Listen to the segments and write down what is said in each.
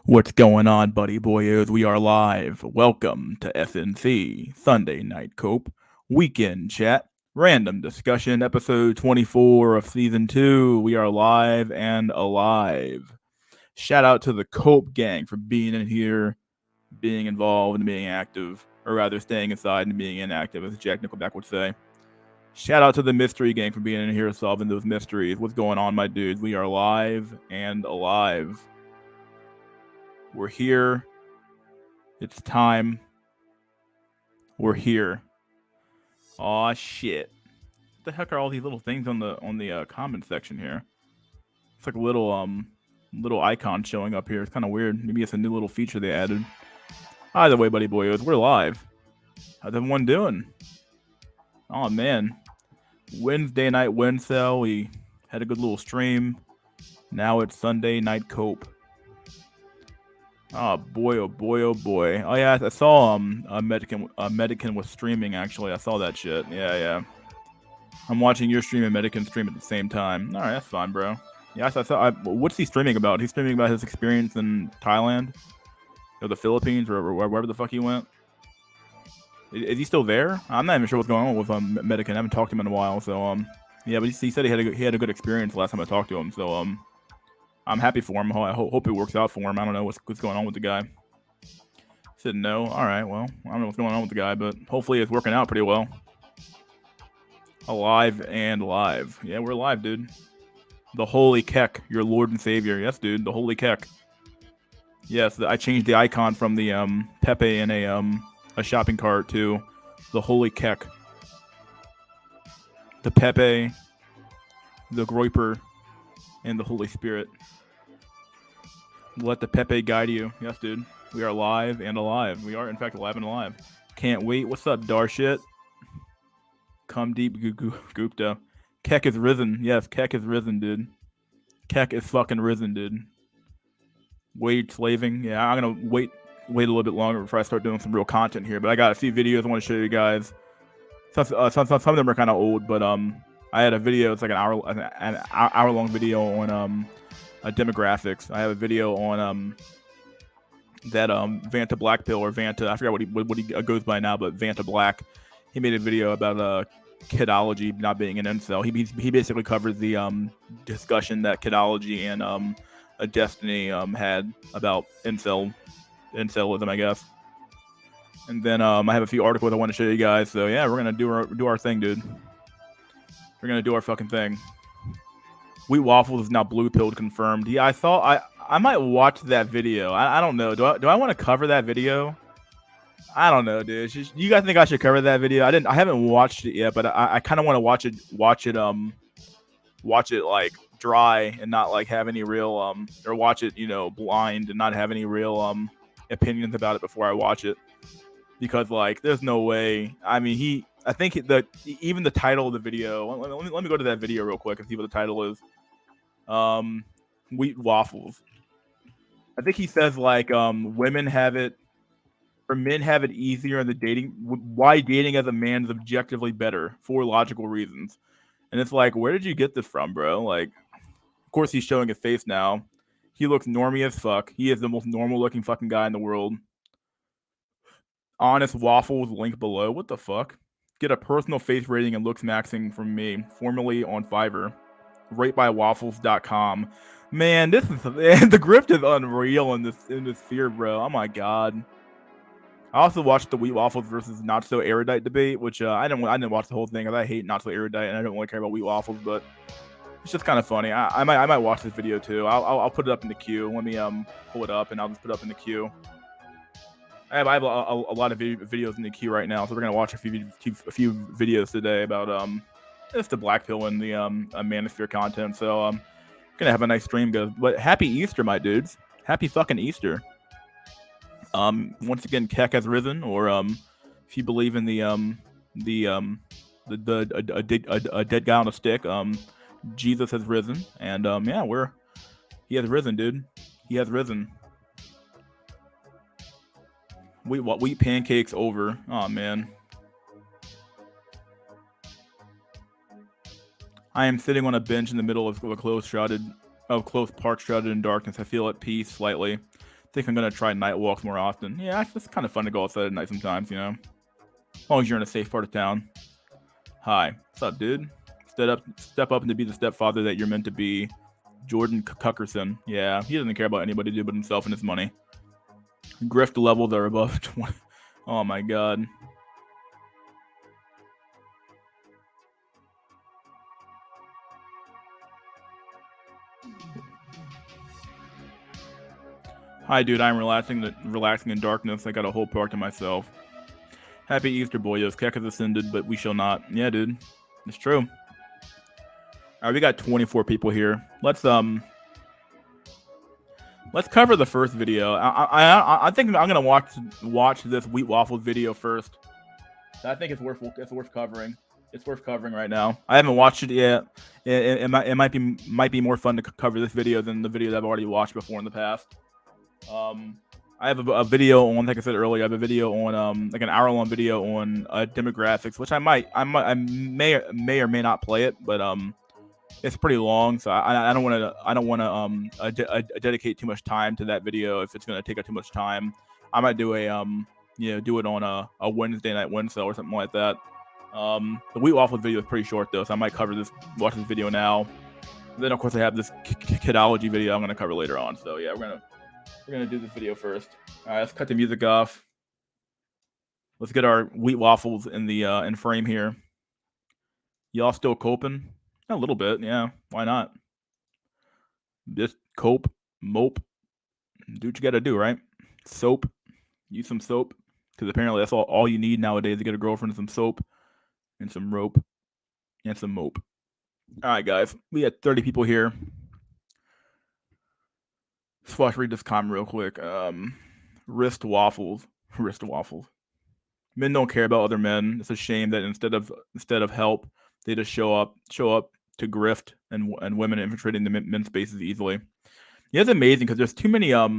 What's going on, buddy boyos? We are live. Welcome to SNC, Sunday Night Cope, Weekend Chat, Random Discussion, episode 24 of Season 2. We are live and alive. Shout out to the Cope gang for being in here, being involved, and being active, or rather staying inside and being inactive, as Jack Nickelback would say. Shout out to the Mystery Gang for being in here solving those mysteries. What's going on, my dudes? We are live and alive. We're here. It's time. We're here. Aw, shit. What the heck are all these little things on the comment section here? It's like a little icon showing up here. It's kind of weird. Maybe it's a new little feature they added. Either way, buddy boyos, we're live. How's everyone doing? Oh man, Wednesday night Wednesday. We had a good little stream. Now it's Sunday night cope. Oh boy, oh boy, oh boy. Oh yeah, I saw a Medican was streaming actually. I saw that shit. Yeah. I'm watching your stream and Medican stream at the same time. All right, that's fine, bro. Yeah, I saw. What's he streaming about? He's streaming about his experience in Thailand, or the Philippines, or wherever the fuck he went. Is he still there? I'm not even sure what's going on with Medican. I haven't talked to him in a while, so yeah. But he said he had a good experience last time I talked to him, so I'm happy for him. I hope it works out for him. I don't know what's going on with the guy. Said no. All right. Well, I don't know what's going on with the guy, but hopefully it's working out pretty well. Alive and live. Yeah, we're live, dude. The Holy Keck, your Lord and Savior. Yes, dude. The Holy Keck. Yes, I changed the icon from the Pepe in a shopping cart to the Holy Keck. The Pepe, the Groiper, and the Holy Spirit. Let the Pepe guide you. Yes, dude. We are live and alive. We are, in fact, alive and alive. Can't wait. What's up, Darshit? Come deep, Gupta. Keck is risen. Yes, Keck is risen, dude. Keck is fucking risen, dude. Wage slaving. Yeah, I'm gonna wait a little bit longer before I start doing some real content here. But I got a few videos I want to show you guys. Some of them are kind of old, but I had a video. It's like an hour long video on demographics. I have a video on that Vanta Blackpill or Vanta. I forgot what he goes by now, but Vanta Black. He made a video about kidology not being an incel. He basically covers the discussion that kidology and a Destiny had about incelism, I guess. And then I have a few articles I want to show you guys. So yeah, we're gonna do our thing, dude. We're gonna do our fucking thing. Wheat waffles is now blue pilled confirmed. Yeah, I might watch that video. I don't know. Do I want to cover that video? I don't know, dude. You guys think I should cover that video? I haven't watched it yet, but I kind of want to watch it like dry and not like have any real or watch it, blind and not have any real opinions about it before I watch it. Because like there's no way. I mean, I think even the title of the video. Let me go to that video real quick and see what the title is. Wheat waffles. I think he says like women have it, or men have it easier in the dating. Why dating as a man is objectively better for logical reasons. And it's like, where did you get this from, bro? Like, of course he's showing his face now. He looks normy as fuck. He is the most normal looking fucking guy in the world. Honest waffles, link below. What the fuck? Get a personal face rating and looks maxing from me, formerly on Fiverr. Ratebywaffles.com. Man, this is the grift is unreal in this sphere, bro. Oh my god. I also watched the Wheat Waffles versus Not So Erudite debate, which I didn't watch the whole thing because I hate Not So Erudite and I don't really care about Wheat Waffles, but it's just kind of funny. I might watch this video too. I'll put it up in the queue. Let me pull it up and I'll just put it up in the queue. I have a lot of videos in the queue right now, so we're gonna watch a few videos today about just the black pill and the manosphere content. So gonna have a nice stream, guys. But happy Easter, my dudes! Happy fucking Easter. Once again, Keck has risen, or if you believe in the dead guy on a stick, Jesus has risen, and yeah, he has risen, dude. He has risen. Wheat pancakes over. Oh man. I am sitting on a bench in the middle of a closed park shrouded in darkness. I feel at peace slightly. think I'm gonna try night walks more often. Yeah, it's kind of fun to go outside at night sometimes, you know. As long as you're in a safe part of town. Hi, what's up, dude? Step up and to be the stepfather that you're meant to be. Jordan Cuckerson. Yeah, he doesn't care about anybody, dude, but himself and his money. Grift levels are above 20. Oh my god. Hi, dude. I'm relaxing in darkness. I got a whole park to myself. Happy Easter, boyos. Keck has ascended, but we shall not. Yeah, dude. It's true. All right, we got 24 people here. Let's cover the first video. I think I'm gonna watch this wheat waffles video first. I think it's worth covering. It's worth covering right now. I haven't watched it yet. It might be more fun to cover this video than the video that I've already watched before in the past. I have a video on, like I said earlier, I have a video on like an hour-long video on demographics, which I may or may not play it, but it's pretty long, so I don't want to dedicate too much time to that video if it's going to take up too much time. I might do do it on a Wednesday night Wednesday or something like that. The wheat waffle video is pretty short though, so I might watch this video now. And then of course I have this kidology video I'm going to cover later on. So yeah, we're gonna do this video first. All right, let's cut the music off. Let's get our wheat waffles in frame here. Y'all still coping? A little bit, yeah. Why not? Just cope, mope, do what you gotta do, right? Soap, use some soap, because apparently that's all you need nowadays to get a girlfriend: some soap and some rope and some mope. All right, guys, we got 30 people here. Let's read this comment real quick. Wrist waffles. Men don't care about other men. It's a shame that instead of help, they just show up to grift and women infiltrating the men's spaces easily. Yeah, it's amazing because there's too many. I've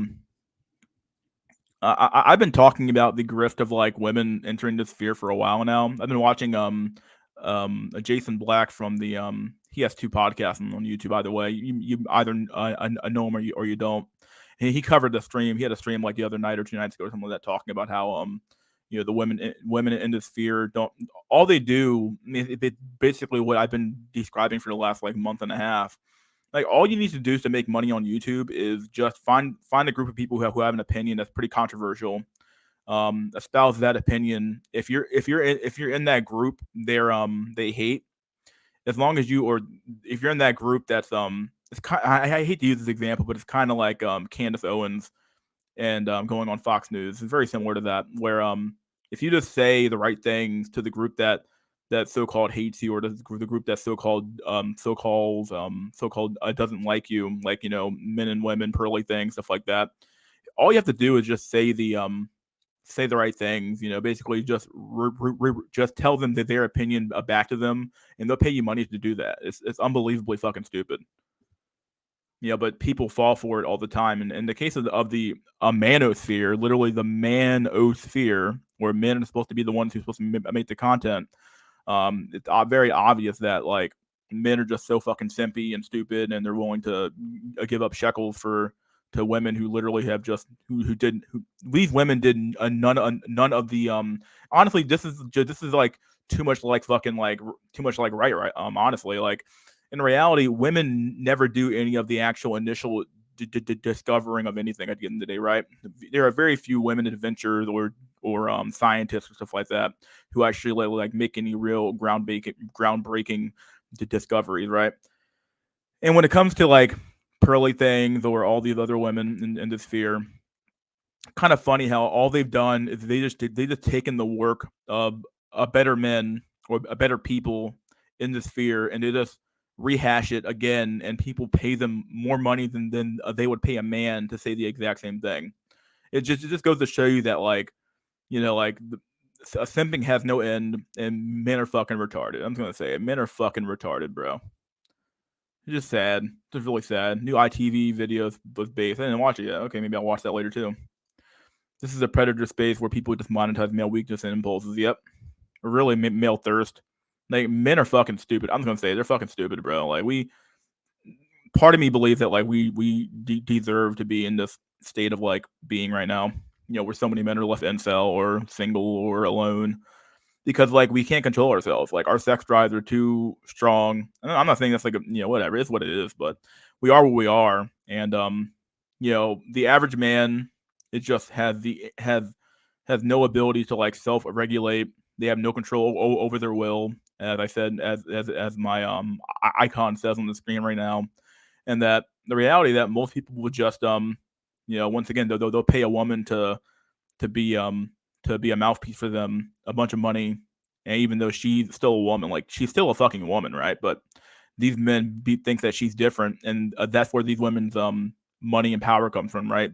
been talking about the grift of like women entering this sphere for a while now. I've been watching Jason Black from the he has 2 podcasts on YouTube. By the way, you either know him or you don't. And he covered the stream. He had a stream like the other night or 2 nights ago or something like that, talking about how the women in the sphere don't, all they do, they basically what I've been describing for the last like month and a half. Like all you need to do is to make money on YouTube is just find a group of people who have an opinion that's pretty controversial. Espouse that opinion. If you're in that group, they hate. As long as if you're in that group that's it's kind. I hate to use this example, but it's kind of like Candace Owens and going on Fox News. It's very similar to that, where if you just say the right things to the group that so-called hates you, or the group that so-called doesn't like you, like men and women, pearly things, stuff like that. All you have to do is just say the right things. Basically just just tell them that their opinion back to them, and they'll pay you money to do that. It's unbelievably fucking stupid. But people fall for it all the time. And in the case of the manosphere, literally the manosphere, where men are supposed to be the ones who's supposed to make the content, it's very obvious that like men are just so fucking simpy and stupid, and they're willing to give up shekels to women who literally have just these women did none of the honestly, this is like too much like right honestly, like in reality, women never do any of the actual initial discovering of anything at the end of the day, right? There are very few women adventurers or scientists or stuff like that who actually like make any real groundbreaking discoveries, right? And when it comes to like pearly things or all these other women in the sphere, kind of funny how all they've done is they just taken the work of a better men or a better people in the sphere, and they just rehash it again, and people pay them more money than they would pay a man to say the exact same thing. It just goes to show you that like simping has no end, and men are fucking retarded. I'm gonna say it. Men are fucking retarded, bro. It's just sad. It's just really sad. New ITV videos was based. I didn't watch it yet. Okay, maybe I'll watch that later too. This is a predator space where people just monetize male weakness and impulses. Yep. Really male thirst. Like men are fucking stupid. I'm just gonna say they're fucking stupid, bro. Like part of me believes that like we deserve to be in this state of like being right now. Where so many men are left incel or single or alone because like we can't control ourselves. Like our sex drives are too strong. I'm not saying that's like whatever. It's what it is, but we are what we are, and the average man it just has no ability to like self regulate. They have no control over their will, as I said, as my icon says on the screen right now, and that the reality that most people would just once again they'll pay a woman to be to be a mouthpiece for them, a bunch of money, and even though she's still a woman, like she's still a fucking woman, right? But these men think that she's different, and that's where these women's money and power comes from, right?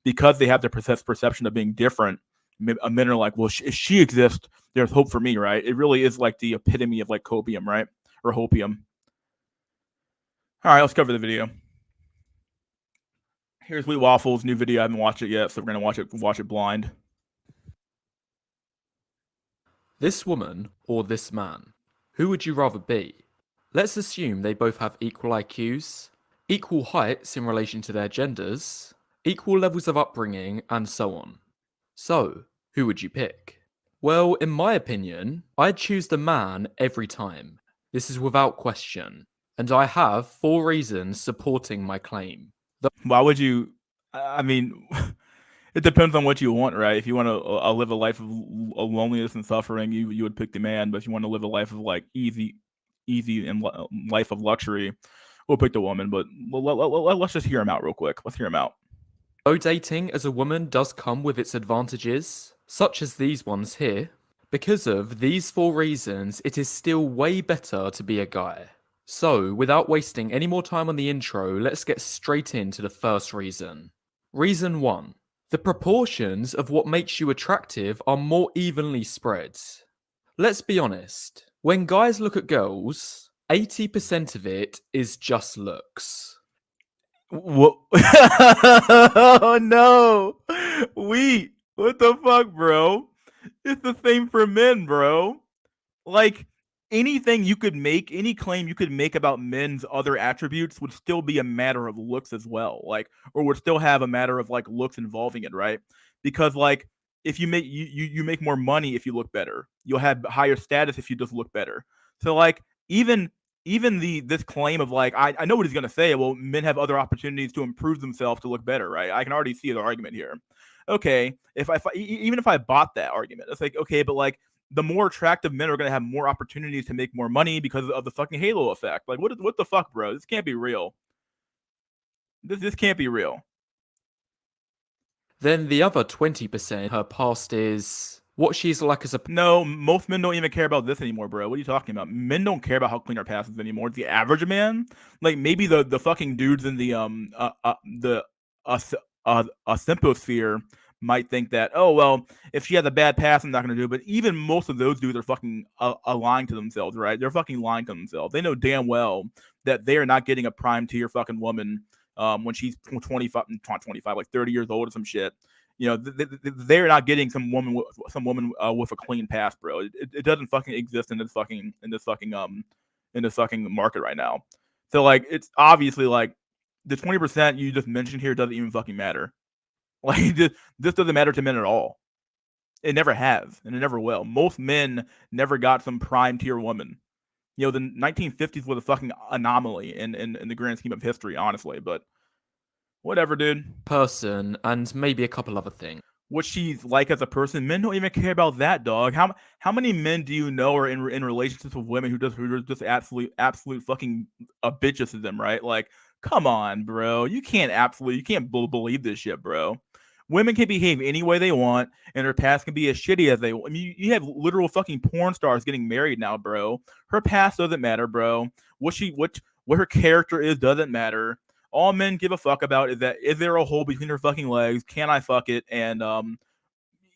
Because they have the perception of being different. Men are like, well, if she exists, there's hope for me, right? It really is like the epitome of like copium, right? Or hopium. All right, let's cover the video. Here's Wheat Waffles' new video. I haven't watched it yet, so we're gonna watch it blind. This woman or this man? Who would you rather be? Let's assume they both have equal IQs, equal heights in relation to their genders, equal levels of upbringing, and so on. So, who would you pick? Well, in my opinion, I'd choose the man every time. This is without question. And I have 4 reasons supporting my claim. Why would you? I mean, it depends on what you want, right? If you want to live a life of loneliness and suffering, you would pick the man. But if you want to live a life of like easy and life of luxury, we'll pick the woman. But let's just hear him out real quick. Let's hear him out. Though dating as a woman does come with its advantages, such as these ones here, because of these 4 reasons, it is still way better to be a guy. So, without wasting any more time on the intro, let's get straight into the first reason. Reason 1. The proportions of what makes you attractive are more evenly spread. Let's be honest, when guys look at girls, 80% of it is just looks. What? Oh no! Wheat. What the fuck, bro? It's the same for men, bro. Like anything you could make, any claim you could make about men's other attributes would still be a matter of looks as well. Like, or would still have a matter of like looks involving it, right? Because like if you make you make more money if you look better, you'll have higher status if you just look better. So like even this claim of like I know what he's gonna say. Well, men have other opportunities to improve themselves to look better, right? I can already see the argument here. Okay, even if I bought that argument, it's like okay, but like the more attractive men are going to have more opportunities to make more money because of the fucking halo effect. Like, what the fuck, bro? This can't be real. This can't be real. Then the other 20%, her past is what she's like as a... No, most men don't even care about this anymore, bro. What are you talking about? Men don't care about how clean our past is anymore. The average man, like maybe the fucking dudes in the simposphere might think that, oh well, if she has a bad past, I'm not gonna do it. But even most of those dudes are fucking lying to themselves, right? They're fucking lying to themselves. They know damn well that they are not getting a prime tier fucking woman when she's 25, not 25, like 30 years old or some shit. They're not getting some woman with a clean past, bro. It doesn't fucking exist in this fucking market right now. So like, it's obviously like the 20% you just mentioned here doesn't even fucking matter. Like this doesn't matter to men at all. It never has, and it never will. Most men never got some prime tier woman. The 1950s was a fucking anomaly in the grand scheme of history, honestly. But whatever, dude. Person and maybe a couple other things. What she's like as a person, men don't even care about that, dog. How many men do you know are in relationships with women who just absolute fucking bitches to them, right? Like, come on, bro. You can't believe this shit, bro. Women can behave any way they want, and her past can be as shitty as they want. I mean, you have literal fucking porn stars getting married now, bro. Her past doesn't matter, bro. What her character is doesn't matter. All men give a fuck about is there a hole between her fucking legs? Can I fuck it? And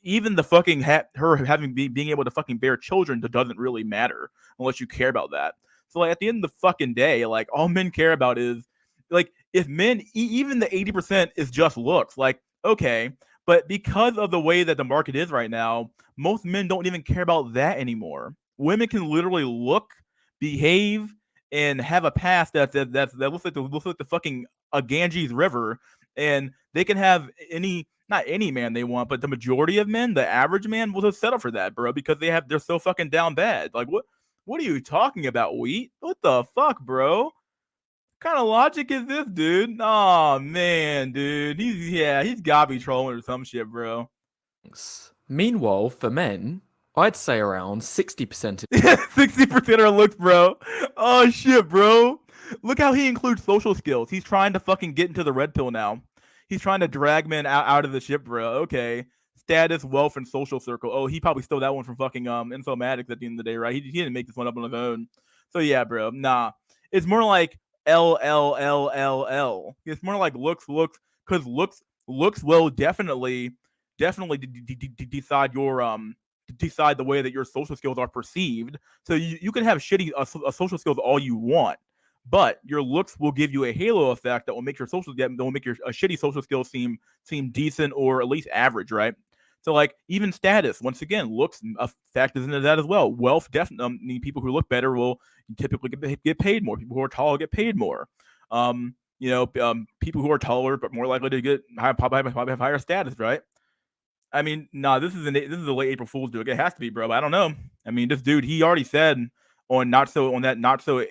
even the fucking her having being able to fucking bear children doesn't really matter unless you care about that. So like at the end of the fucking day, like all men care about is like if men even the 80% is just looks. Like okay, but because of the way that the market is right now, most men don't even care about that anymore. Women can literally look, behave, and have a past that looks like the fucking Ganges River, and they can have any not any man they want, but the majority of men, the average man, will just settle for that, bro, because they're so fucking down bad. Like what are you talking about, Wheat? What the fuck, bro? Kind of logic is this, dude? Oh man, dude, he's gotta be trolling or some shit, bro. Meanwhile, for men, I'd say around 60%. 60% are looks, bro. Oh shit, bro. Look how he includes social skills. He's trying to fucking get into the red pill now. He's trying to drag men out of the ship, bro. Okay. Status, wealth, and social circle. Oh, he probably stole that one from fucking Infomatics at the end of the day, right? He didn't make this one up on his own. So yeah, bro. Nah. It's more like LLLLL. It's more like because looks will definitely decide decide the way that your social skills are perceived. So you can have shitty social skills all you want, but your looks will give you a halo effect that will make your shitty social skills seem decent or at least average, right? So like even status, once again, looks factors into that as well. Wealth definitely people who look better will typically get paid more. People who are taller get paid more. People who are taller but more likely to get probably have higher status, right? I mean, nah, this is a late April Fool's joke. It has to be, bro. But I don't know. I mean, this dude, he already said on that not so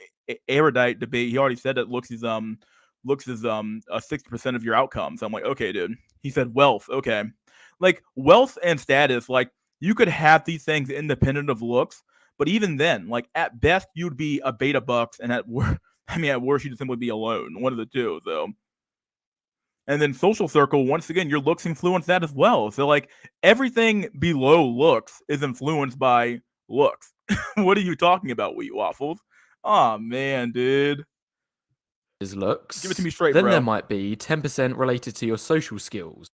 erudite debate, he already said that looks is 60% of your outcome. So I'm like, okay, dude. He said wealth. Okay, like wealth and status, like you could have these things independent of looks, but even then, like at best, you'd be a beta bucks, and at worst, you'd simply be alone. One of the two. So and then social circle, once again, your looks influence that as well. So like everything below looks is influenced by looks. What are you talking about, Wheat Waffles? Oh man, dude. His looks. Give it to me straight, then bro. There might be 10% related to your social skills.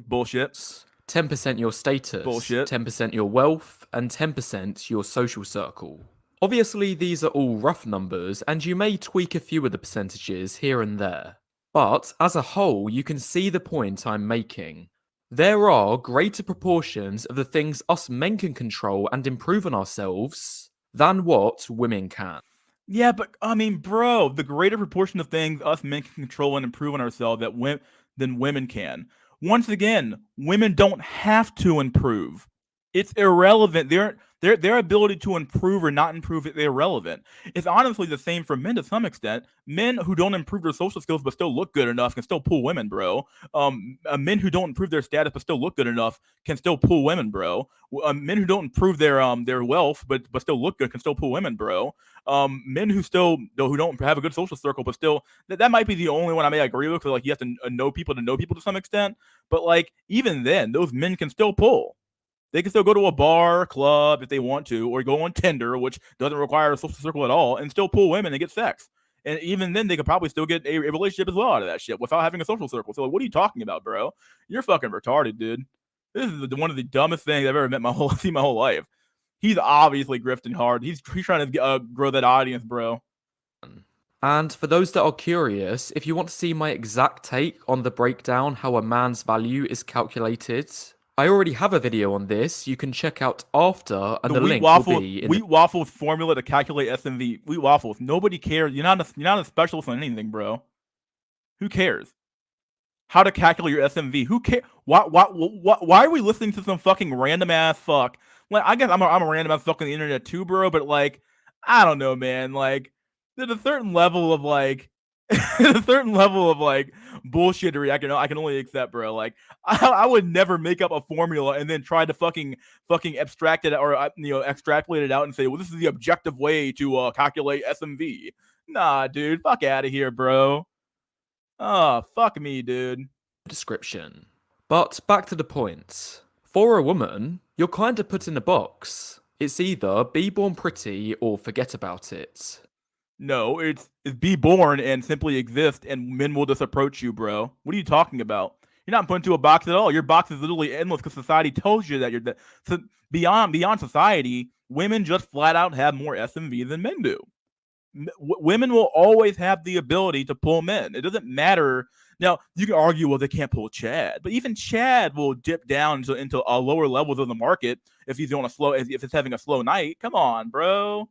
Bullshit. 10% your status. Bullshit. 10% your wealth, and 10% your social circle. Obviously, these are all rough numbers, and you may tweak a few of the percentages here and there. But as a whole, you can see the point I'm making. There are greater proportions of the things us men can control and improve on ourselves than what women can. Yeah, but I mean, bro, the greater proportion of things us men can control and improve on ourselves than women can. Once again, women don't have to improve. It's irrelevant. Their ability to improve or not improve is irrelevant. It's honestly the same for men to some extent. Men who don't improve their social skills but still look good enough can still pull women, bro. Men who don't improve their status but still look good enough can still pull women, bro. Men who don't improve their wealth but still look good can still pull women, bro. Men who don't have a good social circle but still that might be the only one I may agree with. Cause like you have to know people to some extent, but like even then, those men can still pull. They can still go to a bar, club if they want to, or go on Tinder, which doesn't require a social circle at all, and still pull women and get sex. And even then, they could probably still get a relationship as well out of that shit without having a social circle. So, like, what are you talking about, bro? You're fucking retarded, dude. This is one of the dumbest things I've ever seen my whole life. He's obviously grifting hard. He's trying to grow that audience, bro. And for those that are curious, if you want to see my exact take on the breakdown how a man's value is calculated, I already have a video on this. You can check out after, and the link will be in Wheat Waffles formula to calculate SMV. Wheat Waffles. Nobody cares. You're not a specialist on anything, bro. Who cares? How to calculate your SMV? Who cares? Why are we listening to some fucking random ass fuck? Like, I guess I'm a random ass fuck on the internet too, bro. But like, I don't know, man. Like, there's a certain level of like bullshittery I can only accept, bro. Like I would never make up a formula and then try to fucking abstract it or extrapolate it out and say, well, this is the objective way to calculate SMV. Nah, dude, fuck out of here, bro. Oh, fuck me, dude. Description. But back to the point. For a woman, you're kind of put in a box. It's either be born pretty or forget about it. No, it's be born and simply exist, and men will just approach you, bro. What are you talking about? You're not put into a box at all. Your box is literally endless because society tells you that you're that. So beyond society, women just flat out have more SMV than men do. Women will always have the ability to pull men. It doesn't matter. Now you can argue, well, they can't pull Chad, but even Chad will dip down into lower levels of the market if he's on if it's having a slow night. Come on, bro.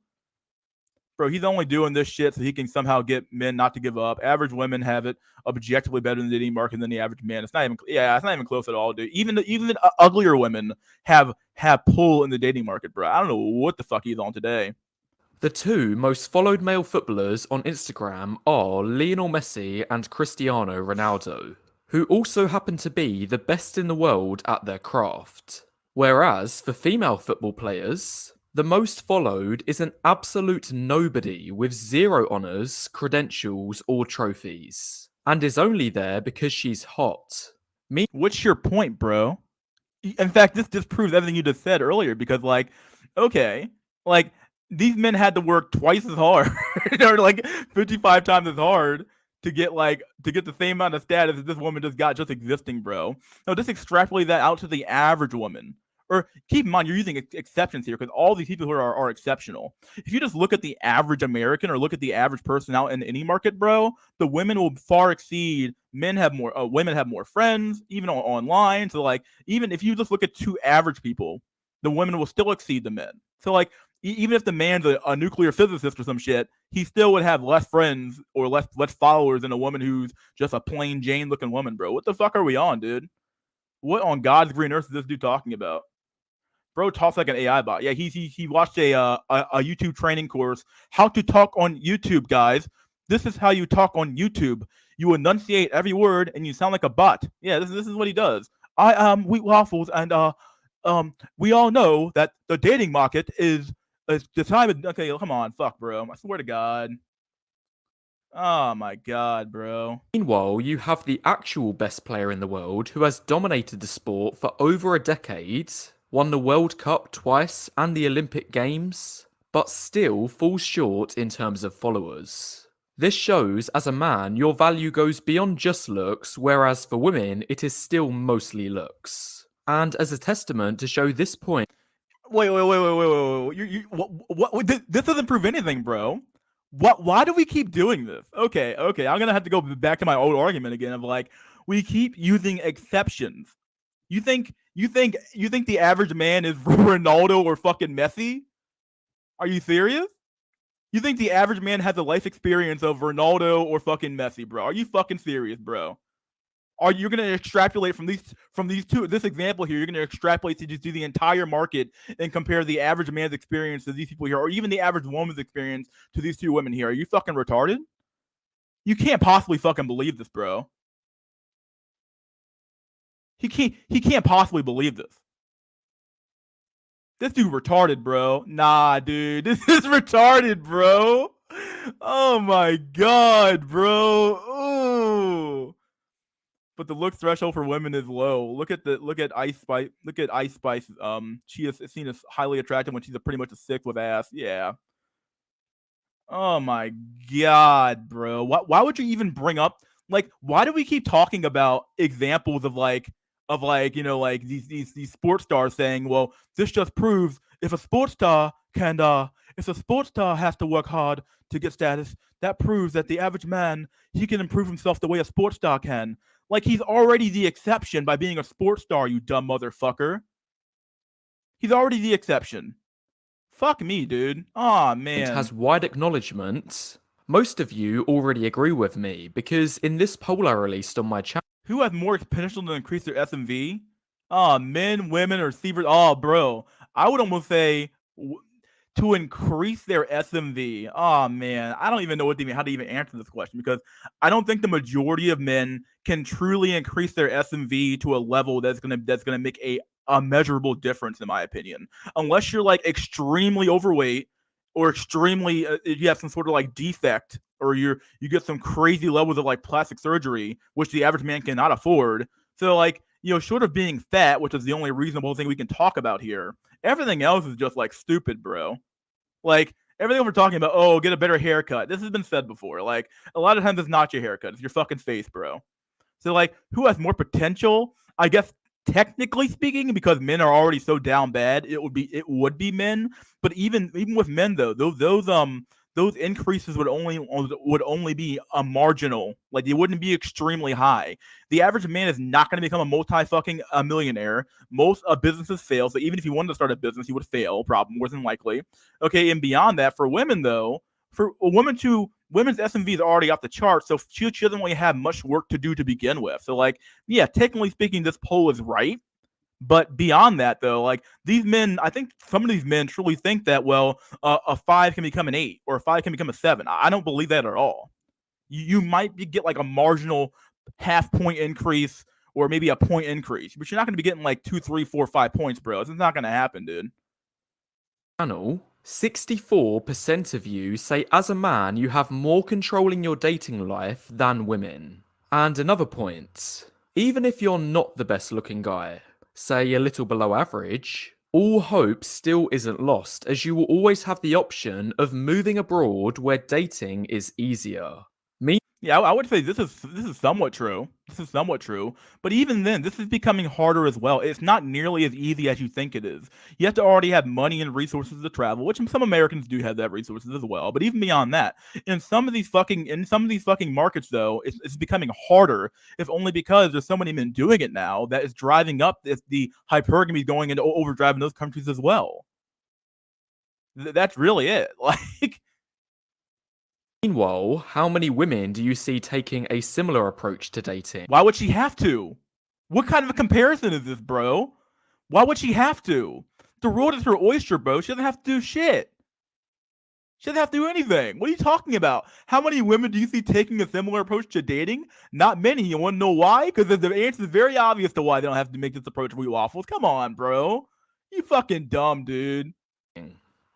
Bro, he's only doing this shit so he can somehow get men not to give up. Average women have it objectively better in the dating market than the average man. It's not even close at all, dude. Even uglier women have pull in the dating market, bro. I don't know what the fuck he's on today. The two most followed male footballers on Instagram are Lionel Messi and Cristiano Ronaldo, who also happen to be the best in the world at their craft. Whereas for female football players, the most followed is an absolute nobody with zero honours, credentials, or trophies, and is only there because she's hot. What's your point, bro? In fact, this disproves everything you just said earlier because, like, okay, like, these men had to work twice as hard or like 55 times as hard to get the same amount of status as this woman just got just existing, bro. No, just extrapolate that out to the average woman. Or keep in mind, you're using exceptions here because all these people who are exceptional. If you just look at the average American or look at the average person out in any market, bro, the women will far exceed men. Have more women have more friends, even online. So like, even if you just look at two average people, the women will still exceed the men. So like, even if the man's a nuclear physicist or some shit, he still would have less friends or less followers than a woman who's just a plain Jane looking woman, bro. What the fuck are we on, dude? What on God's green earth is this dude talking about? Bro talks like an AI bot. Yeah, he watched a YouTube training course, how to talk on YouTube, guys. This is how you talk on YouTube. You enunciate every word and you sound like a bot. Yeah, this is what he does. I wheat waffles and we all know that the dating market is the time. Okay, come on, fuck, bro. I swear to God. Oh my God, bro. Meanwhile, you have the actual best player in the world who has dominated the sport for over a decade, won the World Cup twice and the Olympic Games, but still falls short in terms of followers. This shows, as a man, your value goes beyond just looks, whereas for women, it is still mostly looks. And as a testament to show this point... Wait. What? This doesn't prove anything, bro. Why do we keep doing this? Okay. I'm gonna have to go back to my old argument again of like, we keep using exceptions. You think the average man is Ronaldo or fucking Messi? Are you serious? You think the average man has a life experience of Ronaldo or fucking Messi, bro? Are you fucking serious, bro? Are you gonna extrapolate from these two? This example here, you're gonna extrapolate to just do the entire market and compare the average man's experience to these people here, or even the average woman's experience to these two women here. Are you fucking retarded? You can't possibly fucking believe this, bro. He can't possibly believe this. This dude retarded, bro. Nah, dude. This is retarded, bro. Oh my God, bro. Ooh. But the look threshold for women is low. Look at Ice Spice. Look at Ice Spice. She is seen as highly attractive when she's pretty much a sick with ass. Yeah. Oh my God, bro. Why would you even bring up, like, why do we keep talking about examples of like these sports stars saying, well, this just proves if a sports star has to work hard to get status, that proves that the average man, he can improve himself the way a sports star can. Like, he's already the exception by being a sports star, you dumb motherfucker. He's already the exception. Fuck me, dude. Aw, man. It has wide acknowledgement. Most of you already agree with me, because in this poll I released on my channel... Who has more potential to increase their SMV? Men, women, or receivers? Oh, bro. I would almost say to increase their SMV. Oh man, I don't even know how to even answer this question because I don't think the majority of men can truly increase their SMV to a level that's gonna make a measurable difference, in my opinion. Unless you're like extremely overweight or extremely you have some sort of like defect or you get some crazy levels of like plastic surgery, which the average man cannot afford. So like, short of being fat, which is the only reasonable thing we can talk about here, everything else is just like stupid, bro. Like, everything we're talking about, oh, get a better haircut. This has been said before. Like, a lot of times it's not your haircut, it's your fucking face, bro. So like, who has more potential? I guess technically speaking, because men are already so down bad, it would be men. But even with men though, those increases would only be a marginal. Like, they wouldn't be extremely high. The average man is not going to become a multi-fucking millionaire. Most businesses fail. So even if he wanted to start a business, he would fail, probably more than likely. Okay, and beyond that, for women though, for a woman to women's SMV is already off the chart, so she doesn't really have much work to do to begin with. So like, yeah, technically speaking, this poll is right. But beyond that, though, like these men, I think some of these men truly think that, well, a 5 can become an 8 or a 5 can become a 7. I don't believe that at all. You might get like a marginal half point increase or maybe a point increase, but you're not going to be getting like 2, 3, 4, 5 points, bro. It's not going to happen, dude. Channel, 64% of you say as a man you have more control in your dating life than women. And another point, even if you're not the best looking guy, say a little below average, all hope still isn't lost, as you will always have the option of moving abroad where dating is easier. Yeah, I would say this is somewhat true. This is somewhat true. But even then, this is becoming harder as well. It's not nearly as easy as you think it is. You have to already have money and resources to travel, which some Americans do have that resources as well. But even beyond that, in some of these fucking markets though, it's becoming harder, if only because there's so many men doing it now that is driving up the hypergamy going into overdrive in those countries as well. That's really it. Like, Meanwhile, how many women do you see taking a similar approach to dating? why would she have to? What kind of a comparison is this, bro? Why would she have to? The world is her oyster, bro. She doesn't have to do shit. She doesn't have to do anything. What are you talking about? How many women do you see taking a similar approach to dating? Not many. You want to know why? Because the answer is very obvious to why they don't have to make this approach with waffles. Come on, bro. You fucking dumb, dude.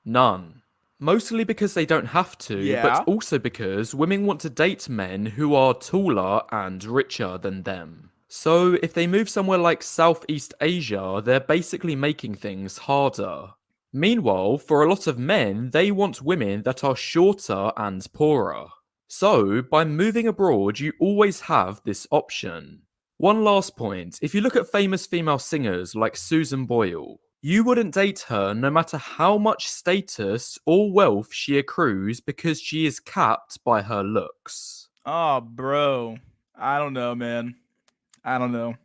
None. Mostly because they don't have to, Yeah. but also because women want to date men who are taller and richer than them. So if they move somewhere like Southeast Asia, they're basically making things harder. Meanwhile, for a lot of men, they want women that are shorter and poorer. So, by moving abroad, you always have this option. One last point, if you look at famous female singers like Susan Boyle, you wouldn't date her no matter how much status or wealth she accrues because she is capped by her looks. Oh, bro. I don't know, man. I don't know.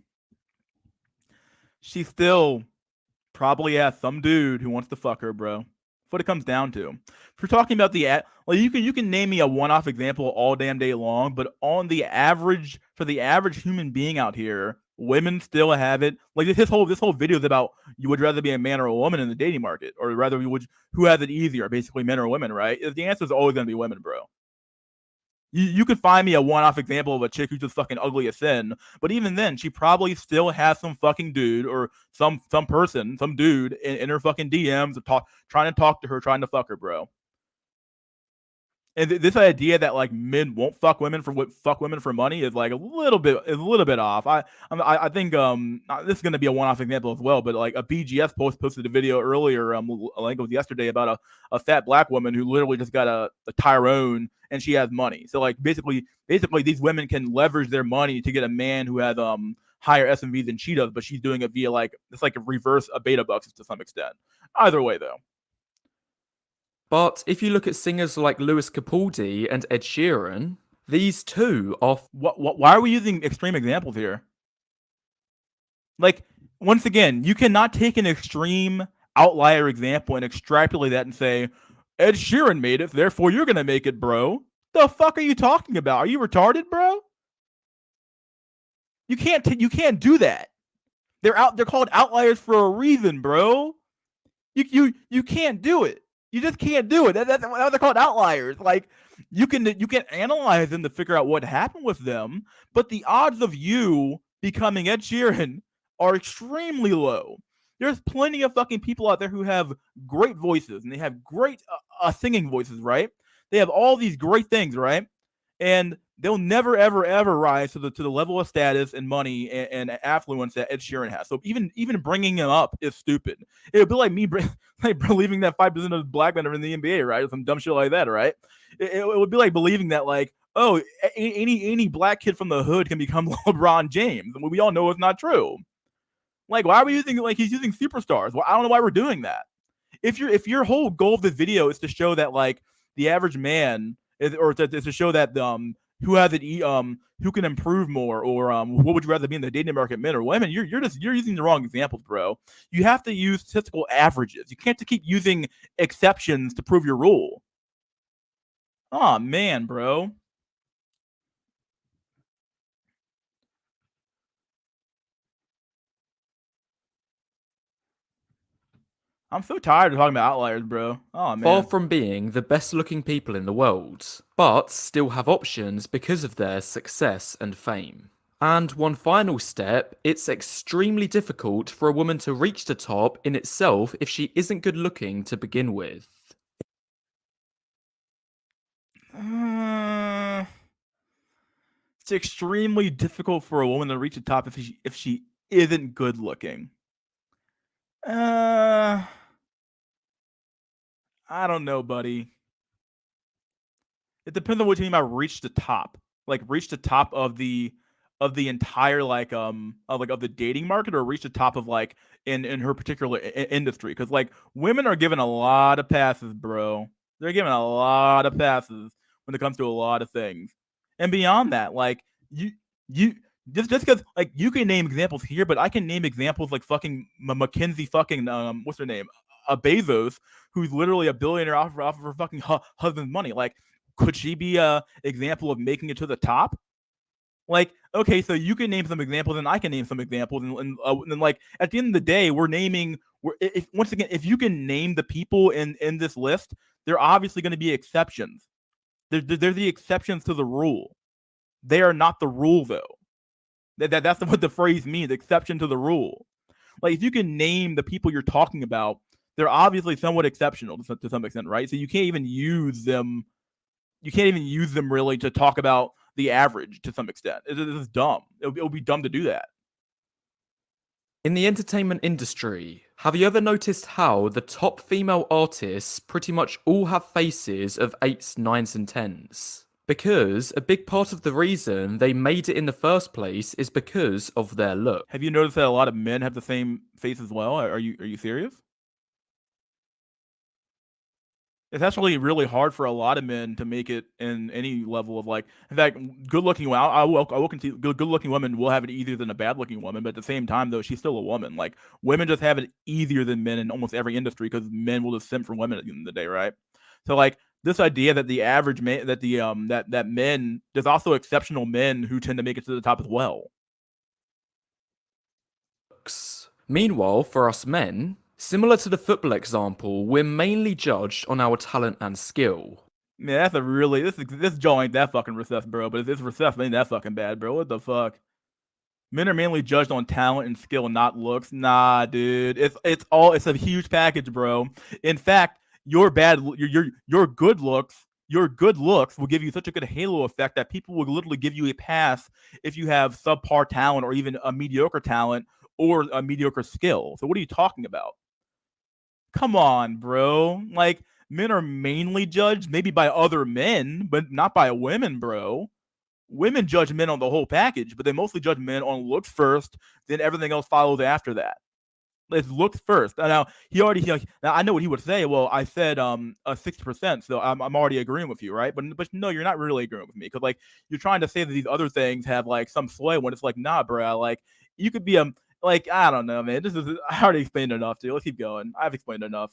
She still probably has some dude who wants to fuck her, bro. That's what it comes down to. If we're talking about like you can name me a one-off example all damn day long, but on the average, for the average human being out here, women still have it. Like this whole video is about you would rather be a man or a woman in the dating market, or rather who has it easier, basically men or women, right? The answer is always gonna be women, bro. You could find me a one-off example of a chick who's just fucking ugly as sin, but even then, she probably still has some fucking dude or some person, some dude in her fucking DMs trying to talk to her, trying to fuck her, bro. And this idea that like men won't fuck women for money is like a little bit off. I think this is gonna be a one-off example as well, but like a BGS posted a video earlier, I think it was yesterday, about a fat black woman who literally just got a Tyrone and she has money. So like basically these women can leverage their money to get a man who has higher SMV than she does, but she's doing it via like it's like a reverse a beta bucks to some extent. Either way though. But if you look at singers like Lewis Capaldi and Ed Sheeran, these two are. Why are we using extreme examples here? Like, once again, you cannot take an extreme outlier example and extrapolate that and say, Ed Sheeran made it, therefore you're going to make it, bro. The fuck are you talking about? Are you retarded, bro? You can't do that. They're called outliers for a reason, bro. You can't do it. You just can't do it. That's why they're called outliers. Like you can analyze them to figure out what happened with them, but the odds of you becoming Ed Sheeran are extremely low. There's plenty of fucking people out there who have great voices and they have great singing voices, right? They have all these great things, right? And they'll never, ever, ever rise to the level of status and money and affluence that Ed Sheeran has. So even bringing him up is stupid. It would be like me believing that 5% of black men are in the NBA, right? Or some dumb shit like that, right? It would be like believing that like, oh, any black kid from the hood can become LeBron James. And we all know it's not true. Like, why are we using like he's using superstars? Well, I don't know why we're doing that. If your whole goal of this video is to show that like the average man is to show that who has it who can improve more, or what would you rather be in the dating market, men or women? You're using the wrong examples, bro. You have to use statistical averages. You can't keep using exceptions to prove your rule. Oh man, bro. I'm so tired of talking about outliers, bro. Oh Far man. from being the best looking people in the world, but still have options because of their success and fame. And one final step, it's extremely difficult for a woman to reach the top in itself if she isn't good looking to begin with. Uh, it's extremely difficult for a woman to reach the top if she isn't good looking. Uh, I don't know, buddy. It depends on what you mean by reach the top. Like reach the top of the entire of the dating market, or reach the top of like in her particular industry. Because like women are given a lot of passes, bro. They're given a lot of passes when it comes to a lot of things. And beyond that, like you just because like you can name examples here, but I can name examples like fucking Mackenzie fucking what's her name, Bezos, who's literally a billionaire off of her fucking husband's money. Like, could she be a example of making it to the top? Like, okay, so you can name some examples, and I can name some examples, and like at the end of the day, we're naming. If once again, if you can name the people in this list, they're obviously going to be exceptions. They're the exceptions to the rule. They are not the rule, though. That's what the phrase means: exception to the rule. Like, if you can name the people you're talking about, they're obviously somewhat exceptional to some extent, right? So you can't even use them. You can't even use them really to talk about the average to some extent. This is dumb. It would be dumb to do that. In the entertainment industry, have you ever noticed how the top female artists pretty much all have faces of 8s, 9s, and 10s? Because a big part of the reason they made it in the first place is because of their look. Have you noticed that a lot of men have the same face as well? Are you serious? It's actually really hard for a lot of men to make it in any level of like. In fact, good looking. I will concede good looking women will have it easier than a bad looking woman, but at the same time, though, she's still a woman. Like women just have it easier than men in almost every industry because men will just simp for women at the end of the day, right? So like this idea that the average man, that the that men, there's also exceptional men who tend to make it to the top as well. Meanwhile, for us men, similar to the football example, we're mainly judged on our talent and skill. Man, that's a really this Joe ain't that fucking recessive, bro. But this recessive ain't that fucking bad, bro. What the fuck? Men are mainly judged on talent and skill, not looks. Nah, dude. It's a huge package, bro. In fact, your good looks will give you such a good halo effect that people will literally give you a pass if you have subpar talent or even a mediocre talent or a mediocre skill. So what are you talking about? Come on, bro. Like men are mainly judged maybe by other men, but not by women, bro. Women judge men on the whole package, but they mostly judge men on looks first, then everything else follows after that. It's looks first. Now now I know what he would say. Well, I said 60%, so I'm already agreeing with you, right? But no, you're not really agreeing with me because like you're trying to say that these other things have like some sway when it's like nah, bro. Like you could be like I don't know, man. This is I already explained enough, dude. Let's keep going. I've explained enough.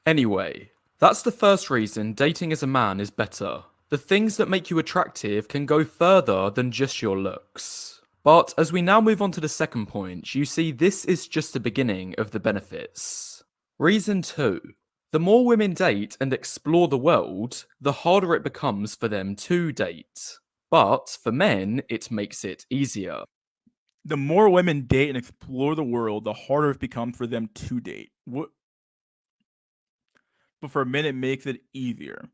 Anyway, that's the first reason dating as a man is better. The things that make you attractive can go further than just your looks. But as we now move on to the second point, you see this is just the beginning of the benefits. Reason 2. The more women date and explore the world, the harder it becomes for them to date. But for men, it makes it easier. The more women date and explore the world, the harder it becomes for them to date. But for men, it makes it easier.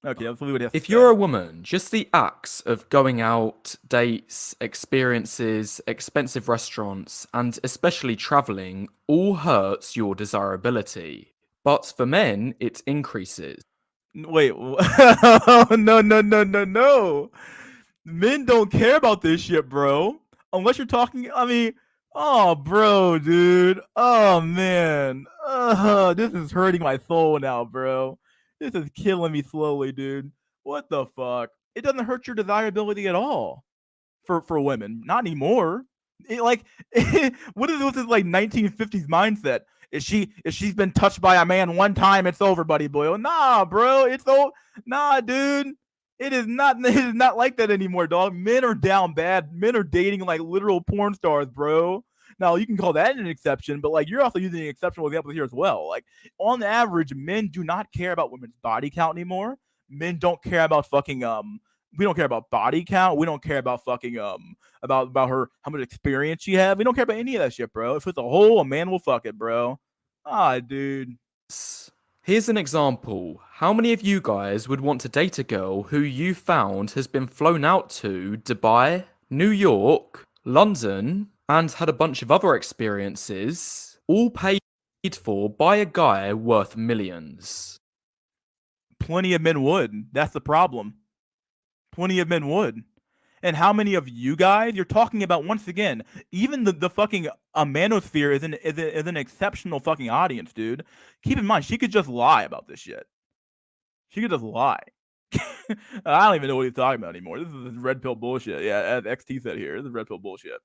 Okay, let's leave what he has to If say. you're a woman, just the acts of going out, dates, experiences, expensive restaurants, and especially traveling all hurts your desirability. But for men, it increases. Wait, no, no, no, no, no. Men don't care about this shit, bro. Unless you're talking, I mean, oh, bro, dude. Oh, man. This is hurting my soul now, bro. This is killing me slowly, dude. What the fuck? It doesn't hurt your desirability at all for women. Not anymore. Like, what is this like 1950s mindset? If she's been touched by a man one time, it's over, buddy boy. Nah, bro, it's over. Nah, dude. It is not. It is not like that anymore, dog. Men are down bad. Men are dating like literal porn stars, bro. Now you can call that an exception, but like you're also using exceptional examples here as well. Like on average, men do not care about women's body count anymore. Men don't care about fucking we don't care about body count. We don't care about fucking about her how much experience she have. We don't care about any of that shit, bro. If it's a hole, a man will fuck it, bro. Ah, dude. Here's an example. How many of you guys would want to date a girl who you found has been flown out to Dubai, New York, London, and had a bunch of other experiences, all paid for by a guy worth millions? Plenty of men would. That's the problem. Plenty of men would. And how many of you guys you're talking about? Once again, even the fucking manosphere is an exceptional fucking audience, dude. Keep in mind, she could just lie about this shit. She could just lie. I don't even know what he's talking about anymore. This is red pill bullshit. Yeah, as XT said here, this is red pill bullshit.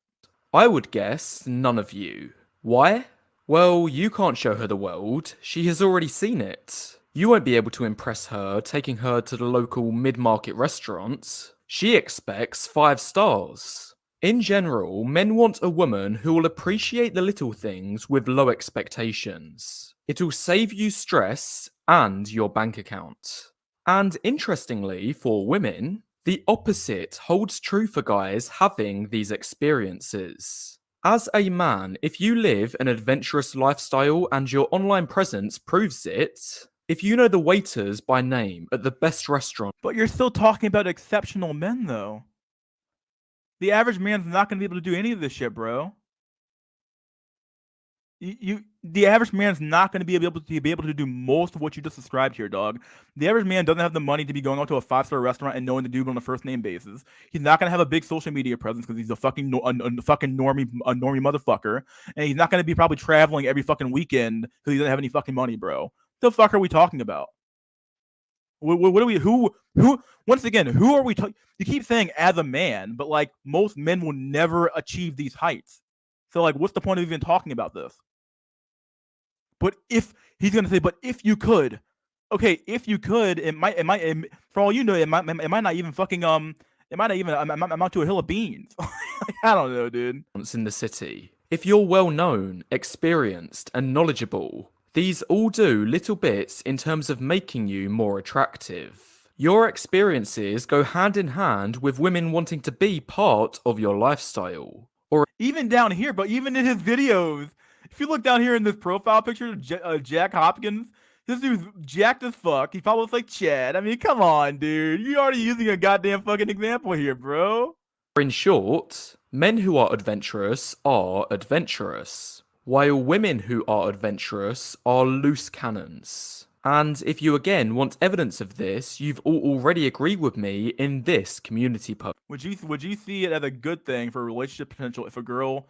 I would guess none of you. Why? Well, you can't show her the world. She has already seen it. You won't be able to impress her taking her to the local mid-market restaurant. She expects 5 stars. In general, men want a woman who will appreciate the little things with low expectations. It'll save you stress and your bank account. And interestingly, for women, the opposite holds true for guys having these experiences. As a man, if you live an adventurous lifestyle and your online presence proves it, if you know the waiters by name at the best restaurant. But you're still talking about exceptional men, though. The average man's not going to be able to do any of this shit, bro. The average man's not going to be able to do most of what you just described here, dog. The average man doesn't have the money to be going out to a 5-star restaurant and knowing the dude on a first name basis. He's not going to have a big social media presence because he's a fucking normie motherfucker, and he's not going to be probably traveling every fucking weekend because he doesn't have any fucking money, bro. The fuck are we talking about? What are we? Who? Once again, who are we? You keep saying as a man, but like most men will never achieve these heights. So like, what's the point of even talking about this? But if he's gonna say, but if you could, okay, if you could, it might, for all you know, it might not even fucking it might not even amount to a hill of beans. I don't know, dude. In the city. If you're well known, experienced, and knowledgeable, these all do little bits in terms of making you more attractive. Your experiences go hand in hand with women wanting to be part of your lifestyle. Or even down here, but even in his videos, if you look down here in this profile picture of Jack Hopkins, this dude's jacked as fuck. He probably looks like Chad. I mean, come on, dude. You're already using a goddamn fucking example here, bro. in short, men who are adventurous, while women who are adventurous are loose cannons. And if you again want evidence of this, you've all already agreed with me in this community post. Would you see it as a good thing for relationship potential if a girl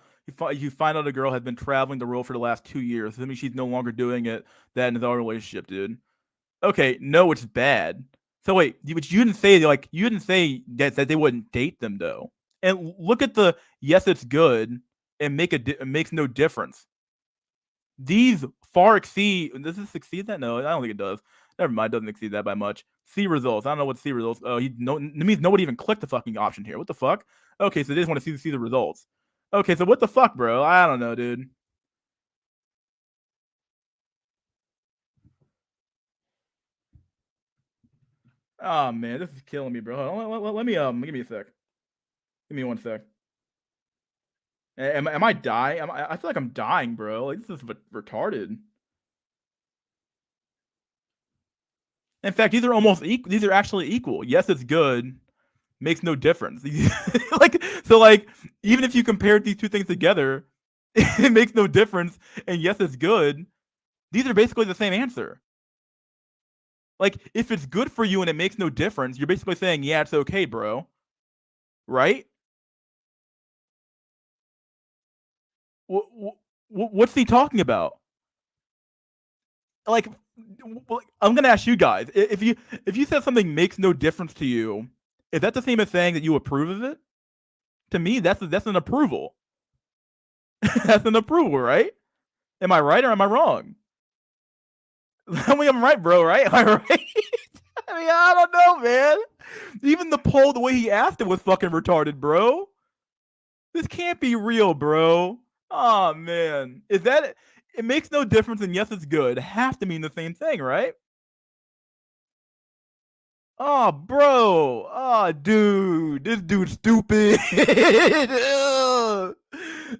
you find out a girl has been traveling the world for the last 2 years? That means she's no longer doing it. That is our relationship, dude. Okay, no, it's bad. So wait, but you didn't say that they wouldn't date them though. And look at the yes, it's good, and it makes no difference. These far exceed. Does this exceed that? No, I don't think it does. Never mind, it doesn't exceed that by much. See results. I don't know what see results. Oh, it means nobody even clicked the fucking option here. What the fuck? Okay, so they just want to see the results. Okay, so what the fuck, bro? I don't know, dude. Oh man, this is killing me, bro. Let me give me a sec. Give me 1 sec. Am I dying? I feel like I'm dying, bro. Like this is retarded. In fact, these are almost equal. These are actually equal. Yes, it's good. Makes no difference. like even if you compared these two things together, it makes no difference. And yes, it's good. These are basically the same answer. Like if it's good for you and it makes no difference, you're basically saying, yeah, it's okay, bro. Right? What's he talking about? Like, I'm gonna ask you guys: if you said something makes no difference to you, is that the same as saying that you approve of it? To me, that's an approval. That's an approval, right? Am I right or am I wrong? I mean, I'm right, bro. Right? Am I right? I mean, I don't know, man. Even the poll, the way he asked it was fucking retarded, bro. This can't be real, bro. Oh man, is that? It makes no difference, and yes, it's good. Have to mean the same thing, right? Oh, bro. Oh, dude. This dude's stupid.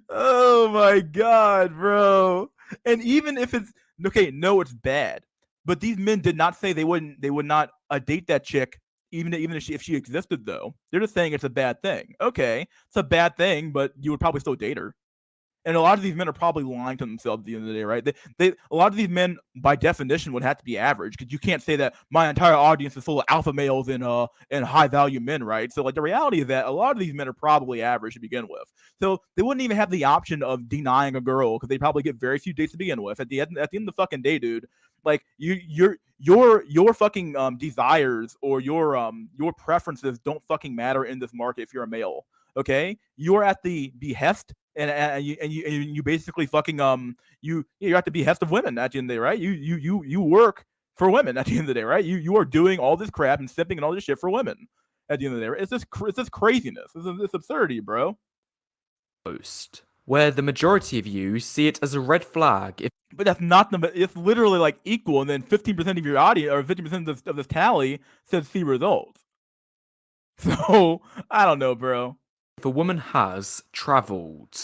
Oh my god, bro. And even if it's okay, no, it's bad. But these men did not say they would not date that chick, even if she existed though. They're just saying it's a bad thing. Okay, it's a bad thing, but you would probably still date her. And a lot of these men are probably lying to themselves at the end of the day, right? A lot of these men, by definition, would have to be average because you can't say that my entire audience is full of alpha males and high value men, right? So like the reality is that a lot of these men are probably average to begin with. So they wouldn't even have the option of denying a girl because they probably get very few dates to begin with. At the end of the fucking day, dude, like your fucking desires or your preferences don't fucking matter in this market if you're a male. Okay, you're at the behest and you basically fucking you're at the behest of women at the end of the day, right? You work for women at the end of the day, right? You are doing all this crap and sipping and all this shit for women at the end of the day. Right? It's this craziness. It's absurdity, bro. Post, where the majority of you see it as a red flag if But that's not the. It's literally like equal, and then 15% of your audience or 50% of this tally says see results. So I don't know, bro. a woman has travelled.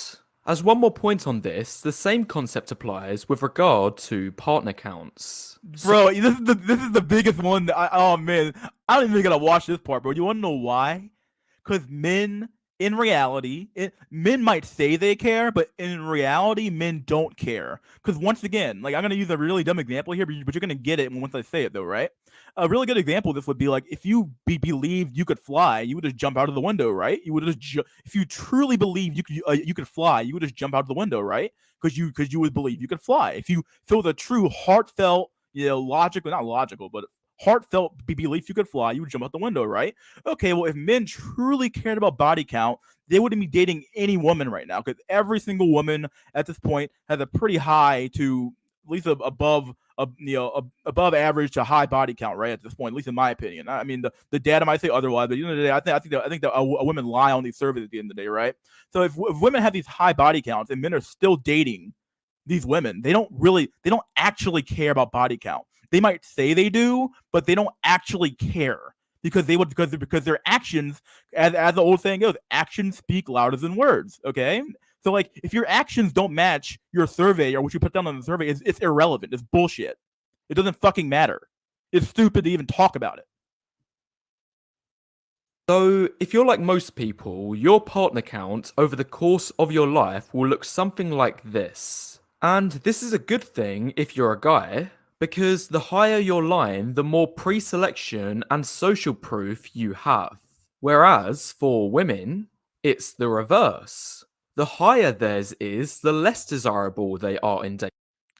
As one more point on this, the same concept applies with regard to partner counts. Bro, this is the biggest one. Oh man, I don't even gotta watch this part, bro. You want to know why? Because men, in reality, men might say they care, but in reality, men don't care. Because once again, like I'm gonna use a really dumb example here, but you're gonna get it once I say it, though, right? A really good example of this would be like if you believed you could fly, you would just jump out of the window, right? You would just if you truly believe you could fly, you would just jump out of the window, right? Because you would believe you could fly. If you feel the true heartfelt, logical, not logical, but heartfelt belief you could fly, you would jump out the window, right? Okay, well, if men truly cared about body count, they wouldn't be dating any woman right now because every single woman at this point has a pretty high to at least above above average to high body count, right? At this point, at least in my opinion. I mean, the data might say otherwise, but at the end of the day, I think that women lie on these surveys at the end of the day, right? So if women have these high body counts and men are still dating these women, they don't actually care about body count. They might say they do, but they don't actually care because their actions, as the old saying goes, actions speak louder than words. Okay, so like if your actions don't match your survey or what you put down on the survey, it's irrelevant. It's bullshit. It doesn't fucking matter. It's stupid to even talk about it. So, if you're like most people, your partner count over the course of your life will look something like this. And this is a good thing if you're a guy, because the higher your line, the more pre-selection and social proof you have. Whereas for women, it's the reverse. The higher theirs is, the less desirable they are in dating.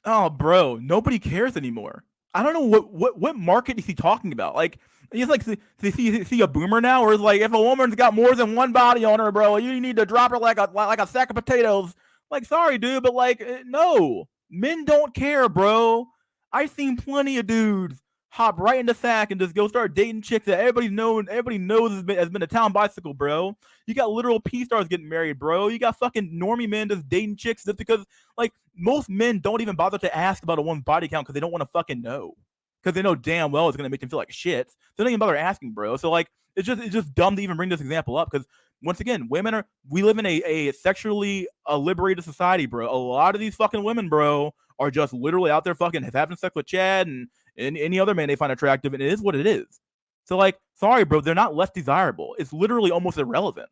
Oh, bro, nobody cares anymore. I don't know what market is he talking about. Like, he's like, see a boomer now, or is like, if a woman's got more than one body on her, bro, you need to drop her like a sack of potatoes. Like, sorry, dude, but like, no, men don't care, bro. I've seen plenty of dudes hop right in the sack and just go start dating chicks that everybody knows has been a town bicycle, bro. You got literal P stars getting married, bro. You got fucking normie men just dating chicks just because, like, most men don't even bother to ask about a woman's body count because they don't want to fucking know. Because they know damn well it's gonna make them feel like shit. So they don't even bother asking, bro. So like, it's just dumb to even bring this example up because once again, we live in a sexually liberated society, bro. A lot of these fucking women, bro, are just literally out there fucking having sex with Chad and any other man they find attractive, and it is what it is. So like, sorry, bro, they're not less desirable. It's literally almost irrelevant.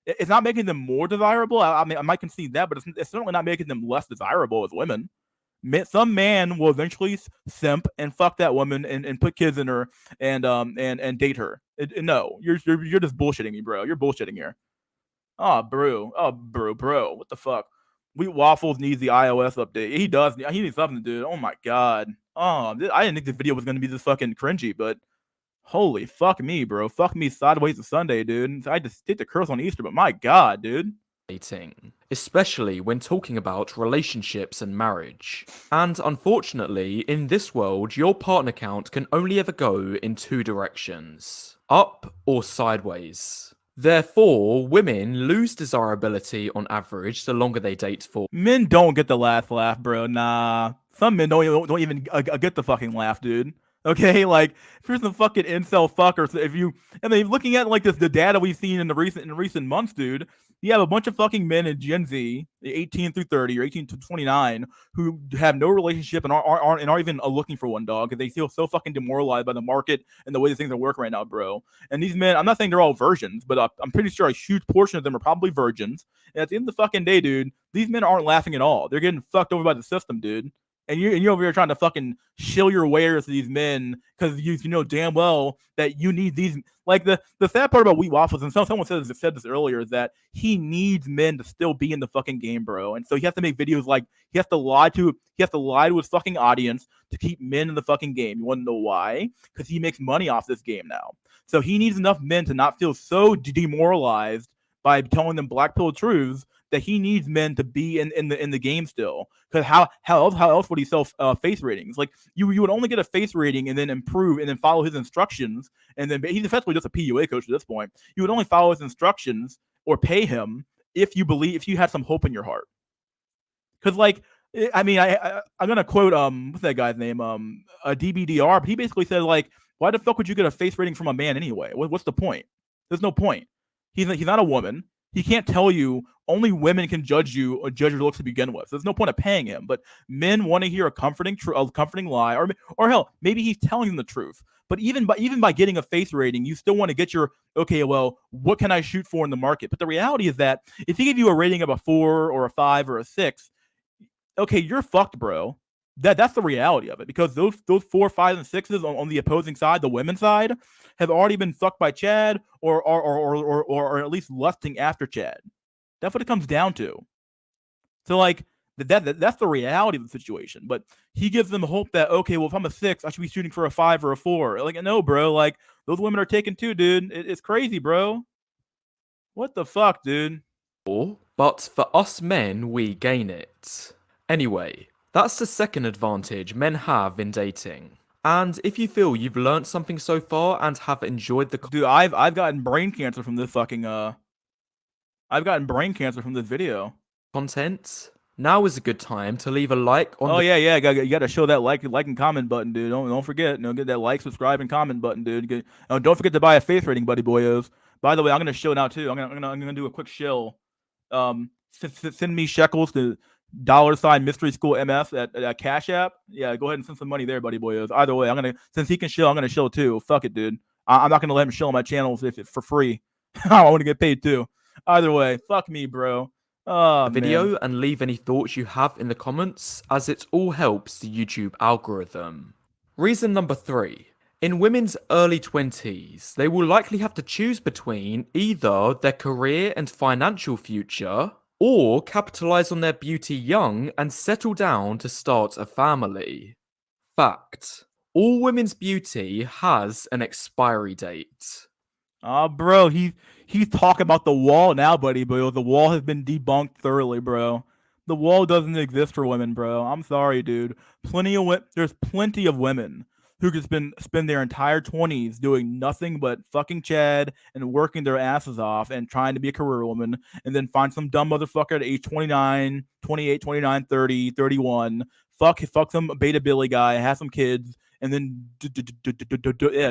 It's not making them more desirable. I mean, I might concede that, but it's certainly not making them less desirable as women. Some man will eventually simp and fuck that woman and put kids in her and date her. No, you're just bullshitting me, bro. You're bullshitting here. Oh, bro. What the fuck? Wheat Waffles needs the iOS update. He does. He needs something, dude. Oh my god. Oh, I didn't think this video was gonna be this fucking cringy, but holy fuck me, bro. Fuck me sideways to Sunday, dude. I just hit the curse on Easter, but my god, dude. dating, especially when talking about relationships and marriage. And unfortunately, in this world, your partner count can only ever go in two directions, up or sideways. Therefore, women lose desirability on average the longer they date for. Men don't get the last laugh, bro. Nah, some men don't even get the fucking laugh, dude. Okay, like if you're some fucking incel fucker, if you, I mean, looking at like the data we've seen in the recent months, dude, you have a bunch of fucking men in Gen Z, 18 through 30 or 18 to 29, who have no relationship and aren't even looking for one, dog, because they feel so fucking demoralized by the market and the way things are working right now, bro. And these men, I'm not saying they're all virgins, but I'm pretty sure a huge portion of them are probably virgins. And at the end of the fucking day, dude, these men aren't laughing at all. They're getting fucked over by the system, dude. And you're over here trying to fucking shill your wares to these men because you know damn well that you need these. Like the sad part about Wheat Waffles, and someone said this earlier, is that he needs men to still be in the fucking game, bro. And so he has to make videos like he has to lie to his fucking audience to keep men in the fucking game. You want to know why? Because he makes money off this game now. So he needs enough men to not feel so demoralized by telling them black pill truths that he needs men to be in the game still. Because how else would he sell face ratings? Like you would only get a face rating and then improve and then follow his instructions. And then he's effectively just a PUA coach at this point. You would only follow his instructions or pay him if you had some hope in your heart. Because like I mean I'm gonna quote what's that guy's name a DBDR. But he basically said like, why the fuck would you get a face rating from a man anyway? What's the point? There's no point. He's not a woman. He can't tell you only women can judge you or judge your looks to begin with. There's no point of paying him. But men want to hear a comforting lie, or hell, maybe he's telling them the truth. But even by getting a face rating, you still want to get your okay. Well, what can I shoot for in the market? But the reality is that if he give you a rating of a 4 or a 5 or a 6, okay, you're fucked, bro. That's the reality of it, because those 4, 5, and 6s on the opposing side, the women's side, have already been fucked by Chad or at least lusting after Chad. That's what it comes down to. So like that's the reality of the situation. But he gives them hope that okay, well if I'm a 6, I should be shooting for a 5 or a 4. Like no, bro. Like those women are taken too, dude. It's crazy, bro. What the fuck, dude? But for us men, we gain it. Anyway, that's the second advantage men have in dating. And if you feel you've learned something so far and have enjoyed the Dude, I've gotten brain cancer from this fucking I've gotten brain cancer from this video. content, now is a good time to leave a like on Oh yeah, you got to show that like and comment button, dude. Don't forget, get that like, subscribe, and comment button, dude. Don't forget to buy a face rating, buddy boyos. By the way, I'm gonna show now too. I'm gonna do a quick shill. Send me shekels to $ mystery school MS at Cash App. Yeah, go ahead and send some money there, buddy boyos. Either way, since he can shill, I'm gonna shill too. Fuck it, dude. I'm not gonna let him shill on my channels if it's for free. I want to get paid too. Either way, fuck me, bro. Oh, video man. and leave any thoughts you have in the comments, as it all helps the YouTube algorithm. Reason number 3. In women's early 20s, they will likely have to choose between either their career and financial future, or capitalize on their beauty young and settle down to start a family. Fact: all women's beauty has an expiry date. Bro, he's talking about the wall now, buddy. But the wall has been debunked thoroughly, bro. The wall doesn't exist for women, bro. I'm sorry, dude. There's plenty of women who could spend their entire 20s doing nothing but fucking Chad and working their asses off and trying to be a career woman, and then find some dumb motherfucker at age 29, 28, 29, 30, 31. Fuck some beta Billy guy, have some kids, and then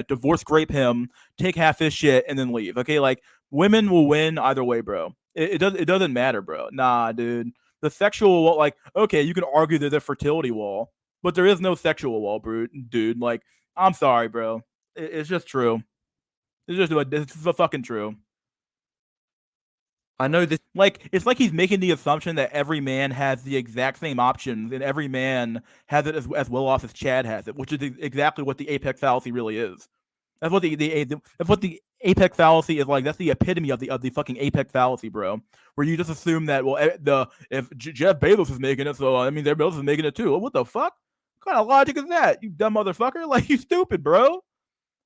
divorce grape him, take half his shit, and then leave. Okay, like women will win either way, bro. It doesn't matter, bro. Nah, dude. The sexual wall, like, okay, you can argue there's a fertility wall, but there is no sexual wall, bro, dude. Like, I'm sorry, bro. It's just true. It's fucking true. I know this. Like, it's like he's making the assumption that every man has the exact same options and every man has it as well off as Chad has it, which is exactly what the apex fallacy really is. That's what the apex fallacy is like. That's the epitome of the fucking apex fallacy, bro. Where you just assume that if Jeff Bezos is making it, so I mean their Bezos is making it too. What the fuck? What kind of logic is that? You dumb motherfucker! Like you stupid, bro.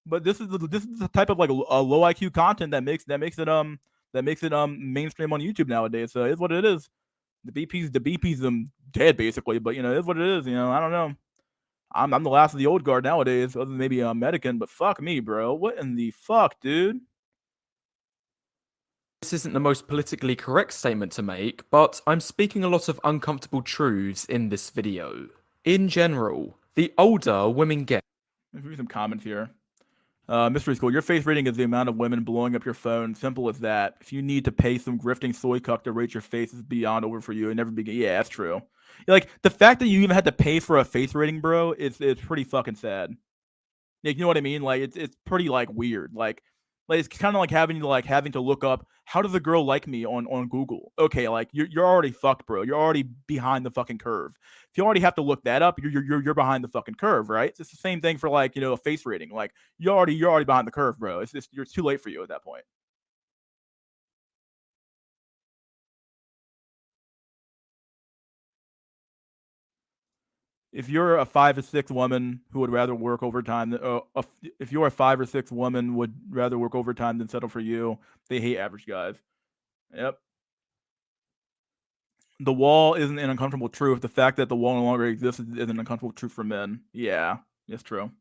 But this is the type of like a low IQ content that makes it that makes it mainstream on YouTube nowadays. So it's what it is. The BP's dead basically, but you know, it's what it is. You know, I don't know. I'm the last of the old guard nowadays, other than maybe Medican, but fuck me, bro. What in the fuck, dude? This isn't the most politically correct statement to make, but I'm speaking a lot of uncomfortable truths in this video. In general, the older women get, Let's read some comments here. Mystery School, your face rating is the amount of women blowing up your phone. Simple as that. If you need to pay some grifting soy cuck to rate your face, is beyond over for you. It never begin. Yeah, that's true. Like the fact that you even had to pay for a face rating, bro, it's pretty fucking sad. Like, you know what I mean? Like it's pretty like weird. Like it's kind of like having to look up how does a girl like me on Google. Okay, like you're already fucked, bro. You're already behind the fucking curve. If you already have to look that up, you're behind the fucking curve, right? It's the same thing for like a face rating. Like you're already behind the curve, bro. It's just you're too late for you at that point. If you're a 5 or 6 woman who would rather work overtime, if you're a 5 or 6 woman would rather work overtime than settle for you, they hate average guys. Yep. The wall isn't an uncomfortable truth. The fact that the wall no longer exists is an uncomfortable truth for men. Yeah, it's true.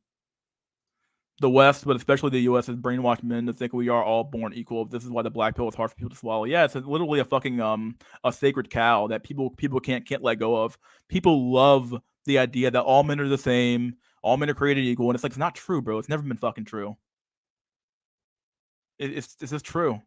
The West, but especially the U.S., has brainwashed men to think we are all born equal. This is why the black pill is hard for people to swallow. Yeah, it's literally a fucking a sacred cow that people can't let go of. People love the idea that all men are the same, all men are created equal, and it's like it's not true, bro. It's never been fucking true. It's just true.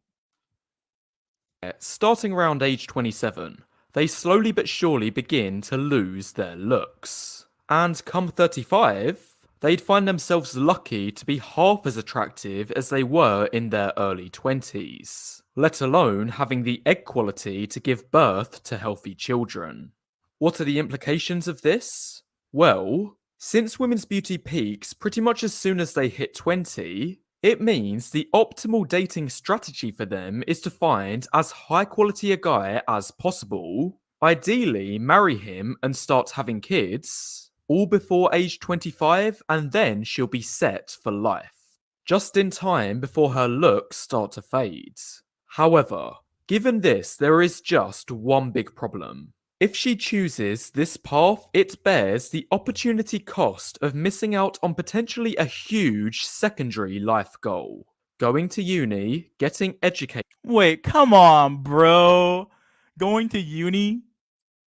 starting around age 27, they slowly but surely begin to lose their looks. And come 35, they'd find themselves lucky to be half as attractive as they were in their early 20s, let alone having the egg quality to give birth to healthy children. What are the implications of this? Well, since women's beauty peaks pretty much as soon as they hit 20, it means the optimal dating strategy for them is to find as high quality a guy as possible, ideally marry him and start having kids, all before age 25, and then she'll be set for life, just in time before her looks start to fade. However, given this, there is just one big problem. If she chooses this path, it bears the opportunity cost of missing out on potentially a huge secondary life goal. Going to uni, getting educated. Wait, come on, bro. Going to uni?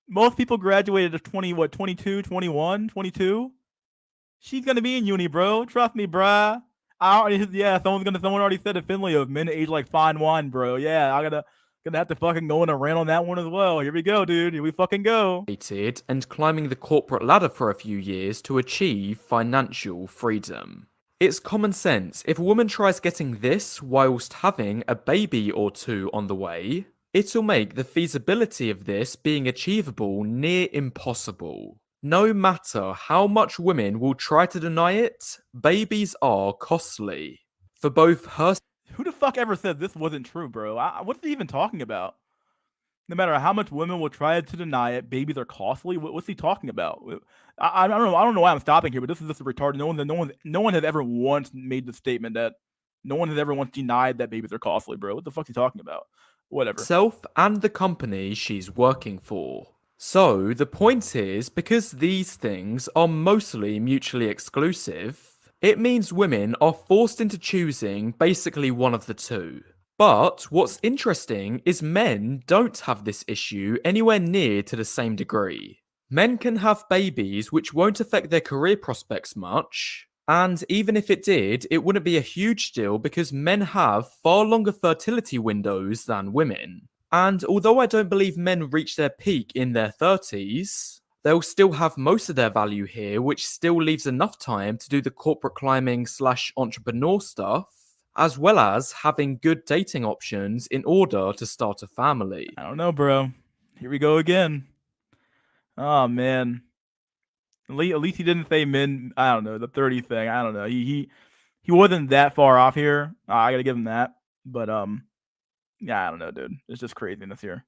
Most people graduated at 20, what, 22, 21, 22? She's gonna be in uni, bro. Trust me, bruh. Yeah, someone already said it, Finley, of men age like fine wine, bro. Yeah, gonna have to fucking go on a rant on that one as well. Here we go, dude. Here we fucking go. And climbing the corporate ladder for a few years to achieve financial freedom. It's common sense. If a woman tries getting this whilst having a baby or two on the way, it'll make the feasibility of this being achievable near impossible. No matter how much women will try to deny it, babies are costly. For both her. Who the fuck ever said this wasn't true, bro? What's he even talking about? No matter how much women will try to deny it, babies are costly. What's he talking about? I don't know. I don't know why I'm stopping here, but this is just a retarded. No one has ever once made the statement that no one has ever once denied that babies are costly, bro. What the fuck's he talking about? Whatever. Herself and the company she's working for. So the point is, because these things are mostly mutually exclusive, it means women are forced into choosing basically one of the two. But what's interesting is men don't have this issue anywhere near to the same degree. Men can have babies which won't affect their career prospects much, and even if it did, it wouldn't be a huge deal because men have far longer fertility windows than women. And although I don't believe men reach their peak in their 30s, they'll still have most of their value here, which still leaves enough time to do the corporate climbing / entrepreneur stuff, as well as having good dating options in order to start a family. I don't know, bro. Here we go again. Oh man. At least he didn't say men. I don't know, the 30 thing. I don't know. He wasn't that far off here. I gotta give him that. But yeah, I don't know, dude. It's just craziness here.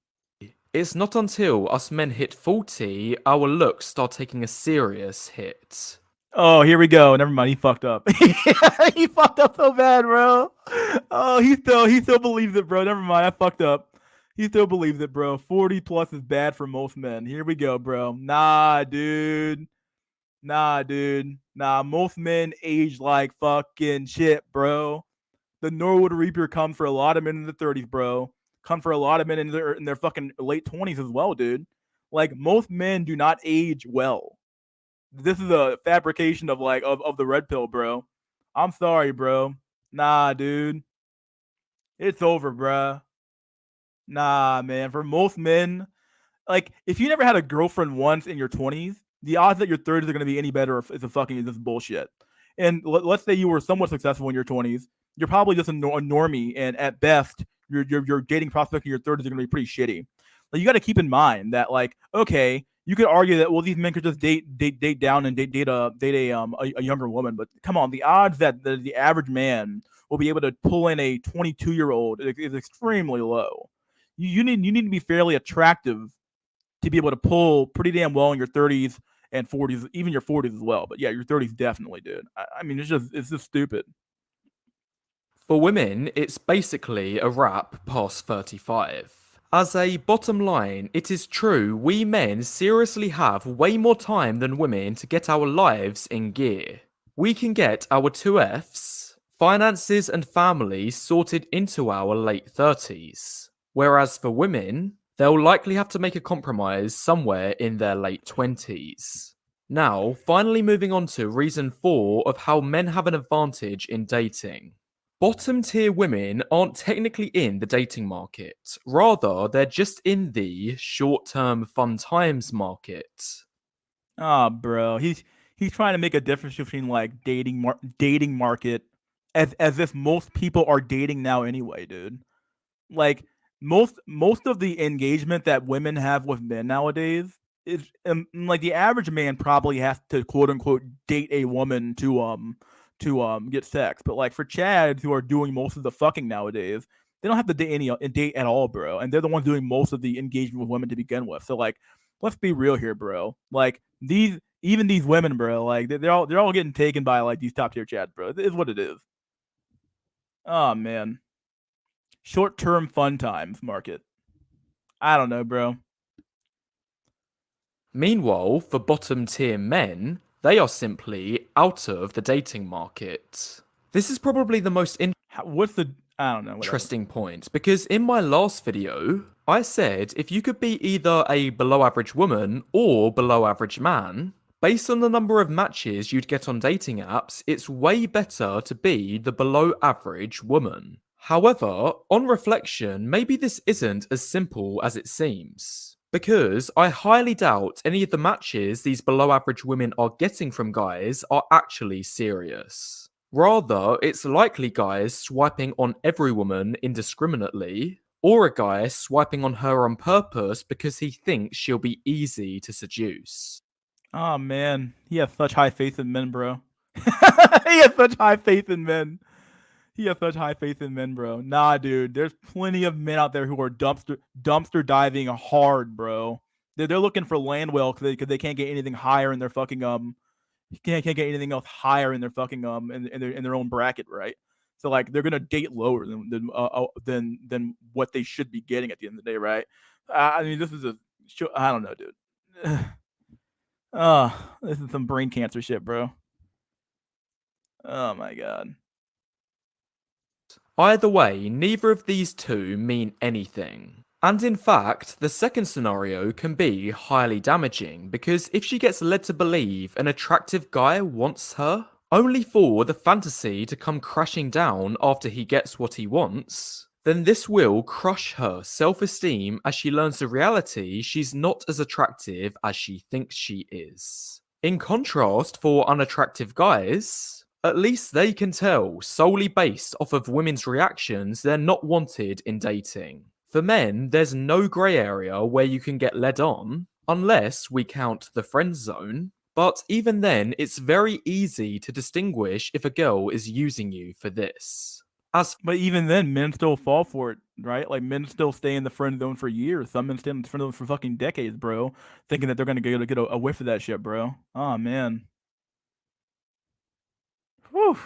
It's not until us men hit 40 our looks start taking a serious hit. Oh, here we go. Never mind. He fucked up. He fucked up so bad, bro. Oh, he still believes it, bro. Never mind. I fucked up. He still believes it, bro. 40 plus is bad for most men. Here we go, bro. Nah, dude. Nah, dude. Nah, most men age like fucking shit, bro. The Norwood Reaper comes for a lot of men in the 30s, bro. Come for a lot of men in their fucking late 20s as well, dude. Like most men do not age well. This is a fabrication of of the red pill, bro. I'm sorry, bro. Nah, dude. It's over, bro. Nah, man. For most men, like if you never had a girlfriend once in your 20s, the odds that your 30s are going to be any better is a fucking is bullshit. And let's say you were somewhat successful in your 20s, you're probably just a normie, and at best, your dating prospect in your 30s are going to be pretty shitty. Like you got to keep in mind that okay, you could argue that well these men could just date down and date a younger woman, but come on, the odds that the average man will be able to pull in a 22-year-old is extremely low. You need to be fairly attractive to be able to pull pretty damn well in your 30s and 40s, even your 40s as well. But yeah, your 30s definitely, dude. I mean, it's just stupid. For women, it's basically a wrap past 35. As a bottom line, it is true we men seriously have way more time than women to get our lives in gear. We can get our 2Fs, finances and family sorted into our late 30s. Whereas for women, they'll likely have to make a compromise somewhere in their late 20s. Now, finally moving on to reason 4 of how men have an advantage in dating. Bottom tier women aren't technically in the dating market. Rather, they're just in the short term fun times market. Ah, bro, he's trying to make a difference between like dating market, as if most people are dating now anyway, dude. Like most of the engagement that women have with men nowadays is like the average man probably has to quote unquote date a woman to get sex, but like for chads who are doing most of the fucking nowadays, they don't have to date at all, bro, and they're the ones doing most of the engagement with women to begin with. So like let's be real here, bro. Like these women, bro, like they're all getting taken by like these top tier chads, bro. It is what it is. Oh man. Short term fun times market. I don't know, bro. Meanwhile, for bottom tier men, they are simply out of the dating market. This is probably the most What's the? I don't know. Whatever. interesting point because in my last video, I said if you could be either a below average woman or below average man, based on the number of matches you'd get on dating apps, it's way better to be the below average woman. However, on reflection, maybe this isn't as simple as it seems. Because I highly doubt any of the matches these below average women are getting from guys are actually serious. Rather, it's likely guys swiping on every woman indiscriminately, or a guy swiping on her on purpose because he thinks she'll be easy to seduce. Oh man, he has such high faith in men, bro. He has such high faith in men. He has such high faith in men, bro. Nah, dude. There's plenty of men out there who are dumpster diving hard, bro. They're looking for land whale because they can't get anything higher in their fucking can't get anything else higher in their fucking in their own bracket, right? So like they're gonna date lower than what they should be getting at the end of the day, right? I mean, this is I don't know, dude. This is some brain cancer shit, bro. Oh my god. Either way, neither of these two mean anything. And in fact, the second scenario can be highly damaging because if she gets led to believe an attractive guy wants her, only for the fantasy to come crashing down after he gets what he wants, then this will crush her self esteem as she learns the reality she's not as attractive as she thinks she is. In contrast, for unattractive guys, at least they can tell, solely based off of women's reactions, they're not wanted in dating. For men, there's no grey area where you can get led on, unless we count the friend zone. But even then, it's very easy to distinguish if a girl is using you for this. As But even then, men still fall for it, right? Like men still stay in the friend zone for years. Some men stay in the friend zone for fucking decades, bro, thinking that they're gonna get a whiff of that shit, bro. Oh man. Whew.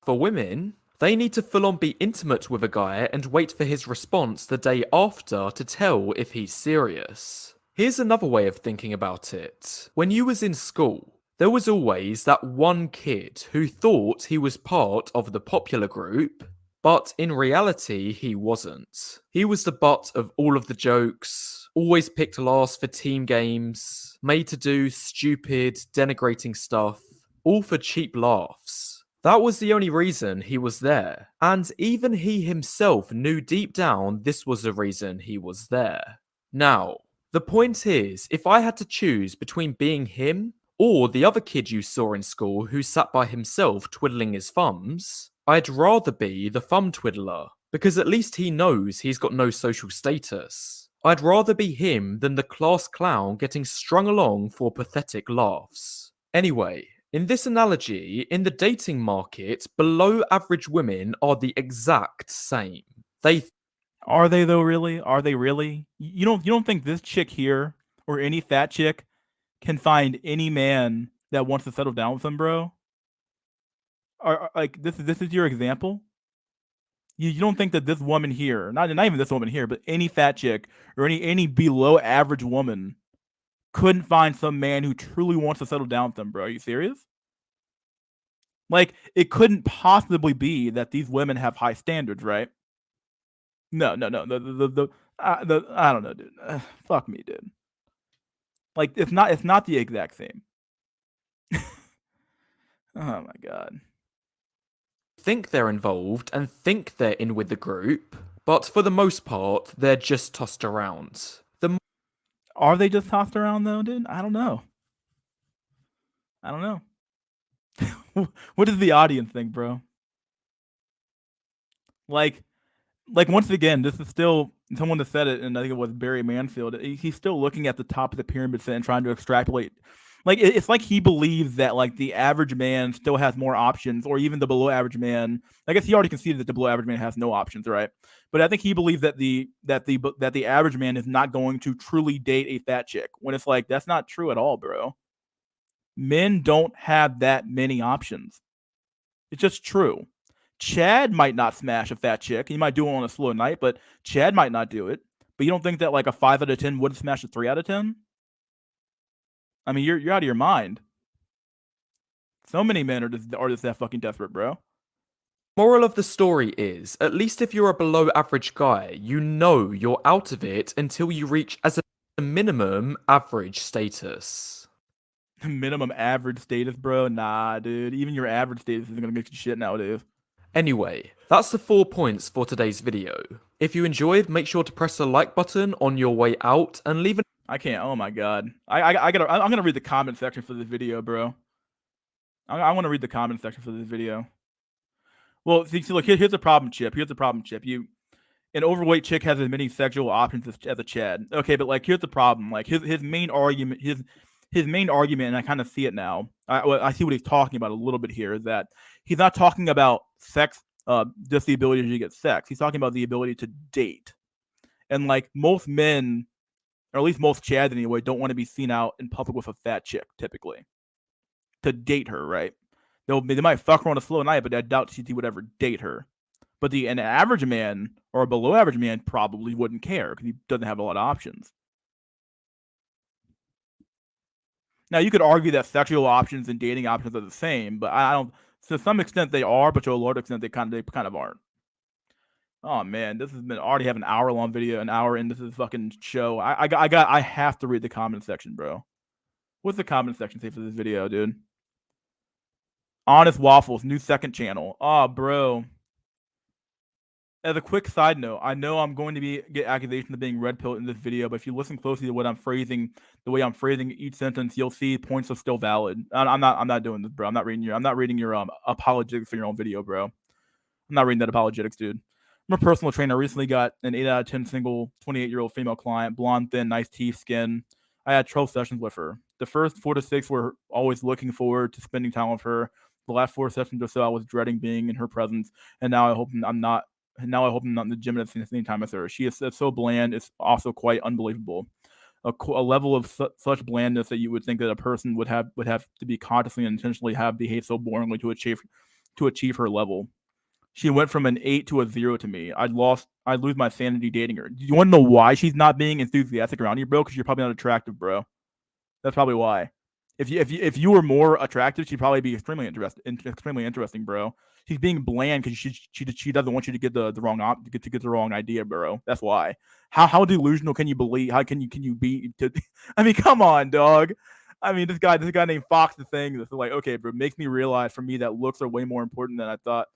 For women, they need to full on be intimate with a guy and wait for his response the day after to tell if he's serious. Here's another way of thinking about it. When you was in school, there was always that one kid who thought he was part of the popular group, but in reality he wasn't. He was the butt of all of the jokes, always picked last for team games, made to do stupid, denigrating stuff, all for cheap laughs. That was the only reason he was there, and even he himself knew deep down this was the reason he was there. Now, the point is, if I had to choose between being him or the other kid you saw in school who sat by himself twiddling his thumbs, I'd rather be the thumb twiddler, because at least he knows he's got no social status. I'd rather be him than the class clown getting strung along for pathetic laughs. Anyway, in this analogy, in the dating market, below average women are the exact same. Are they though? Really? Are they really? You don't think this chick here or any fat chick can find any man that wants to settle down with them, bro? Like this is your example? You don't think that this woman here, not even this woman here, but any fat chick or any below average woman couldn't find some man who truly wants to settle down with them, bro? Are you serious? Like, it couldn't possibly be that these women have high standards, right? No. I don't know, dude. Fuck me, dude. Like, it's not the exact same. Oh my god. Think they're involved and think they're in with the group, but for the most part, they're just tossed around. Are they just tossed around though, dude? I don't know. I don't know. What does the audience think, bro? Like once again, this is still someone that said it, and I think it was Barry Mansfield. He's still looking at the top of the pyramid and trying to extrapolate. Like it's like he believes that like the average man still has more options, or even the below average man. I guess he already conceded that the below average man has no options, right? But I think he believes that the average man is not going to truly date a fat chick. When it's like that's not true at all, bro. Men don't have that many options. It's just true. Chad might not smash a fat chick. He might do it on a slow night, but Chad might not do it. But you don't think that like a 5 out of 10 wouldn't smash a 3 out of 10? I mean, you're out of your mind. So many men are just that fucking desperate, bro. Moral of the story is, at least if you're a below average guy, you know you're out of it until you reach as a minimum average status. Minimum average status, bro? Nah, dude. Even your average status isn't gonna get you shit nowadays. Anyway, that's the 4 points for today's video. If you enjoyed, make sure to press the like button on your way out and leave an I can't. Oh my god. I'm gonna read the comment section for this video, bro. I want to read the comment section for this video. Well, see, look, here's the problem, Chip. Here's the problem, Chip. An overweight chick has as many sexual options as a Chad. Okay, but like, here's the problem. Like, his main argument, his main argument, and I kind of see it now. I see what he's talking about a little bit here. Is that he's not talking about sex, just the ability to get sex. He's talking about the ability to date. And like most men, or at least most Chads anyway, don't want to be seen out in public with a fat chick typically to date her, right? They might fuck her on a slow night, but I doubt he would ever date her. But an average man or a below average man probably wouldn't care because he doesn't have a lot of options. Now you could argue that sexual options and dating options are the same, but I don't. To some extent they are, but to a large extent they kind of aren't. Oh man, this has been already have an hour-long video, an hour into this fucking show. I have to read the comment section, bro. What's the comment section say for this video, dude? Honest Waffles, new second channel. Oh, bro. As a quick side note, I know I'm going to get accusations of being red pilled in this video, but if you listen closely to what I'm phrasing, the way I'm phrasing each sentence, you'll see points are still valid. I'm not doing this, bro. I'm not reading your apologetics for your own video, bro. I'm not reading that apologetics, dude. I'm a personal trainer. I recently got an 8 out of 10 single 28-year-old female client, blonde, thin, nice teeth, skin. I had 12 sessions with her. The first 4 to 6 were always looking forward to spending time with her. The last 4 sessions or so, I was dreading being in her presence, and now I hope I'm not. Now I hope I'm not in the gym at the same time as her. She is so bland. It's also quite unbelievable. A level of such blandness that you would think that a person would have to be consciously and intentionally have behaved so boringly to achieve to achieve her level. She went from an 8 to a 0 to me. I'd lose my sanity dating her. Do you want to know why she's not being enthusiastic around you, bro? Because you're probably not attractive, bro. That's probably why. If you were more attractive, she'd probably be extremely interesting, bro. She's being bland because she doesn't want you to get the wrong idea, bro. That's why. How delusional can you believe? How can you be? I mean, come on, dog. I mean, this guy named Fox is saying this. Like, okay, bro, it makes me realize for me that looks are way more important than I thought.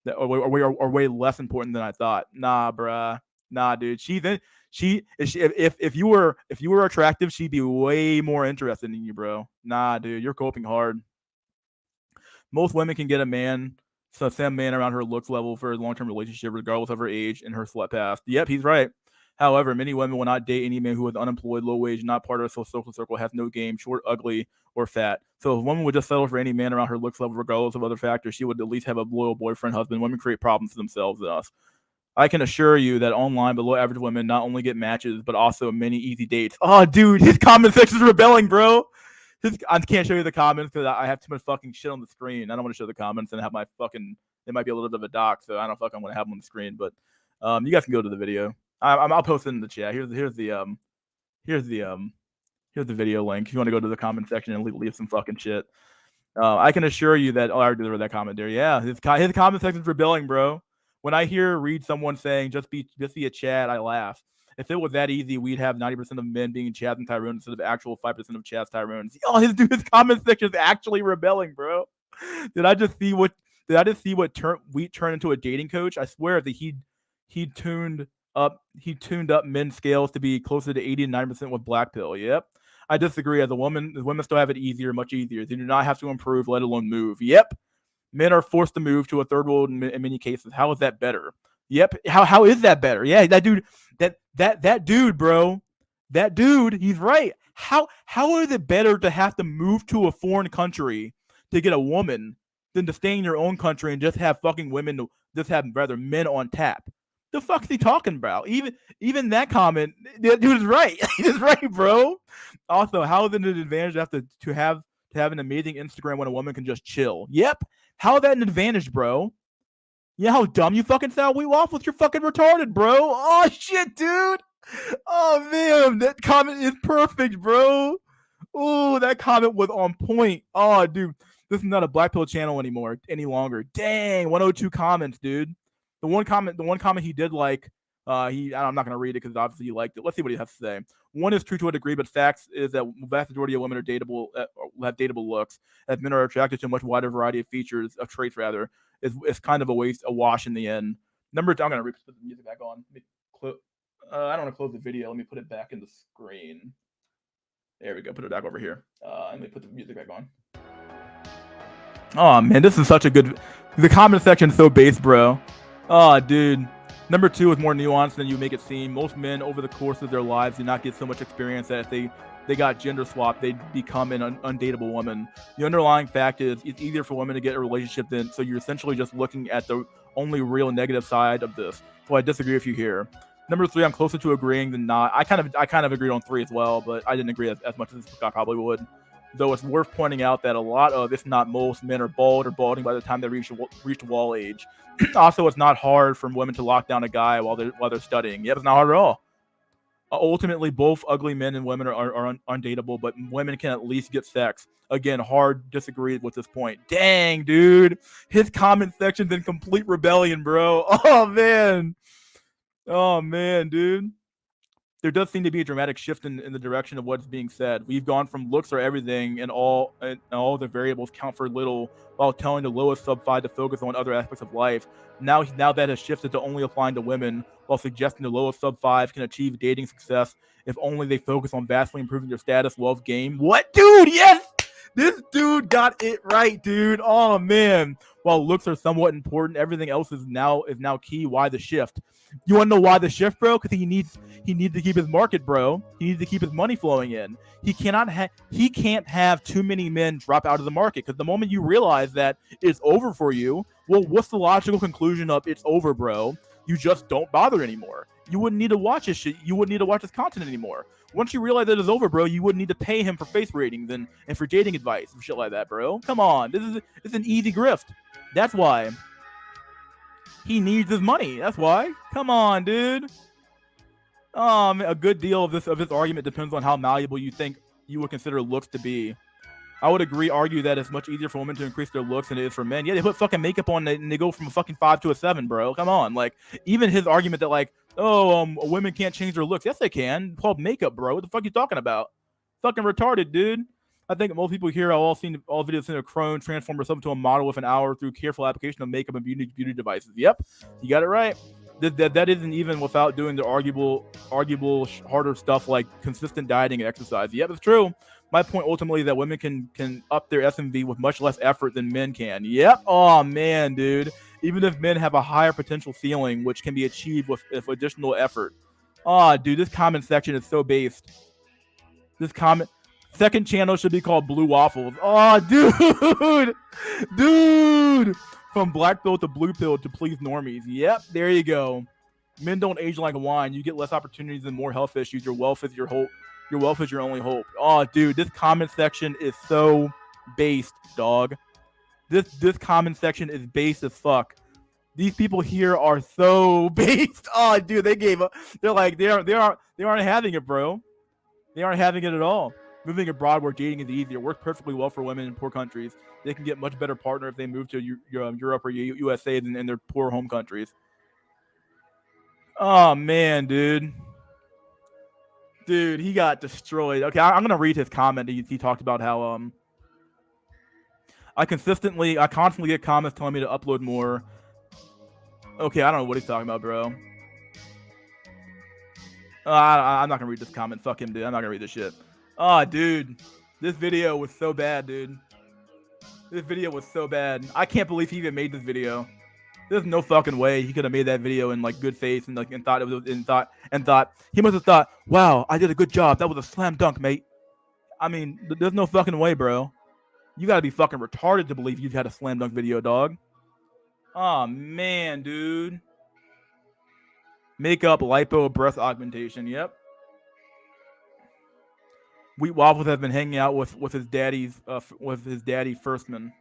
That are way less important than I thought. Nah, bruh. Nah, dude. If you were attractive, she'd be way more interested in you, bro. Nah, dude, you're coping hard. Most women can get a man, some man around her looks level for a long-term relationship, regardless of her age and her slut past. Yep, he's right. However, many women will not date any man who is unemployed, low wage, not part of a social circle, has no game, short, ugly, or fat. So if a woman would just settle for any man around her looks level, regardless of other factors, she would at least have a loyal boyfriend, husband. Women create problems for themselves and us. I can assure you that online below average women not only get matches, but also many easy dates. Oh, dude, his comment section is rebelling, bro. I can't show you the comments because I have too much fucking shit on the screen. I don't want to show the comments and have my fucking. It might be a little bit of a doc, so I don't fucking want to have them on the screen. But you guys can go to the video. I'll post it in the chat. Here's the video link. If you want to go to the comment section and leave some fucking shit. I can assure you that. Oh, I already read that comment there. Yeah, his comment section is rebelling, bro. When I read someone saying just be a Chad, I laugh. If it was that easy, we'd have 90% of men being Chads and Tyrones instead of actual 5% of Chads Tyrones. Oh, his comment section is actually rebelling, bro. Did I just see what Wheat turned into a dating coach? I swear that he tuned up men's scales to be closer to 80 and 90% with black pill. Yep. I disagree. As a woman, the women still have it easier, much easier. They do not have to improve, let alone move. Yep. Men are forced to move to a third world in many cases. How is that better? Yep. How is that better? Yeah, that dude, that dude, bro. That dude, he's right. How is it better to have to move to a foreign country to get a woman than to stay in your own country and just have fucking women, just have rather men on tap? The fuck's he talking about? Even that comment, that dude is right. He's right, bro. Also, how is it an advantage to have an amazing Instagram when a woman can just chill? Yep. How is that an advantage, bro? Yeah, how dumb you fucking sound. We off with your fucking retarded, bro. Oh shit, dude. Oh man, that comment is perfect, bro. Oh, that comment was on point. Oh, dude, this is not a Black Pill channel any longer. Dang, 102 comments, dude. The one comment he did like, I'm not gonna read it because obviously you liked it. Let's see what he has to say. One is true to a degree, but facts is that the vast majority of women are dateable, have dateable looks, as men are attracted to a much wider variety of traits rather. It's kind of a wash in the end. I'm gonna put the music back on. I don't want to close the video. Let me put it back in the screen. There we go. Put it back over here. Let me put the music back on. Oh man, this is such a good. The comment section is so base, bro. Oh, dude. Number 2 is more nuanced than you make it seem. Most men over the course of their lives do not get so much experience that if they got gender swapped, they'd become an undateable woman. The underlying fact is it's easier for women to get a relationship so you're essentially just looking at the only real negative side of this. So I disagree with you here. Number 3, I'm closer to agreeing than not. I kind of agreed on 3 as well, but I didn't agree as much as I probably would. Though it's worth pointing out that a lot of, if not most, men are bald or balding by the time they reach wall age. Also, it's not hard for women to lock down a guy while they're studying. Yep, it's not hard at all. Ultimately, both ugly men and women are undateable, but women can at least get sex. Again, hard disagree with this point. Dang, dude. His comment section's in complete rebellion, bro. Oh, man, dude. There does seem to be a dramatic shift in the direction of what's being said. We've gone from looks are everything and all the variables count for little while telling the lowest sub-5 to focus on other aspects of life. Now that has shifted to only applying to women while suggesting the lowest sub-5 can achieve dating success if only they focus on vastly improving their status, wealth, game. What? Dude, yes! This dude got it right, dude. Oh, man. While looks are somewhat important, everything else is now key. Why the shift? You want to know why the shift, bro? Because he needs to keep his market, bro. He needs to keep his money flowing in. He can't have too many men drop out of the market, because the moment you realize that it's over for you, well, what's the logical conclusion of it's over, bro? You just don't bother anymore. You wouldn't need to watch his shit. You wouldn't need to watch his content anymore. Once you realize that it's over, bro, you wouldn't need to pay him for face ratings and for dating advice and shit like that, bro. Come on, this is an easy grift. That's why. He needs his money. That's why. Come on, dude. A good deal of this argument depends on how malleable you think you would consider looks to be. I would argue that it's much easier for women to increase their looks than it is for men. Yeah, they put fucking makeup on and they go from a fucking 5 to a 7, bro. Come on. Like, even his argument that, like, women can't change their looks. Yes, they can. It's called makeup, bro. What the fuck are you talking about? Fucking retarded, dude. I think most people here have all videos seen a crone transform herself into a model with an hour through careful application of makeup and beauty devices. Yep, you got it right. That isn't even without doing the arguable harder stuff like consistent dieting and exercise. Yep, it's true. My point ultimately is that women can up their SMV with much less effort than men can. Yep. Oh man, dude. Even if men have a higher potential ceiling, which can be achieved with additional effort. Oh, dude, this comment section is so based. This comment second channel should be called Blue Waffles. Oh, dude. From black pill to blue pill to please normies. Yep, there you go. Men don't age like wine. You get less opportunities and more health issues. Your wealth is your hope. Your wealth is your only hope. Oh, dude, this comment section is so based, dog. This comment section is based as fuck. These people here are so based. Oh, dude, they gave up. They're like they aren't having it, bro. They aren't having it at all. Moving abroad where dating is easier works perfectly well for women in poor countries. They can get much better partner if they move to Europe or USA than in their poor home countries. Oh man, dude, he got destroyed. Okay, I'm gonna read his comment. He talked about how I constantly get comments telling me to upload more. Okay, I don't know what he's talking about, bro. I'm not gonna read this comment. Fuck him, dude. I'm not gonna read this shit. Oh, dude, this video was so bad, dude. This video was so bad. I can't believe he even made this video. There's no fucking way he could have made that video in like good faith and thought it was thought he must have thought, wow, I did a good job. That was a slam dunk, mate. I mean, there's no fucking way, bro. You gotta be fucking retarded to believe you've had a slam dunk video, dog. Oh man, dude. Makeup, lipo, breast augmentation. Yep. Wheat Waffles has been hanging out with his daddy firstman.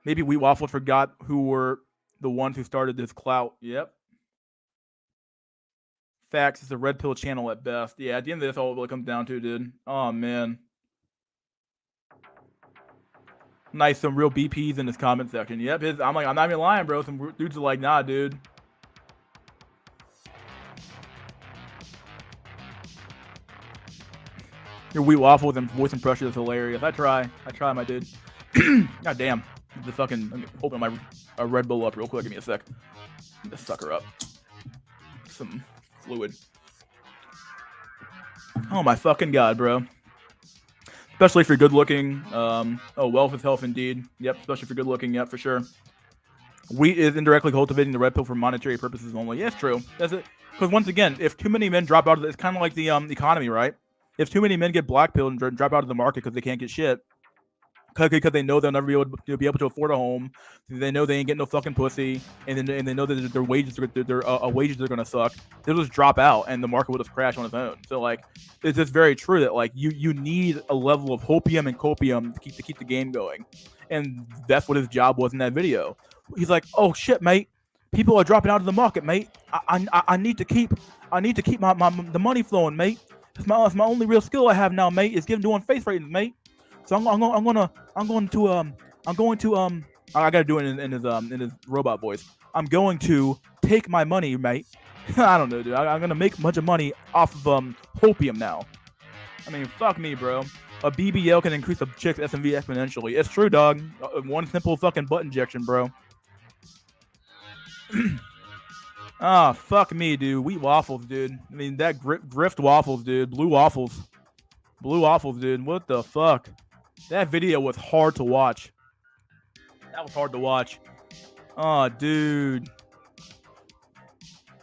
Maybe Wheat Waffles forgot who were the ones who started this clout. Yep. Facts. It's a red pill channel at best. Yeah. At the end of this, all it really comes down to, dude. Oh man. Nice. Some real BPs in this comment section. Yep. I'm not even lying, bro. Some dudes are like, nah, dude. Your Wheat Waffles and voice impression is hilarious. I try, my dude. God damn. The fucking. Let me open my Red Bull up real quick. Give me a sec. Get this sucker up. Some fluid. Oh my fucking god, bro. Especially if you're good looking. Wealth is health indeed. Yep, especially if you're good looking. Yep, for sure. Wheat is indirectly cultivating the red pill for monetary purposes only. Yeah, it's true. That's it. Because once again, if too many men drop out of it, it's kind of like the economy, right? If too many men get blackpilled and drop out of the market because they can't get shit, because they know they'll never be able to afford a home, they know they ain't getting no fucking pussy, and they know that their wages are gonna suck, they'll just drop out and the market will just crash on its own. So like, it's just very true that like you need a level of hopium and copium to keep the game going, and that's what his job was in that video. He's like, oh shit, mate, people are dropping out of the market, mate. I need to keep the money flowing, mate. It's my only real skill I have now, mate, is doing face ratings, mate. So I gotta do it in his robot voice. I'm going to take my money, mate. I don't know, dude. I'm gonna make a bunch of money off of hopium now. I mean, fuck me, bro. A BBL can increase a chick's SMV exponentially. It's true, dog. One simple fucking butt injection, bro. Ah, fuck me, dude. Wheat Waffles, dude. I mean, that grift waffles, dude. Blue waffles, dude. What the fuck? That video was hard to watch. Oh, dude.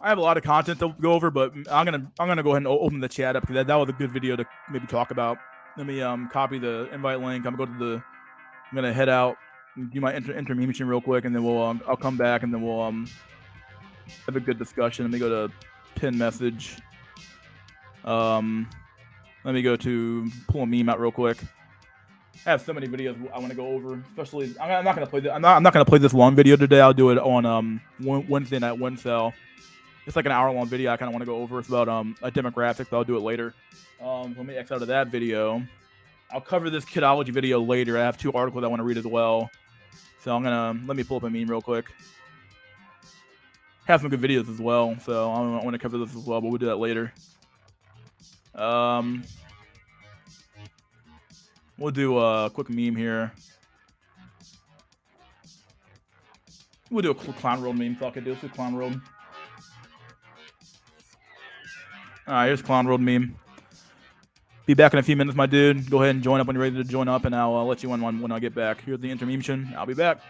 I have a lot of content to go over, but I'm gonna go ahead and open the chat up because that was a good video to maybe talk about. Let me copy the invite link. I'm gonna head out and do my intermission real quick, and then I'll come back and then we'll have a good discussion. Let me go to pin message. Let me go to pull a meme out real quick. I have so many videos I want to go over. Especially, I'm not gonna play this. I'm not gonna play this long video today. I'll do it on Wednesday night Wednesday. It's like an hour-long video I kind of want to go over. It's about a demographic, but I'll do it later. Let me X out of that video. I'll cover this kidology video later. I have 2 articles I want to read as well. So I'm gonna let me pull up a meme real quick. Have some good videos as well. So I want to cover this as well, but we'll do that later. We'll do a quick meme here. We'll do a Clown World meme. Fuck it, do Clown World. Alright, here's Clown World meme. Be back in a few minutes, my dude. Go ahead and join up when you're ready to join up, and I'll let you in when I get back. Here's the intermission. I'll be back.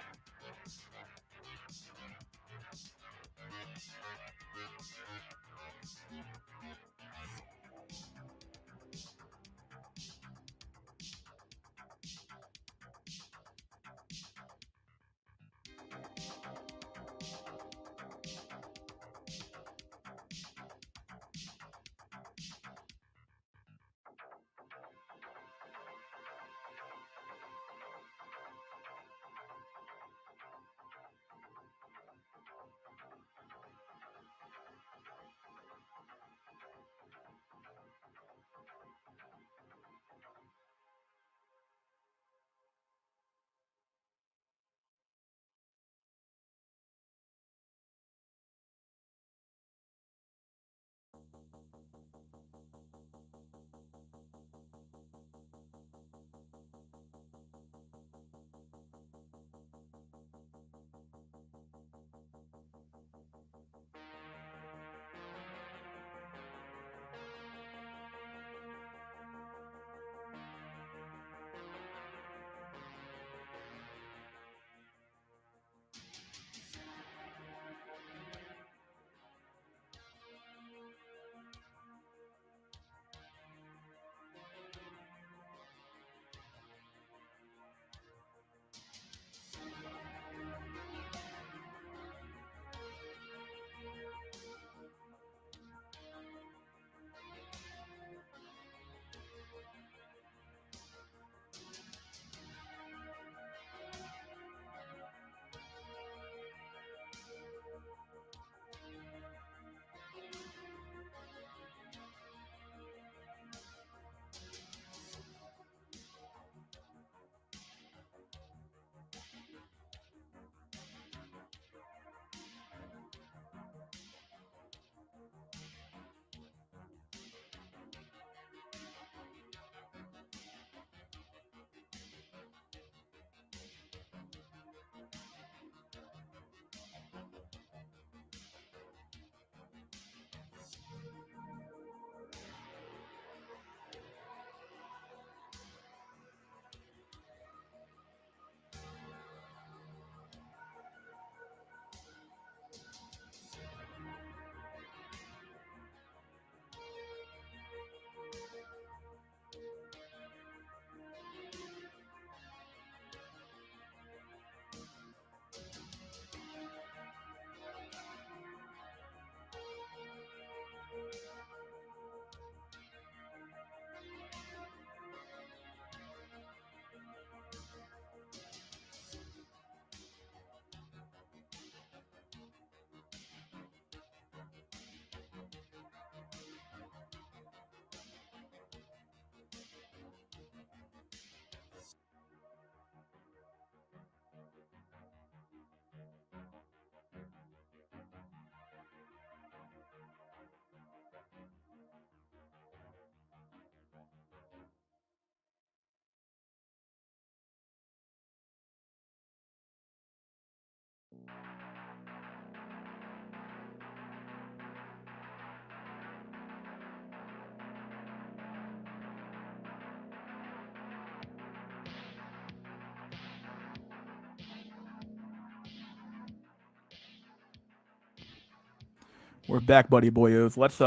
We're back, buddy boyos. Let's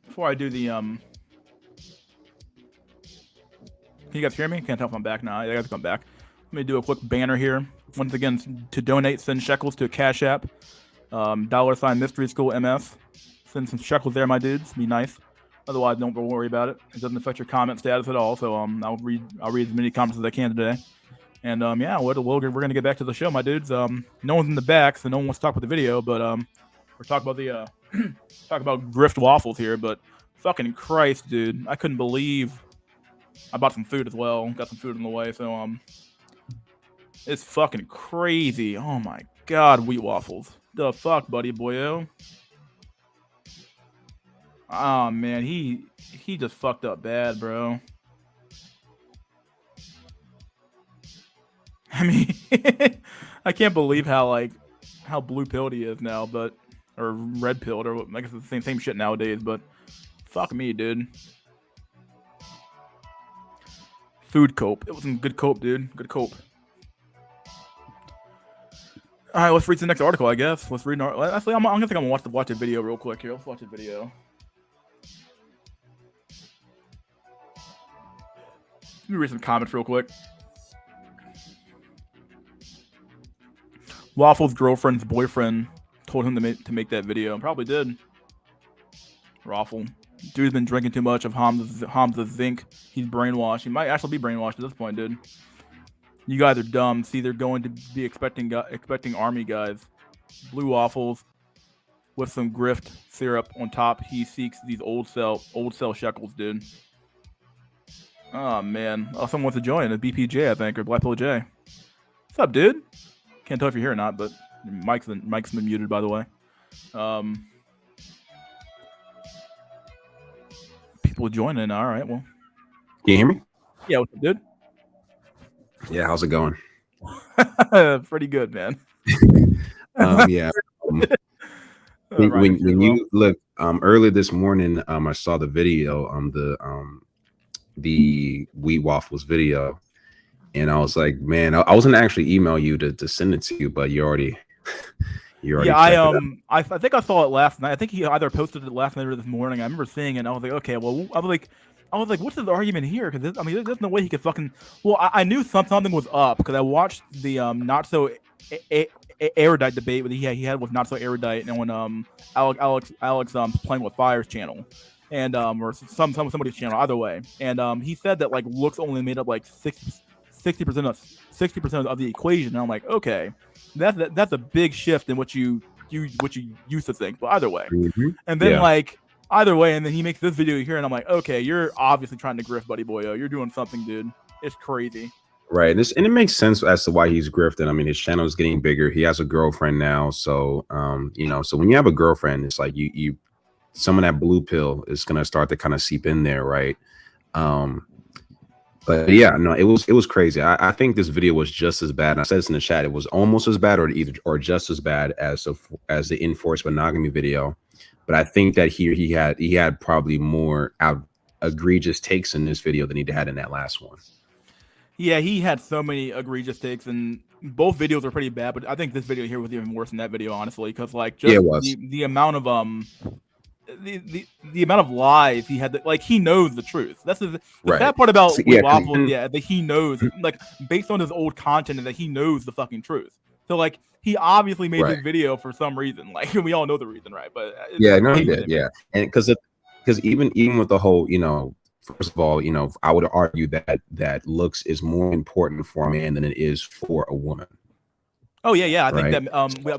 before I do the can you guys hear me? Can't tell if I'm back now. I gotta come back. Let me do a quick banner here. Once again, to donate, send shekels to a Cash App. $sign Mystery School MS. Send some shekels there, my dudes. Be nice. Otherwise, don't worry about it. It doesn't affect your comment status at all. So I'll read as many comments as I can today. And yeah, we're gonna get back to the show, my dudes. No one's in the back, so no one wants to talk about the video, but we're talking about the talk about grift waffles here. But fucking Christ, dude, I couldn't believe I bought some food as well. Got some food on the way, so it's fucking crazy. Oh my god, wheat waffles. The fuck, buddy boyo. Oh man, he just fucked up bad, bro. I mean, I can't believe how blue pilled he is now, or red pilled, or I guess it's the same shit nowadays. But fuck me, dude. Food cope. It was some good cope, dude. Good cope. All right, let's read the next article. I guess let's read. Actually, I'm gonna watch a video real quick here. Let's watch a video. Let me read some comments real quick. Waffle's girlfriend's boyfriend told him to make that video. Probably did. Waffle. Dude's been drinking too much of Hamza's zinc. He's brainwashed. He might actually be brainwashed at this point, dude. You guys are dumb. See, they're going to be expecting army guys. Blue waffles with some grift syrup on top. He seeks these old cell shekels, dude. Oh man. Oh, someone wants to join. A BPJ, I think, or Black Pill J. What's up, dude? Can't tell if you're here or not, but Mike's been muted, by the way. People joining. All right, well. Can you hear me? Yeah, what's up, dude? Yeah, how's it going? Pretty good, man. Yeah. When you look earlier this morning, I saw the video the wheat waffles video. And I was like, man, I was gonna actually email you to send it to you, but you already. Yeah, I think I saw it last night. I think he either posted it last night or this morning. I remember seeing it. And I was like, okay, well, I was like, what's his argument here? Because I mean, there's no way he could fucking. Well, I knew something was up because I watched the not so erudite debate that he had with not so erudite and when Alex playing with Fire's channel. And or somebody's channel, either way. And he said that like looks only made up like 60% of the equation. And I'm like, okay, that's a big shift in what you used to think. But either way, and then like either way, and then he makes this video here, and I'm like, okay, you're obviously trying to grift, buddy boyo. You're doing something, dude. It's crazy. Right. And it makes sense as to why he's grifting. I mean, his channel is getting bigger. He has a girlfriend now, so so when you have a girlfriend, it's like you some of that blue pill is gonna start to kind of seep in there, right? But yeah, no, it was crazy. I think this video was just as bad. And I said this in the chat. It was almost as bad or just as bad as the enforced monogamy video. But I think that here he had probably more egregious takes in this video than he had in that last one. Yeah, he had so many egregious takes, and both videos were pretty bad. But I think this video here was even worse than that video, honestly, because like just the amount of the amount of lies he had, like he knows the truth. That's the sad part about waffles. Yeah, that he knows, like based on his old content, and that he knows the fucking truth. So like he obviously made this video for some reason. Like we all know the reason, right? But yeah, no, he did. Yeah, and because even with the whole, first of all, I would argue that looks is more important for a man than it is for a woman. Oh yeah. I think that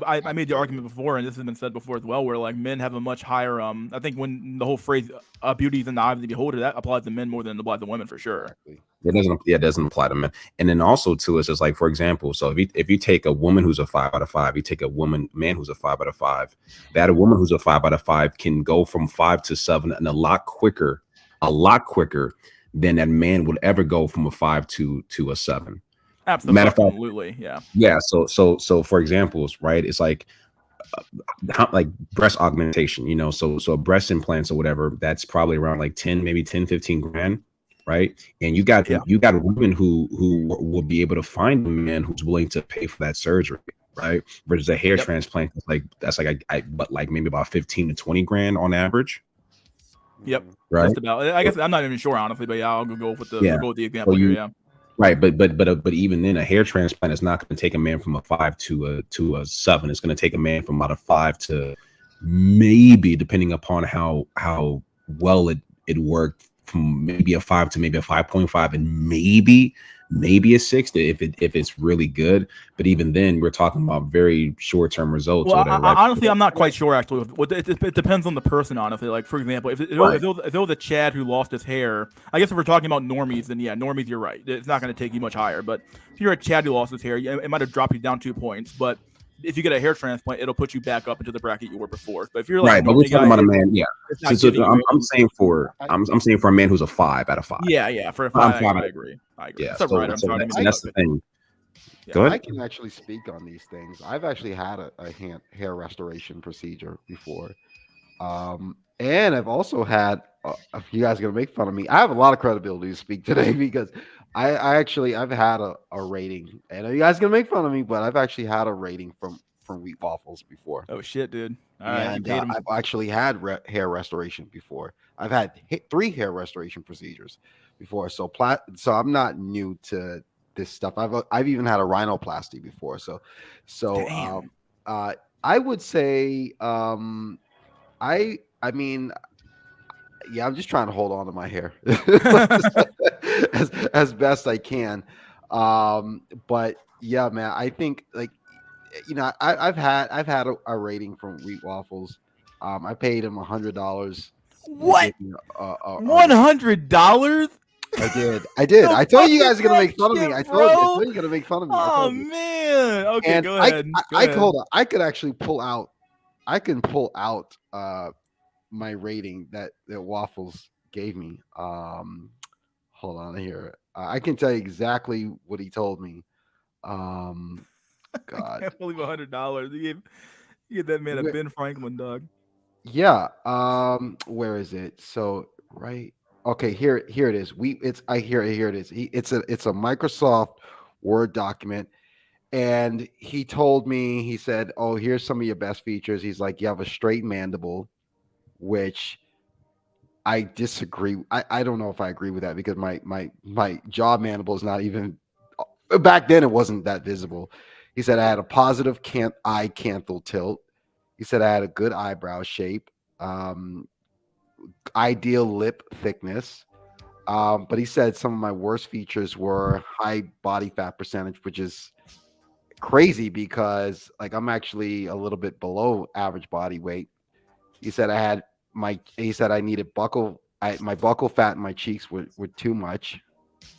I made the argument before, and this has been said before as well, where like men have a much higher I think when the whole phrase "beauty is in the eye of the beholder," that applies to men more than it applies to women for sure. It doesn't apply to men. And then also too, it's just like, for example, so if you take a woman who's a 5 out of 5, you take a man who's a 5 out of 5, that a woman who's a 5 out of 5 can go from 5 to 7 and a lot quicker than that man would ever go from a 5 to a 7. Absolutely. Yeah. So for examples, right? It's like breast augmentation, so breast implants or whatever, that's probably around like 15 grand, right? And you got a woman who will be able to find a man who's willing to pay for that surgery, right? Versus a hair transplant, that's like maybe about 15 to 20 grand on average. Yep. Right. Just about. I guess I'm not even sure, honestly, but yeah, I'll go with the example here. Yeah. Right, but even then, a hair transplant is not going to take a man from a 5 to a 7. It's going to take a man from about a 5 to maybe, depending upon how well it worked from maybe a 5 to maybe a 5.5, and maybe a 6 if it's really good. But even then, we're talking about very short-term results Well, or whatever. Right? honestly, I'm not quite sure actually. It depends on the person, honestly. Like for example, if it was a Chad who lost his hair, I guess if we're talking about normies, then yeah, normies, you're right. It's not going to take you much higher. But if you're a Chad who lost his hair, it might have dropped you down 2 points. But if you get a hair transplant, it'll put you back up into the bracket you were before. But if you're like right, but we're talking about a man, yeah. So I'm saying for a man who's a 5 out of 5. Yeah, for a 5, I agree. Yeah, that's right. That's the thing. Yeah, Go ahead. I can actually speak on these things. I've actually had a hair restoration procedure before, and I've also had. You guys are gonna make fun of me. I have a lot of credibility to speak today because I've had a rating, and you guys are gonna make fun of me, but I've actually had a rating from Wheat Waffles before. Oh shit, dude! And I've actually had hair restoration before. I've had 3 hair restoration procedures before, so I'm not new to this stuff. I've even had a rhinoplasty before. So I would say I mean, yeah, I'm just trying to hold on to my hair as best I can. But yeah, man, I think like I've had a rating from Wheat Waffles. I paid him $100. What? $100? I did. I told you guys are gonna make fun of me. I told you you're gonna make fun of me. Oh man. Okay, and go ahead. I could actually pull out. I can pull out my rating that Waffles gave me. Hold on here. I can tell you exactly what he told me. God, I can't believe $100. You gave that man a Ben Franklin, dog. Yeah. Where is it? So right. Okay, here it is. Here it is. It's a Microsoft Word document, and he told me, he said, "Oh, here's some of your best features." He's like, "You have a straight mandible," which I disagree. I don't know if I agree with that because my jaw mandible is not even back then. It wasn't that visible. He said I had a positive eye canthal tilt. He said I had a good eyebrow shape. Ideal lip thickness, but he said some of my worst features were high body fat percentage, which is crazy because like I'm actually a little bit below average body weight. He said I needed my buccal fat in my cheeks were too much,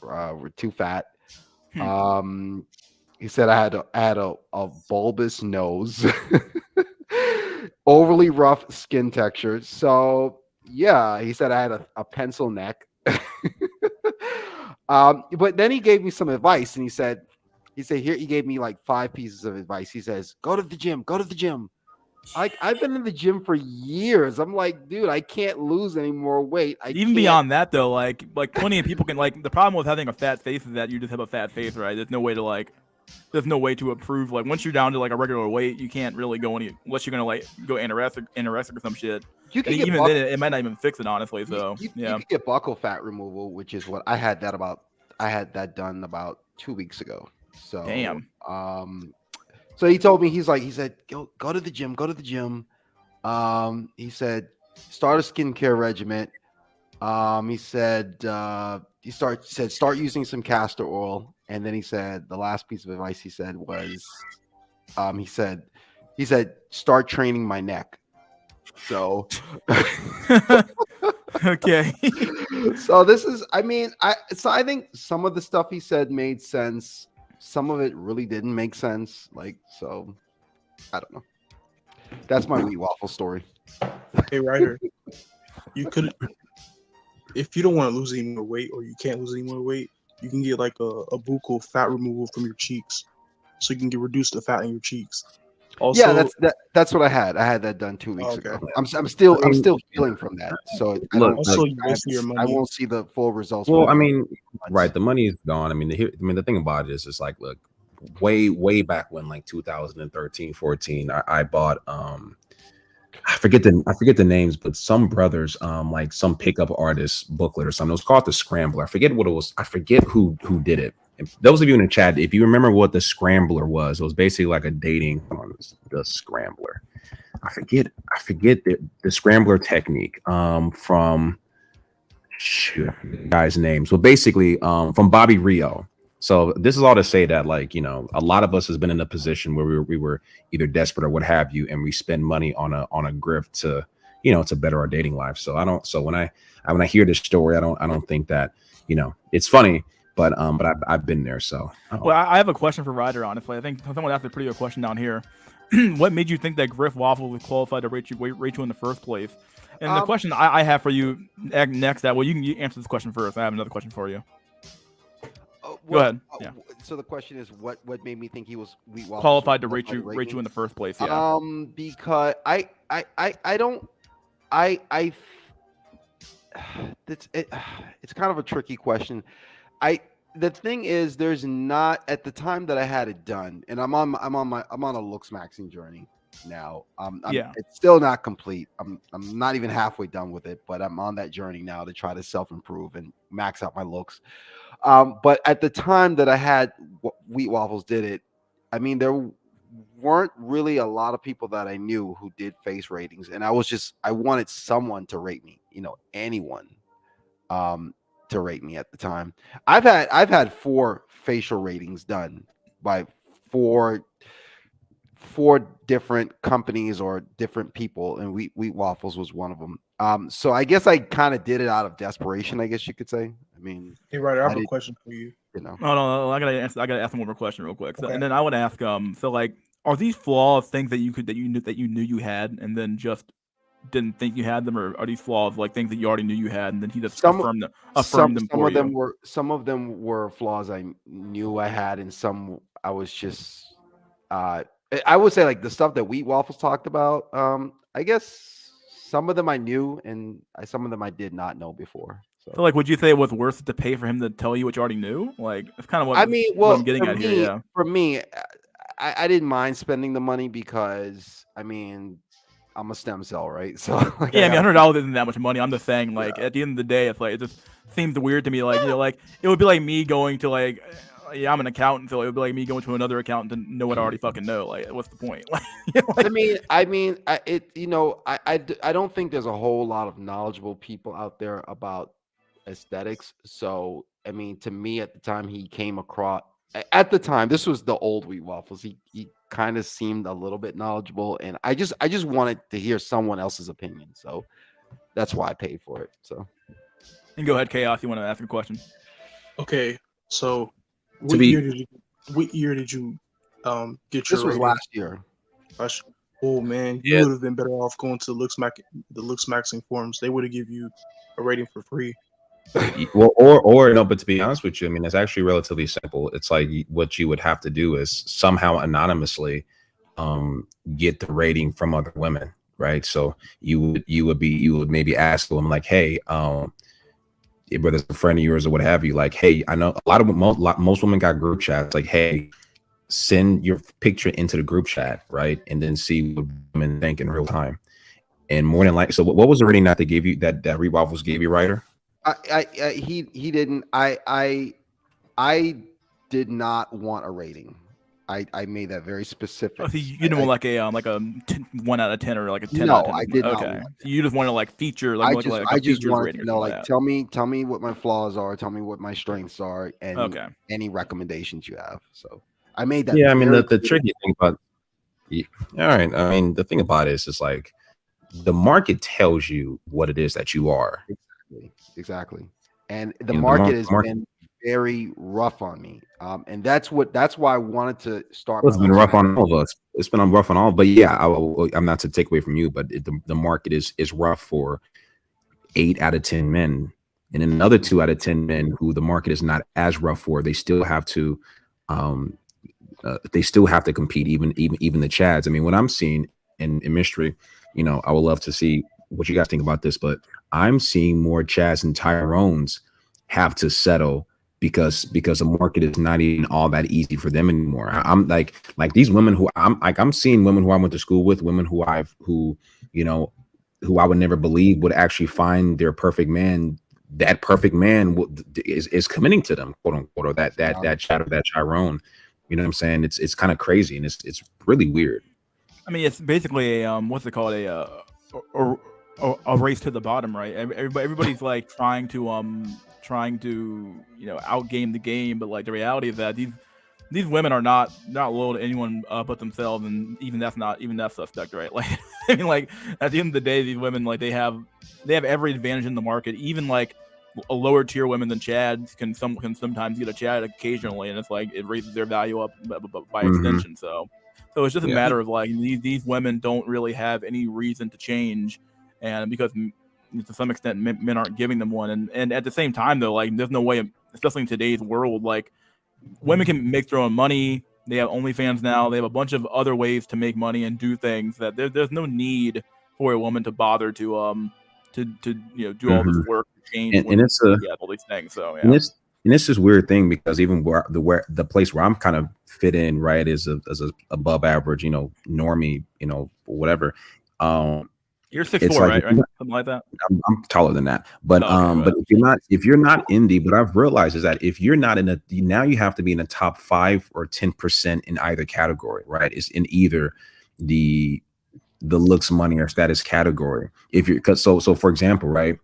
were too fat. He said I had a bulbous nose, overly rough skin texture. So yeah, he said I had a pencil neck. But then he gave me some advice, and he said here, he gave me like 5 pieces of advice. He says, go to the gym. I've been in the gym for years. I'm like, dude, I can't lose any more weight. Beyond that though, like plenty of people can, like, the problem with having a fat face is that you just have a fat face, right? There's no way to improve. Like once you're down to like a regular weight, you can't really go unless you're gonna like go anorexic or some shit. You can even then it might not even fix it, honestly. So you can get buccal fat removal, which is what I had that done about 2 weeks ago. So damn. So he told me, he said, go to the gym. He said, start a skincare regimen. He said, start using some castor oil. And then he said, the last piece of advice he said was, he said, start training my neck. So, okay. So this is, I think some of the stuff he said made sense. Some of it really didn't make sense. So I don't know. That's my Wheat Waffle story. Hey, Ryder, you could, if you don't want to lose any more weight or you can't lose any more weight, you can get like a buccal fat removal from your cheeks, so you can reduce the fat in your cheeks. Also, yeah, that's what I had. I had that done 2 weeks ago. I'm still healing from that. So I won't see the full results. Well, right, the money is gone. The thing about it is, it's like, look, way back when, like 2013, 14, I bought I forget the names, but some brothers, like some pickup artist booklet or something. It was called The Scrambler. I forget what it was. I forget who did it. And those of you in the chat, if you remember what The Scrambler was, it was basically like a dating on The Scrambler. I forget the Scrambler technique from shoot, guys' names. Well, basically, from Bobby Rio. So this is all to say that, like, you know, a lot of us has been in a position where we were either desperate or what have you, and we spend money on a grift to, you know, to better our dating life. So I don't. So when I hear this story, I don't think that, you know, it's funny, but I've been there. So Well, I have a question for Ryder. Honestly, I think someone asked a pretty good question down here. What made you think that Griff Waffle was qualified to rate you in the first place? And the question I have for you next, that well, you can answer this question first. I have another question for you. Go ahead. Yeah. So the question is, what made me think he was Wheat Waffles Qualified to rate you in the first place? Yeah. Because I don't it's kind of a tricky question. The thing is, there's not, at the time that I had it done, and I'm on a looks maxing journey now. It's still not complete. I'm not even halfway done with it, but I'm on that journey now to try to self-improve and max out my looks. But at the time that I had Wheat Waffles did it, I mean, there weren't really a lot of people that I knew who did face ratings, and I wanted someone to rate me, you know, anyone to rate me at the time. I've had 4 facial ratings done by four different companies or different people, and Wheat Waffles was one of them. So I guess I kind of did it out of desperation, I guess you could say. I mean, hey, Ryder, I have a question for you. You know, no, I gotta ask one more question real quick. So, and then I would ask, so like, are these flaws things that you knew you had, and then just didn't think you had them, or are these flaws like things that you already knew you had, and then he just affirmed them for you? Some of them were flaws I knew I had, and some I was just I would say, like, the stuff that Wheat Waffles talked about, I guess some of them I knew, and some of them I did not know before. So, like, would you say it was worth it to pay for him to tell you what you already knew? Like, it's kind of what I mean. Well, what I'm getting at here. Yeah. For me, I didn't mind spending the money because, I mean, I'm a stem cell, right? So like, yeah, I mean, $100 isn't that much money. I'm just saying, like, at the end of the day, it's like, it just seems weird to me. Like, you know, like, it would be like me going to, like, yeah, I'm an accountant, so it would be like me going to another accountant to know what I already fucking know. Like, what's the point? Like, you know, like, I don't think there's a whole lot of knowledgeable people out there about aesthetics. So, I mean, to me at the time, he came across. At the time, this was the old Wheat Waffles. He kind of seemed a little bit knowledgeable, and I just wanted to hear someone else's opinion. So that's why I paid for it. So, and go ahead, Chaos. You want to ask a question? Okay, so what year did you get your? This was last year. Oh man, you would have been better off going to the Looks Maxing forums. They would have give you a rating for free. Well, or no, but to be honest with you, I mean, it's actually relatively simple. It's like what you would have to do is somehow anonymously get the rating from other women, right? So you would maybe ask them like, hey, whether it's a friend of yours or what have you, like, hey, I know a lot of most women got group chats, like, hey, send your picture into the group chat, right, and then see what women think in real time. And more than likely, so what was the rating that they gave you, that Wheat Waffles gave you, Ryder? He didn't. I did not want a rating. I made that very specific. Oh, so you didn't want like a 1 out of 10 or like a 10 no, out of 10? I did not. Okay, so you just want to like feature I just wanted to know, like, tell me what my flaws are, tell me what my strengths are, and any recommendations you have. So I made that. Yeah, I mean, the tricky thing about, all right, I mean, the thing about it is like the market tells you what it is that you are. Exactly. And the market has been very rough on me. And that's why I wanted to start. It's been rough on all of us. It's been rough on all, but yeah, I'm not to take away from you, but the market is rough for 8 out of 10 men. And then another 2 out of 10 men who the market is not as rough for, they still have to compete, even the Chads. I mean, what I'm seeing in mystery, you know, I would love to see what you guys think about this, but I'm seeing more Chads and Tyrones have to settle because the market is not even all that easy for them anymore. I'm like these women who I'm seeing women who I went to school with, women who I would never believe would actually find their perfect man. That perfect man is committing to them, quote unquote, or that Chad or that Tyrone. You know what I'm saying? It's kind of crazy, and it's really weird. I mean, it's basically a what's it called, a race to the bottom, right? Everybody's like trying to outgame the game, but like the reality is that these women are not loyal to anyone but themselves, and even that's suspect, right? Like I mean, like at the end of the day, these women like they have every advantage in the market. Even like a lower tier women than Chads can sometimes get a Chad occasionally, and it's like it raises their value up by extension. So it's just a matter of like these women don't really have any reason to change, and because to some extent men aren't giving them one, and at the same time though, like there's no way, especially in today's world, like women can make their own money. They have OnlyFans now. They have a bunch of other ways to make money and do things that there's no need for a woman to bother to do all this work to change and it's all these things. So yeah. And it's this weird thing because even where the place where I'm kind of fit in, right, is as a above average, normie, whatever. You're 6'4", like, right? Something like that. I'm taller than that, but okay, but if you're not indie, what I've realized is that if you're not now you have to be in the top 5 or 10% in either category, right? It's in either the looks, money, or status category. If you're so for example, right,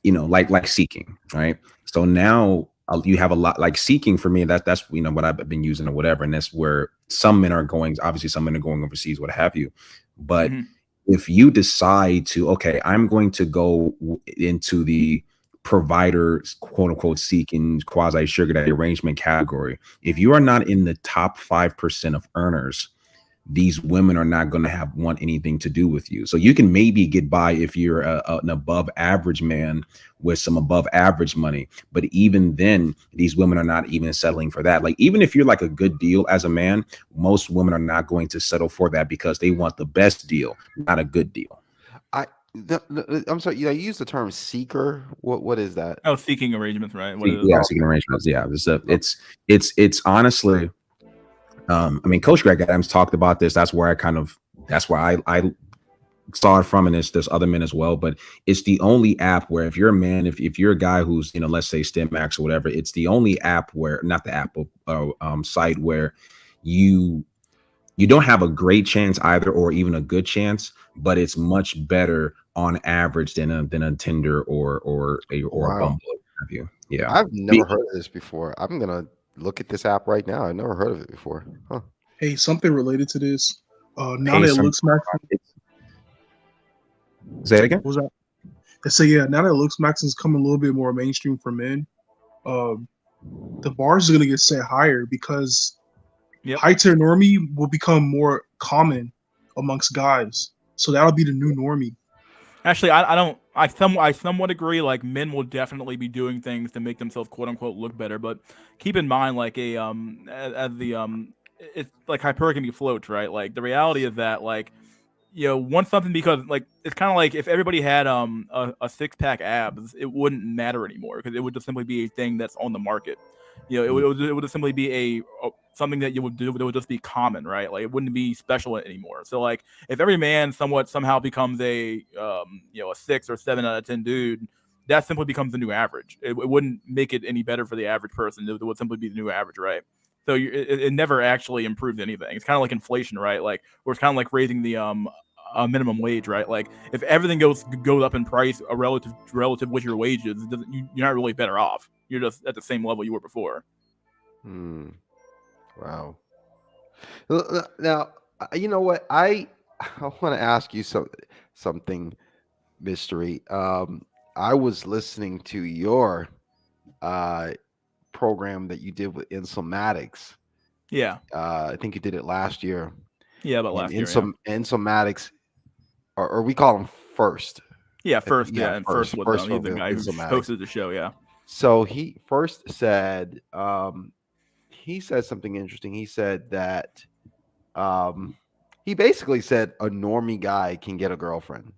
like seeking, right? So now you have a lot like seeking for me. That's what I've been using or whatever, and that's where some men are going. Obviously, some men are going overseas, what have you, but. If you decide to, okay, I'm going to go into the provider, quote unquote, seeking quasi sugar daddy arrangement category, if you are not in the top 5% of earners, these women are not going to want anything to do with you. So you can maybe get by if you're an above average man with some above average money. But even then, these women are not even settling for that. Like, even if you're like a good deal as a man, most women are not going to settle for that because they want the best deal, not a good deal. I'm sorry. You use the term seeker. What is that? Oh, seeking arrangements, right? Seeking arrangements. Yeah, it's honestly. I mean, Coach Greg Adams talked about this. That's where I saw it from, and there's other men as well. But it's the only app where if you're a man, if you're a guy who's let's say StemMax or whatever, it's the only app where not the app site where you don't have a great chance either, or even a good chance, but it's much better on average than a Tinder or a Bumble. Have you? Yeah, I've never heard of this before. I'm gonna look at this app right now. I've never heard of it before. Huh. Hey, something related to this. Now that Looks Max. Say it again. What was that? So yeah, now that Looks Max is coming a little bit more mainstream for men, the bars are gonna get set higher because high tier normie will become more common amongst guys. So that'll be the new normie. Actually, I somewhat agree. Like, men will definitely be doing things to make themselves quote unquote look better, but keep in mind, like it's like hypergamy floats, right? Like the reality is that like once something, because like it's kind of like if everybody had a 6-pack abs, it wouldn't matter anymore because it would just simply be a thing that's on the market. It would just simply be something that you would do that would just be common, right? Like it wouldn't be special anymore. So like if every man somehow becomes a 6 or 7 out of 10 dude, that simply becomes the new average. It wouldn't make it any better for the average person. It would simply be the new average, right? So it never actually improves anything. It's kind of like inflation, right? Like, or it's kind of like raising the minimum wage, right? Like if everything goes up in price relative with your wages, you're not really better off. You're just at the same level you were before. Wow. Now, you know what? I want to ask you something, Mystery. I was listening to your program that you did with Insomatics. Yeah. I think you did it last year. Yeah, but last year. Insomatics, or we call them First. Yeah, First. Yeah, and First with First he's the guy who hosted the show. Yeah. So he first said, he said something interesting. He said that, he basically said a normie guy can get a girlfriend,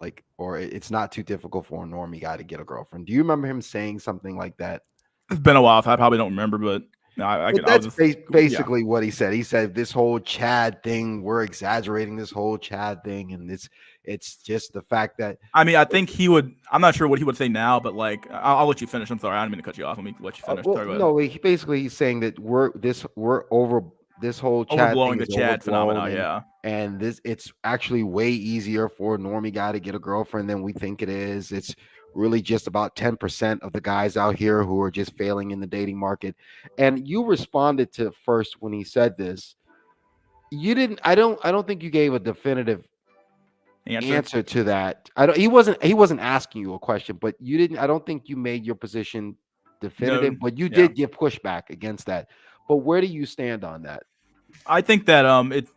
like, or it's not too difficult for a normie guy to get a girlfriend. Do you remember him saying something like that? It's been a while, so I probably don't remember, but that's basically what he said. He said this whole Chad thing, we're exaggerating this whole Chad thing, and it's just the fact that, I mean, I think he would. I'm not sure what he would say now, but like, I'll let you finish. I'm sorry, I didn't mean to cut you off. Let me let you finish. He's saying that we're this whole chat Overblowing thing the is chat overblown, phenomena. Yeah. and it's actually way easier for a normie guy to get a girlfriend than we think it is. It's really just about 10% of the guys out here who are just failing in the dating market. And you responded to first when he said this. You didn't. I don't think you gave a definitive answer to that. He wasn't asking you a question, but you didn't. I don't think you made your position definitive, No, but you yeah. did give pushback against that. But where do you stand on that? I think that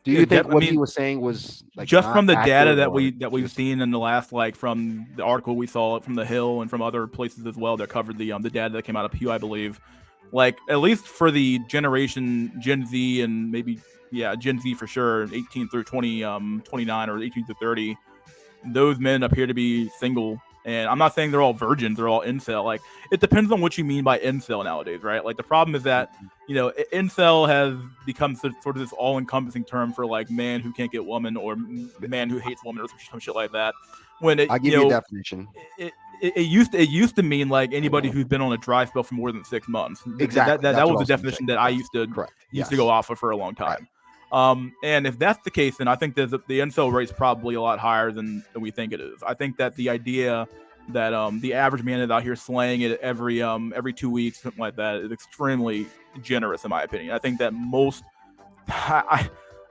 Do you think I what mean, he was saying was like just not from the data accurate, that or we've just seen in the last, like, from the article we saw from the Hill and from other places as well that covered the data that came out of Pew, I believe, like, at least for the generation Gen Z and maybe Gen Z for sure, 18 through 29 or 18 to 30, those men appear to be single. And I'm not saying they're all virgins, they're all incel. Like, it depends on what you mean by incel nowadays, right? Like, the problem is that, incel has become sort of this all-encompassing term for, like, man who can't get woman or man who hates woman or some shit like that. When it, I'll give you a definition. It used to mean like anybody who's been on a dry spell for more than 6 months. Exactly. That That's was what the I was gonna definition say. that I Yes. used to Correct. go off of for a long time. And if that's the case, then I think that the incel rate's probably a lot higher than we think it is. I think that the idea that the average man is out here slaying it every 2 weeks, something like that, is extremely generous in my opinion. I think that most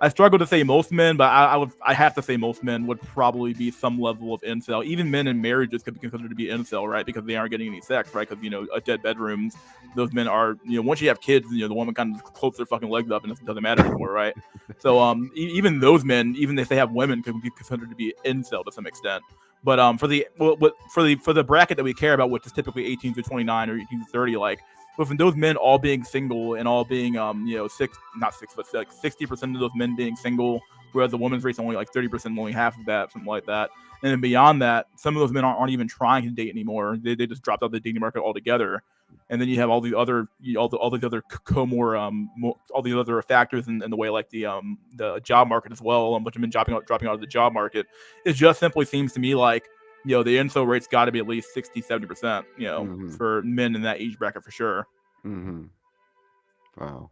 I struggle to say most men, but I have to say most men would probably be some level of incel. Even men in marriages could be considered to be incel, right? Because they aren't getting any sex, right? Because a dead bedrooms, those men are, once you have kids, the woman kind of closes their fucking legs up and it doesn't matter anymore, right? So even those men, even if they have women, could be considered to be incel to some extent. But for the bracket that we care about, which is typically 18 to 29 or 18 to 30, like, with those men all being single and all being not 6 foot, like 60% of those men being single, whereas the women's rate's only like 30%, only half of that, something like that. And then beyond that, some of those men aren't even trying to date anymore. They just dropped out of the dating market altogether. And then you have all the other all the other factors in the way, like the job market as well. A bunch of men dropping out of the job market. It just simply seems to me like, the incel rate's got to be at least 60-70%, for men in that age bracket for sure. Wow.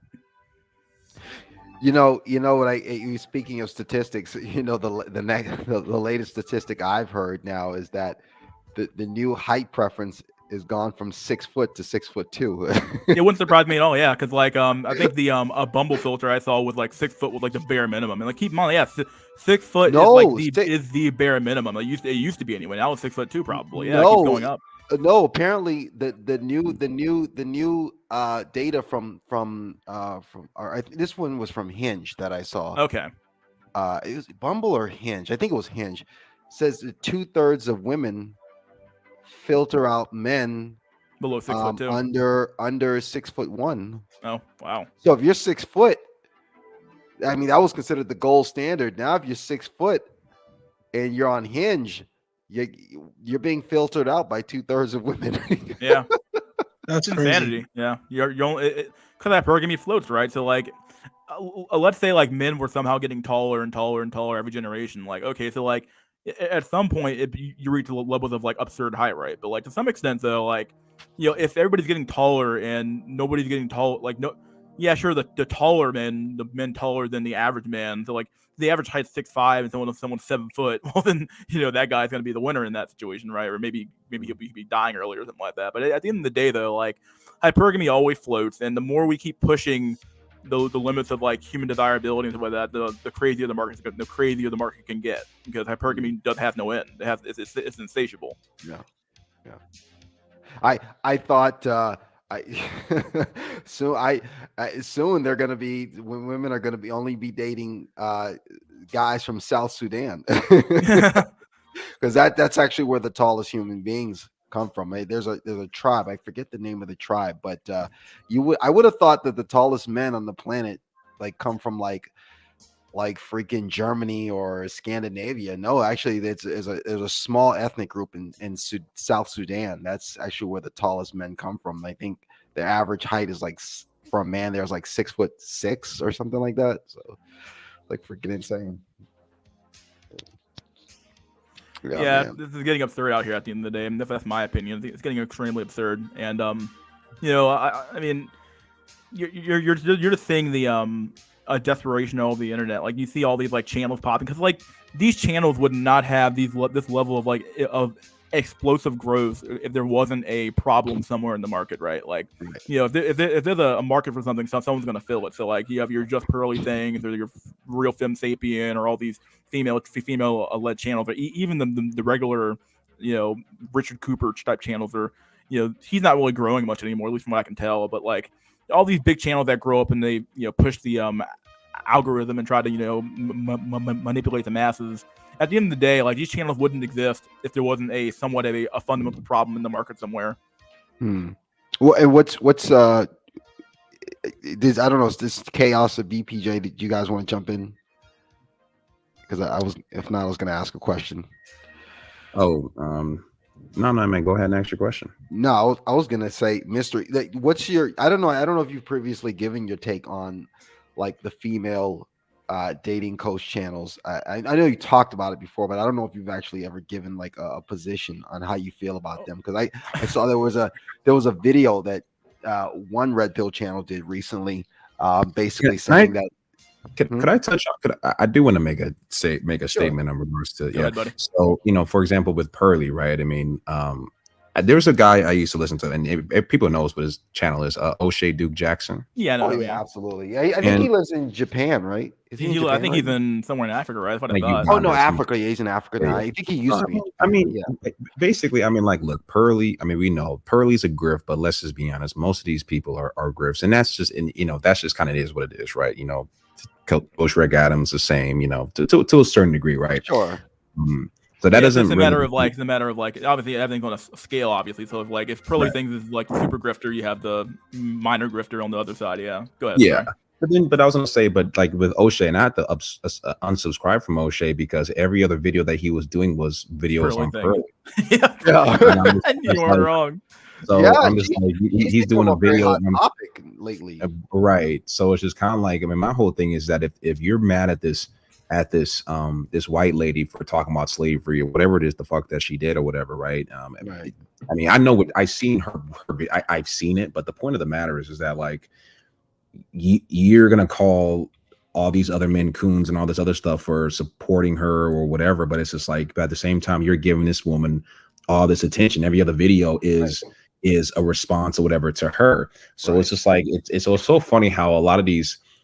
What you speaking of statistics, the latest statistic I've heard now is that the new height preference is gone from 6 foot to 6'2". It wouldn't surprise me at all, yeah, because like I think the a Bumble filter I saw was like 6 foot was like the bare minimum, and like keep in mind, 6 foot is the bare minimum. It used to be anyway. Now it's 6'2" probably. Yeah, it keeps going up. No, apparently the new data from this one was from Hinge that I saw. Okay. It was Bumble or Hinge. I think it was Hinge. Says that 2/3 of women filter out men below 6'2", under 6'1". Oh wow! So if you're 6 foot, I mean that was considered the gold standard. Now if you're 6 foot and you're on Hinge, you're being filtered out by 2/3 of women. Yeah, that's insanity. Crazy. Yeah, you're only because that program floats, right? So like, let's say like men were somehow getting taller and taller and taller every generation. Like, okay, so like at some point you reach levels of like absurd height, right? But like to some extent though, like, if everybody's getting taller and nobody's getting tall, like sure, the taller men, the men taller than the average man, so like the average height's 6'5" and someone's 7 foot, well then that guy's gonna be the winner in that situation, right? Or maybe he'll be dying early or something like that. But at the end of the day though, like hypergamy always floats, and the more we keep pushing the limits of like human desirability and stuff like that, the crazier the market can get, because hypergamy does have no end. It's insatiable. Yeah. I thought soon they're gonna be, when women are gonna be only be dating guys from South Sudan, because that's actually where the tallest human beings come from. There's a tribe, I forget the name of the tribe, but I would have thought that the tallest men on the planet like come from like freaking Germany or Scandinavia. No, actually there's a small ethnic group in South Sudan. That's actually where the tallest men come from. I think the average height is like, for a man there's like 6'6" or something like that. So like freaking insane. Yeah, this is getting absurd out here at the end of the day. And that's my opinion. It's getting extremely absurd. And I mean, you're just seeing the a desperation of all the internet. Like you see all these like channels popping because like these channels would not have this level of like of explosive growth if there wasn't a problem somewhere in the market, right? Like, you know, if there's a market for something, someone's gonna fill it. So like you have your Just Pearly things, or your Real Femme Sapien, or all these female led channels, or even the regular, you know, Richard Cooper type channels are, you know, he's not really growing much anymore, at least from what I can tell. But like all these big channels that grow up and they, you know, push the algorithm and try to, you know, manipulate the masses. At the end of the day, like these channels wouldn't exist if there wasn't a somewhat of a fundamental problem in the market somewhere. Well, and what's this? I don't know. Is this chaos of BPJ? Did you guys want to jump in? Because I was, if not, I was going to ask a question. Oh, no, man. Go ahead and ask your question. No, I was going to say, mystery. What's your? I don't know if you've previously given your take on like the female dating coach channels. I know you talked about it before, but I don't know if you've actually ever given like a position on how you feel about them. Because I saw there was a video that one Red Pill channel did recently, basically saying that. Could I touch on? I do want to make a statement in regards to Go ahead, buddy. So you know, for example, with Pearly, right? I mean, there's a guy I used to listen to, and people knows what his channel is. O'Shea Duke Jackson. Yeah, no, yeah, absolutely. Yeah, I think he lives in Japan, right? Is he in Japan, I think he's in somewhere in Africa, right? That's what I thought. Oh no, Africa. Yeah, he's in Africa now. I think he used to be. I mean, basically, I mean, like, look, Pearly. I mean, we know Pearly's a grift, but let's just be honest. Most of these people are grifts, and that's just, you know, that's just kind of is what it is, right? You know, Coach Rick Adams the same, you know, to a certain degree, right? Sure. So that doesn't. It's a matter of like, obviously everything's on a scale, obviously. So if Pearly thinks is like the super grifter, you have the minor grifter on the other side. Yeah, go ahead. Yeah. But I was gonna say, but like with O'Shea, and I had to unsubscribe from O'Shea because every other video that he was doing was videos on Pearly. Yeah, you weren't wrong. So yeah, I'm just like, he's doing a video topic lately, right? So it's just kind of like, I mean, my whole thing is that if you're mad at this white lady for talking about slavery or whatever it is the fuck that she did or whatever, right? I mean, I know what I've seen I've seen it, but the point of the matter is that like you're gonna call all these other men coons and all this other stuff for supporting her or whatever, but it's just like, but at the same time, you're giving this woman all this attention. Every other video is a response or whatever to her. So it's just like it's so funny how a lot of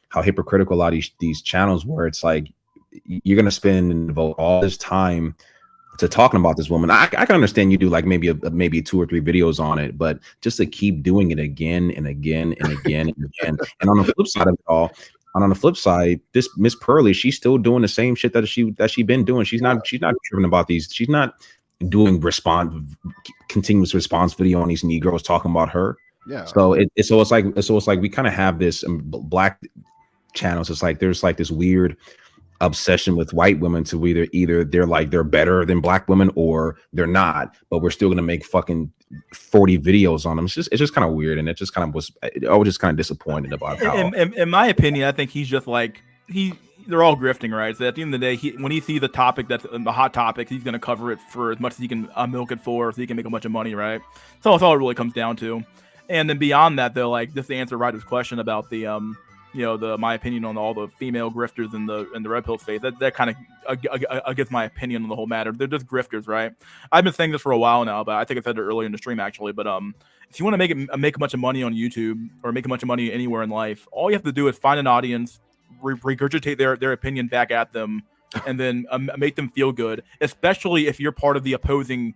how hypocritical a lot of these channels where it's like you're gonna spend and devote all this time to talking about this woman. I can understand you do like maybe 2 or 3 videos on it, but just to keep doing it again and again and again and again. And on the flip side of it all, on the flip side, this Miss Pearly, she's still doing the same shit that she been doing. She's not driven about these. She's not doing continuous response video on these Negroes talking about her. Yeah. So it's like we kind of have this black channels. It's like there's like this weird obsession with white women to either they're better than black women or they're not, but we're still gonna make fucking 40 videos on them. It's just kind of weird, and it just kind of I was just kind of disappointed about how. In my opinion, I think he's just like they're all grifting, right? So at the end of the day, when he sees a topic that's the hot topic, he's gonna cover it for as much as he can milk it for, so he can make a bunch of money, right? So that's all it really comes down to. And then beyond that, though, like just to answer Ryder's question about the you know, my opinion on all the female grifters in the Red Pill space, that kind of gives my opinion on the whole matter. They're just grifters, right? I've been saying this for a while now, but I think I said it earlier in the stream actually. But if you want to make a bunch of money on YouTube or make a bunch of money anywhere in life, all you have to do is find an audience, regurgitate their opinion back at them, and then make them feel good, especially if you're part of the opposing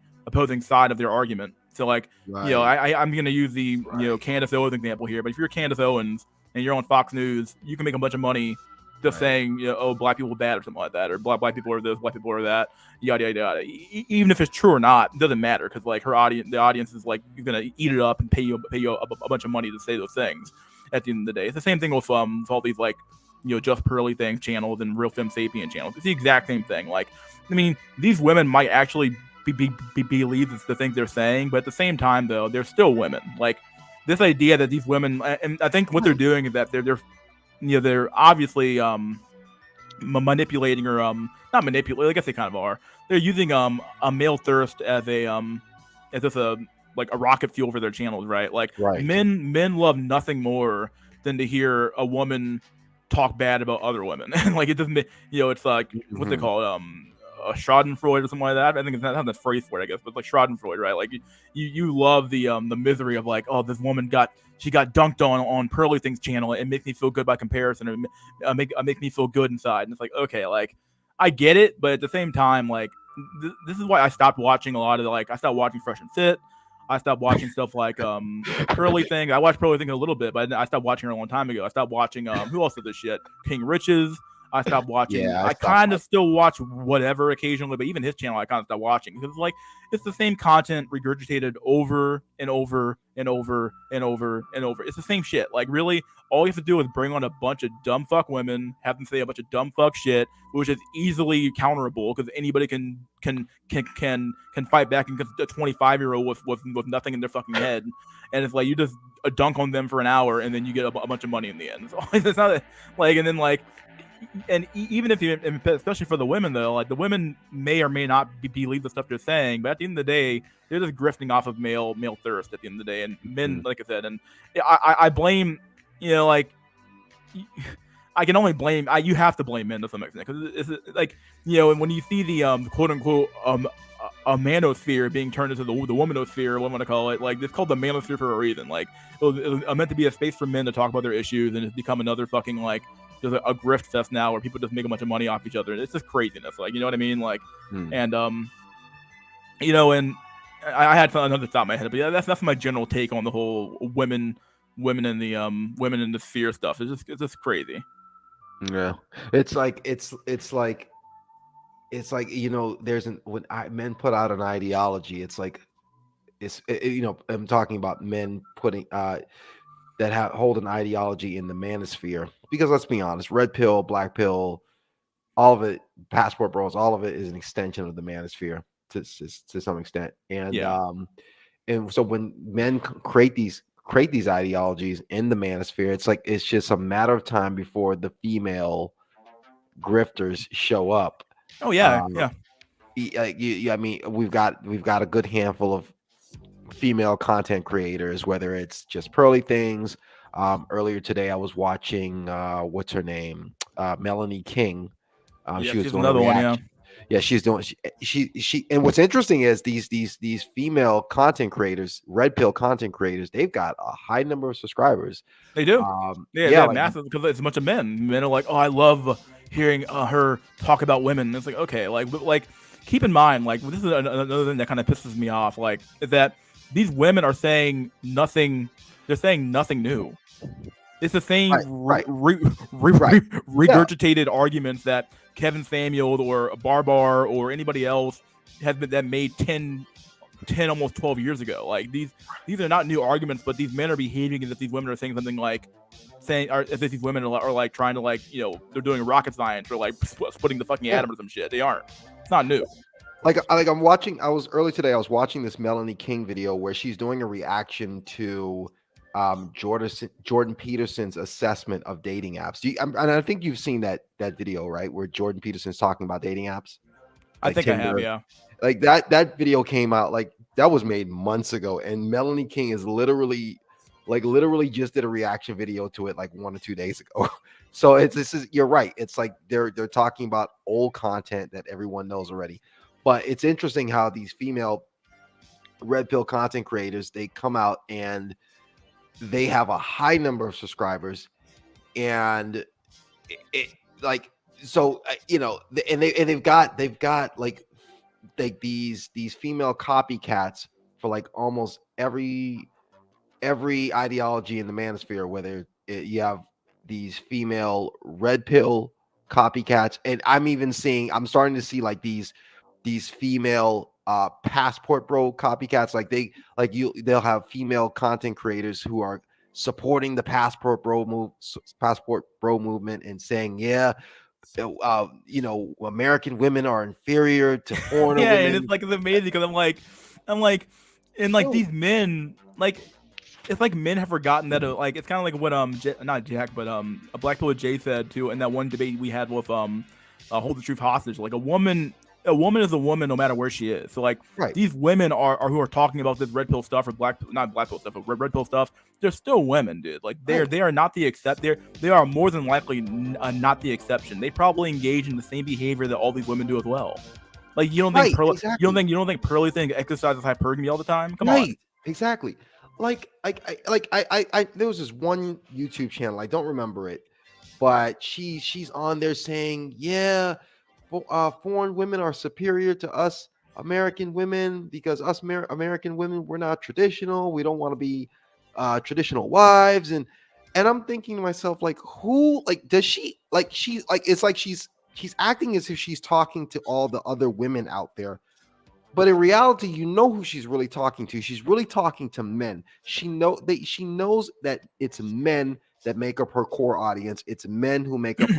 side of their argument. So like, you know, I'm going to use the, you know, Candace Owens example here, but if you're Candace Owens and you're on Fox News, you can make a bunch of money just saying, you know, oh, black people are bad or something like that, or black people are this, black people are that, yada yada yada. Even if it's true or not, it doesn't matter, because like the audience is like gonna eat it up and pay you a bunch of money to say those things. At the end of the day, it's the same thing with all these like, you know, Just Pearly things channels and Real Femme Sapien channels. It's the exact same thing. Like, I mean, these women might actually believe it's the things they're saying, but at the same time, though, they're still women. Like, this idea that these women, and I think what they're doing is that they're you know, they're obviously manipulating or not manipulating. I guess they kind of are. They're using a male thirst as just a like a rocket fuel for their channels, right? Like men love nothing more than to hear a woman talk bad about other women. And like it doesn't, it's like what's it called, a Schadenfreude or something like that. I think it's not the phrase for it, I guess, but like Schadenfreude, right? Like you love the misery of like, oh, this woman got dunked on Pearly Things channel. It makes me feel good by comparison. It make me feel good inside. And it's like, okay, like I get it, but at the same time, like this is why I stopped watching a lot of I stopped watching Fresh and Fit. I stopped watching stuff like Pearly Thing. I watched Pearly Thing a little bit, but I stopped watching her a long time ago. I stopped watching who else did this shit? King Riches. I stopped watching. Yeah, I kind of still watch whatever occasionally, but even his channel I kind of stopped watching because like it's the same content regurgitated over and over and over and over and over. It's the same shit. Like really, all you have to do is bring on a bunch of dumb fuck women, have them say a bunch of dumb fuck shit, which is easily counterable because anybody can fight back against a 25-year-old with nothing in their fucking head. And it's like you just dunk on them for an hour and then you get a bunch of money in the end. So it's not like, and then like. And even if you, especially for the women though, like the women may or may not believe the stuff they're saying, but at the end of the day, they're just grifting off of male thirst at the end of the day. And men, like I said, and I blame, like I can only blame, you have to blame men to some extent because it's like, and when you see the quote unquote a manosphere being turned into the womanosphere, what I'm gonna call it, like it's called the manosphere for a reason. Like it was meant to be a space for men to talk about their issues, and it's become another fucking like. There's a grift fest now where people just make a bunch of money off each other. It's just craziness, like you know what I mean, like, and and I had another thought in my head, but yeah, that's my general take on the whole women in the women in the sphere stuff. It's just crazy. Yeah, it's like there's when men put out an ideology, it's like I'm talking about men putting that hold an ideology in the manosphere. Because let's be honest, red pill, black pill, all of it, passport bros, all of it is an extension of the manosphere to some extent. And and so when men create these ideologies in the manosphere, it's just a matter of time before the female grifters show up. Oh yeah, I mean, we've got a good handful of female content creators, whether it's just Pearly Things. Earlier today, I was watching what's her name, Melanie King. She was doing another one. Yeah, she's doing she. And what's interesting is these female content creators, red pill content creators, they've got a high number of subscribers. They do. They have massive because it's a bunch of men. Men are like, oh, I love hearing her talk about women. And it's like, okay, like keep in mind, like this is another thing that kind of pisses me off. Like is that these women are saying nothing. They're saying nothing new. It's the same regurgitated arguments that Kevin Samuel or Barbar or anybody else that made 10 almost 12 years ago. Like these are not new arguments, but these men are behaving as if these women are saying something like as if these women are like trying to like they're doing rocket science or like splitting the fucking atom or some shit. They aren't. It's not new. I'm watching. Early today. I was watching this Melanie King video where she's doing a reaction to Jordan Peterson's assessment of dating apps. And I think you've seen that video, right? Where Jordan Peterson's talking about dating apps. Like I think Tinder. I have, yeah. Like that video came out like that was made months ago, and Melanie King is literally just did a reaction video to it like 1 or 2 days ago. So you're right. It's like they're talking about old content that everyone knows already. But it's interesting how these female red pill content creators, they come out and they have a high number of subscribers, and they've got like these female copycats for like almost every ideology in the manosphere, whether you have these female red pill copycats, and I'm starting to see like these female passport bro copycats. They'll have female content creators who are supporting the passport bro movement and saying, American women are inferior to foreign women. And it's like it's amazing because I'm like, and like these men, like it's like men have forgotten that like it's kind of like what not Jack but a Black Pill Jay said too in that one debate we had with Hold the Truth Hostage. Like a woman a woman is a woman no matter where she is. So like Right. these women are who are talking about this red pill stuff or not black pill stuff, but red pill stuff. They're still women, dude. Like they are not the they are more than likely not the exception. They probably engage in the same behavior that all these women do as well. Like you don't think exactly. you don't think Pearly thing exercises hypergamy all the time? Come on. Right. Exactly. I there was this one YouTube channel, I don't remember it, but she's on there saying, yeah, foreign women are superior to us American women because us American women, we're not traditional. We don't want to be traditional wives. And I'm thinking to myself, like, who, like, does she, like, she's like, it's like she's acting as if she's talking to all the other women out there. But in reality, you know who she's really talking to. She's really talking to men. She knows that it's men that make up her core audience. It's men who make up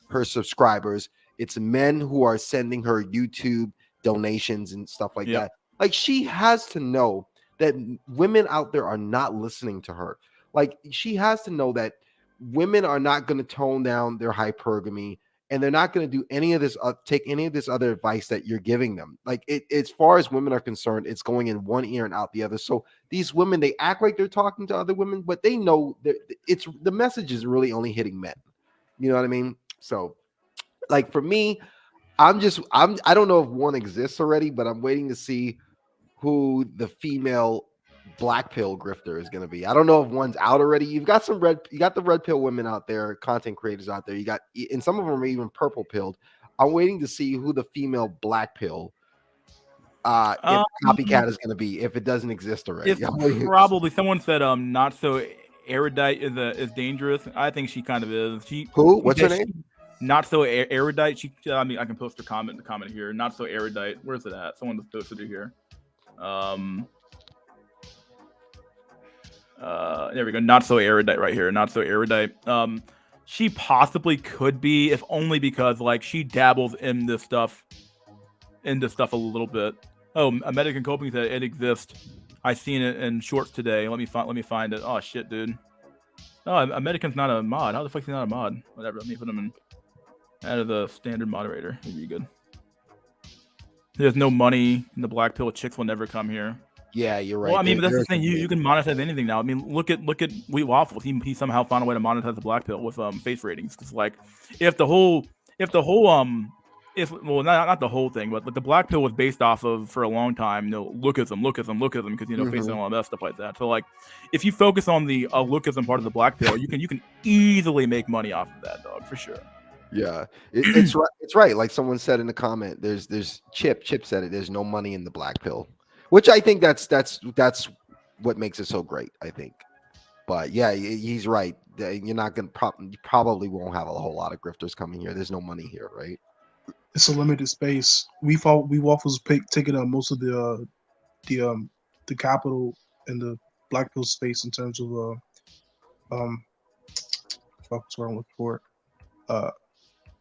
her subscribers. It's men who are sending her YouTube donations and stuff like that. Like she has to know that women out there are not listening to her. Like she has to know that women are not going to tone down their hypergamy. And they're not going to do any of this, take any of this other advice that you're giving them. Like as far as women are concerned, it's going in one ear and out the other. So these women, they act like they're talking to other women, but they know that it's the message is really only hitting men. You know what I mean? So, like for me, I don't know if one exists already, but I'm waiting to see who the female black pill grifter is going to be. I don't know if one's out already. You got the red pill women out there, content creators out there. And some of them are even purple pilled. I'm waiting to see who the female black pill copycat is going to be if it doesn't exist already. It's probably someone said not so erudite is dangerous. I think she kind of is. What's her name? Not so erudite. I mean, I can post the comment here. Not so erudite. Where's it at? Someone posted it here. There we go. Not so erudite right here. Not so erudite. She possibly could be, if only because like she dabbles in this stuff a little bit. Oh, American Coping said it exists. I seen it in shorts today. Let me find it. Oh shit, dude. Oh, American's not a mod. How the fuck is he not a mod? Whatever. Let me put him in. Out of the standard moderator. Maybe good. There's no money in the black pill. Chicks will never come here. Yeah, you're right. Well, I mean, that's the thing. You can monetize anything now. I mean, look at Wheat Waffles. He somehow found a way to monetize the black pill with face ratings. Because like, not the whole thing, but the black pill was based off of for a long time. Lookism, because face and all that stuff like that. So like, if you focus on the lookism part of the black pill, you can easily make money off of that, dog, for sure. Yeah, it's right. It's right. Like someone said in the comment, there's Chip said it. There's no money in the black pill. Which I think that's what makes it so great, I think. But yeah, he's right. You're not gonna you probably won't have a whole lot of grifters coming here. There's no money here, right? It's a limited space. We Waffles taking up most of the capital and the black pill space in terms of what's what I'm looking for.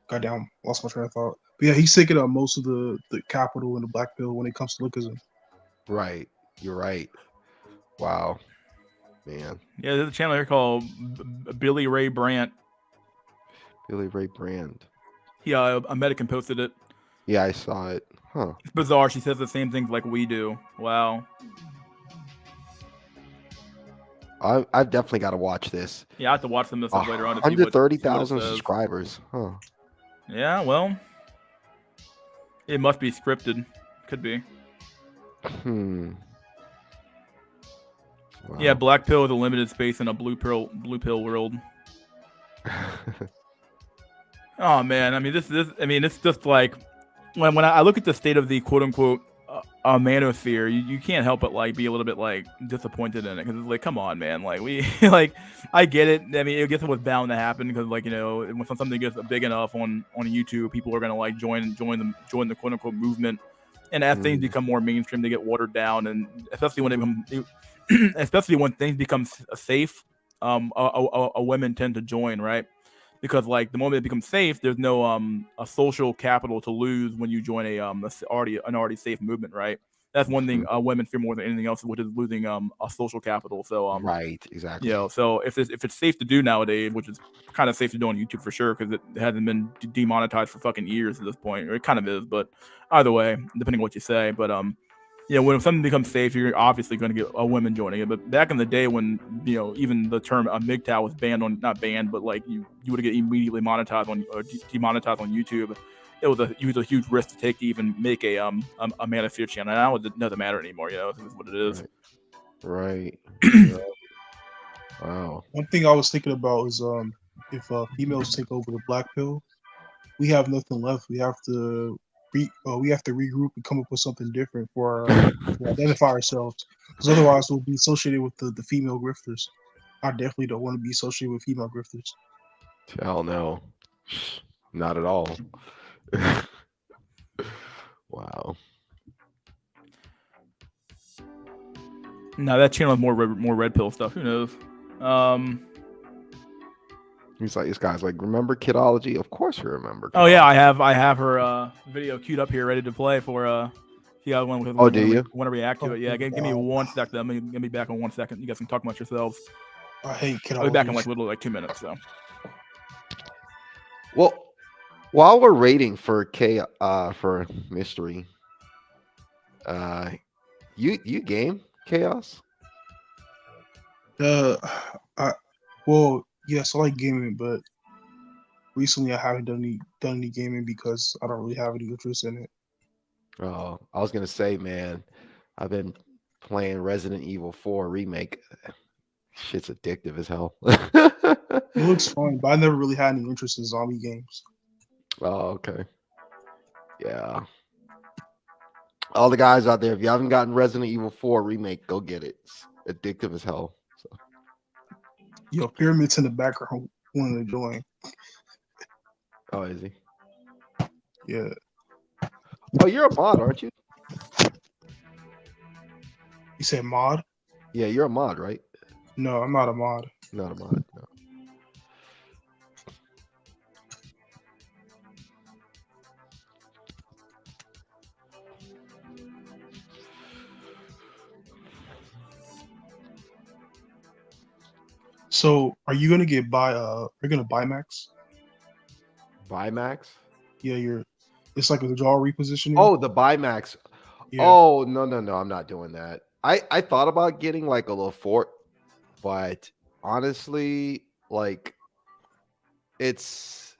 Goddamn, lost my train of thought. But yeah, he's taking up most of the capital and the black pill when it comes to lookism. Right. You're right. Wow. Man. Yeah, there's a channel here called Billy Ray Brandt. Billy Ray Brandt. Yeah, American posted it. Yeah, I saw it. Huh. It's bizarre. She says the same things like we do. Wow. I've definitely got to watch this. Yeah, I have to watch some of this later on. 130,000 subscribers. Huh. Yeah, well, it must be scripted. Could be. Wow. Yeah, black pill is a limited space in a blue pill world. Oh man, I mean it's just like when I look at the state of the quote unquote manosphere, you can't help but like be a little bit like disappointed in it because it's like, come on, man, like we like I get it. I mean, I guess it was bound to happen because like when something gets big enough on YouTube, people are gonna like join the quote unquote movement, and as things become more mainstream, they get watered down, and especially when things become safe, women tend to join, right? Because like the moment it becomes safe, there's no a social capital to lose when you join an already safe movement, right? that's one thing women fear more than anything else, which is losing a social capital. So Right, exactly. so if it's safe to do nowadays, which is kind of safe to do on YouTube for sure, because it hasn't been demonetized for fucking years at this point, or it kind of is, but either way, depending on what you say. But when something becomes safe, you're obviously going to get women joining it. But back in the day when even the term MGTOW was banned on, not banned, but like you would get immediately monetized on or demonetized on YouTube. It was a huge risk to take to even make a manosphere channel. Now it doesn't matter anymore. This is what it is. Right. Yeah. Wow. One thing I was thinking about is if females take over the black pill, we have nothing left. We have to regroup and come up with something different for to identify ourselves. Because otherwise, we'll be associated with the female grifters. I definitely don't want to be associated with female grifters. Hell no, not at all. Wow. No, that channel is more red pill stuff. Who knows? He's like, this guy's like, remember Kidology? Of course we remember. Oh yeah, I have her video queued up here, ready to play for you guys want Oh, do you? want to react to it? Yeah, give me 1 second. Let me back in 1 second. You guys can talk amongst yourselves. I hate Kidology. I'll be back in like 2 minutes. So. Well, while we're waiting for for mystery, you game Chaos? Well, yes, I like gaming, but recently I haven't done any gaming because I don't really have any interest in it. Oh, I was gonna say, man, I've been playing Resident Evil 4 remake. Shit's addictive as hell. It looks fun, but I never really had any interest in zombie games. Oh, okay. Yeah. All the guys out there, if you haven't gotten Resident Evil 4 remake, go get it. It's addictive as hell. So. Yo, Pyramid's in the background wanting to join. Oh, is he? Yeah. Oh, you're a mod, aren't you? You said mod? Yeah, you're a mod, right? No, I'm not a mod. Not a mod, no. So, are you gonna buy Max? Buy Max? Yeah, it's like a jaw repositioning. Oh, the buy Max. Yeah. Oh, no, I'm not doing that. I thought about getting like a little fort, but honestly, like it's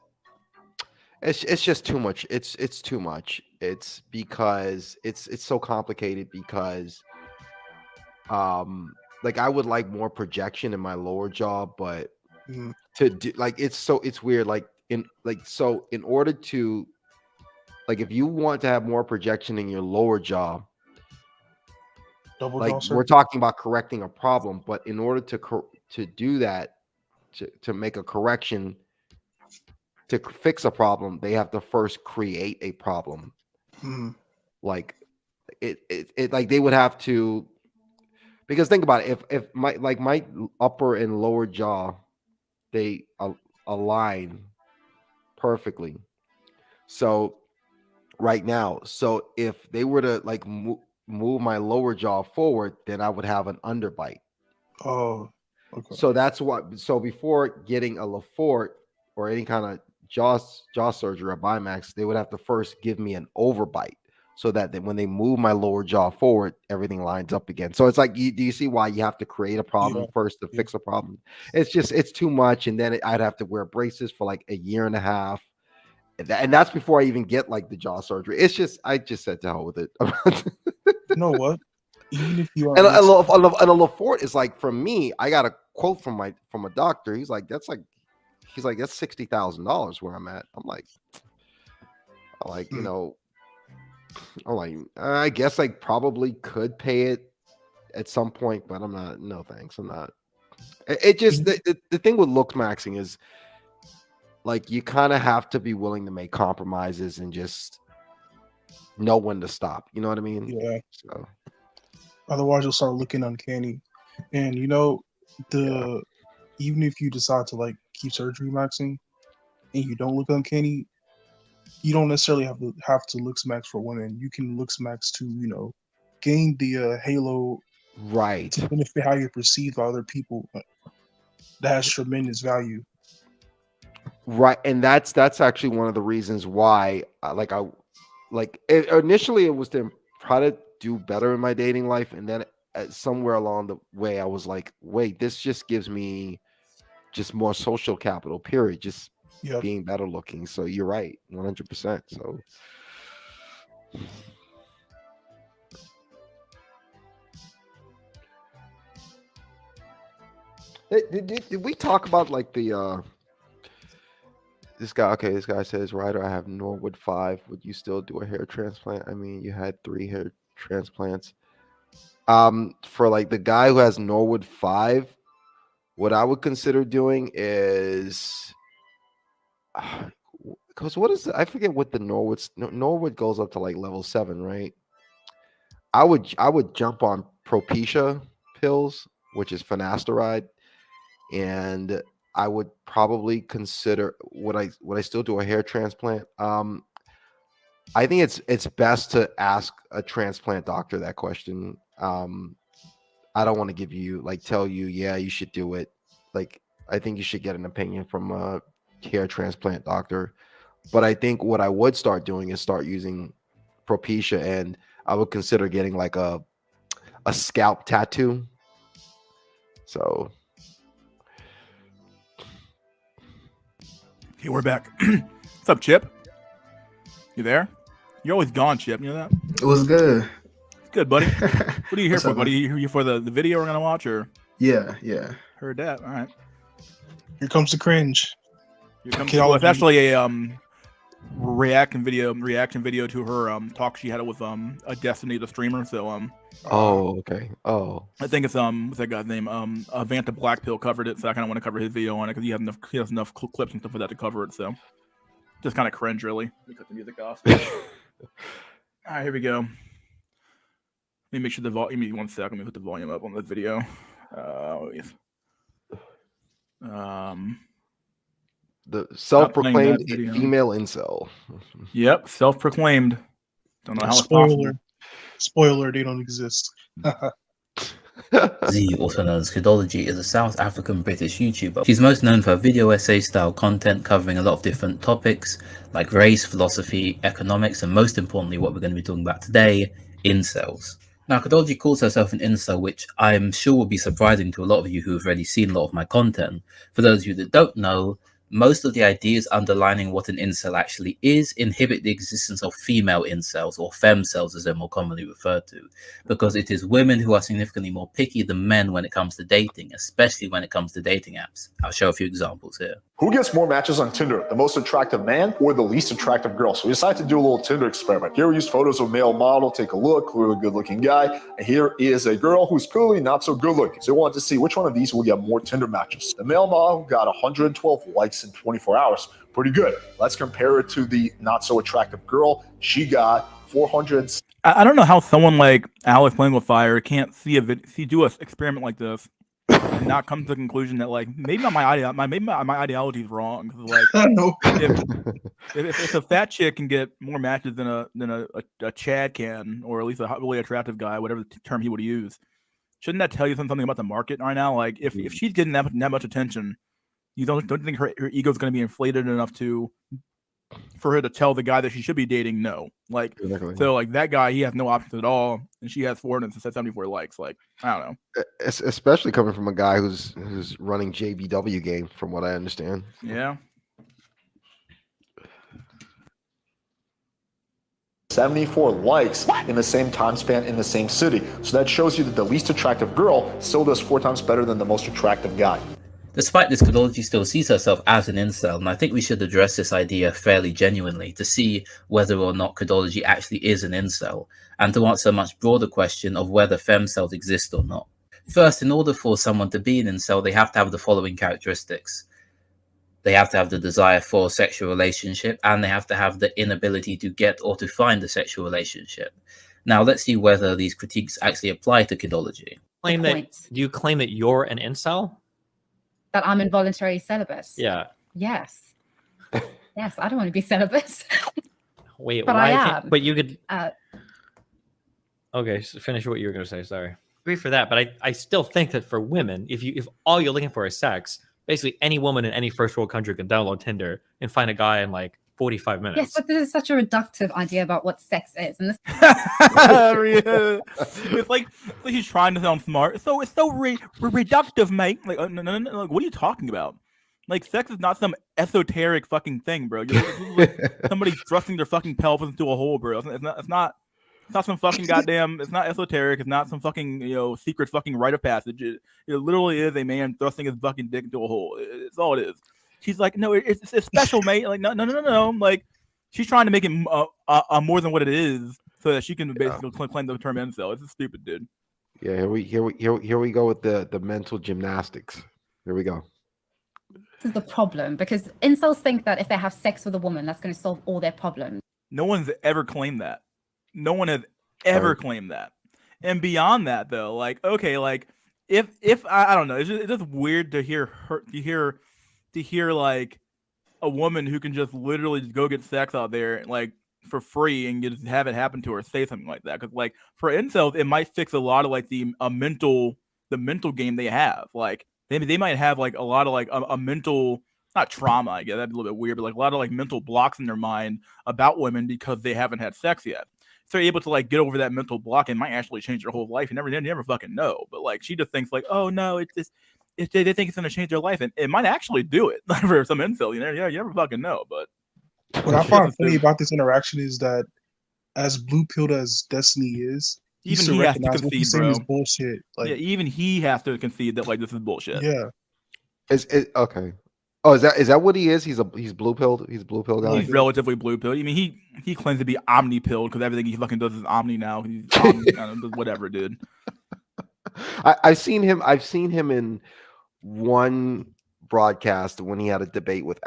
just too much. It's too much. It's because it's so complicated because like I would like more projection in my lower jaw, but to do like it's weird. Like in order to like if you want to have more projection in your lower jaw, double like jaw we're surgery? talking about correcting a problem, but in order to do that, to make a correction, to fix a problem, they have to first create a problem. Like it like they would have to, because think about it, if my upper and lower jaw, they align perfectly. So right now, so if they were to like move my lower jaw forward, then I would have an underbite. Oh, okay. So that's what. So before getting a Lafort or any kind of jaw surgery or Bimax, they would have to first give me an overbite, so that when they move my lower jaw forward, everything lines up again. So it's like, do you see why you have to create a problem first to fix a problem? It's too much, and then I'd have to wear braces for like a year and a half. And that's before I even get like the jaw surgery. I just said to hell with it. You know what? Even if you are and a Lafort is like, from me, I got a quote from a doctor. He's like, that's $60,000 where I'm at. I'm like, you know, I'm like, I guess I probably could pay it at some point, but I'm not. No thanks. I'm not. It just the thing with look maxing is, like, you kind of have to be willing to make compromises and just know when to stop. You know what I mean? Yeah. So otherwise, you'll start looking uncanny. And you know, even if you decide to like keep surgery maxing and you don't look uncanny, you don't necessarily have to look max for women. You can look max to, you know, gained the halo Right. to benefit how you're perceived by other people. That has tremendous value. Right, and that's actually one of the reasons why initially it was to try to do better in my dating life, and then somewhere along the way I was like, wait, this just gives me just more social capital, period, just Yep. being better looking. So you're right, 100%. So hey, did we talk about like the this guy? Okay, this guy says, Ryder, I have Norwood 5. Would you still do a hair transplant? I mean, you had 3 hair transplants. For like the guy who has Norwood 5, what I would consider doing is because what is I forget what the Norwood goes up to like level 7, right? I would jump on Propecia pills, which is finasteride, and I would probably consider would I still do a hair transplant? I think it's best to ask a transplant doctor that question. I don't want to give you tell you, yeah, you should do it. Like, I think you should get an opinion from a hair transplant doctor. But I think what I would start doing is start using Propecia, and I would consider getting like a scalp tattoo. So Okay, we're back. What's up, Chip? You there? You're always gone, Chip. You know that? It was good. Good, buddy. What are you here What's for, up, buddy? man? You here for the video we're gonna watch, or Yeah. heard that? All right. Here comes the cringe. Here comes Okay, all it's of you. actually a reaction video to her talk she had with a Destiny the streamer. So okay. Oh, I think it's what's that guy's name? Vanta Blackpill covered it, so I kind of want to cover his video on it because he has enough clips and stuff for that to cover it. So just kind of cringe, really. Let me cut the music off. All right, here we go. Let me make sure the volume. Give me 1 second. Let me put the volume up on the video. the self-proclaimed that video. female incel. Yep, self-proclaimed. Don't know how it's Spoiler. possible. Spoiler, they don't exist. Z, also known as Kidology, is a South African-British YouTuber. She's most known for her video essay-style content covering a lot of different topics like race, philosophy, economics, and most importantly, what we're going to be talking about today, incels. Now, Kidology calls herself an incel, which I'm sure will be surprising to a lot of you who have already seen a lot of my content. For those of you that don't know, most of the ideas underlining what an incel actually is inhibit the existence of female incels, or femcells as they're more commonly referred to, because it is women who are significantly more picky than men when it comes to dating, especially when it comes to dating apps. I'll show a few examples here. Who gets more matches on Tinder, the most attractive man or the least attractive girl? So we decided to do a little Tinder experiment. Here we used photos of a male model, take a look, clearly good looking guy. And here is a girl who's clearly not so good looking. So we wanted to see which one of these will get more Tinder matches. The male model got 112 likes in 24 hours. Pretty good. Let's compare it to the not so attractive girl. She got 400. I don't know how someone like Alex playing with fire can't do an experiment like this and not come to the conclusion that like maybe my ideology is wrong. 'Cause, like I know. if a fat chick can get more matches than a Chad can, or at least a really attractive guy, whatever the term he would use, shouldn't that tell you something about the market right now? Like if she's getting that much attention, you don't think her ego is going to be inflated enough for her to tell the guy that she should be dating no? Like Exactly. so like that guy, he has no options at all, and she has 474 likes. Like I don't know. Especially coming from a guy who's running JBW game, from what I understand. Yeah. 74 likes in the same time span in the same city. So that shows you that the least attractive girl still does 4 times better than the most attractive guy. Despite this, Kidology still sees herself as an incel, and I think we should address this idea fairly genuinely to see whether or not Kidology actually is an incel, and to answer a much broader question of whether femcells exist or not. First, in order for someone to be an incel, they have to have the following characteristics. They have to have the desire for a sexual relationship, and they have to have the inability to get or to find a sexual relationship. Now, let's see whether these critiques actually apply to Kidology. Do you claim that you're an incel? That I'm involuntary celibate? Yeah. Yes. Yes, I don't want to be celibate. Wait, But why I can't- am. But you could. Okay, so finish what you were going to say. Sorry. Agree for that, but I still think that for women, if all you're looking for is sex, basically any woman in any first world country can download Tinder and find a guy in like 45 minutes. Yes, but this is such a reductive idea about what sex is, and this It's like he's trying to sound smart. So it's so reductive, mate. Like, no, like, what are you talking about? Like, sex is not some esoteric fucking thing, bro. Like somebody thrusting their fucking pelvis into a hole, bro. It's not some fucking goddamn. It's not esoteric. It's not some fucking secret fucking rite of passage. It literally is a man thrusting his fucking dick into a hole. It's all it is. She's like, no, it's special, mate. Like, no. Like, she's trying to make it more than what it is, so that she can basically claim the term incel. It's stupid, dude. Yeah, here we go with the mental gymnastics. Here we go. is the problem, because incels think that if they have sex with a woman, that's going to solve all their problems. No one's ever claimed that. No one has ever claimed that. And beyond that, though, like, okay, like if I don't know, it's just weird to hear like a woman who can just literally just go get sex out there like for free and just have it happen to her say something like that. Because like for incels, it might fix a lot of like the mental game they have. Like they might have like a lot of like a mental, not trauma, I guess that'd be a little bit weird, but like a lot of like mental blocks in their mind about women because they haven't had sex yet. So they're able to like get over that mental block and might actually change their whole life. You never fucking know. But like she just thinks like, oh no, it's just they think it's gonna change their life, and it might actually do it for some incel. You never fucking know. But what I find funny about this interaction is that as blue pilled as Destiny is, even he has to what concede, he's saying bro. is bullshit. Like, yeah, even he has to concede that like this is bullshit. Yeah. Is it okay? Oh, is that what he is? He's blue pilled. He's a blue pill guy. He's relatively blue pilled. I mean, he claims to be omni pilled because everything he fucking does is omni now. He's omni, whatever, dude. I've seen him in one broadcast when he had a debate with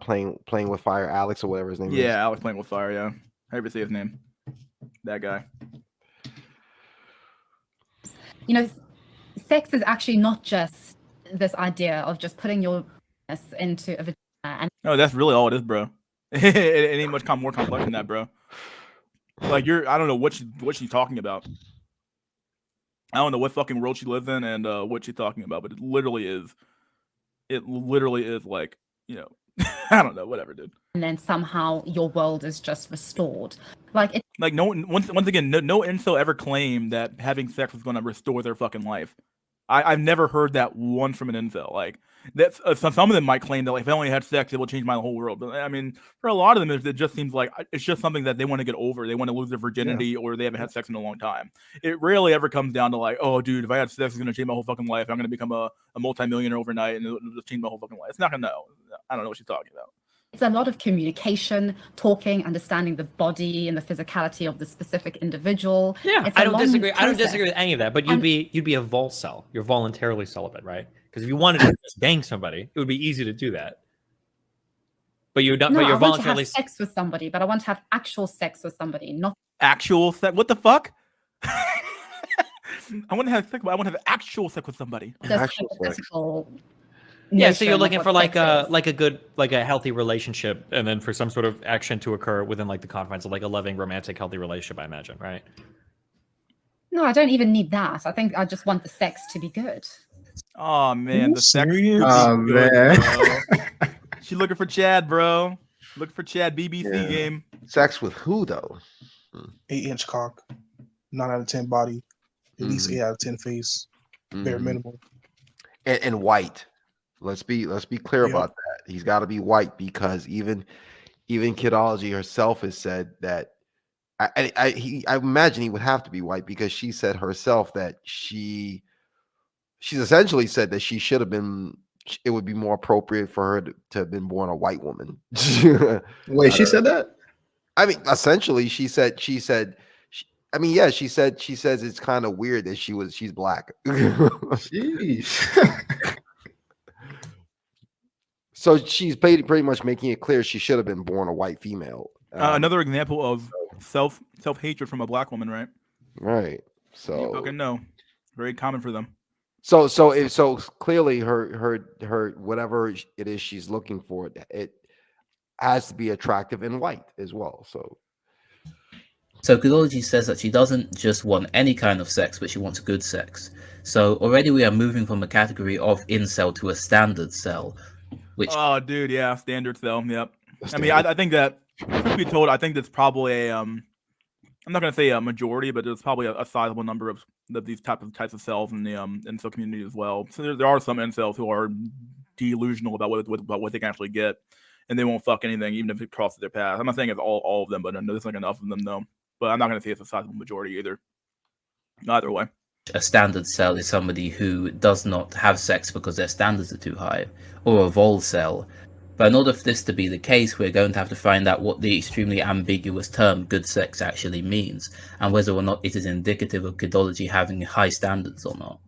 playing with fire, Alex or whatever his name is. Yeah, Alex playing with fire. Yeah, how do you say his name? That guy. Sex is actually not just this idea of just putting your into a vagina. And no, that's really all it is, bro. it ain't much more complex than that, bro. Like I don't know what she's talking about. I don't know what fucking world she lives in and what she's talking about, but it literally is like, I don't know, whatever, dude. And then somehow your world is just restored. Like no one, once again, no incel ever claimed that having sex was going to restore their fucking life. I've never heard that once from an incel. Like that's some of them might claim that like if I only had sex, it will change my whole world. But I mean, for a lot of them, it just seems like it's just something that they want to get over. They want to lose their virginity, or they haven't had sex in a long time. It rarely ever comes down to like, oh, dude, if I had sex, it's gonna change my whole fucking life. I'm gonna become a multimillionaire overnight, and it'll just change my whole fucking life. It's not gonna know. I don't know what she's talking about. It's a lot of communication, talking, understanding the body and the physicality of the specific individual. Yeah, I don't disagree. I don't disagree with any of that. But you'd be a volcel. You're voluntarily celibate, right? Because if you wanted to just bang somebody, it would be easy to do that. But you're not. No, but you're I want voluntarily to have sex with somebody, but I want to have actual sex with somebody, not actual sex. What the fuck? I want to have sex, but I want to have actual sex with somebody. Yeah, so you're looking for like a healthy relationship, and then for some sort of action to occur within like the confines of like a loving, romantic, healthy relationship, I imagine, right? No, I don't even need that. I think I just want the sex to be good. Oh man, the sex. Oh man, She looking for Chad, bro. Looking for Chad. BBC game. Sex with who though? 8-inch cock, 9 out of 10 body, at least 8 out of 10 face, bare minimum, and white. Let's be clear about that. He's got to be white because even Kidology herself has said that. I imagine he would have to be white because she said herself that she's essentially said that she should have been. It would be more appropriate for her to have been born a white woman. Wait, she said that? I mean, essentially, she said. I mean, yeah, she says it's kind of weird that she's black. Jeez. So she's pretty much making it clear she should have been born a white female. Another example of self hatred from a black woman, right? Right. So you fucking know, very common for them. So clearly her whatever it is she's looking for, it has to be attractive and white as well. So So Kudology says that she doesn't just want any kind of sex, but she wants good sex. So already we are moving from a category of incel to a standard cell, which Oh, dude, yeah, standard cell. Yep. I mean, I think that, truth be told, I think that's probably a I'm not gonna say a majority, but there's probably a sizable number of these types of cells in the incel community as well. So there are some incels who are delusional about what they can actually get, and they won't fuck anything even if it crosses their path. I'm not saying it's all of them, but I know there's like enough of them though. But I'm not gonna say it's a sizable majority either. Either way. a standard cell is somebody who does not have sex because their standards are too high, or a vol cell. But in order for this to be the case, we're going to have to find out what the extremely ambiguous term good sex actually means, and whether or not it is indicative of Kidology having high standards or not.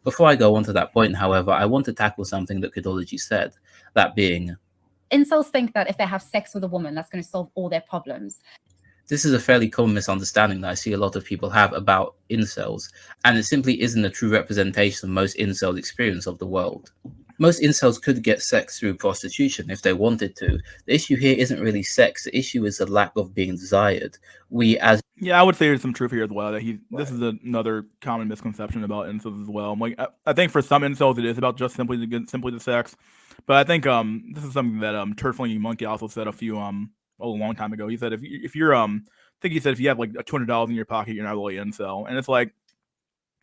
Before I go on to that point, however, I want to tackle something that Kidology said, that being, incels think that if they have sex with a woman, that's going to solve all their problems. this is a fairly common misunderstanding that I see a lot of people have about incels, and it simply isn't a true representation of most incels' experience of the world. Most incels could get sex through prostitution if they wanted to. The issue here isn't really sex, the issue is the lack of being desired. Yeah, I would say there's some truth here as well. That this is another common misconception about incels as well. Like, I think for some incels it is about just simply the sex, but I think this is something that Turfling Monkey also said a long time ago. He said if you're I think he said if you have like $200 in your pocket, you're not really incel. And it's like,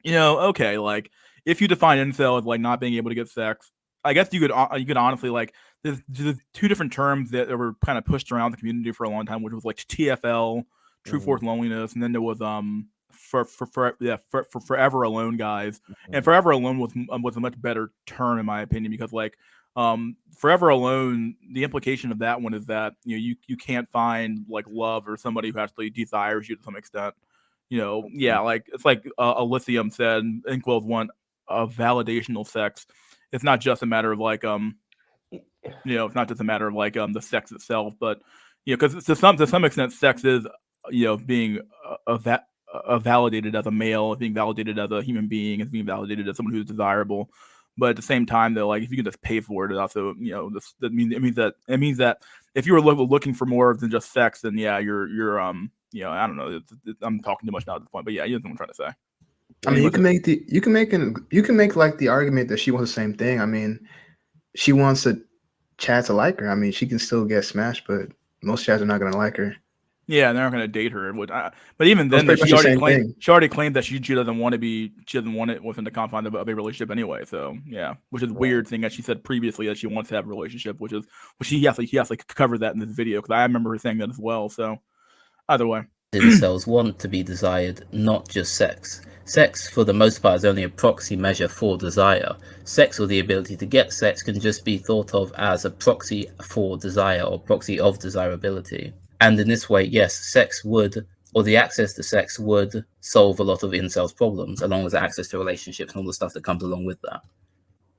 okay, like if you define incel as like not being able to get sex, I guess you could honestly, like, there's two different terms that were kind of pushed around the community for a long time, which was like TFL, True Force Loneliness, and then there was for Forever Alone guys, and Forever Alone was a much better term in my opinion, because like Forever Alone, the implication of that one is that you can't find like love or somebody who actually desires you to some extent. Like it's like Elysium said, Inkwell's one of validational sex. It's not just a matter of like it's not just a matter of like the sex itself, but because to some extent sex is being validated as a male, being validated as a human being, as being validated as someone who's desirable. But at the same time, though, like if you can just pay for it, it also it means that if you were looking for more than just sex, then yeah, you're I don't know. I'm talking too much now at this point, but yeah, you know what I'm trying to say. I mean, you can make like the argument that she wants the same thing. I mean, she wants a Chad to like her. I mean, she can still get smashed, but most Chads are not going to like her. Yeah, they're not going to date her. But even then, she already claimed that she doesn't want it within the confines of a relationship anyway. So yeah, which is a weird thing that she said previously, that she wants to have a relationship, which he has to cover that in this video, because I remember her saying that as well. So either way, incels want to be desired, not just sex. Sex, for the most part, is only a proxy measure for desire. Sex, or the ability to get sex, can just be thought of as a proxy for desire, or proxy of desirability. And in this way, yes, sex would, or the access to sex would, solve a lot of incels' problems, along with access to relationships and all the stuff that comes along with that.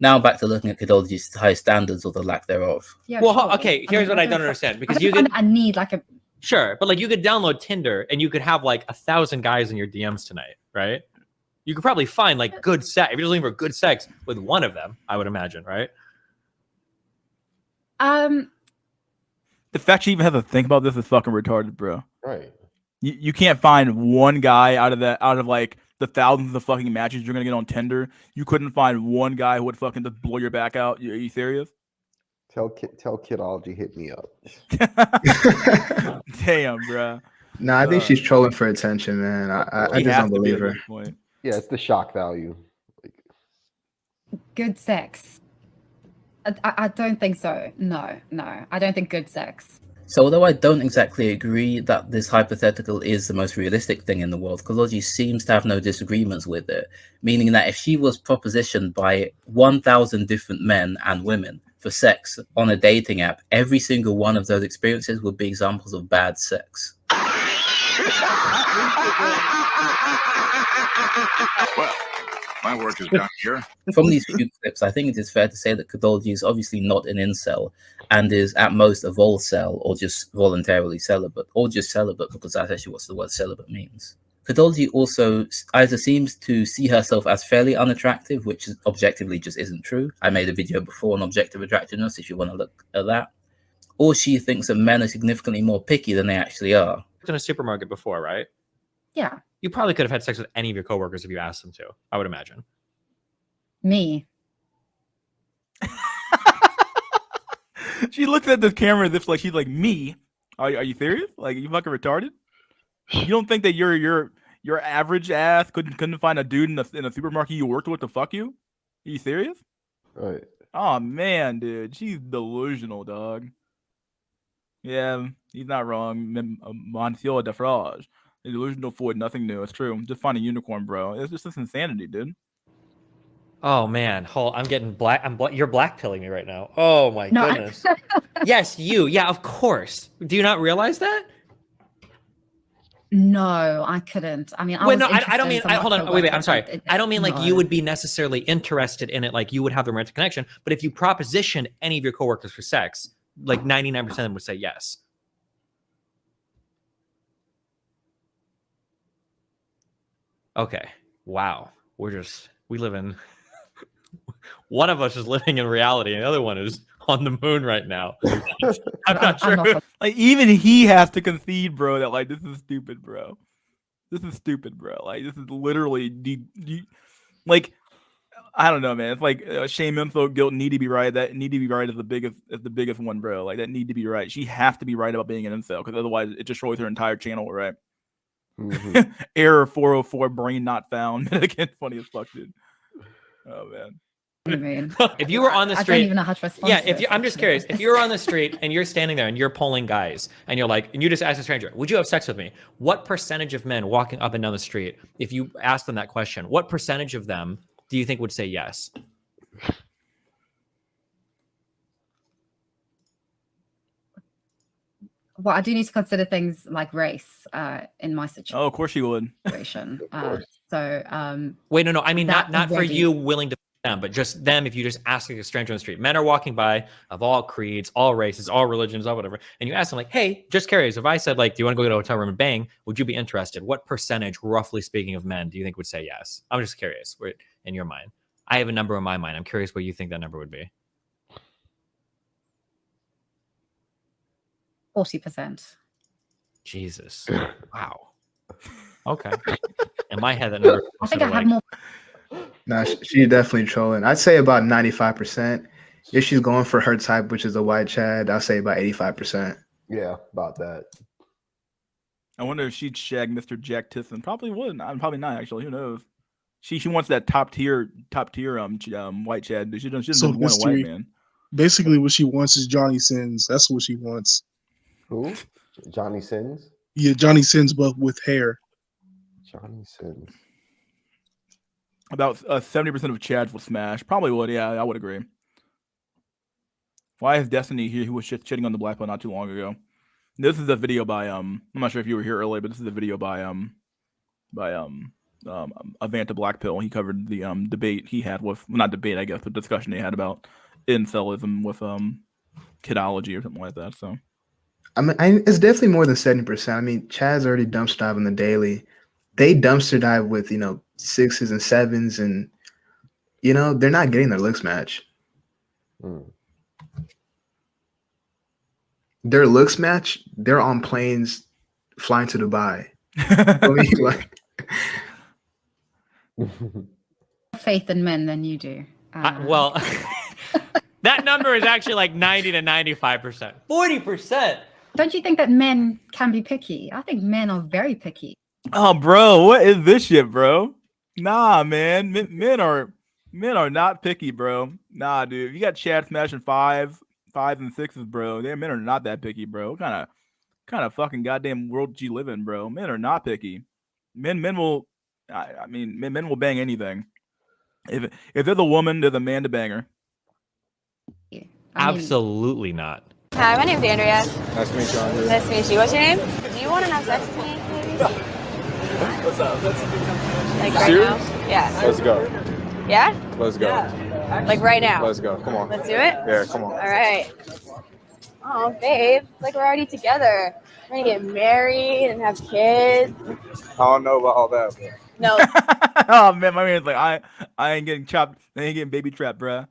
Now back to looking at Kidology's high standards, or the lack thereof. Yeah, well, sure. Okay, here's what I don't understand. Because I need like a... Sure, but like you could download Tinder and you could have like 1,000 guys in your DMs tonight, right? You could probably find like good sex, if you're looking for good sex, with one of them, I would imagine, right? The fact she even has to think about this is fucking retarded, bro. Right. You can't find one guy out of like the thousands of fucking matches you're gonna get on Tinder. You couldn't find one guy who would fucking just blow your back out. Are you serious? Tell Kidology hit me up. Damn, bro. No, I think she's trolling for attention, man. I just don't believe her. Yeah, it's the shock value. Good sex. I don't think so. No, I don't think good sex. So although I don't exactly agree that this hypothetical is the most realistic thing in the world, Kidology seems to have no disagreements with it, meaning that if she was propositioned by 1,000 different men and women for sex on a dating app, every single one of those experiences would be examples of bad sex. Well, my work is done here. From these few clips, I think it is fair to say that Kidology is obviously not an incel, and is at most a vol cell, or just voluntarily celibate, or just celibate, because that's actually what the word celibate means. Kidology also either seems to see herself as fairly unattractive, which objectively just isn't true. I made a video before on objective attractiveness if you want to look at that. Or she thinks that men are significantly more picky than they actually are. in a supermarket before, right? Yeah, You probably could have had sex with any of your coworkers if you asked them to, I would imagine. me. She looks at the camera as if like she's like, me. Are you serious? Like, you fucking retarded? You don't think that your average ass couldn't find a dude in a supermarket you worked with to fuck you? Are you serious? Right. Oh man, dude, she's delusional, dog. Yeah, he's not wrong. Monsieur Defrage. A delusional fool, nothing new. It's true. Just find a unicorn, bro. It's just this insanity, dude. Oh man, I'm getting black. You're blackpilling me right now. Oh my No, goodness. Yes, you. Yeah, of course. Do you not realize that? No, I couldn't. I mean, Wait, no, was I don't mean. interested in Hold on. someone Wait. coworker, I'm sorry. but I don't mean like you no. would be necessarily interested in it. Like you would have the romantic connection. But if you propositioned any of your coworkers for sex, like 99% of them would say yes. Okay. Wow. We live in. One of us is living in reality, and the other one is on the moon right now. I'm not sure. Like, even he has to concede, bro, that like this is stupid, bro. This is stupid, bro. Like, this is literally like, I don't know, man. It's like shame, info, guilt, need to be right. That need to be right is the biggest one, bro. Like, that need to be right. She has to be right about being an incel, because otherwise it destroys her entire channel, right? Mhm. Error 404, brain not found. Again, funny as fuck, dude. Oh man. I mean, If you were on the I street, don't even know how to respond. yeah. to If this, you, I'm just actually. curious. If you were on the street and you're standing there and you're polling guys, and you're like, and you just ask a stranger, "Would you have sex with me?" What percentage of men walking up and down the street, if you asked them that question, what percentage of them do you think would say yes? Well, I do need to consider things like race in my Oh, of course you would. situation. So, Wait, no. I mean, that not for already- you willing to them, but just them. If you just ask like a stranger on the street, men are walking by of all creeds, all races, all religions, all whatever, and you ask them like, "Hey, just curious, if I said like, do you want to go to a hotel room and bang? Would you be interested?" What percentage, roughly speaking, of men do you think would say yes? I'm just curious. Where in your mind, I have a number in my mind. I'm curious what you think that number would be. 40%. Jesus, wow. Okay. In my head, that number. I think I had more. No, she's definitely trolling. I'd say about 95%. If she's going for her type, which is a white Chad, I'll say about 85%. Yeah, about that. I wonder if she'd shag Mr. Jack Tisson. Probably wouldn't. Probably not, actually. Who knows? She wants that top tier white Chad. She doesn't So want a white history- man. Basically, what she wants is Johnny Sins. That's what she wants. Who? Johnny Sins? Yeah, Johnny Sins, but with hair. Johnny Sins. About 70% of Chads would smash. Probably would. Yeah, I would agree. Why is Destiny here? Who was shitting on the black belt not too long ago? This is a video by I'm not sure if you were here earlier, but this is a video by Avanta Blackpill. He covered the debate he had with, well, not debate, I guess, but discussion he had about incelism with kidology or something like that. So I mean, it's definitely more than 70%. I mean, Chad's already dumpster dive on the daily. They dumpster dive with, 6s and 7s, and, they're not getting their looks match. Their looks match, they're on planes flying to Dubai. I mean, like, Faith in men than you do. Well, that number is actually like 90 to 95%. 40%. Don't you think that men can be picky? I think men are very picky. oh, bro, what is this shit, bro? Nah, man, men are not picky, bro. Nah, dude, if you got Chad smashing 5s and 6s, bro, them men are not that picky, bro. What kind of fucking goddamn world do you live in, bro? Men are not picky. Men will, men will bang anything. If there's a woman, there's a man to bang her. Absolutely not. Hi, my name's Andrea. Nice to meet you, Andrea. Nice to meet you. What's your name? Do you want to have sex with me, maybe? What's up? Like right Serious? now? Yeah. Let's go. Yeah? Let's go. Like right now? Let's go. Come on. Let's do it? Yeah, come on. All right. Oh, babe. It's like we're already together. We're going to get married and have kids. I don't know about all that. But... No. Oh man, my man's like, I ain't getting chopped. I ain't getting baby trapped, bruh.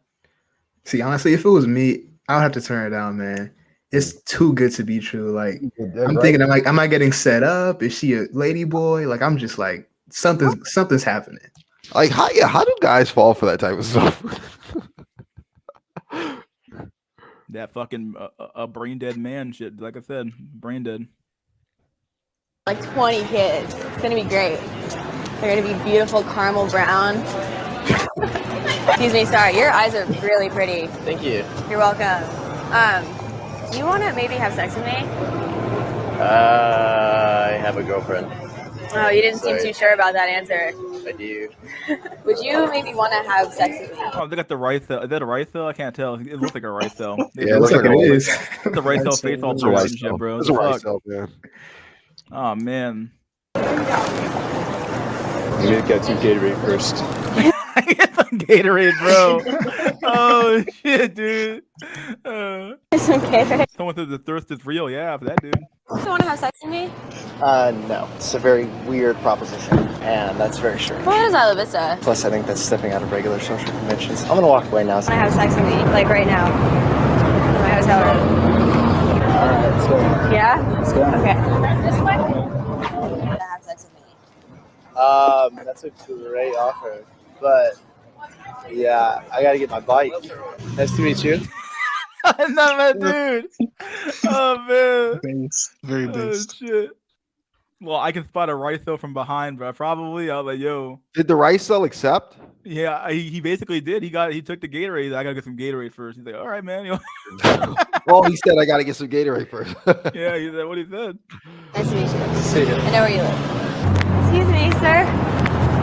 see, honestly, if it was me, I would have to turn it down, man. It's too good to be true. Like I'm thinking, am I getting set up? Is she a lady boy? Like I'm just like something's happening. Like how do guys fall for that type of stuff? That fucking a brain dead man shit. Like I said, brain dead. Like 20 kids. It's gonna be great. They're gonna be beautiful caramel brown. Excuse me, sorry. Your eyes are really pretty. Thank you. You're welcome. Do you want to maybe have sex with me? I have a girlfriend. Oh, you didn't Sorry. seem too sure about that answer. I do. Would you maybe want to have sex with me? Oh, they got the rice cell. Is that a rice cell? I can't tell. It looks like a rice cell. Yeah, it looks like it is. The rice cell face all It's a turned rice and cell. shit, bro. It's a What the rice fuck? cell, man. Oh man. You need to get some Gatorade first. Get some Gatorade, bro. Oh shit, dude. Some Gatorade. Someone says the thirst is real. Yeah, for that dude. Do you want to have sex with me? No. It's a very weird proposition, and that's very strange. Well, what is Isla Vista? Plus, I think that's stepping out of regular social conventions. I'm gonna walk away now. Want to have sex with me? Like right now? In my hotel room. Alright, let's go. Yeah? Let's go. Okay. This way? Want to have sex with me? That's a great offer, but yeah, I gotta get my bike. Nice to meet you. Not my dude. Oh man. Based. Very Oh based. shit. Well, I can spot a rice cell from behind, bro. Probably. I was like, yo. Did the rice cell accept? Yeah, he basically did. He took the Gatorade. I gotta get some Gatorade first. He's like, all right, man. Well, he said I got to get some Gatorade first. Yeah, he said what he said. Nice to meet you. See you. I know where you live. Excuse me, sir.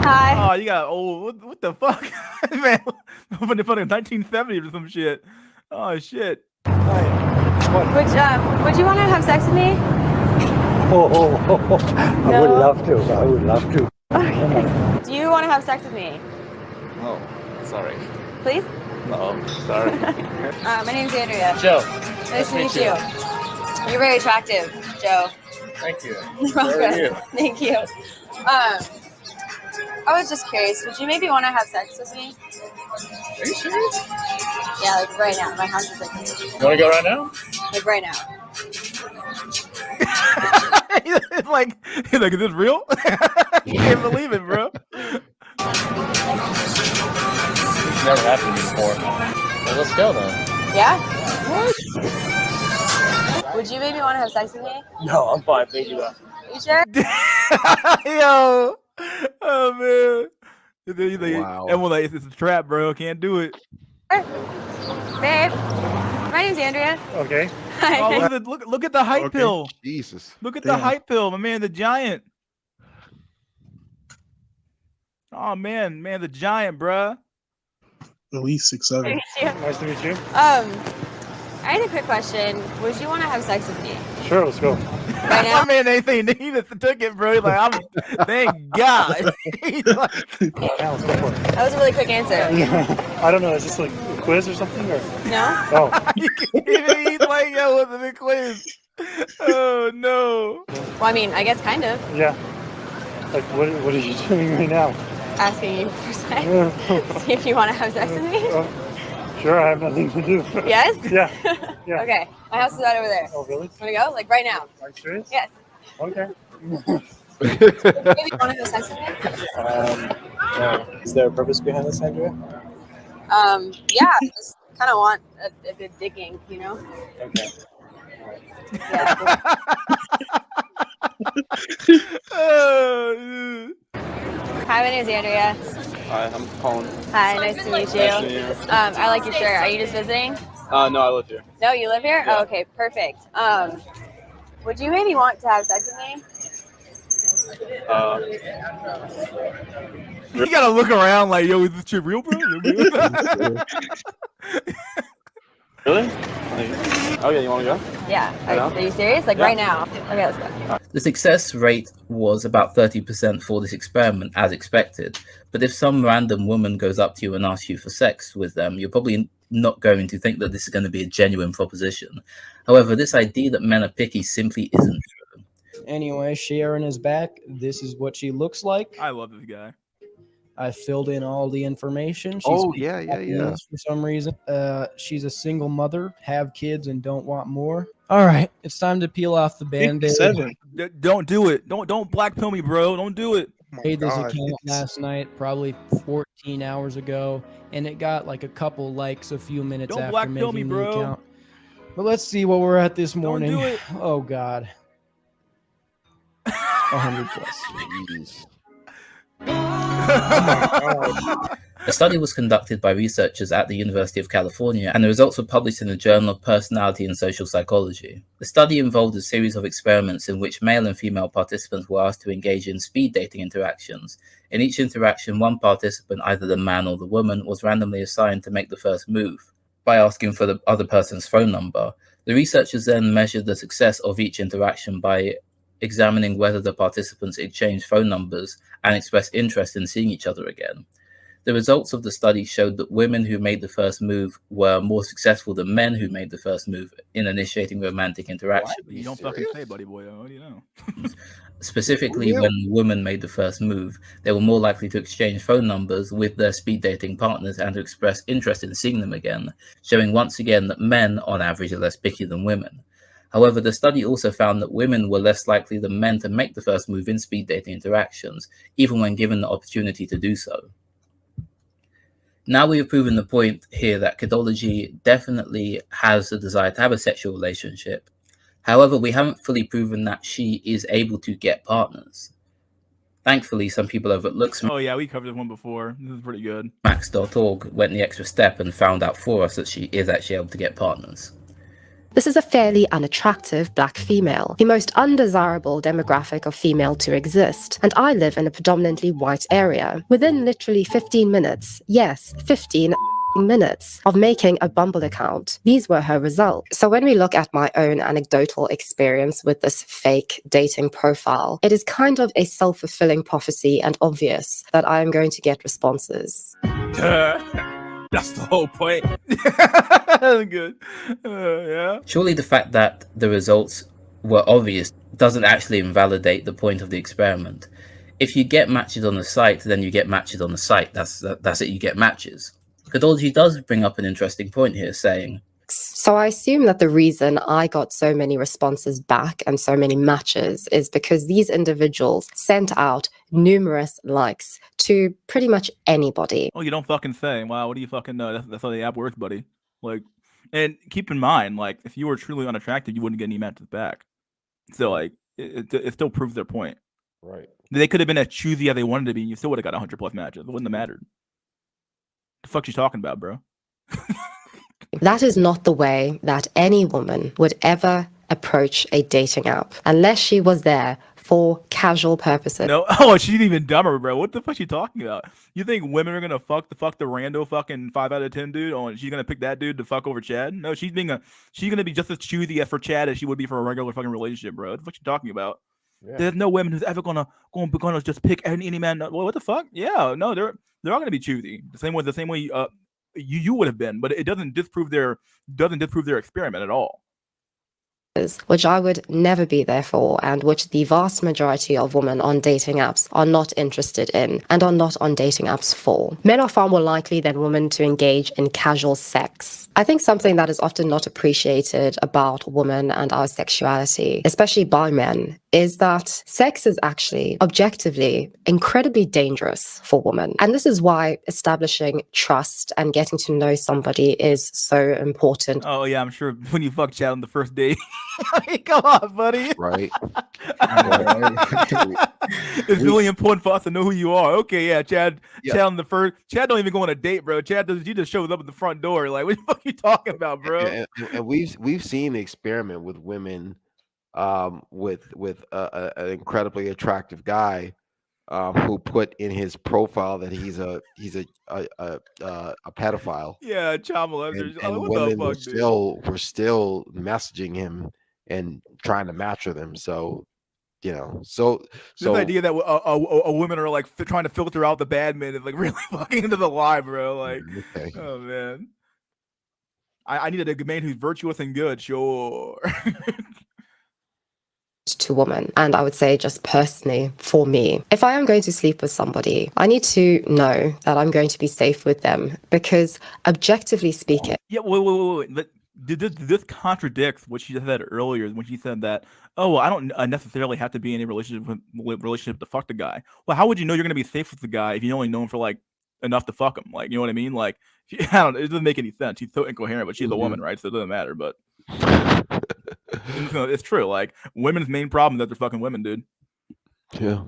Hi. Oh, you got old. What the fuck, man? From the fucking 1970s or some shit. Oh shit. Would you want to have sex with me? I would love to. I would love to. Okay. Do you want to have sex with me? Oh, sorry. Please? No, sorry. My name's Andrea. Joe. Nice to meet you. You're very attractive, Joe. Thank you. You're welcome. Thank you. I was just curious. Would you maybe want to have sex with me? Are you serious? Yeah, like right now. My house is like. You wanna go right now? Like right now. It's like, he's like, is this real? You can't believe it, bro. It's never happened before. Well, let's go then. Yeah? Would you maybe want to have sex with me? No, I'm fine. Thank you though. You sure? Yo. Oh man. He's like, Wow. everyone like, it's a trap, bro. Can't do it. Babe, my name's Andrea. Okay. Hi. Oh, look at the hype Okay. pill. Jesus. Look at the hype pill, my man, the giant. Oh man, the giant, bruh. At least 6'7". Nice to meet you. I had a quick question. Would you want to have sex with me? Sure, let's go. Right now? My man ain't saying he just took it, bro. He's like, thank God. He's like, Yeah, let's go for it. That was a really quick answer. I don't know. Is this like a quiz or something? Or No? oh, he's like, yo, what's the big quiz? Oh no. Well, I mean, I guess kind of. yeah. Like, what are you doing right now? Asking you for sex. See if you want to have sex with me. Sure, I have nothing to do. Yes? Yeah. Yeah. Okay. My house is right over there. Oh, really? Want to go? Like right now? Are you serious? Yes. Okay. Maybe you want to have sex with me? No. Is there a purpose behind this, Andrea? Yeah. Just kind of want a good digging, you know? Okay. Yeah. Oh, Hi, my name's Andrea. Hi, I'm Colin. Hi, nice to meet you. Nice to meet you. I like your shirt. Are you just visiting? No, I live here. No, you live here? Yeah. Oh, okay, perfect. Would you maybe want to have sex with me? you gotta look around like, yo, is this shit real, bro? Really? Okay, you want to go? Yeah. Yeah. Are you serious? Like Yeah. right now? Okay, let's go. The success rate was about 30% for this experiment, as expected. But if some random woman goes up to you and asks you for sex with them, you're probably not going to think that this is going to be a genuine proposition. However, this idea that men are picky simply isn't true. Anyway, Sharon is back. This is what she looks like. I love this guy. I filled in all the information. She Oh, speaks yeah. Japanese for some reason. She's a single mother, have kids, and don't want more. All right, it's time to peel off the band-aid. 57. Don't do it. Don't black pill me, bro. Don't do it. Made this God, account it's- last night, probably 14 hours ago, and it got like a couple likes a few minutes Don't after black pill making me, the bro. account. But let's see what we're at this morning. do it. Oh God, 100 plus. Jeez. A study was conducted by researchers at the University of California, and the results were published in the Journal of Personality and Social Psychology. The study involved a series of experiments in which male and female participants were asked to engage in speed dating interactions. In each interaction, one participant, either the man or the woman, was randomly assigned to make the first move by asking for the other person's phone number. The researchers then measured the success of each interaction by examining whether the participants exchanged phone numbers and expressed interest in seeing each other again. The results of the study showed that women who made the first move were more successful than men who made the first move in initiating romantic interaction. You don't fucking say, buddy boy. What do you know? Specifically, when women made the first move, they were more likely to exchange phone numbers with their speed dating partners and to express interest in seeing them again, showing once again that men, on average, are less picky than women. However, the study also found that women were less likely than men to make the first move in speed dating interactions, even when given the opportunity to do so. Now we have proven the point here that Kidology definitely has a desire to have a sexual relationship. However, we haven't fully proven that she is able to get partners. Thankfully, some people overlook Oh yeah, we covered this one before. This is pretty good. Max.org went the extra step and found out for us that she is actually able to get partners. This is a fairly unattractive black female, the most undesirable demographic of female to exist, and I live in a predominantly white area. Within literally 15 minutes, yes, 15 minutes of making a Bumble account, these were her results. So when we look at my own anecdotal experience with this fake dating profile, it is kind of a self-fulfilling prophecy and obvious that I am going to get responses. That's the whole point. Good. Yeah. Surely the fact that the results were obvious doesn't actually invalidate the point of the experiment. If you get matches on the site, then you get matches on the site. That's it, you get matches. Kidology does bring up an interesting point here, saying, so I assume that the reason I got so many responses back and so many matches is because these individuals sent out numerous likes to pretty much anybody. Oh, you don't fucking say. Wow, what do you fucking know? That's how the app works, buddy. Like, and keep in mind, like, if you were truly unattractive, you wouldn't get any matches back. So, like, it still proves their point. Right. They could have been as choosy as they wanted to be, and you still would have got 100 plus matches. It wouldn't have mattered. The fuck you talking about, bro? That is not the way that any woman would ever approach a dating app unless she was there for casual purposes. No, oh, she's even dumber, bro. What the fuck you talking about? You think women are gonna fuck the rando fucking 5 out of 10 dude? Oh, and she's gonna pick that dude to fuck over Chad? No, she's gonna be just as choosy for Chad as she would be for a regular fucking relationship, bro. What the fuck you talking about? Yeah. There's no woman who's ever gonna just pick any man. Well, what the fuck? Yeah, no, they're all gonna be choosy. The same way you would have been, but it doesn't disprove their experiment at all. Which I would never be there for, and which the vast majority of women on dating apps are not interested in and are not on dating apps for. Men are far more likely than women to engage in casual sex. I think something that is often not appreciated about women and our sexuality, especially by men, is that sex is actually objectively incredibly dangerous for women. And this is why establishing trust and getting to know somebody is so important. Oh yeah, I'm sure when you fuck Chad on the first date. I mean, come on, buddy. Right. It's really important for us to know who you are. Okay, yeah, Chad. Yeah. Chad on the first. Chad don't even go on a date, bro. He just shows up at the front door. Like, what the fuck are you talking about, bro? And we've seen the experiment with women, with an incredibly attractive guy, who put in his profile that he's a pedophile. Yeah, child molester. And women were still messaging him and trying to match with him. So, so this idea that a women are like trying to filter out the bad men is like really fucking into the lie, bro. Like, okay. Oh man, I needed a man who's virtuous and good. Sure. to women. And I would say just personally for me, if I am going to sleep with somebody, I need to know that I'm going to be safe with them, because objectively speaking. Yeah, wait. This contradicts what she said earlier when she said that, oh, well, I don't necessarily have to be in a relationship to fuck the guy. Well, how would you know you're going to be safe with the guy if you only know him for like enough to fuck him? Like, you know what I mean? Like, I don't know. It doesn't make any sense. She's so incoherent, but she's a woman, right? So it doesn't matter. But it's true. Like, women's main problem is that they're fucking women, dude. Yeah.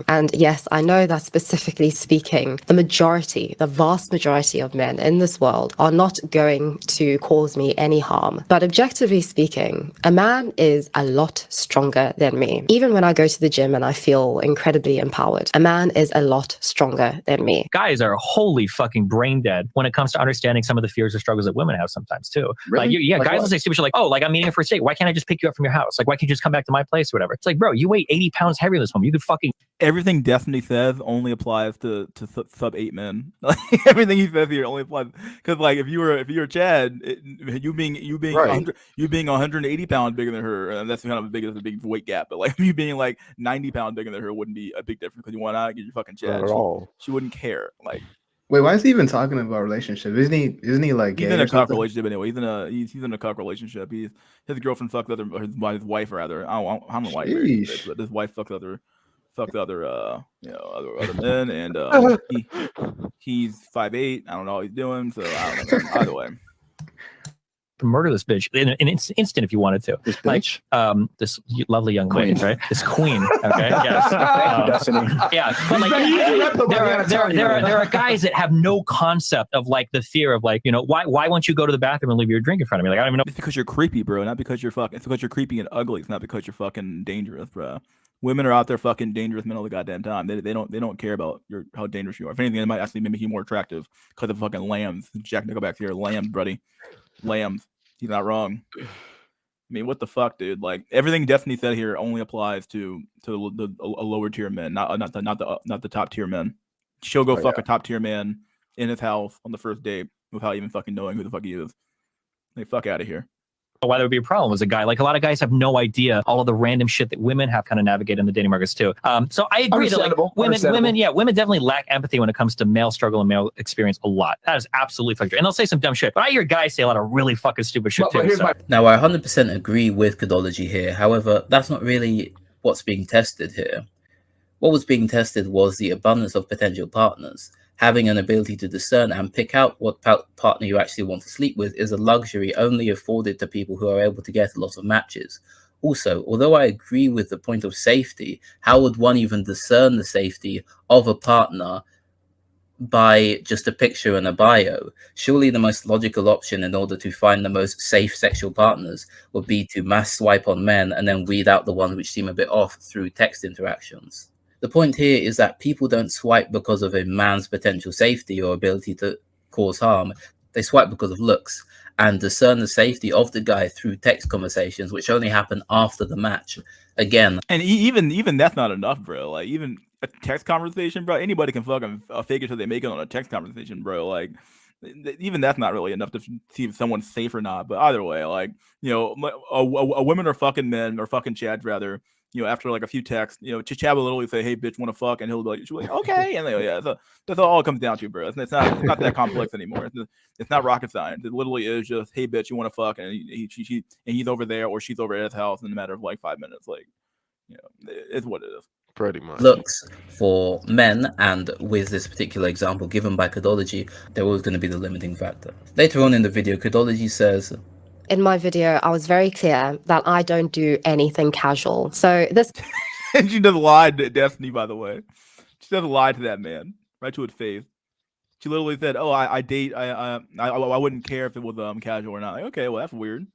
And yes, I know that specifically speaking, the vast majority of men in this world are not going to cause me any harm. But objectively speaking, a man is a lot stronger than me. Even when I go to the gym and I feel incredibly empowered, a man is a lot stronger than me. Guys are wholly fucking brain dead when it comes to understanding some of the fears or struggles that women have sometimes too. Really? Like, Like guys what? will say stupid shit like, oh, like I'm meeting her for a date. Why can't I just pick you up from your house? Like, why can't you just come back to my place or whatever? It's like, bro, you weigh 80 pounds heavier than this woman. You could fucking... Everything Destiny says only applies to sub 8 men. Like, everything he says here only applies because, like, if you were Chad, you being Right. 180 pounds bigger than her, that's kind of a big weight gap. But like, you being like 90 pounds bigger than her wouldn't be a big difference because you want to get your fucking Chad. Not at all. She wouldn't care. Like, Wait, why is he even talking about relationship? Isn't he like he's gay in a or cuck something? relationship anyway. He's in a cuck relationship. His girlfriend fucked other his wife rather. I don't know why he married this, Sheesh. but his wife fucked other other men, and he's 5'8". I don't know what he's doing, so I don't know. Either way, murder this bitch in an instant if you wanted to. This bitch? Like, this lovely young lady, right? This queen, okay? Yes. Thank you, Destiny. Yeah, but like, there are guys that have no concept of like the fear of like, you know, why won't you go to the bathroom and leave your drink in front of me? Like, I don't even know. it's because you're creepy, bro. Not because you're fucking. It's because you're creepy and ugly. It's not because you're fucking dangerous, bro. Women are out there fucking dangerous men all the goddamn time. They don't care about how dangerous you are. If anything, it might actually make you more attractive because of fucking lambs. Jack Nickelback here, lambs, buddy, lambs. He's not wrong. I mean, what the fuck, dude? Like, everything Destiny said here only applies to a lower tier men, not the top tier men. She'll go fuck a top tier man in his house on the first date without even fucking knowing who the fuck he is. Like, fuck out of here. Why there would be a problem as a guy. Like, a lot of guys have no idea all of the random shit that women have kind of navigated in the dating markets too. So I agree that like women definitely lack empathy when it comes to male struggle and male experience a lot. That is absolutely fucking true. And they'll say some dumb shit, but I hear guys say a lot of really fucking stupid shit too. So. Now, I 100% agree with Codology here. However, that's not really what's being tested here. What was being tested was the abundance of potential partners. Having an ability to discern and pick out what partner you actually want to sleep with is a luxury only afforded to people who are able to get a lot of matches. Also, although I agree with the point of safety, how would one even discern the safety of a partner by just a picture and a bio? Surely the most logical option in order to find the most safe sexual partners would be to mass swipe on men and then weed out the ones which seem a bit off through text interactions. The point here is that people don't swipe because of a man's potential safety or ability to cause harm. They swipe because of looks and discern the safety of the guy through text conversations, which only happen after the match. Again, and even that's not enough, bro. Like, even a text conversation, bro. Anybody can fucking fake it till they make it on a text conversation, bro. Like, even that's not really enough to see if someone's safe or not. But either way, like, you know, a women are fucking men or fucking Chads rather. You know, after like a few texts, you know, Chad will literally say, "Hey, bitch, want to fuck?" And he'll be like, "Okay," and like, yeah, so that's all it comes down to, bro. It's not that complex anymore. It's not rocket science. It literally is just, "Hey, bitch, you want to fuck?" And he's over there or she's over at his house in a matter of like 5 minutes. Like, you know, it's what it is. Pretty much. Looks for men, and with this particular example given by Codology, there was going to be the limiting factor. Later on in the video, Codology says, In my video, I was very clear that I don't do anything casual. So this and she doesn't lie to Destiny, by the way. She doesn't lie to that man right to his face. She literally said, "Oh, I date. I wouldn't care if it was casual or not." Like, okay, well, that's weird.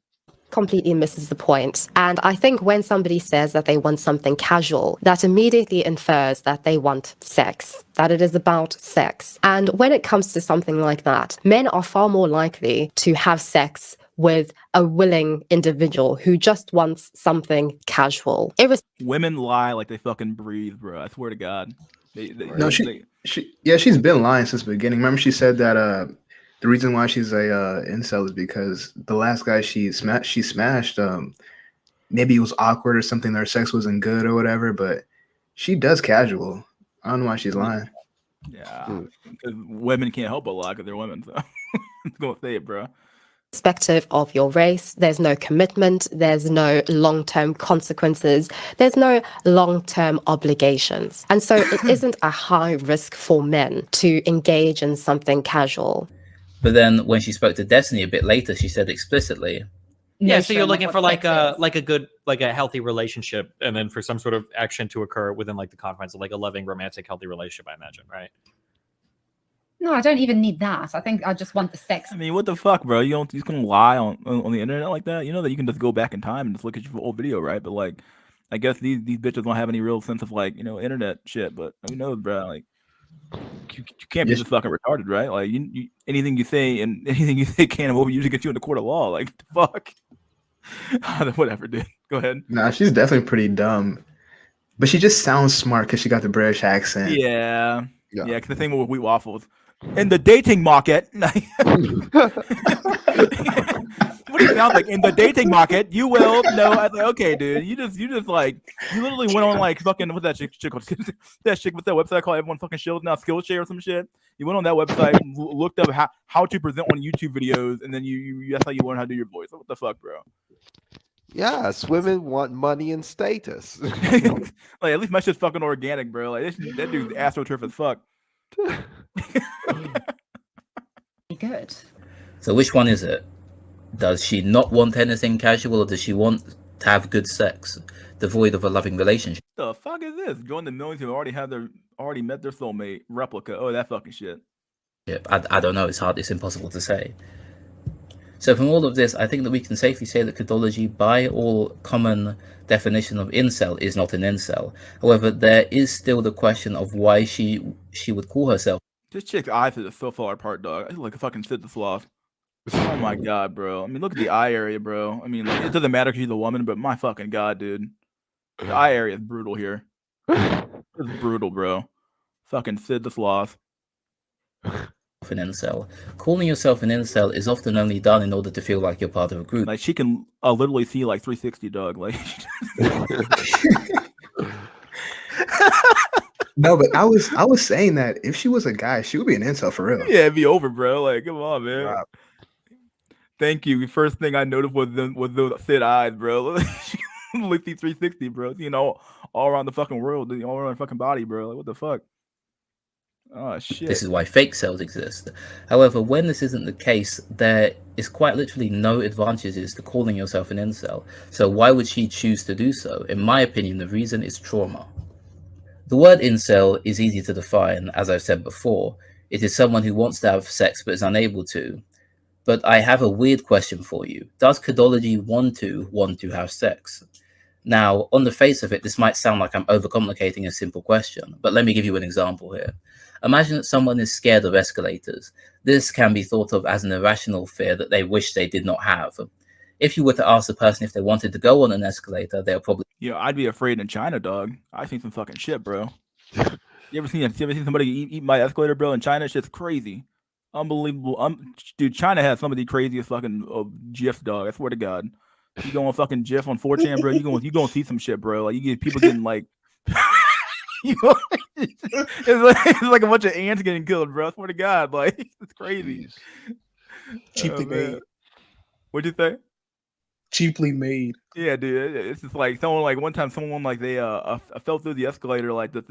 completely misses the point. And I think when somebody says that they want something casual, that immediately infers that they want sex, that it is about sex. And when it comes to something like that, men are far more likely to have sex with a willing individual who just wants something casual. Women lie like they fucking breathe, bro. I swear to God. She's been lying since the beginning. Remember, she said that the reason why she's a incel is because the last guy she smashed maybe it was awkward or something, their sex wasn't good or whatever, but she does casual. I don't know why she's lying. Yeah, because women can't help but lie because they're women. So I'm gonna say it, bro. Perspective of your race, there's no commitment, there's no long-term consequences, there's no long-term obligations. And so it isn't a high risk for men to engage in something casual. But then when she spoke to Destiny a bit later, she said explicitly, Yeah, so you're notion of looking what for like sex is. a good, like a healthy relationship, and then for some sort of action to occur within like the confines of like a loving, romantic, healthy relationship, I imagine, right? No, I don't even need that. I think I just want the sex. I mean, what the fuck, bro? You don't, you gonna lie on the internet like that? You know that you can just go back in time and just look at your old video, right? But like, I guess these bitches don't have any real sense of like, you know, internet shit. But who knows, bro? Like, you can't be Yes. just fucking retarded, right? Like, you anything you say and anything you say can usually get you in the court of law. Like, the fuck. Whatever, dude. Go ahead. Nah, she's definitely pretty dumb. But she just sounds smart because she got the British accent. Yeah. Yeah, because the thing with wheat waffles. In the dating market, what do you sound like? In the dating market, you will know. I was like, okay, dude, you just like, you literally went on like fucking, what's that chick that chick with that website called Everyone Fucking Shows Now, Skillshare or some shit. You went on that website, looked up how to present on YouTube videos, and then you that's how you learn how to do your voice. What the fuck, bro? Yes, women want money and status. Like, at least my shit's fucking organic, bro. Like, that dude's astroturf as fuck. Good. so which one is it? Does she not want anything casual, or does she want to have good sex, devoid of a loving relationship? The fuck is this? Join the millions who already met their soulmate replica. Oh, that fucking shit. I don't know. It's impossible to say. So from all of this, I think that we can safely say that Codology, by all common definition of incel, is not an incel. However, there is still the question of why she would call herself. This chick's eyes are so far apart, dog. I look like a fucking Sid the Sloth. Oh my god, bro. I mean, look at the eye area, bro. I mean, like, it doesn't matter if she's a woman, but my fucking god, dude. The eye area is brutal here. It's brutal, bro. Fucking Sid the Sloth. An incel. Calling yourself an incel is often only done in order to feel like you're part of a group. Like, she can literally see like 360, dog. Like, No, but I was saying that if she was a guy, she would be an incel for real. yeah, it'd be over, bro. Like, come on, man. Wow. Thank you. The first thing I noticed was those Sid eyes, bro. She can literally see 360, bro. You know, all around the fucking world, all around the fucking body, bro. Like, what the fuck? Oh shit. This is why fake cells exist. However, when this isn't the case, there is quite literally no advantages to calling yourself an incel. So why would she choose to do so? In my opinion, the reason is trauma. The word incel is easy to define, as I've said before. It is someone who wants to have sex but is unable to. But I have a weird question for you. Does Codology want to have sex? Now, on the face of it, this might sound like I'm overcomplicating a simple question, but let me give you an example here. Imagine that someone is scared of escalators. This can be thought of as an irrational fear that they wish they did not have. If you were to ask the person if they wanted to go on an escalator, they'll probably... Yeah, I'd be afraid in China, dog. I've seen some fucking shit, bro. You ever seen somebody eat my escalator, bro? In China, shit's crazy. Unbelievable. Dude, China has some of the craziest fucking GIFs, dog. I swear to God. You go on fucking GIF on 4chan, bro. You gonna see some shit, bro. Like, you get people getting like... it's like a bunch of ants getting killed, bro. I swear to God, like, it's crazy. Cheaply made. What'd you say? Cheaply made. Yeah, dude. It's just like someone like one time someone like they fell through the escalator, like the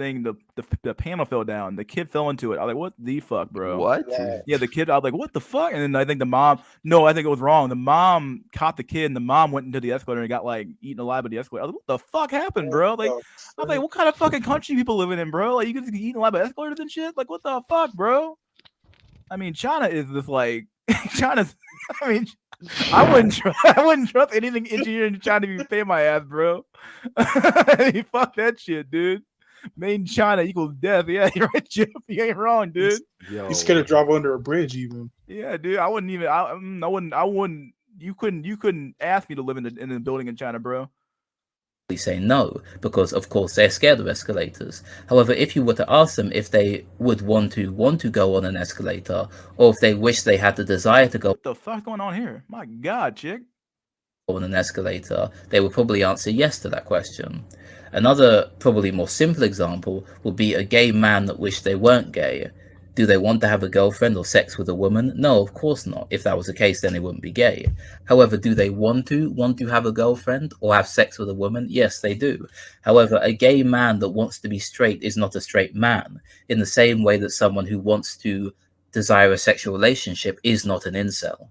panel fell down. The kid fell into it. I was like, what the fuck, bro? What? Yeah, the kid. I was like, what the fuck? And then I think the mom. No, I think it was wrong. The mom caught the kid, and the mom went into the escalator and got like eaten alive by the escalator. I was like, what the fuck happened, bro? Like, I was like, what kind of fucking country people living in, bro? Like, you can get eaten alive by escalators and shit. Like, what the fuck, bro? I mean, China is just like China's. I mean, I wouldn't trust anything engineered in China to be paying my ass, bro. I mean, fuck that shit, dude. Made in China equals death. Yeah, you're right, Jeff. You ain't wrong, dude. He's scared to drive under a bridge, even. Yeah, dude. I wouldn't even. I wouldn't. You couldn't ask me to live in a building in China, bro. Say no, because of course they're scared of escalators. However, if you were to ask them if they would want to go on an escalator, or if they wish they had the desire to go... What the fuck's going on here? My God, chick. on an escalator, they would probably answer yes to that question. Another, probably more simple example would be a gay man that wished they weren't gay. Do they want to have a girlfriend or sex with a woman? No, of course not. If that was the case, then they wouldn't be gay. However, do they want to have a girlfriend or have sex with a woman? Yes, they do. However, a gay man that wants to be straight is not a straight man, in the same way that someone who wants to desire a sexual relationship is not an incel.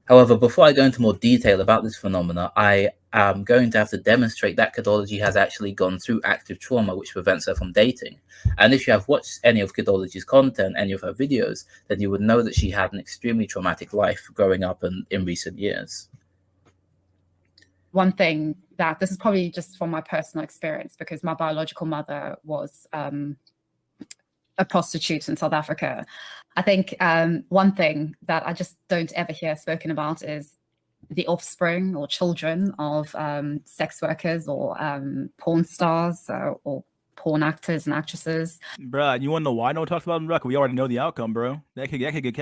However, before I go into more detail about this phenomena, I am going to have to demonstrate that Kidology has actually gone through active trauma, which prevents her from dating. And if you have watched any of Kidology's content, any of her videos, then you would know that she had an extremely traumatic life growing up and in recent years. One thing that, this is probably just from my personal experience, because my biological mother was a prostitute in South Africa. I think one thing that I just don't ever hear spoken about is the offspring or children of sex workers or porn stars or porn actors and actresses. Bruh, you want to know why no one talks about them? We already know the outcome, bro. That kid gonna get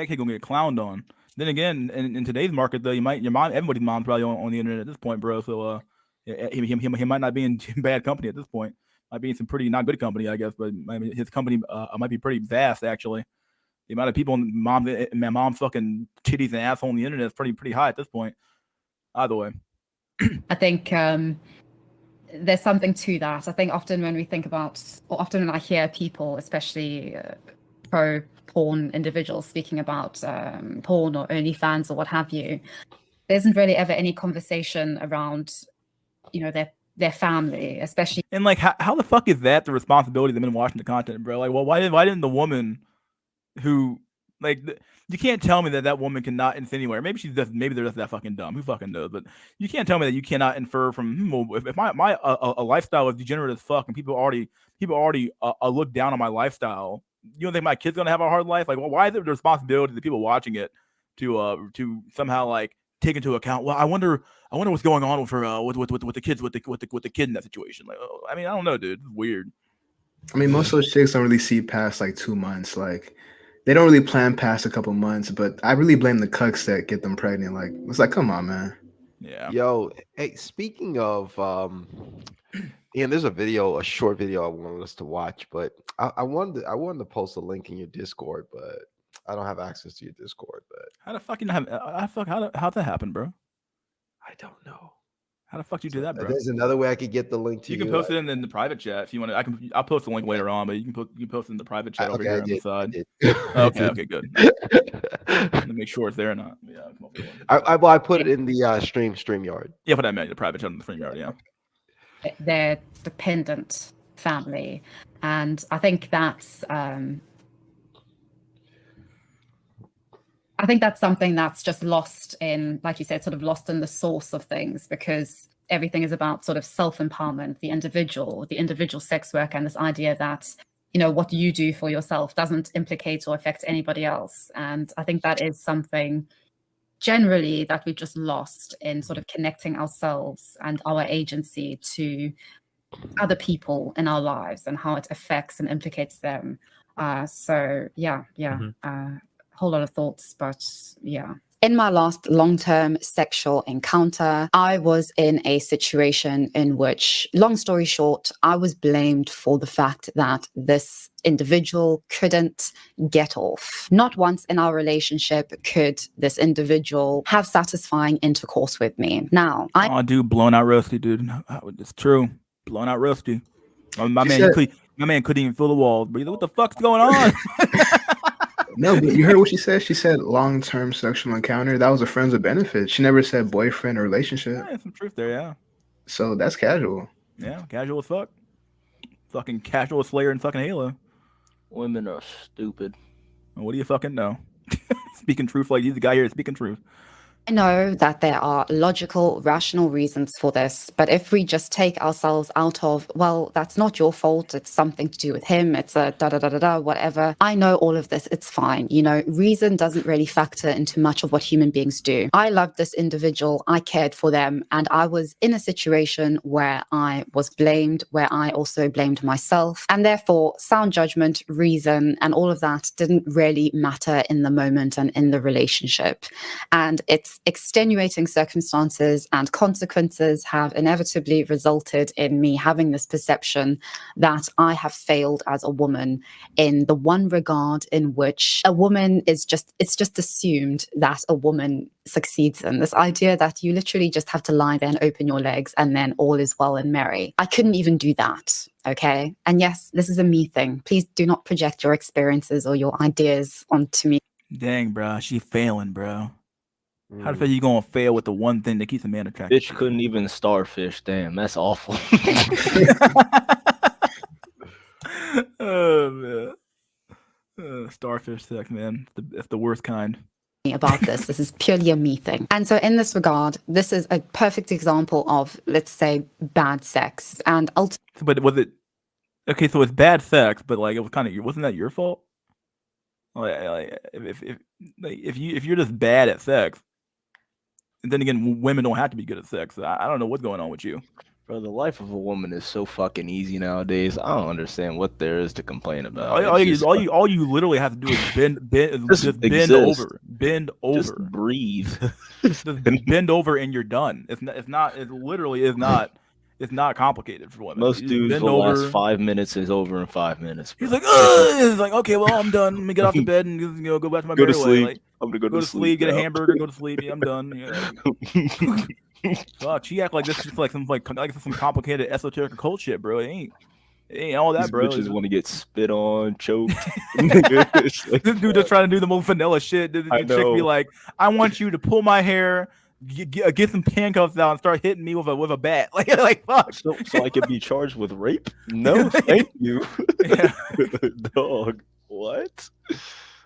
clowned on. Then again, in today's market, though, everybody's mom's probably on the internet at this point, bro. So he might not be in bad company at this point. Might be in some pretty not good company, I guess, but I mean, his company might be pretty vast, actually. The amount of people in mom's fucking titties and asshole on the internet is pretty high at this point. Either way. I think there's something to that. I think often when we think about, or often when I hear people, especially pro-porn individuals speaking about porn or OnlyFans or what have you, there isn't really ever any conversation around, you know, their family, especially. And like, how the fuck is that the responsibility of the men watching the content, bro? Like, well, why didn't the woman who, like, you can't tell me that woman cannot insinuate. Maybe they're just that fucking dumb. Who fucking knows? But you can't tell me that you cannot infer from, well, if my lifestyle is degenerate as fuck and people already look down on my lifestyle, you don't think my kid's gonna have a hard life? Like, well, why is it the responsibility of the people watching it to somehow like take into account? Well, I wonder what's going on with her with the kids with the kid in that situation. Like, I mean, I don't know, dude. It's weird. I mean, most of those chicks don't really see past like 2 months. Like, they don't really plan past a couple months. But I really blame the cucks that get them pregnant. Like, it's like, come on, man. Yeah. Yo, hey, speaking of, Ian, there's a short video I wanted us to watch, but I wanted to post a link in your Discord, but I don't have access to your Discord. But how the fuck you have? How'd that happen, bro? I don't know. How the fuck you do that, bro? There's another way I could get the link to you. You can post it in the private chat if you want to. I'll post the link later on, but you can post it in the private chat over here on the side. Okay, good. Let me make sure it's there or not. Yeah, I put it in the StreamYard. Yeah, but I meant the private chat on the StreamYard. Yeah, their dependent family, and I think that's something that's just lost in, like you said, sort of lost in the source of things, because everything is about sort of self-empowerment, the individual sex worker, and this idea that, you know, what you do for yourself doesn't implicate or affect anybody else. And I think that is something generally that we've just lost in sort of connecting ourselves and our agency to other people in our lives and how it affects and implicates them. So yeah. Whole lot of thoughts, but yeah. In my last long-term sexual encounter, I was in a situation in which, long story short, I was blamed for the fact that this individual couldn't get off. Not once in our relationship could this individual have satisfying intercourse with me. Now, dude, blown out rusty, dude. It's true, blown out rusty. My man couldn't even feel the walls. But what the fuck's going on? No, but you heard what she said? She said long-term sexual encounter. That was a friends with benefits. She never said boyfriend or relationship. Yeah, some truth there, yeah. So that's casual. Yeah, casual as fuck. Fucking casual Slayer and fucking Halo. Women are stupid. What do you fucking know? Speaking truth, like he's the guy here speaking truth. I know that there are logical, rational reasons for this, but if we just take ourselves out of, well, that's not your fault, it's something to do with him, it's a da-da-da-da-da, whatever. I know all of this, it's fine. You know, reason doesn't really factor into much of what human beings do. I loved this individual, I cared for them, and I was in a situation where I was blamed, where I also blamed myself, and therefore sound judgment, reason, and all of that didn't really matter in the moment and in the relationship. And it's these extenuating circumstances and consequences have inevitably resulted in me having this perception that I have failed as a woman in the one regard in which a woman is it's just assumed that a woman succeeds in. This idea that you literally just have to lie there and open your legs and then all is well and merry. I couldn't even do that. Okay. And yes, this is a me thing. Please do not project your experiences or your ideas onto me. Dang, bro, she failing, bro. How the fuck you gonna fail with the one thing that keeps a man attracted? Bitch couldn't even starfish. Damn, that's awful. Oh man, starfish sex, man. It's the worst kind. About this is purely a me thing. And so in this regard, this is a perfect example of, let's say, bad sex. And but was it okay? So it's bad sex, but like it was kind of, wasn't that your fault? Like if you're just bad at sex, and then again, women don't have to be good at sex. I don't know what's going on with you. Bro, the life of a woman is so fucking easy nowadays. I don't understand what there is to complain about. All you literally have to do is just bend over, just breathe, just bend over, and you're done. It literally is not. It's not complicated for women. Most dudes bend the over. last 5 minutes is over in 5 minutes. Bro. He's like, ugh! He's like, okay, well, I'm done. Let me get off the bed and go back to my Go bed. to sleep. Like, I'm gonna go to sleep. Get a now. hamburger. Go to sleep. Yeah, I'm done. Yeah. Fuck, she act like this is like some complicated esoteric occult shit, bro. It ain't all that, These bro. bitches want to get spit on, choked. This dude just trying to do the most vanilla shit. The I chick be know. like, I want you to pull my hair, get some handcuffs out, and start hitting me with a bat. Like fuck. So I could be charged with rape? No, thank you. Dog. What?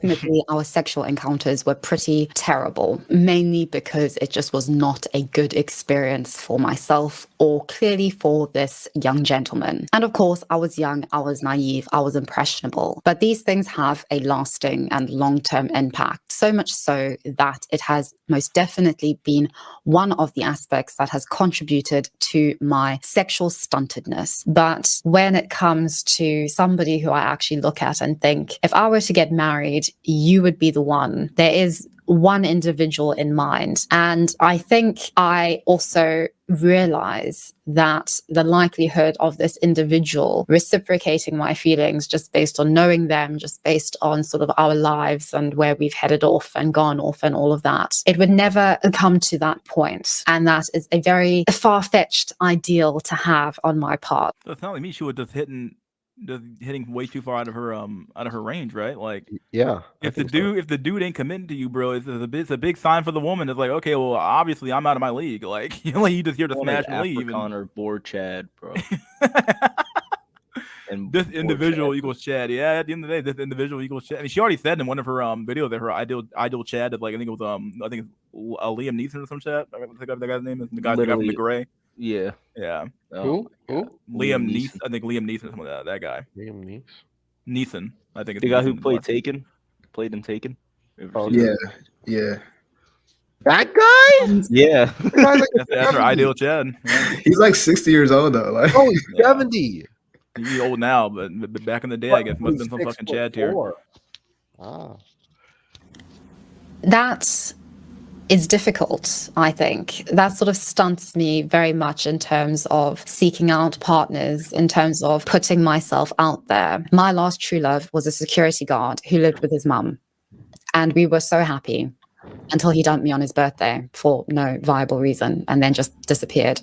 Ultimately, our sexual encounters were pretty terrible, mainly because it just was not a good experience for myself or clearly for this young gentleman. And of course, I was young, I was naive, I was impressionable. But these things have a lasting and long-term impact, so much so that it has most definitely been one of the aspects that has contributed to my sexual stuntedness. But when it comes to somebody who I actually look at and think, if I were to get married, you would be the one. There is one individual in mind. And I think I also realize that the likelihood of this individual reciprocating my feelings just based on knowing them, just based on sort of our lives and where we've headed off and gone off and all of that, it would never come to that point. And that is a very far-fetched ideal to have on my part. So it's not like me. She was just hitting way too far out of her range, right? Like, Yeah. if the dude ain't committing to you, bro, it's a big sign for the woman. It's like, okay, well, obviously I'm out of my league. Like, you just here to smash and leave. Afrikaner or bored Chad, bro. And this individual equals Chad. Yeah, at the end of the day, this individual equals Chad. I mean, she already said in one of her videos that her ideal Chad is like, I think it was Liam Neeson or some shit. I forgot the guy's name is, the guy from The Gray. Yeah. Yeah. Who? Liam Neeson. I think Liam Neeson, something like that guy. Liam Neeson. I think it's the guy who Neeson. played Taken. Played in Taken. Oh, Yeah, yeah. That guy? Yeah. That's her ideal Chad. Yeah. He's like 60 years old though. Like, oh, he's 70. He's old now, but back in the day, I guess must have been some fucking Chad tier. Ah. That is difficult, I think. That sort of stunts me very much in terms of seeking out partners, in terms of putting myself out there. My last true love was a security guard who lived with his mum. And we were so happy until he dumped me on his birthday for no viable reason and then just disappeared.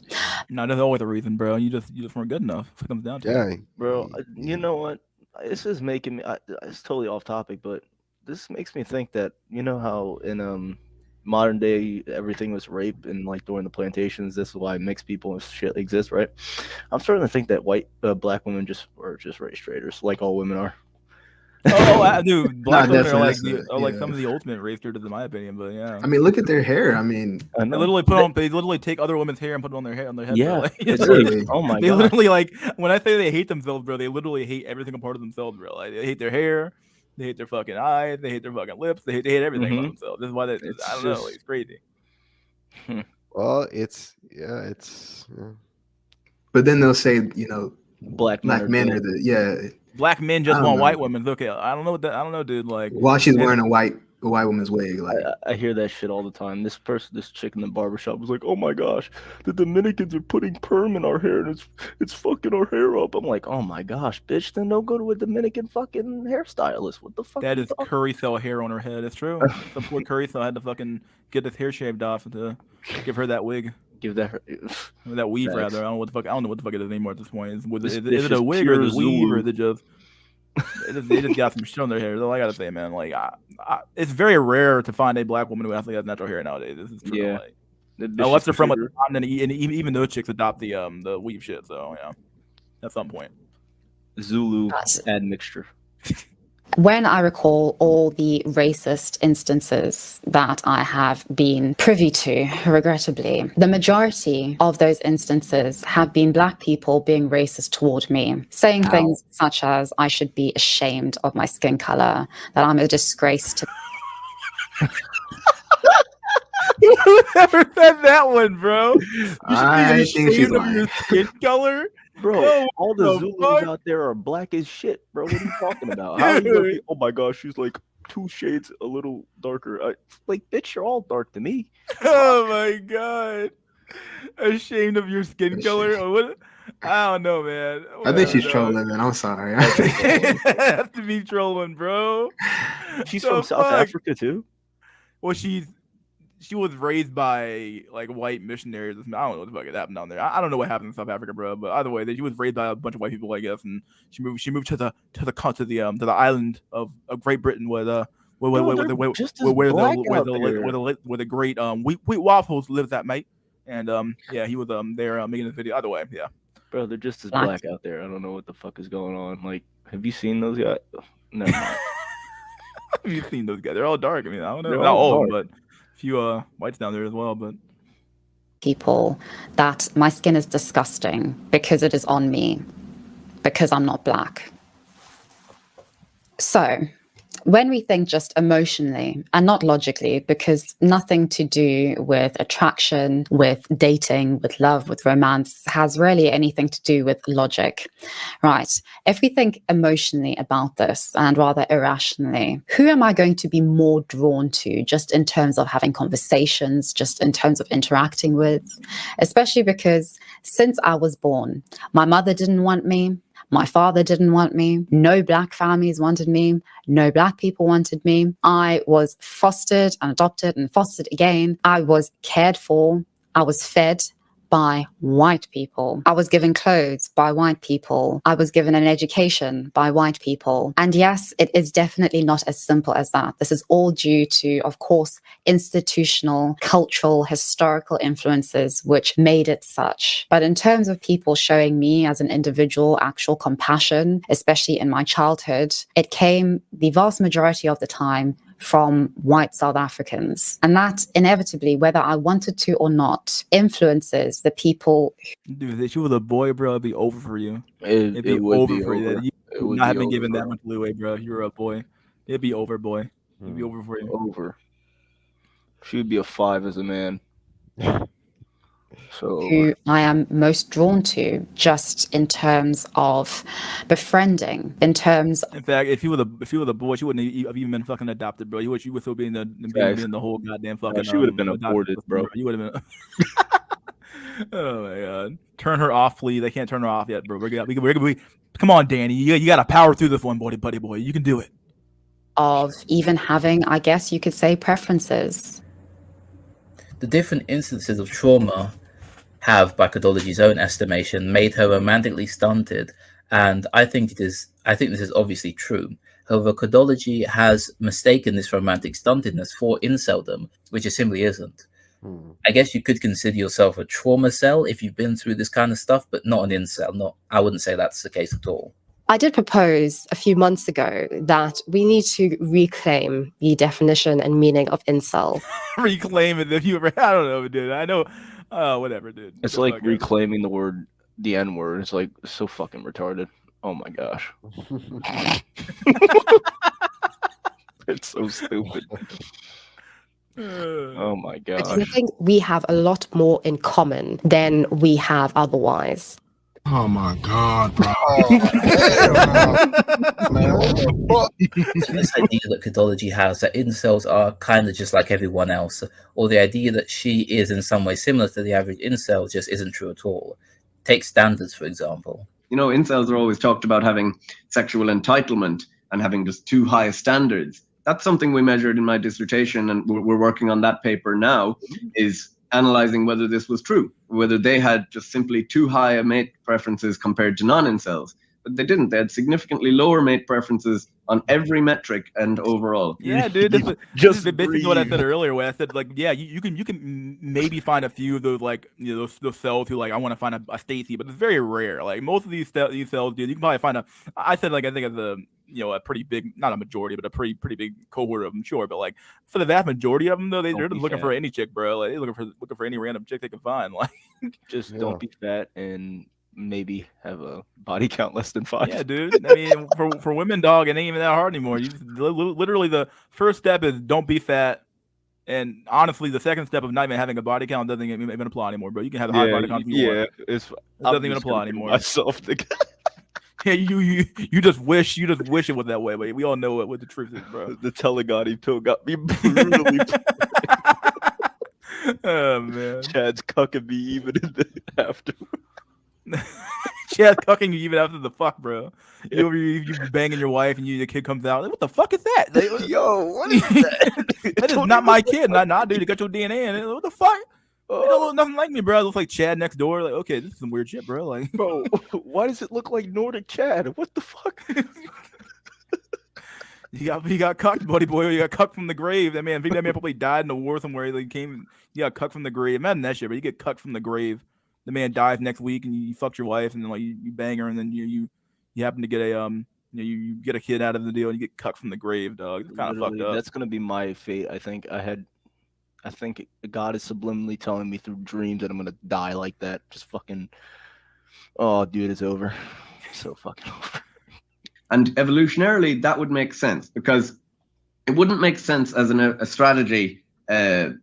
No, there's always a reason, bro. You just weren't good enough. It comes down to it. Bro, you know what? This is making me. It's totally off topic, but this makes me think that, you know how in modern day everything was rape and like during the plantations, this is why mixed people and shit exist, right? I'm starting to think that black women are just race traitors, like all women are. Dude, black women are like yeah. some of the ultimate race traitors in my opinion. But yeah, I mean, look at their hair. I mean, they literally take other women's hair and put it on their head. Yeah, like, it's like, oh my god. They literally, like, when I say they hate themselves, bro, they literally hate every single part of themselves, bro. Like, they hate their hair, they hate their fucking eyes, they hate their fucking lips, they hate everything about themselves. This is why I don't know, like, it's crazy. Well, but then they'll say, you know, black men are the Black men just want white women. Okay, I don't know, dude. Like, while she's wearing a white a white woman's wig. Like, I hear that shit all the time. This chick in the barbershop was like, "Oh my gosh, the Dominicans are putting perm in our hair and it's fucking our hair up." I'm like, "Oh my gosh, bitch, then don't go to a Dominican fucking hairstylist. What the fuck?" That you is talking-" curry cell hair on her head. It's true. Some poor curry cell had to fucking get his hair shaved off to give her that wig. Give that her that weave Facts. rather. I don't know what the fuck. I don't know what the fuck it is anymore at this point. Is This it bitch a is wig or pure is it weave or Zulu. is it just? They just got some shit on their hair. That's all I gotta say, man. Like, it's very rare to find a black woman who actually has natural hair nowadays. This is true. Yeah. Like, This unless is they're from a pure- continent, and even those chicks adopt the weave shit. So yeah, at some point. Zulu admixture. When I recall all the racist instances that I have been privy to, regrettably, the majority of those instances have been black people being racist toward me, saying things such as I should be ashamed of my skin color, that I'm a disgrace to. Whoever said that one, bro? You I should think be she's ashamed of your lying. skin color. Bro, Yo, all the what Zulus fuck? out there are black as shit, bro. What are you talking about? How are you gonna be, Dude. oh my gosh, she's like 2 shades a little darker. Like, bitch, you're all dark to me. Oh my god. Ashamed of your skin color? Or what? I don't know, man. I think she's Whatever, dog. trolling, man. I'm sorry. Have to be trolling, bro. She's The from South fuck? Africa too. Well, she was raised by like white missionaries. I don't know what the fuck happened down there. I don't know what happened in South Africa, bro. But either way, she was raised by a bunch of white people, I guess, and she moved to the island of Great Britain where the where the great wheat waffles lives at, mate. And yeah, he was there making this video. Either way, yeah. Bro, they're just as black out there. I don't know what the fuck is going on. Like, have you seen those guys? Never mind. Have you seen those guys? They're all dark. I mean, I don't know, They're not all all of them, dark. but a few whites down there as well. But People that my skin is disgusting because it is on me, because I'm not black. So, when we think just emotionally and not logically, because nothing to do with attraction, with dating, with love, with romance has really anything to do with logic, right? If we think emotionally about this and rather irrationally, who am I going to be more drawn to just in terms of having conversations, just in terms of interacting with? Especially because since I was born, my mother didn't want me. My father didn't want me. No black families wanted me. No black people wanted me. I was fostered and adopted and fostered again. I was cared for. I was fed by white people. I was given clothes by white people. I was given an education by white people. And yes, it is definitely not as simple as that. This is all due to, of course, institutional, cultural, historical influences which made it such. But in terms of people showing me as an individual actual compassion, especially in my childhood, it came the vast majority of the time from white South Africans. And that inevitably, whether I wanted to or not, influences the people. dude, if you were a boy, bro, it'd be over for you. It'd be It would over be for you. over. You It would would not have be been over, given that bro. much leeway, bro. If you were a boy, it'd be over, boy. It'd be over for you. Over. She would be a 5 as a man. So Who I am most drawn to, just in terms of befriending, in terms. In fact, if you were the boy, she wouldn't have even been fucking adopted, bro. You would still be in the whole goddamn fucking. she would have been adopted aborted, system, bro. You would have been. Oh my god! Turn her off, please. They can't turn her off yet, bro. Come on, Danny. You got to power through this one, buddy boy. You can do it. Of even having, I guess you could say, preferences. The different instances of trauma have, by Kodology's own estimation, made her romantically stunted, and I think this is obviously true. However, Kodology has mistaken this romantic stuntedness for inceldom, which it simply isn't. I guess you could consider yourself a trauma cell if you've been through this kind of stuff, but not an incel. I wouldn't say that's the case at all. I did propose a few months ago that we need to reclaim the definition and meaning of incel. Reclaim it if you ever. I don't know, dude. I know. Whatever, dude. it's Go like fuck it. reclaiming the N word. It's like so fucking retarded. Oh my gosh. It's so stupid. Oh my I gosh. think we have a lot more in common than we have otherwise. Oh my god, bro. So this idea that Kadology has, that incels are kind of just like everyone else, or the idea that she is in some way similar to the average incel just isn't true at all. Take standards, for example. You know, incels are always talked about having sexual entitlement and having just too high standards. That's something we measured in my dissertation, and we're working on that paper now, is analyzing whether this was true, whether they had just simply too high a mate preferences compared to non-incels. But they didn't. They had significantly lower mate preferences on every metric and overall. Yeah, dude. This is basically what I said earlier. Where I said, like, yeah, you can maybe find a few of those, like, you know, those cells who, like, I want to find a Stacy, but it's very rare. Like, most of these cells, dude, you can probably find a. I said, like, I think it's a pretty big, not a majority, but a pretty big cohort of them, sure. But like for the vast majority of them, though, they're just looking for any chick, bro. Like they're looking for any random chick they can find. Like, just don't be fat and maybe have a body count less than 5. Yeah, dude. I mean, for women, dog, it ain't even that hard anymore. You just, literally the first step is don't be fat. And honestly, the second step of not even having a body count doesn't even apply anymore, bro. You can have a high body count if you want. It doesn't even apply anymore. Myself, yeah, you just wish it was that way, but we all know what the truth is, bro. The Telegani pill got me brutally. Oh man, Chad's cucking me even in the after. Chad's cucking you even after the fuck, bro. You banging your wife and your kid comes out. Like, what the fuck is that? Like, yo, what is that? That is not my kid. Nah, dude, you got your DNA in it. What the fuck? It don't look nothing like me, bro. It looks like Chad next door. Like, okay, this is some weird shit, bro. Like, bro, why does it look like Nordic Chad? What the fuck? He got cucked, buddy boy. He got cucked from the grave. That man probably died in a war somewhere. He came. He got cucked from the grave. Imagine that shit, but you get cucked from the grave. The man dies next week, and you fucked your wife, and then like you bang her, and then you happen to get a you get a kid out of the deal, and you get cucked from the grave, dog. It's kind of fucked up. That's gonna be my fate. I think God is subliminally telling me through dreams that I'm gonna die like that. Just fucking. Oh, dude, it's over. It's so fucking over. And evolutionarily, that would make sense because it wouldn't make sense as a strategy in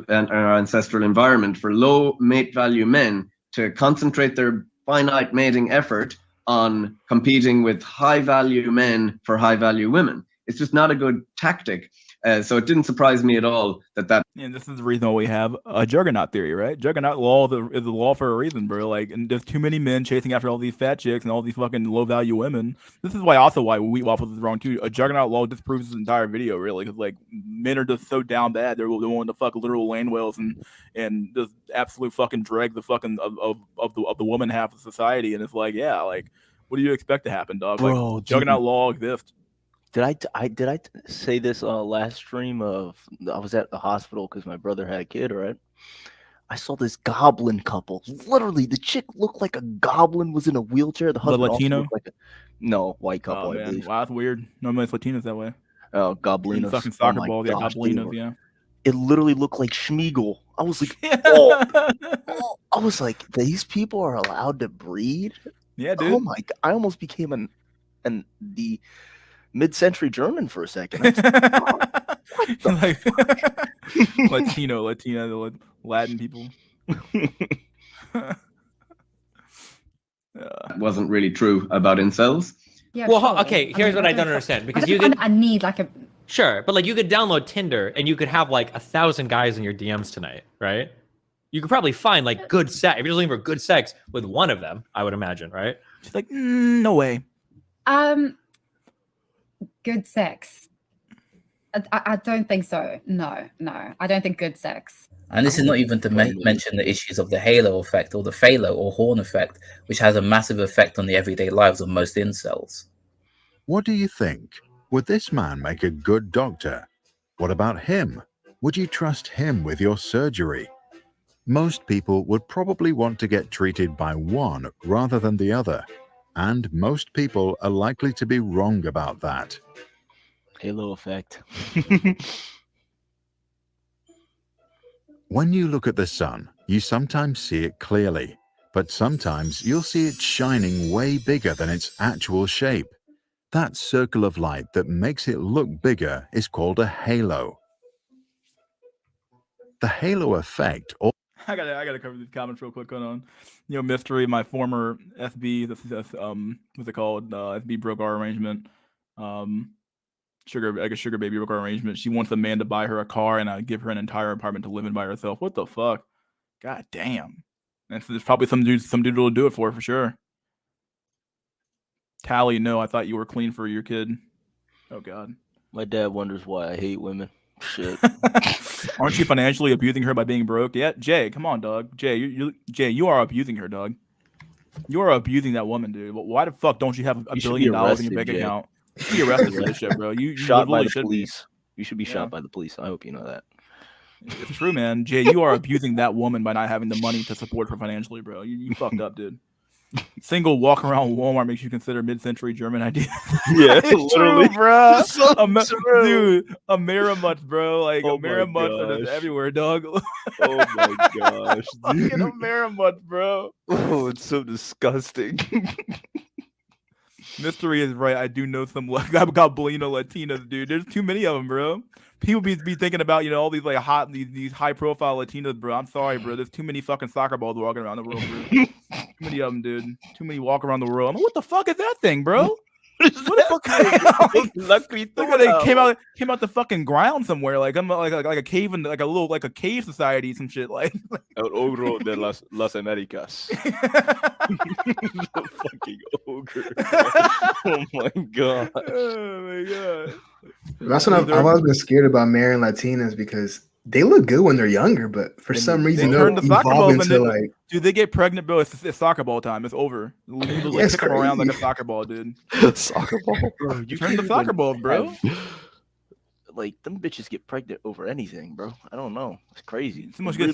our ancestral environment for low mate value men to concentrate their finite mating effort on competing with high value men for high value women. It's just not a good tactic. So it didn't surprise me at all that. And this is the reason why we have a juggernaut theory, right? Juggernaut law is the law for a reason, bro. Like, and there's too many men chasing after all these fat chicks and all these fucking low value women. This is why Wheat Waffles is wrong too. A juggernaut law disproves this entire video, really, because like men are just so down bad. They're wanting to fuck literal lane whales and just absolute fucking drag the fucking of the woman half of society. And it's like, yeah, like, what do you expect to happen, dog? Bro, like, juggernaut law exists. Did I say this last stream of I was at the hospital because my brother had a kid, right? I saw this goblin couple. Literally, the chick looked like a goblin was in a wheelchair. The husband Latino? also looked like white couple. Oh, I man. believe. Wow, that's weird. Normally it's Latinos that way. Oh, goblinos. Fucking soccer my balls, yeah, gosh, goblinos, yeah. It literally looked like Schmeagol. I was like, I was like, these people are allowed to breed? Yeah, dude. Oh my god! I almost became the mid-century German for a second. Like Latino, the Latin people. Wasn't really true about incels. Yeah, well, sure. okay, here's what I don't understand. Because you could. could I need like a. Sure, but like you could download Tinder and you could have like 1,000 guys in your DMs tonight, right? You could probably find like good sex. If you're looking for good sex with one of them, I would imagine, right? She's like, no way. Good sex. I don't think so. No, I don't think good sex. And this is not even to mention the issues of the halo effect or the phalo or horn effect, which has a massive effect on the everyday lives of most incels. What do you think? Would this man make a good doctor? What about him? Would you trust him with your surgery? Most people would probably want to get treated by one rather than the other. And most people are likely to be wrong about that. Halo effect. When you look at the sun, you sometimes see it clearly, but sometimes you'll see it shining way bigger than its actual shape. That circle of light that makes it look bigger is called a halo. The halo effect, or I gotta cover these comments real quick. Hold on. Mystery. My former SB. What's it called? SB broke our arrangement. Sugar baby broke our arrangement. She wants a man to buy her a car and give her an entire apartment to live in by herself. What the fuck? God damn. And so there's probably some dude will do it for sure. Tally, no, I thought you were clean for your kid. Oh God. My dad wonders why I hate women. Shit. Aren't you financially abusing her by being broke? Yeah, Jay, come on, dog. Jay, you are abusing her, dog. You are abusing that woman, dude. Why the fuck don't you have $1 billion in your bank account? You should be arrested for this shit, bro. You shot by the should police. You should be shot by the police. I hope you know that. It's true, man. Jay, you are abusing that woman by not having the money to support her financially, bro. You fucked up, dude. Single walk around Walmart makes you consider mid-century German ideas. Yeah, it's literally. true, bro. So true. Dude, Amerimutts, bro. Like Amerimutts are just everywhere, dog. Oh my gosh, fucking Amerimutts, bro. Oh, it's so disgusting. Mystery is right. I do know some. I've got Bolino Latinas, dude. There's too many of them, bro. People be thinking about all these like these high profile Latinas, bro. I'm sorry, bro. There's too many fucking soccer balls walking around the world, bro. Too many of them, dude. Too many walk around the world. I'm like, what the fuck is that thing, bro? What the fuck? Look at they came out the fucking ground somewhere. Like I'm like a cave in like a cave society, some shit like. El ogro de las Americas. The fucking ogre. Oh my god. Oh my god. That's what I've always been scared about marrying Latinas because they look good when they're younger, but for some reason they're evolving to like. Dude, they get pregnant, bro. It's soccer ball time. It's over. You like kick them around like a soccer ball, dude. Soccer ball, bro. You turn the soccer balls, bro. Like them bitches get pregnant over anything, bro. I don't know. It's crazy. Someone get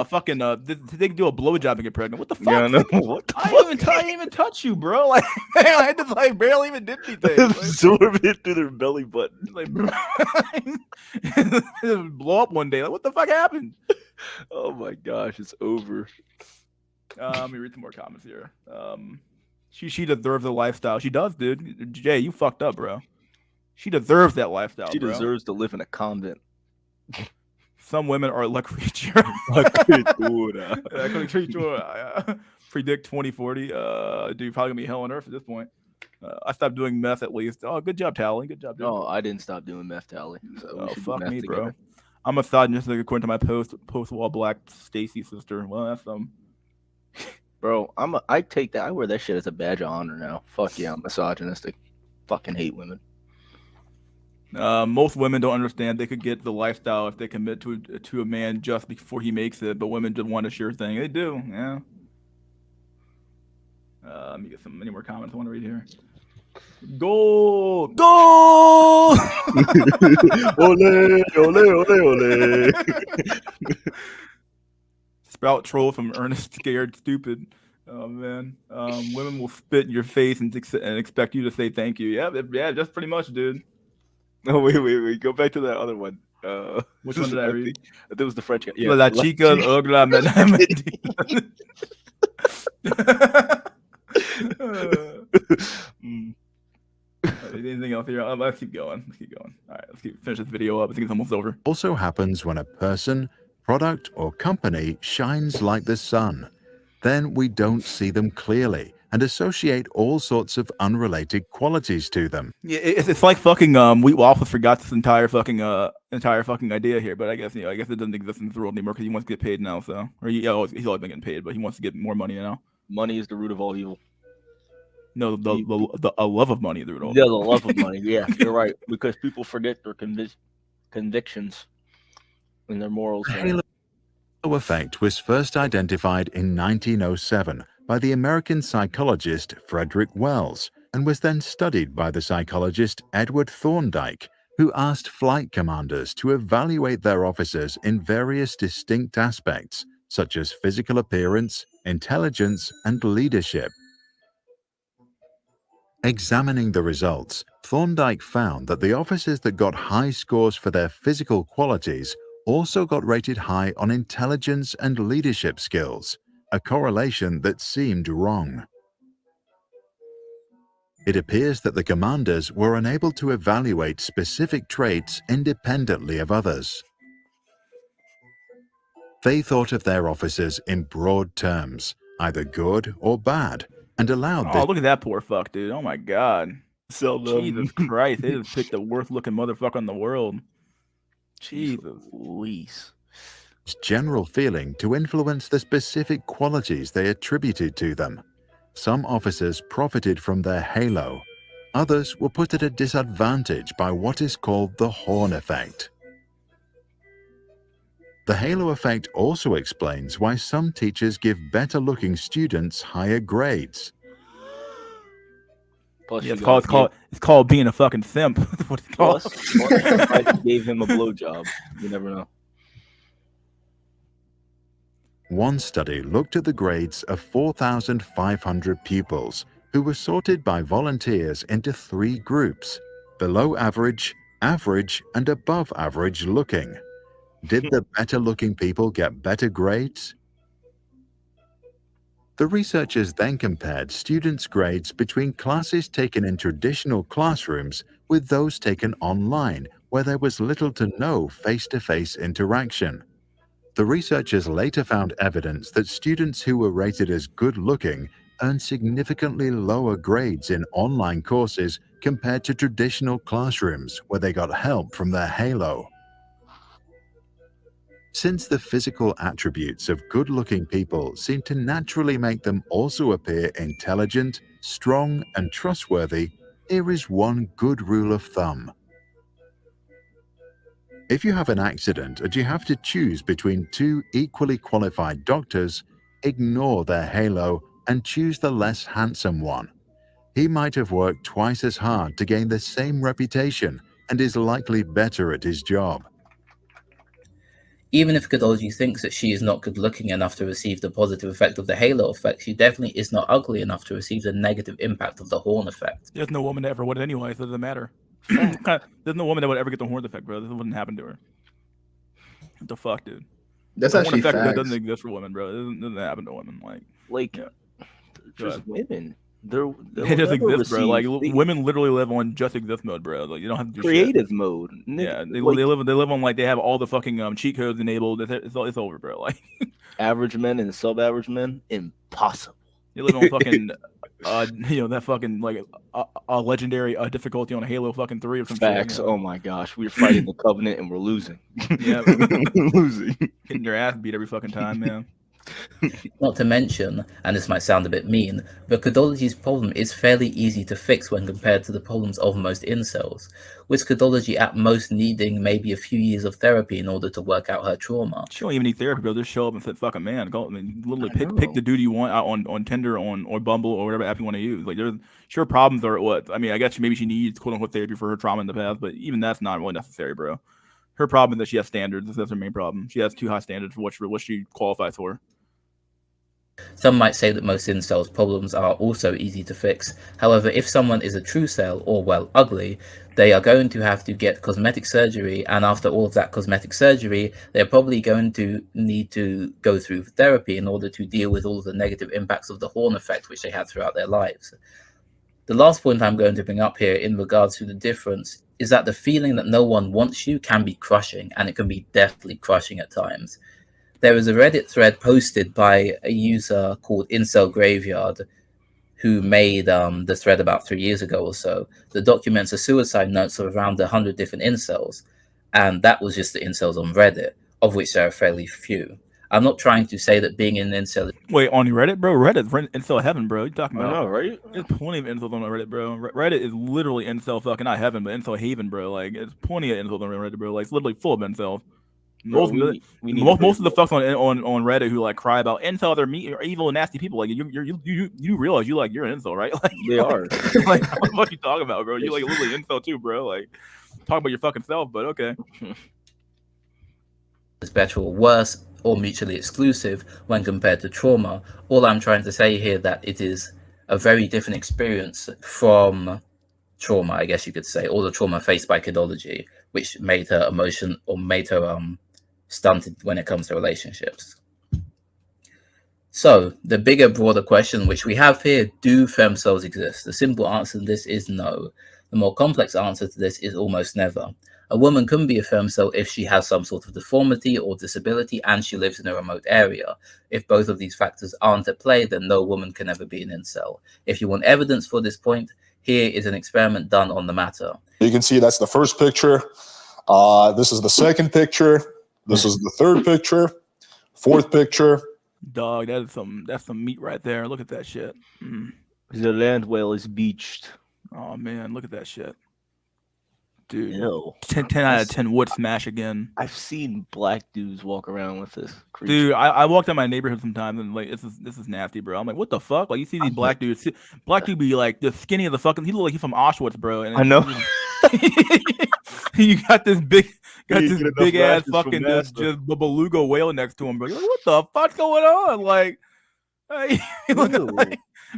fucking. They can do a blowjob and get pregnant. What the fuck? Yeah, I know. What the I didn't even touch you, bro. Like I just like barely even did anything. Absorb it through their belly button. Like, bro, blow up one day. Like, what the fuck happened? Oh my gosh, it's over. Let me read some more comments here. She deserves a lifestyle. She does, dude. Jay, you fucked up, bro. She deserves that lifestyle. She deserves to live in a convent. Some women are la creature. Predict 2040. Dude, probably gonna be hell on earth at this point. I stopped doing meth at least. Oh, good job, Tally. Good job. No, I didn't stop doing meth, Tally. So fuck me, bro. I'm a misogynistic according to my post-wall black Stacy sister. Well, that's Bro, I take that. I wear that shit as a badge of honor now. Fuck yeah, I'm misogynistic. Fucking hate women. Most women don't understand they could get the lifestyle if they commit to a man just before he makes it, but women just want a sure thing. They do, yeah. Let me get many more comments I want to read here. Goal! Goal! Ole, ole, ole, ole. Sprout troll from Ernest Scared Stupid. Oh man, women will spit in your face and expect you to say thank you. Yeah, just pretty much, dude. No, wait. Go back to that other one. Which one did I read? That was the French guy. Yeah. La chica ogla Anything else here? Let's keep going. All right, finish this video up. I think it's almost over. Also happens when a person, product, or company shines like the sun. Then we don't see them clearly and associate all sorts of unrelated qualities to them. Yeah, it's like fucking Wheat Waffles forgot this entire fucking idea here, but I guess it doesn't exist in this world anymore because he wants to get paid now. So, or he's always been getting paid, but he wants to get more money now. Money is the root of all evil. No, the love of money is the root of all evil. Yeah, the love of money. Yeah, you're right. Because people forget their convictions and their morals. The halo effect was first identified in 1907 by the American psychologist Frederick Wells and was then studied by the psychologist Edward Thorndike, who asked flight commanders to evaluate their officers in various distinct aspects, such as physical appearance, intelligence, and leadership. Examining the results, Thorndike found that the officers that got high scores for their physical qualities also got rated high on intelligence and leadership skills, a correlation that seemed wrong. It appears that the commanders were unable to evaluate specific traits independently of others. They thought of their officers in broad terms, either good or bad, and allowed Oh, this. look at that poor fuck, dude. Oh my god. So Jesus Christ, they just picked the worst looking motherfucker in the world. Jesus. Louise. General feeling to influence the specific qualities they attributed to them. Some officers profited from their halo. Others were put at a disadvantage by what is called the Horn effect. The halo effect also explains why some teachers give better-looking students higher grades. Plus, Yeah, you it's called being a fucking simp. That's what it's called. Plus, gave him a blowjob. You never know. One study looked at the grades of 4,500 pupils who were sorted by volunteers into 3 groups: below average, average, and above average looking. Did the better looking people get better grades? The researchers then compared students' grades between classes taken in traditional classrooms with those taken online, where there was little to no face-to-face interaction. The researchers later found evidence that students who were rated as good-looking earned significantly lower grades in online courses compared to traditional classrooms where they got help from their halo. Since the physical attributes of good-looking people seem to naturally make them also appear intelligent, strong, and trustworthy, here is one good rule of thumb. If you have an accident and you have to choose between 2 equally qualified doctors, ignore their halo and choose the less handsome one. He might have worked twice as hard to gain the same reputation and is likely better at his job. Even if Godology thinks that she is not good looking enough to receive the positive effect of the halo effect, she definitely is not ugly enough to receive the negative impact of the horn effect. There's no woman that ever would anyway, so it doesn't matter. There's no woman that would ever get the horn effect, bro. This wouldn't happen to her. What the fuck, dude? That's the horn actually effect facts. doesn't exist for women, bro. It doesn't happen to women. Yeah. Just women. They'll It just never exists, bro. Like receive the women literally live on just exist mode, bro. Like you don't have to do creative shit. mode. Yeah, they Like, live on like they have all the fucking cheat codes enabled. It's over, bro. Like average men and sub-average men, impossible. you live on fucking that fucking like a legendary difficulty on Halo fucking 3 or some Facts. shit. Oh my gosh, we're fighting the Covenant and we're losing. Yeah, losing. Getting your ass beat every fucking time, man. Not to mention, and this might sound a bit mean, but Godology's problem is fairly easy to fix when compared to the problems of most incels, with Godology at most needing maybe a few years of therapy in order to work out her trauma. She don't even need therapy, bro. Just show up and say, "Fucking man, go." I mean, literally pick the dude you want out on Tinder, or Bumble, or whatever app you want to use. Like, there's sure problems are what I mean. I guess maybe she needs quote unquote therapy for her trauma in the past, but even that's not really necessary, bro. Her problem is that she has standards. That's her main problem. She has too high standards for what she qualifies for. Some might say that most incels' problems are also easy to fix. However, if someone is a true cell or, well, ugly, they are going to have to get cosmetic surgery, and after all of that cosmetic surgery, they're probably going to need to go through therapy in order to deal with all of the negative impacts of the horn effect which they had throughout their lives. The last point I'm going to bring up here in regards to the difference is that the feeling that no one wants you can be crushing, and it can be deathly crushing at times. There is a Reddit thread posted by a user called Incel Graveyard who made the thread about 3 years ago or so that documents the suicide notes of around 100 different incels. And that was just the incels on Reddit, of which there are fairly few. I'm not trying to say that being an incel... Wait, on Reddit, bro? Reddit's incel heaven, bro. You talking I about? know, right? There's plenty of incels on Reddit, bro. Reddit is literally incel fucking not heaven, but incel haven, bro. Like, there's plenty of incels on Reddit, bro. Like, it's literally full of incels. Bro, Most of the fucks on Reddit who like cry about incels are evil and nasty people. Like you realize you're an incel, right? Like They are. Like what the fuck you talking about, bro? You like literally incel too, bro. Like talk about your fucking self, but okay. is better or worse or mutually exclusive when compared to trauma. All I'm trying to say here that it is a very different experience from trauma, I guess you could say, or the trauma faced by Godology, which made her stunted when it comes to relationships. So the bigger, broader question which we have here, do femcells exist? The simple answer to this is no. The more complex answer to this is almost never. A woman can be a femcel if she has some sort of deformity or disability and she lives in a remote area. If both of these factors aren't at play, then no woman can ever be an incel. If you want evidence for this point, here is an experiment done on the matter. You can see that's the first picture. This is the second picture. This is the third picture. Fourth picture. Dog, that's some meat right there. Look at that shit. The land whale is beached. Oh man, look at that shit. Dude, Ew. 10 out of 10 would smash again. I've seen black dudes walk around with this creature. Dude, I walked in my neighborhood sometimes and like this is nasty, bro. I'm like, what the fuck? Like you see these black dudes, dude be like the skinny of the fucking. He look like he's from Auschwitz, bro. And I know. You got this big ass rashes from fucking just NASA. beluga whale next to him, bro. You're like, what the fuck's going on? Like,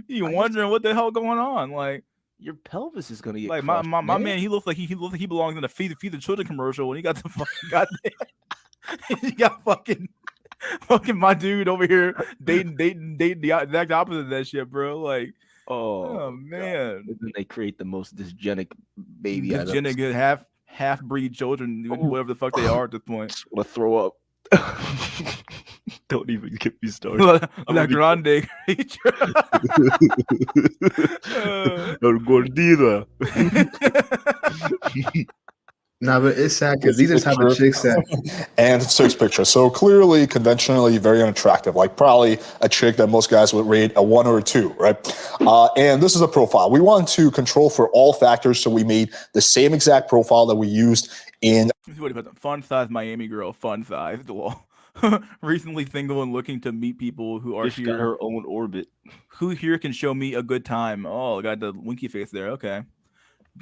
you wondering what the hell going on? Like. Your pelvis is gonna get like crushed, my man. He looks like he belongs in a feed the children commercial when he got the fucking goddamn. He got fucking my dude over here dating the exact opposite of that shit, bro. Like, oh man, and then they create the most dysgenic baby. Dysgenic half breed children, whatever the fuck they are at this point. Just want to throw up. Don't even get me started. La grande creature. El gordita. Nah, but it's sad because these are the type of chicks that. And sixth picture. So clearly, conventionally, very unattractive. Like probably a chick that most guys would rate a 1 or a 2, right? And this is a profile. We want to control for all factors, so we made the same exact profile that we used in. What about the fun size Miami girl? Fun size. Recently single and looking to meet people who are She's here. got her own orbit. Who here can show me a good time? Oh, I got the winky face there. Okay.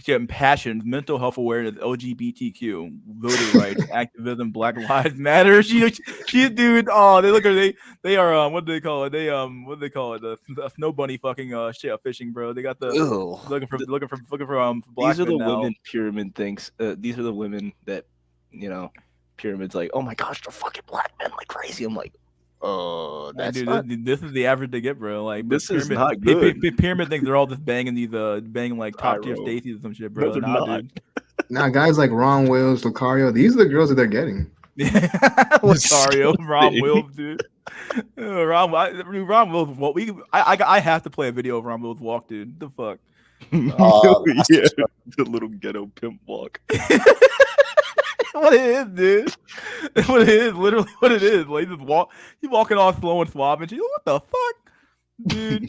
Getting passions, mental health awareness, LGBTQ, voting rights, activism, Black Lives Matter. She's dude. Oh, they are what do they call it? What do they call it? The snow bunny fucking shit fishing, bro. They got the looking for black. These are the now. women pyramid things. These are the women that pyramids like, oh my gosh, they're fucking black men like crazy. I'm like, that's dude, this is the average they get, bro. Like this pyramid, is not good. Pyramid thinks they're all just banging these banging like top tier Stacy's or some shit, bro. No, they're nah, not. dude. Nah, guys like Ron Wills, Lucario, these are the girls that they're getting. Lucario, Ron Wills, dude. Ron Wills. What I have to play a video of Ron Wills walk, dude. The fuck. Yeah, the little ghetto pimp walk. What it is, dude. What it is, literally what it is. Like he's walking all slow and suave, and she's what the fuck, dude.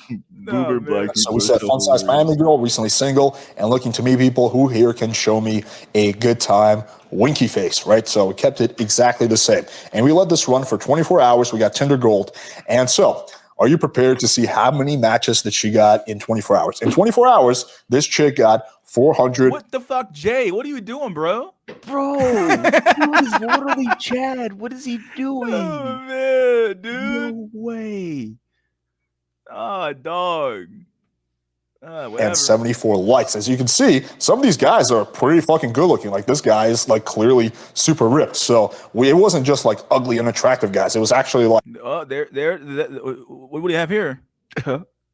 So we said fun size Miami girl, recently single, and looking to meet people who here can show me a good time. Winky face, right? So we kept it exactly the same, and we let this run for 24 hours. We got Tinder Gold, and so. Are you prepared to see how many matches that she got in 24 hours? In 24 hours, this chick got 400. What the fuck, Jay? What are you doing, bro? Bro, dude is literally Chad. What is he doing? Oh man, dude. No way. Ah, dog. And 74 likes. As you can see, some of these guys are pretty fucking good looking. Like this guy is like clearly super ripped. So it wasn't just like ugly, unattractive guys. It was actually like. Oh, what do you have here?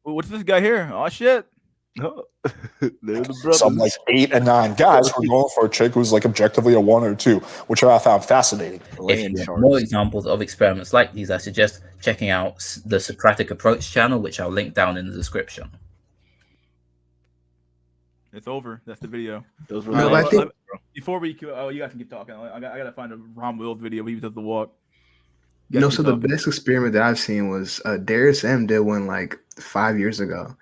What's this guy here? Oh shit. Oh, they're the brothers. Some like 8 and 9 guys were going for a chick who's like objectively a 1 or 2, which I found fascinating. If you want more examples of experiments like these, I suggest checking out the Socratic Approach channel, which I'll link down in the description. It's over. That's the video. Those were before we, you guys can keep talking. I gotta find a Ron Wills video where he does the walk. No, so the best experiment that I've seen was Darius M did one like 5 years ago.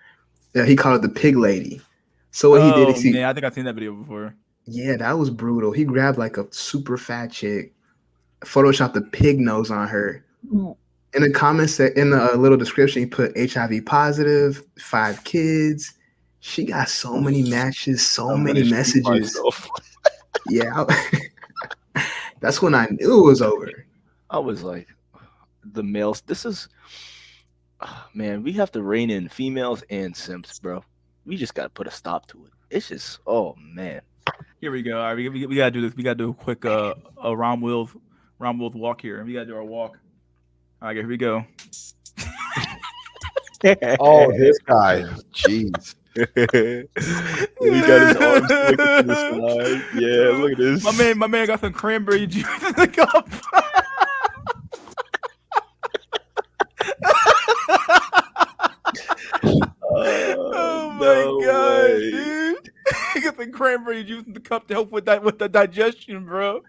Yeah, he called it the pig lady. So what he did is I think I've seen that video before. Yeah, that was brutal. He grabbed like a super fat chick, photoshopped the pig nose on her. In the comments, in the little description, he put HIV positive, 5 kids. She got so many matches, so many messages. Yeah, that's when I knew it was over. I was like, the males. This is, man. We have to rein in females and simps, bro. We just gotta put a stop to it. It's just, oh man. Here we go. All right, we gotta do this. We gotta do a quick Ron Wills walk here. We gotta do our walk. All right, here we go. Oh, this guy. Jeez. He got his arms flicking to the side. Yeah, look at this. My man got some cranberry juice in the cup. Oh my god, dude! He got the cranberry juice in the cup to help with the digestion, bro.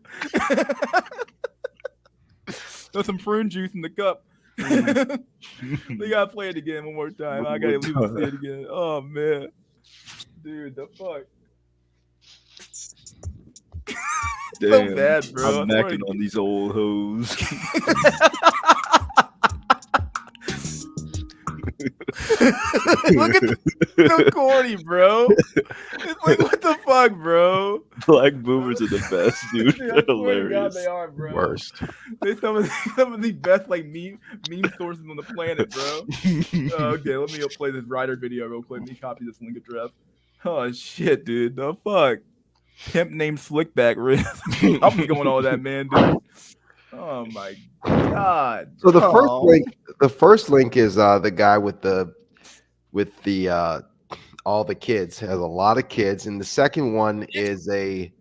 There's some prune juice in the cup. We gotta play it again one more time. I gotta leave to see it again. Oh man, dude, the fuck. Damn, So bad, bro. I'm macking on these old hoes. Look at so corny, bro. It's like, what the fuck, bro? Black boomers are the best, dude. Dude, I They're swear to God, hilarious. they are, bro. Worst. They some of the best like meme sources on the planet, bro. Okay, let me play this Ryder video real quick. Let me copy this link address. Oh shit, dude. The fuck. Pimp named Slickback Riz. I'm just going all that, man, dude. Oh my god. So the first link is the guy with the all the kids, has a lot of kids, and the second one is a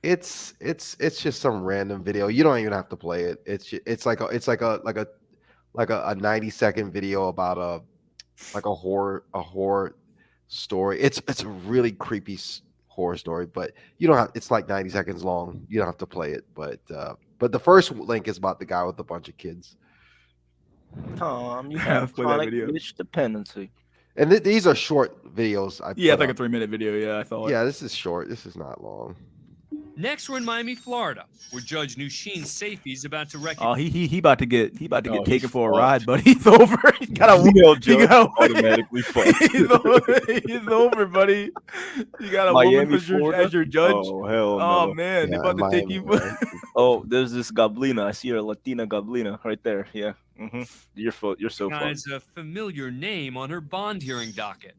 it's just some random video. You don't even have to play it. It's like a 90-second video about a horror story. It's a really creepy horror story, but you don't have. It's like 90 seconds long. You don't have to play it, but the first link is about the guy with a bunch of kids. Tom, you Yeah, have play that chronic video. bitch dependency. And these are short videos. Yeah, it's like a 3-minute video. Yeah, I saw it. Yeah, this is short. This is not long. Next, we're in Miami, Florida, where Judge Nushin Safi is about to Oh, recognize. he about to get Oh, taken he's for a fucked. ride, buddy. He's over. He's got a automatically fucked. he's over, buddy. You got a Miami, woman Florida? as your judge. Oh, hell Oh no. man, they Yeah, about to take Miami, you. man. Oh, there's this Gablina. I see her Latina Gablina right there. Yeah. You're so fucked. A familiar name on her bond hearing docket.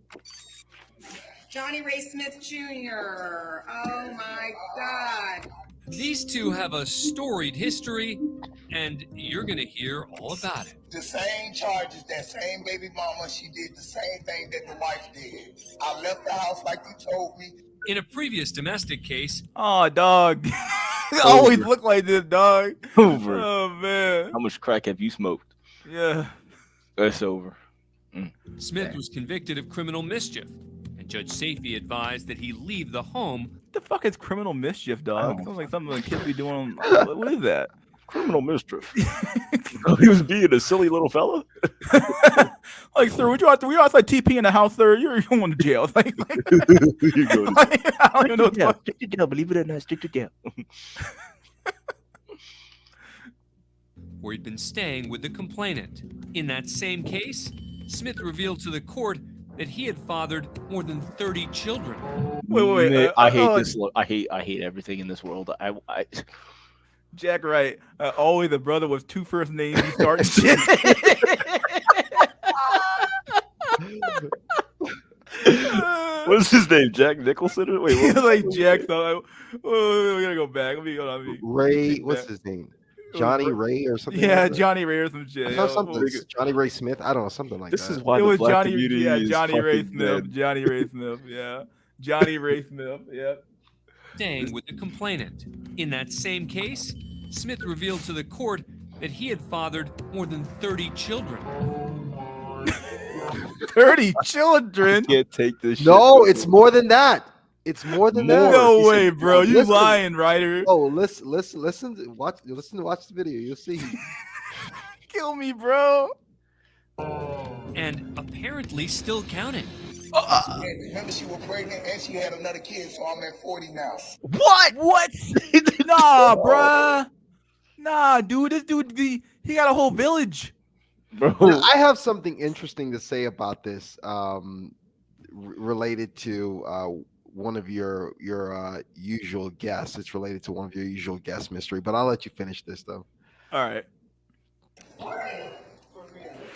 Johnny Ray Smith Jr. Oh my God. These two have a storied history, and you're going to hear all about it. The same charges, that same baby mama, she did the same thing that the wife did. I left the house like you told me. In a previous domestic case, Oh, dog. They always look like this, dog. Over. Oh man. How much crack have you smoked? Yeah. It's over. Smith was convicted of criminal mischief, and Judge Safi advised that he leave the home. What the fuck is criminal mischief, dog? Sounds like something the kids be doing. What is that? Criminal mischief. Oh, he was being a silly little fella. Like, sir, would you outside TP in the house, sir? You're going to jail. Like, You go to I don't even know what the fuck. Straight to jail. Believe it or not, straight to jail. Where he'd been staying with the complainant. In that same case, Smith revealed to the court that he had fathered more than 30 children. Wait. I hate this. I hate everything in this world. I Jack Wright. Always a brother with two first names. You start shit. What's his name? Jack Nicholson? Or- Wait, what? Like Jack. So we gotta go back. Let me go. Ray, what's his name? Johnny Ray or something? Yeah, like that? Johnny Ray or some shit. I thought Yo, something. we'll- Johnny Ray Smith. I don't know, something like This that. is why It the was black Johnny. community Yeah, is Johnny Ray fucking Smith. dead. Johnny Ray Smith. Yeah, Johnny Ray Smith. Yeah. Staying with the complainant. In that same case, Smith revealed to the court that he had fathered more than 30 children. 30 children. Can't take this shit. No, it's more than that. It's more than that. No He way, said- bro. You Listen. lying, Ryder. Oh, listen, watch the video. You'll see. Kill me, bro. And apparently still counting. Remember, she was pregnant and she had another kid, so I'm at 40 now. What? Nah, bruh. Nah, dude. This dude, he got a whole village. Bro. Now, I have something interesting to say about this, related to one of your usual guests. It's related to one of your usual guest mystery, but I'll let you finish this though. All right.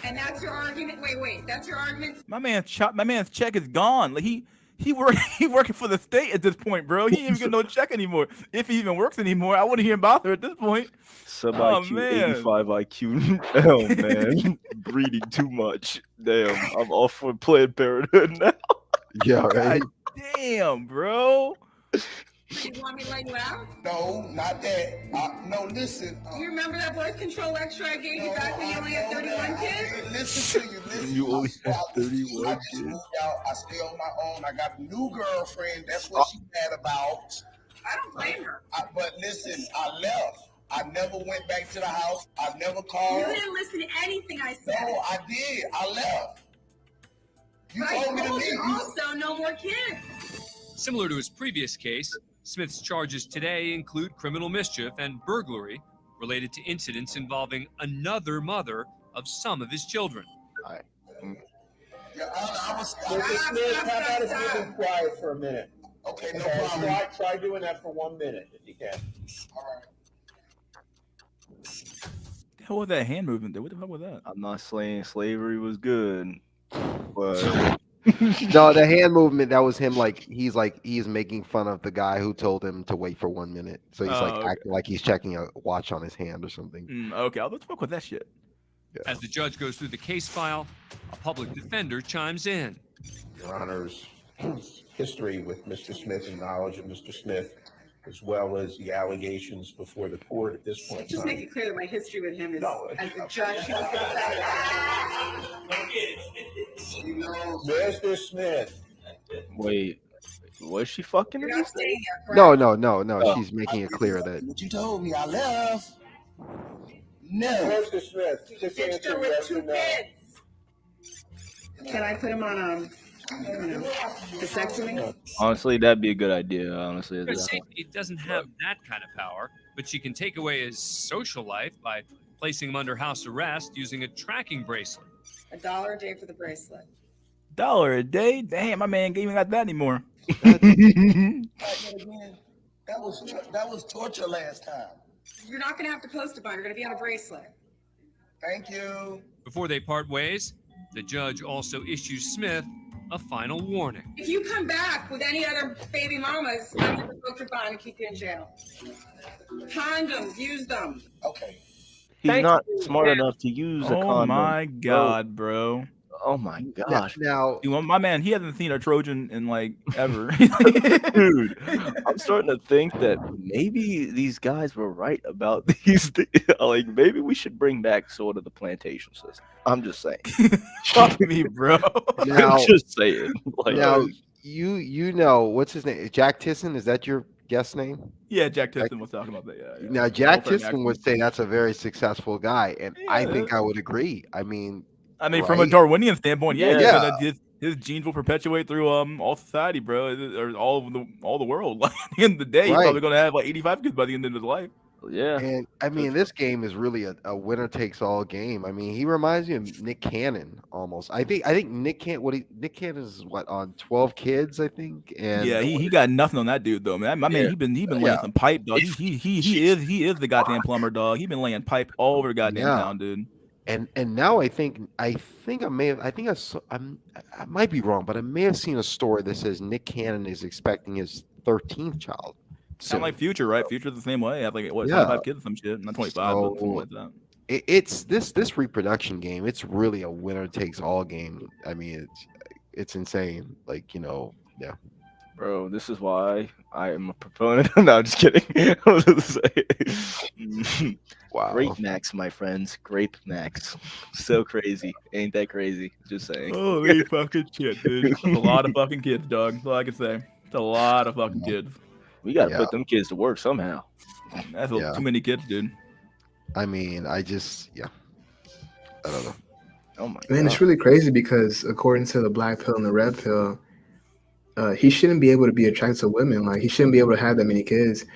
And that's your argument? Wait, that's your argument? My man's check is gone. Like he he working for the state at this point, bro. He ain't even getting no check anymore. If he even works anymore, I wouldn't hear about her at this point. Sub Oh IQ, man, 85 IQ. Oh man, breeding too much. Damn, I'm off for Planned Parenthood now. Yeah, right. God damn, bro. You want me to lay you out? No, not that. No, listen. You remember that birth control lecture I gave you back when you only had 31 kids? Listen to you. Listen. You only I have just 31 moved kids. out. I stay on my own. I got a new girlfriend. That's what she's mad about. I don't blame her. But listen, I left. I never went back to the house. I never called. You didn't listen to anything I said. No, I did. I left. You But told me I to told leave. you also no more kids. Similar to his previous case, Smith's charges today include criminal mischief and burglary related to incidents involving another mother of some of his children. Yeah, I was. Mr. Smith, how about if you be quiet for a minute? Okay, no problem. Try doing that for 1 minute if you can. All right. The hell was that hand movement there? What the fuck was that? I'm not saying slavery was good, but No, the hand movement, that was him. He's making fun of the guy who told him to wait for 1 minute. So he's okay. acting like he's checking a watch on his hand or something. Okay, let's fuck with that shit. As the judge goes through the case file, a public defender chimes in. Your Honor's history with Mr. Smith and knowledge of Mr. Smith, as well as the allegations before the court at this point in Just time. make it clear that my history with him is No, as a judge. Mr. Smith. wait, was she fucking You're him? not staying here, correct? No. Oh. She's making it clear that What you told me, I left. No. Mr. Smith, just Ditched answer her with yes or 2 no. kids. Can I put him on vasectomy? Honestly, that'd be a good idea. Honestly, Judge Safety doesn't have that kind of power, but she can take away his social life by placing him under house arrest using a tracking bracelet. $1 a day for the bracelet. $1 a day? Damn, my man ain't even got that anymore. That was torture last time. You're not going to have to post a bond. You're going to be on a bracelet. Thank you. Before they part ways, the judge also issues Smith a final warning. If you come back with any other baby mamas, I'm going to book your bond and keep you in jail. Condoms, use them. Okay. He's not smart enough to use a condom. Oh my god, bro. Oh my gosh. now My man, he hasn't seen a Trojan in like ever. Dude, I'm starting to think that maybe these guys were right about these things. Like, maybe we should bring back sort of the plantation system. I'm just saying. Fuck me, bro. Now- I'm just saying. Like, now you know what's his name? Jack Tisson, is that your guest name? Yeah, Jack Tisson was talking about that. Yeah. Now Jack Welfare Tisson would maximum. say that's a very successful guy, and I think I would agree. I mean, from a right? Darwinian standpoint, yeah, Yeah. because his genes will perpetuate through all society, bro, or all the world. Like at the end of the day, he's Right. probably gonna have like 85 kids by the end of his life. yeah. And I mean, this game is really a winner takes all game. I mean, he reminds me of Nick Cannon almost. I think Nick Cannon is on 12 kids, I think. And Yeah, he got nothing on that dude though, man. My man, Yeah. he been laying Yeah. some pipe, dog. He is the goddamn plumber, dog. He been laying pipe all over the goddamn Yeah. town, dude. And now I might be wrong, but I may have seen a story that says Nick Cannon is expecting his 13th child. Sound like Future, right? Future's the same way. I have like what, Yeah. 25 kids or some shit. Not 25, but something like that. It's this reproduction game. It's really a winner takes all game. I mean, it's insane. Like, yeah. Bro, this is why I am a proponent. No, I'm just kidding. I was gonna say. Wow. Grape Max, my friends. Grape Max. So crazy. Ain't that crazy? Just saying. Holy fucking shit, dude. That's a lot of fucking kids, dog. That's all I can say. It's a lot of fucking kids. We gotta Yeah. put them kids to work somehow. That's Yeah. too many kids, dude. I mean, I don't know. Oh my Man, it's really crazy because according to the black pill and the red pill, he shouldn't be able to be attracted to women. Like, he shouldn't be able to have that many kids.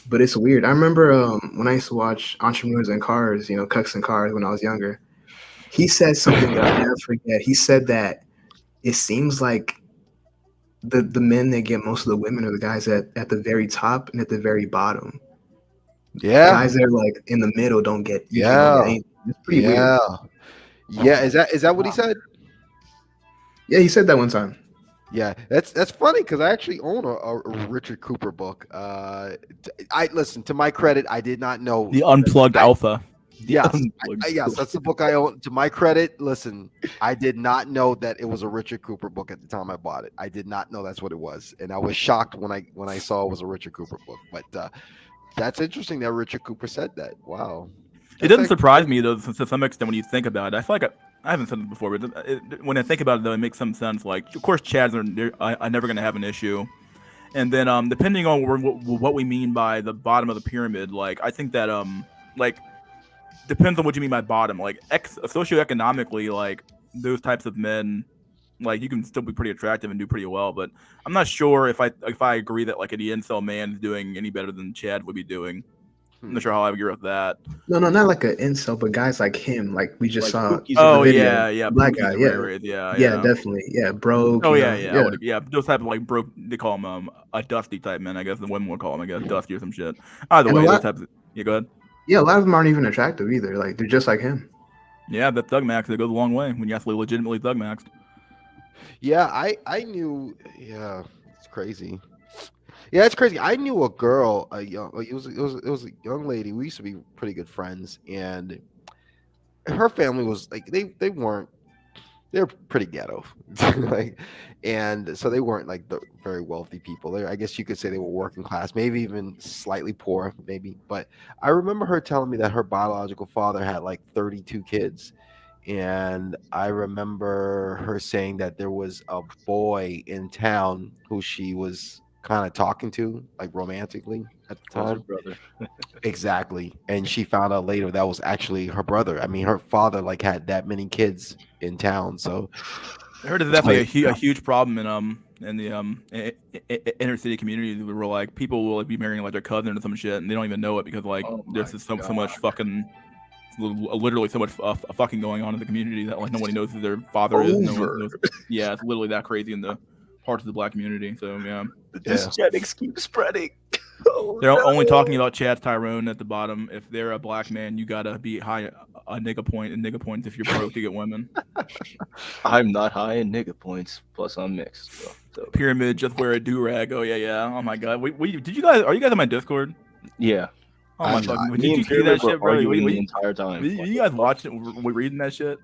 But it's weird. I remember when I used to watch Entrepreneurs in Cars, Cucks and Cars when I was younger. He said something that I'll never forget. He said that it seems like the men that get most of the women are the guys at the very top and at the very bottom. Yeah. Guys that are like in the middle don't get. Yeah. It's pretty weird. Yeah. Is that what he said? Yeah, he said that one time. Yeah, that's funny because I actually own a Richard Cooper book. I listen, to my credit, I did not know The Unplugged Alpha. The Yes, Unplugged yes, that's the book I own. To my credit, listen, I did not know that it was a Richard Cooper book at the time I bought it. I did not know that's what it was, and I was shocked when I saw it was a Richard Cooper book. But that's interesting that Richard Cooper said that. Wow, It doesn't surprise me though to some extent when you think about it. I feel like I haven't said this before, but when I think about it though, it makes some sense. Like, of course, Chads are never going to have an issue, and then depending on what we mean by the bottom of the pyramid, like I think that like depends on what you mean by bottom. Like socioeconomically, like those types of men, like you can still be pretty attractive and do pretty well. But I'm not sure if I agree that like an incel man is doing any better than Chad would be doing. I'm not sure how I agree with that. No, not like an incel, but guys like him, like we just saw. Oh the video, yeah, black Pookie's guy, a yeah. rare, Yeah, definitely, yeah, broke. Oh you yeah, know, yeah, those type of like broke. They call them a dusty type men. I guess the women would call them, I guess, dusty or some shit. Either And a way, those lot- types. Yeah, go ahead. Yeah, a lot of them aren't even attractive either. Like they're just like him. Yeah, that thug max, it goes a long way when you actually legitimately thug maxed. Yeah, I knew. Yeah, it's crazy. Yeah, it's crazy. I knew a girl, a young. It was a young lady. We used to be pretty good friends, and her family was like they weren't. They're pretty ghetto, like, and so they weren't like the very wealthy people. I guess you could say they were working class, maybe even slightly poor, maybe. But I remember her telling me that her biological father had like 32 kids. And I remember her saying that there was a boy in town who she was kind of talking to, like romantically at the That was her time. brother. Exactly. And she found out later that was actually her brother. I mean, her father like had that many kids in town. So I heard it's definitely a huge problem in the inner city community where like people will like be marrying like their cousin or some shit and they don't even know it because like there's just so much fucking literally so much fucking going on in the community that like nobody knows who their father is. No one knows. Yeah, it's literally that crazy in the parts of the black community. So yeah, This genetics keeps spreading. Oh, they're no. only talking about Chad Tyrone at the bottom. If they're a black man, you gotta be high a nigga point and nigga points if you're broke to get women. I'm not high in nigga points. Plus, I'm mixed. So. Pyramid, just wear a do rag. Oh yeah. Oh my god. Did you guys? Are you guys on my Discord? Yeah. Oh my I'm fucking! not. Did Me you and see Pyramid that were shit, bro? arguing the entire time. You guys watching it? We're reading that shit.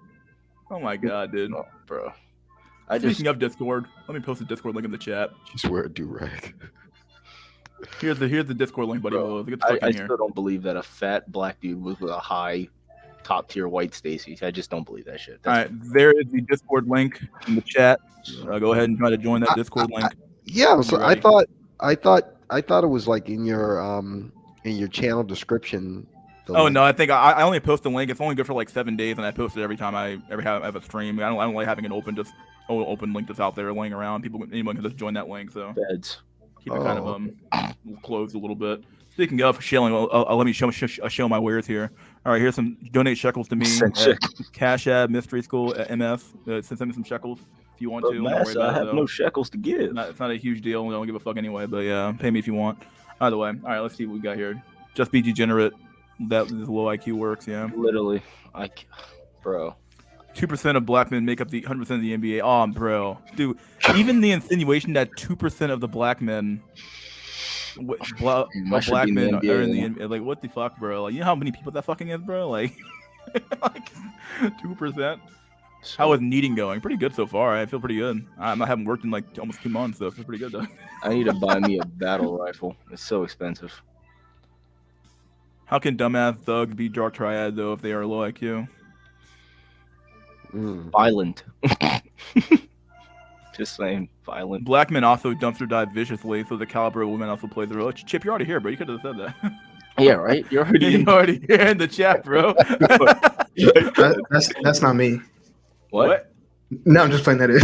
Oh my god, dude. Oh, bro. Speaking of Discord, let me post the Discord link in the chat. Just wear a do rag. Here's the Discord link, buddy. Bro, Get the fuck I in here. still don't believe that a fat black dude was with a high top tier white Stacy. I just don't believe that shit. All right, there is the Discord link in the chat. Go ahead and try to join that Discord link. Yeah, so Ready. I thought it was like in your channel description. the Oh link. no, I think I only post the link. It's only good for like 7 days, and I post it every time I have a stream. I don't like having an open link that's out there laying around. Anyone can just join that link. So Beds. keep it kind of closed a little bit. Speaking of shilling, let me show my wares here. All right, here's some donate shekels to me. Cash App Mystery School at MS. Send me some shekels if you want But to. Don't worry Massa, about I it, have though. no shekels to give. It's not a huge deal. We don't give a fuck anyway. But yeah, pay me if you want. Either way. All right, let's see what we got here. Just be degenerate. That is low IQ works. Yeah. Literally, bro. 2% of black men make up the 100% of the NBA. Oh, bro, dude. Even the insinuation that 2% of the black men, black should be in the men NBA, are in the man. NBA. Like, what the fuck, bro? Like, you know how many people that fucking is, bro? Like 2%. How is kneading going? Pretty good so far. I feel pretty good. I haven't worked in like almost 2 months, though. So it's pretty good, though. I need to buy me a battle rifle. It's so expensive. How can dumbass thugs be dark triad, though, if they are low IQ? Violent. Just saying, violent. Black men also dumpster dive viciously, so the caliber of women also plays a role. Chip, you're already here, bro. You could have said that. Yeah, right. You're already here in the chat, bro. That's not me. What? No, I'm just playing that in.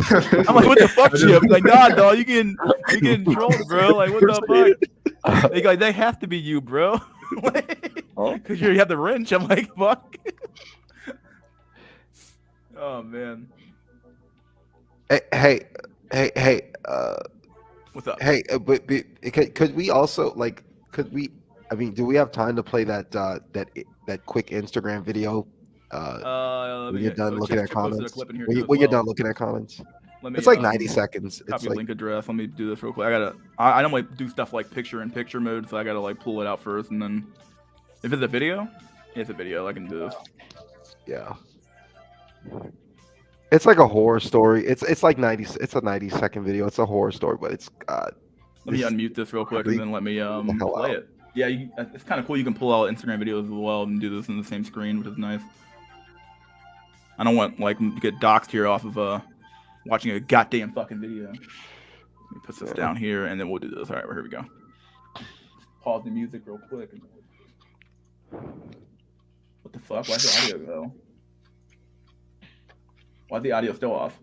I'm like, what the fuck, Chip? Like, nah, dog, you getting trolled, bro. Like, what the fuck? Like, they have to be you, bro. Because you have the wrench. I'm like, fuck. Oh man. Hey. What's up? Hey, but could we also like? I mean, do we have time to play that quick Instagram video? When you're done looking at comments. When you're done looking at comments. Let me, It's like 90 seconds. It's Copy like link address. Let me do this real quick. I don't like do stuff like picture-in-picture mode, so I gotta like pull it out first, and then if it's a video, it's a video. I can do this. yeah. It's like a horror story. It's like 90. It's a 90-second video. It's a horror story, but it's Let me unmute this real quick and then let me play it. Yeah, it's kind of cool. You can pull out Instagram videos as well and do this in the same screen, which is nice. I don't want like to get doxxed here off of watching a goddamn fucking video. Let me put this down here and then we'll do this. All right, here we go. Pause the music real quick. What the fuck? Why's the audio go? Why's the audio still off?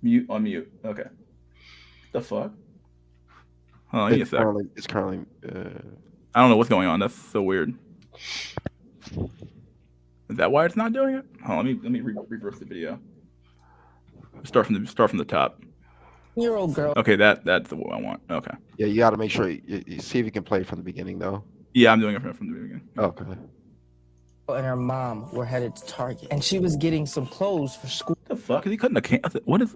Mute, unmute. Okay. The fuck? Hold on, give me a sec. It's currently. I don't know what's going on. That's so weird. Is that why it's not doing it? Hold on, let me reverse the video. Start from the top. Year-old girl. Okay, that's the one I want. Okay. Yeah, you got to make sure you see if you can play from the beginning though. Yeah, I'm doing it from the beginning. Okay. And her mom were headed to Target, and she was getting some clothes for school. What the fuck? Is he cutting the can? What is?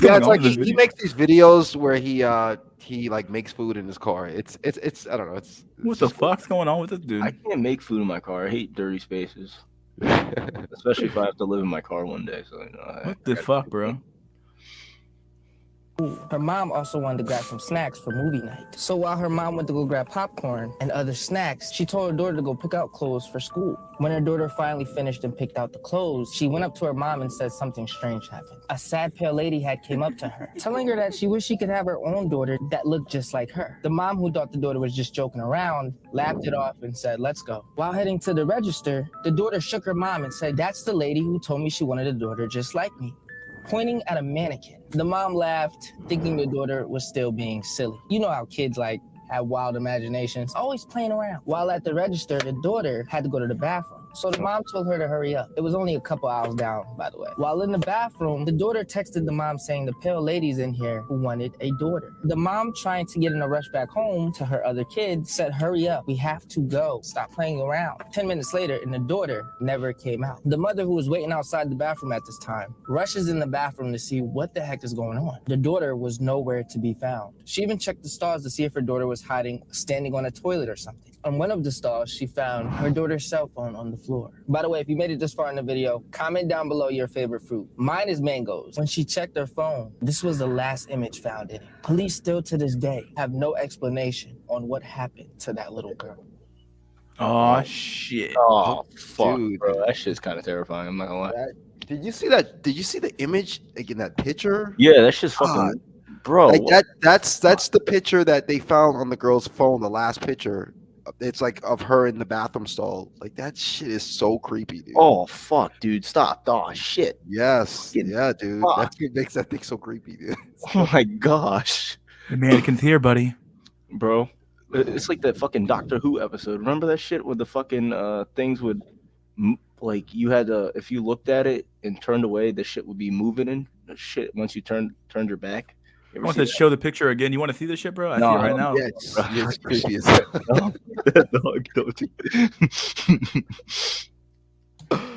Yeah, it's like he makes these videos where he like makes food in his car. It's I don't know. It's what the fuck's going on with this dude? I can't make food in my car. I hate dirty spaces, especially if I have to live in my car one day. So what the fuck, bro? Her mom also wanted to grab some snacks for movie night. So while her mom went to go grab popcorn and other snacks, she told her daughter to go pick out clothes for school. When her daughter finally finished and picked out the clothes, she went up to her mom and said something strange happened. A sad pale lady had came up to her, telling her that she wished she could have her own daughter that looked just like her. The mom, who thought the daughter was just joking around, laughed it off and said, "Let's go." While heading to the register, the daughter shook her mom and said, "That's the lady who told me she wanted a daughter just like me," pointing at a mannequin. The mom laughed, thinking the daughter was still being silly. You know how kids like have wild imaginations, always playing around. While at the register, the daughter had to go to the bathroom. So the mom told her to hurry up. It was only a couple hours down, by the way. While in the bathroom, the daughter texted the mom saying the pale lady's in here who wanted a daughter. The mom, trying to get in a rush back home to her other kids, said, "Hurry up, we have to go. Stop playing around." 10 minutes later, and the daughter never came out. The mother, who was waiting outside the bathroom at this time, rushes in the bathroom to see what the heck is going on. The daughter was nowhere to be found. She even checked the stalls to see if her daughter was hiding, standing on a toilet or something. On one of the stalls, she found her daughter's cell phone on the floor. By the way, if you made it this far in the video, comment down below your favorite fruit. Mine is mangoes. When she checked her phone, this was the last image found in it. Police still to this day have no explanation on what happened to that little girl. Oh shit. Oh fuck, Dude. bro, that shit's kind of terrifying. I'm not gonna lie. Did you see that? Did you see the image like in that picture? Yeah, that shit's fucking, bro. Like that's the picture that they found on the girl's phone. The last picture. It's like of her in the bathroom stall. Like that shit is so creepy, dude. Oh fuck, dude, stop. Oh shit. Yes. Yeah, dude. Fuck. That's what makes that thing so creepy, dude. Oh my gosh. The mannequin's here, buddy. Bro, it's like that fucking Doctor Who episode. Remember that shit with the fucking things would like you had to, if you looked at it and turned away, the shit would be moving and shit once you turned your back. You want to show the picture again? You want to see this shit, bro? I see it right now. Yeah, it's creepy as hell.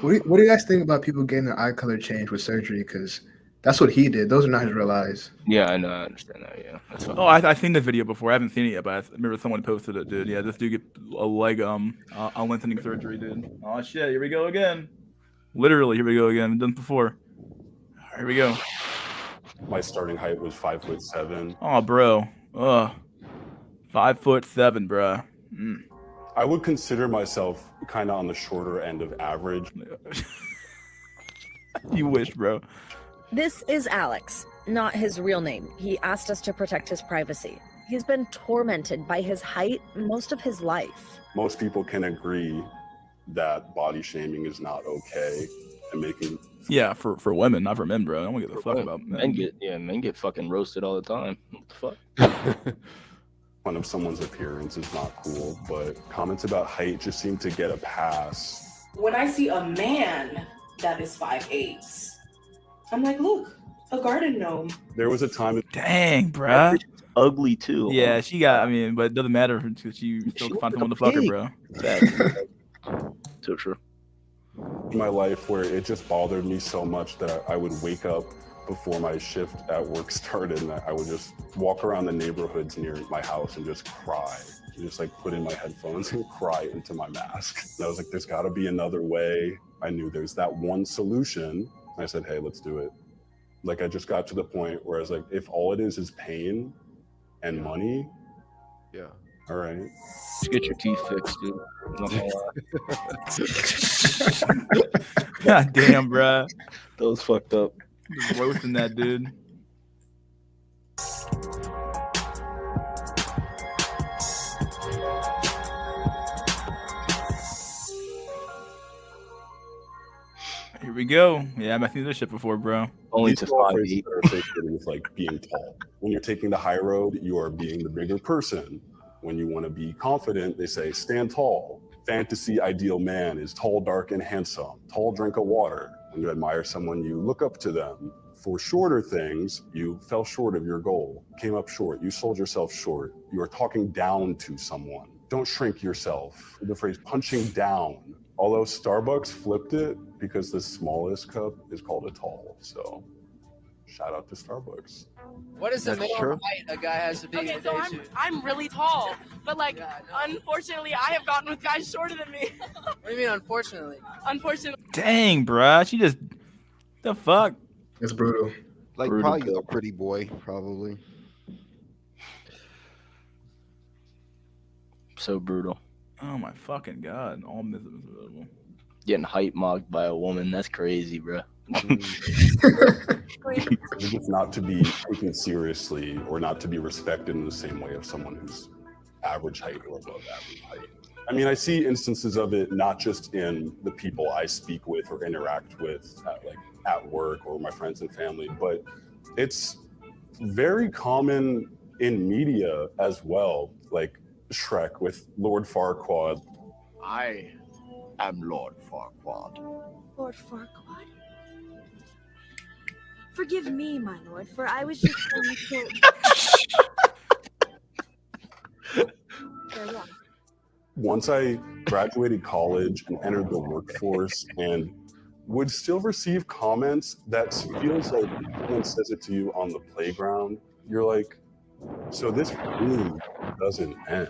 What do you guys think about people getting their eye color changed with surgery? Because that's what he did. Those are not his real eyes. Yeah, I know. I understand that. Yeah. That's fine. Oh, I've seen the video before. I haven't seen it yet, but I remember someone posted it, dude. Yeah, this dude get a leg a lengthening surgery, dude. Oh shit, here we go again. Literally, here we go again. I've done it before. Here we go. My starting height was 5'7". Oh, bro. 5'7", bro. Mm. I would consider myself kind of on the shorter end of average. You wish, bro. This is Alex, not his real name. He asked us to protect his privacy. He's been tormented by his height most of his life. Most people can agree that body shaming is not okay and making. Yeah, for women, not for men, bro. I don't give a fuck about men. Men get fucking roasted all the time. What the fuck? Fun of someone's appearance is not cool, but comments about height just seem to get a pass. When I see a man that is 5'8", I'm like, look, a garden gnome. There was a time. Dang, bruh. Ugly too. Yeah, she got. I mean, but it doesn't matter because she still can find someone to fuck her, bro. So true. In my life, where it just bothered me so much that I would wake up before my shift at work started, and I would just walk around the neighborhoods near my house and just cry. Just like put in my headphones and cry into my mask. And I was like, there's got to be another way. I knew there's that one solution. I said, hey, let's do it. Like, I just got to the point where I was like, if all it is pain and money, yeah, all right. Just get your teeth fixed, dude. I'm not gonna lie. God damn, bruh. That was fucked up. Just roasting that dude. Here we go. Yeah, I've seen this shit before, bro. Only These to are all 5'8". phrases that are associated with like being tall. When you're taking the high road, you are being the bigger person. When you want to be confident, they say stand tall. Fantasy ideal man is tall, dark, and handsome. Tall drink of water. When you admire someone, you look up to them. For shorter things, you fell short of your goal, came up short, you sold yourself short. You are talking down to someone. Don't shrink yourself. The phrase punching down. Although Starbucks flipped it because the smallest cup is called a tall. So shout out to Starbucks. What is the minimum height a guy has to be? Okay, so I'm really tall, but like, unfortunately, I have gotten with guys shorter than me. What do you mean, unfortunately? Unfortunately. Dang, bruh. She just. The fuck? It's brutal. Like, Brutal. probably a pretty boy, probably. So brutal. Oh my fucking god. All miserable. Getting height mocked by a woman, that's crazy, bro. It's just not to be taken seriously or not to be respected in the same way of someone who's average height or above average height. I mean, I see instances of it not just in the people I speak with or interact with at work or my friends and family, but it's very common in media as well, like Shrek with Lord Farquaad. I am Lord Farquaad. Lord Farquaad? Forgive me, my lord, for I was just going to... Farewell. Once I graduated college and entered the workforce and would still receive comments that feels like someone says it to you on the playground, you're like, so this really doesn't end.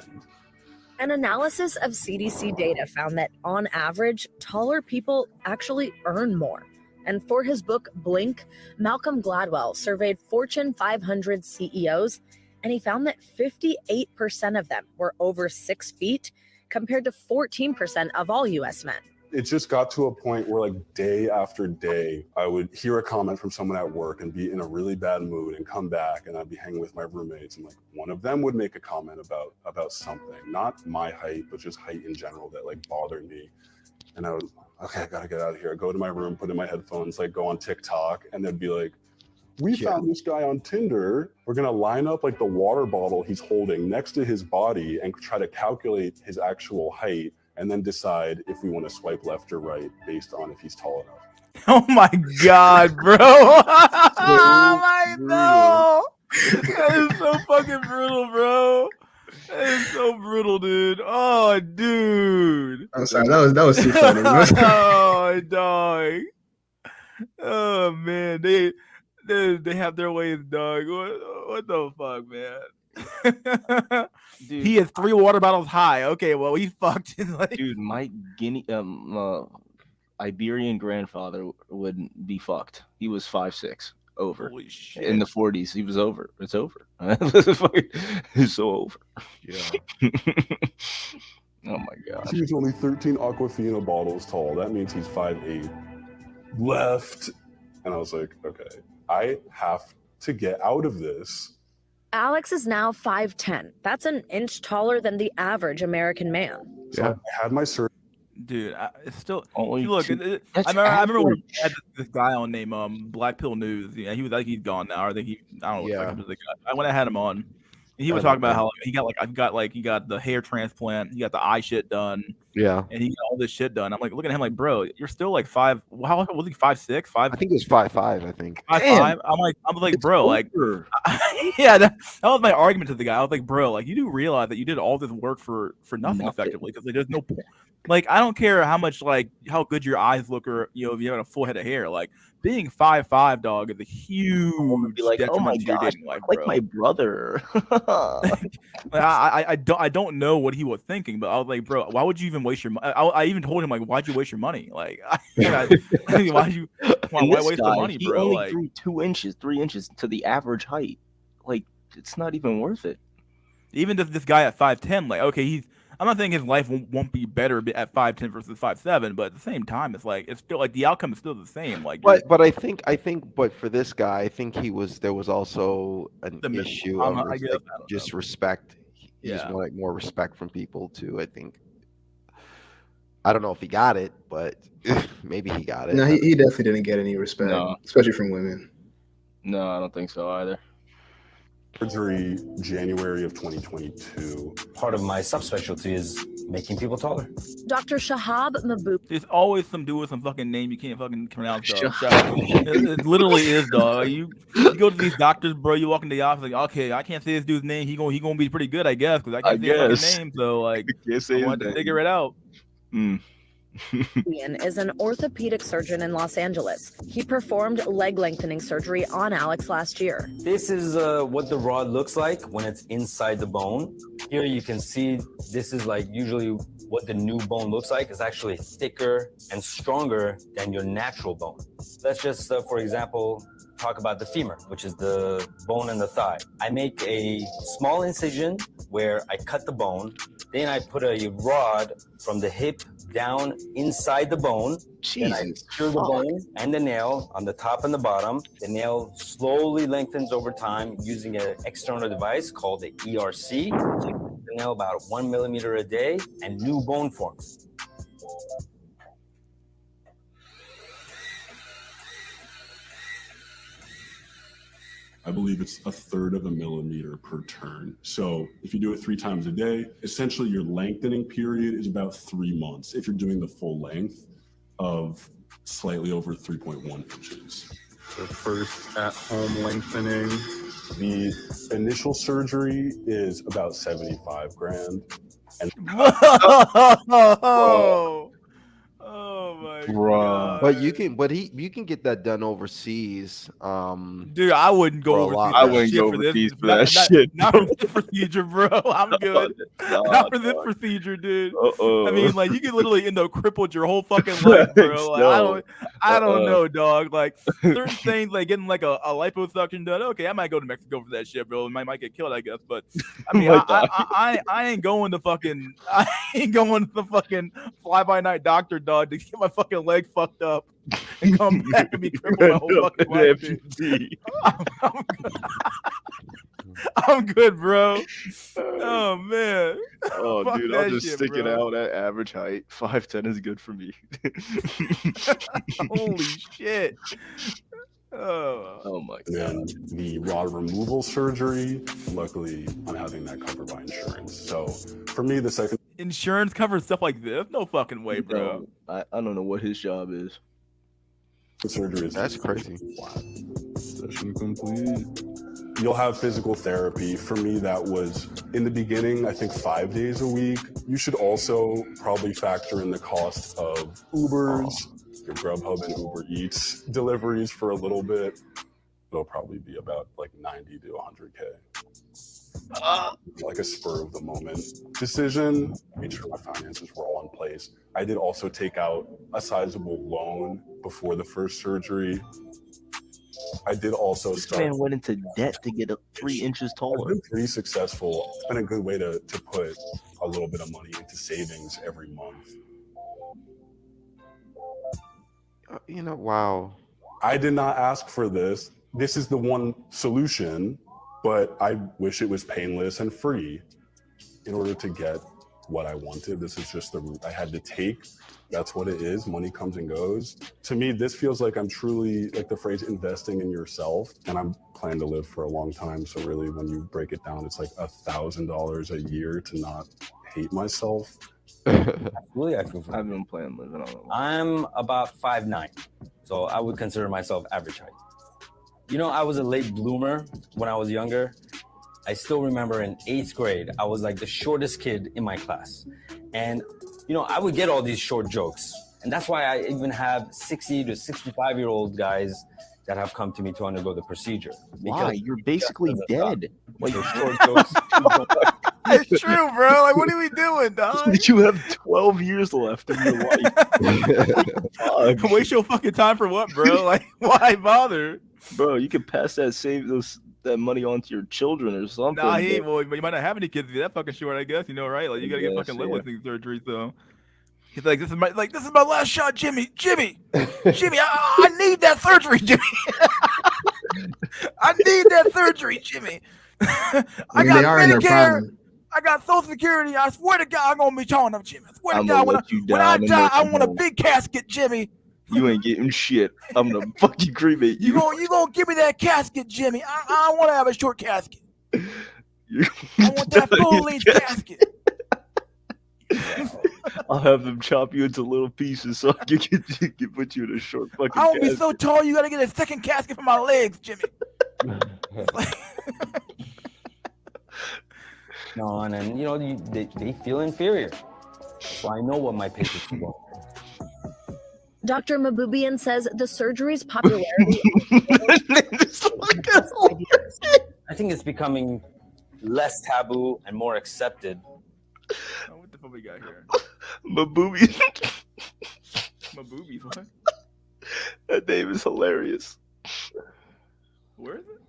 An analysis of CDC data found that, on average, taller people actually earn more. And for his book, Blink, Malcolm Gladwell surveyed Fortune 500 CEOs, and he found that 58% of them were over 6 feet, compared to 14% of all U.S. men. It just got to a point where, like, day after day, I would hear a comment from someone at work and be in a really bad mood and come back, and I'd be hanging with my roommates, and like one of them would make a comment about something, not my height, but just height in general, that like bothered me. And I would, okay, I gotta get out of here. I go to my room, put in my headphones, like go on TikTok, and they'd be like, we found this guy on Tinder. We're gonna line up like the water bottle he's holding next to his body and try to calculate his actual height, and then decide if we want to swipe left or right based on if he's tall enough. Oh my god, bro. Oh my no. That is so fucking brutal, bro. That is so brutal, dude. Oh, dude. I'm sorry, that was too funny. Oh, dog. Oh man, they have their ways, dog. What the fuck, man? Dude, he is 3 water bottles high. Okay, well, he fucked. Like... Dude, my Iberian grandfather would be fucked. He was 5'6", over. Holy shit. In the 40s, he was over. It's over. It's so over. Yeah. Oh my god. He's only 13 Aquafina bottles tall. That means he's 5'8". Left. And I was like, okay, I have to get out of this. Alex is now 5'10". That's an inch taller than the average American man. So I had my surgery. Dude, it's still. Only Look, two- I that's remember when average. we had this guy on named Black Pill News. Yeah, I think he's gone now. I don't know what the fuck happened to the guy. I went and had him on. And he was talking about how he got the hair transplant, he got the eye shit done. Yeah. And he got all this shit done. I'm like looking at him like, bro, you're still like 5. How was he 5'6"? 5? I think it was 5'5". I think. 5'5". I'm like, bro, like, yeah, that was my argument to the guy. I was like, bro, like, you do realize that you did all this work for nothing effectively, because like, there's no point. Like, I don't care how much, like, how good your eyes look, or if you have a full head of hair. Like, being 5'5", dog, is a huge Be like, oh my detriment to your gosh, dating life, like bro. my brother. I don't know what he was thinking, but I was like, bro, why would you even waste your money? I even told him, like, why'd you waste your money? Like, why This waste guy, the money, he bro? only Like, grew 2 inches, 3 inches to the average height. Like, it's not even worth it. even this guy at 5'10", like, okay, I'm not saying his life won't be better at 5'10" versus 5'7", but at the same time, it's like, it's still like the outcome is still the same. Like, But I think but for this guy, I think there was also an issue of I guess, like I don't just know. respect. He just Yeah. wanted more respect from people too. I think. I don't know if he got it, but maybe he got it. No, he definitely didn't get any respect, No. especially from women. No, I don't think so either. Surgery, January of 2022. Part of my subspecialty is making people taller. Dr. Shahab Mahbub. There's always some dude with some fucking name you can't fucking pronounce, dog. It literally is, dog. You go to these doctors, bro. You walk in the office, like, okay, I can't say this dude's name. He gonna be pretty good, I guess, because I can't say his fucking name. So, like, I want to figure it out. Ian is an orthopedic surgeon in Los Angeles. He performed leg lengthening surgery on Alex last year. This is what the rod looks like when it's inside the bone. Here you can see this is like usually what the new bone looks like. It's actually thicker and stronger than your natural bone. Let's just, for example, talk about the femur, which is the bone in the thigh. I make a small incision where I cut the bone, then I put a rod from the hip down inside the bone. Then I secure the bone and the nail on the top and the bottom. The nail slowly lengthens over time using an external device called the ERC. The nail about 1 millimeter a day, and new bone forms. I believe it's 1/3 of a millimeter per turn. So if you do it 3 times a day, essentially your lengthening period is about 3 months if you're doing the full length of slightly over 3.1 inches. The first at-home lengthening, the initial surgery is about 75 grand. And Oh my God. But you can get that done overseas. Dude, I wouldn't go overseas. I wouldn't go overseas for that shit. Not for this procedure, bro. I'm good. Not for this procedure, dude. I mean, like, you could literally end up crippled your whole fucking life, bro. Like, I don't know, dog. Like, certain things, like getting like a liposuction done. Okay, I might go to Mexico for that shit, bro. Might get killed, I guess. But I mean, I ain't going to fucking fly-by-night doctor, dog, to get my fucking leg fucked up and come back and be crippled my whole fucking life, dude. I'm good, bro. Oh man. Oh, Fuck dude, I'll that just shit, stick it bro. out at average height. 5'10" is good for me. Holy shit. Oh my And then the rod removal surgery, luckily I'm having that covered by insurance. So for me, the second Insurance covers stuff like this? No fucking way, bro. I don't know what his job is. surgery is That's crazy. Session complete. You'll have physical therapy. For me, that was in the beginning, I think 5 days a week. You should also probably factor in the cost of Ubers, your Grubhub and Uber Eats deliveries for a little bit. It'll probably be about like 90 to 100K. Like a spur of the moment decision. Made sure my finances were all in place. I did also take out a sizable loan before the first surgery. I did also This start. man went into debt to get 3 inches I've taller. been pretty successful. It's been a good way to put a little bit of money into savings every month. Wow. I did not ask for this. This is the one solution, but I wish it was painless and free in order to get what I wanted. This is just the route I had to take. That's what it is. Money comes and goes. To me, this feels like I'm truly, like the phrase, investing in yourself. And I'm planning to live for a long time. So really, when you break it down, it's like $1,000 a year to not hate myself. Really, I feel I've been playing living on it. I'm about 5'9", so I would consider myself average height. You know, I was a late bloomer when I was younger. I still remember in 8th grade, I was like the shortest kid in my class. And you know, I would get all these short jokes. And that's why I even have 60 to 65-year-old guys that have come to me to undergo the procedure. Why? You're basically dead. Like short jokes. It's true, bro. Like, what are we doing, dog? you have 12 years left in your life. Waste your fucking time for what, bro? Like, why bother? Bro, you could pass that money on to your children or something. Nah, he ain't. Well, you might not have any kids. If you're that fucking short, I guess. You know, right? Like, you gotta get fucking lit with these surgeries, though. He's like, this is my last shot, Jimmy. Jimmy, I need that surgery, Jimmy. I need that surgery, Jimmy. I got Medicare. I got Social Security. I swear to God, I'm gonna be showing up, Jimmy. I swear to God, when I die, I want a big casket, Jimmy. You ain't getting shit. I'm gonna fucking cremate you. You gonna give me that casket, Jimmy? I want to have a short casket. I want that full-length casket. I'll have them chop you into little pieces so I can put you in a short fucking I won't be casket. so tall. You gotta get a second casket for my legs, Jimmy. No, and then, you know, they feel inferior. So I know what my patients are going through. Dr. Mabubian says the surgery's popularity. I think it's becoming less taboo and more accepted. Oh, what the fuck we got here? Mabubian. My boobies, what? That name is hilarious. Where is it?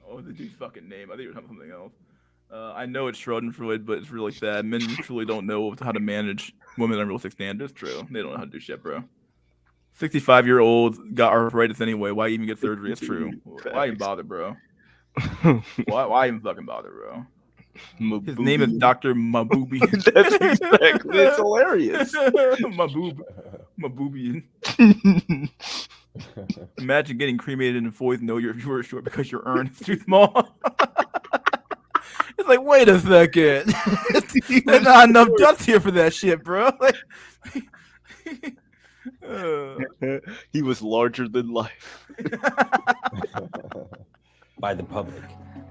Oh, the dude's fucking name. I think it was something else. I know it's Schadenfreude, but it's really sad. Men truly don't know how to manage women on realistic standards. True. They don't know how to do shit, bro. 65-year-olds got arthritis anyway. Why even get surgery? It's true. Why even bother, bro? Why even fucking bother, bro? His name is Dr. Mabubi. That's exactly. It's hilarious. Mabubian. Imagine getting cremated and voice know you were short because your urn is too small. It's like, wait a second. There's not enough dust here for that shit, bro. Like, he was larger than life. By the public.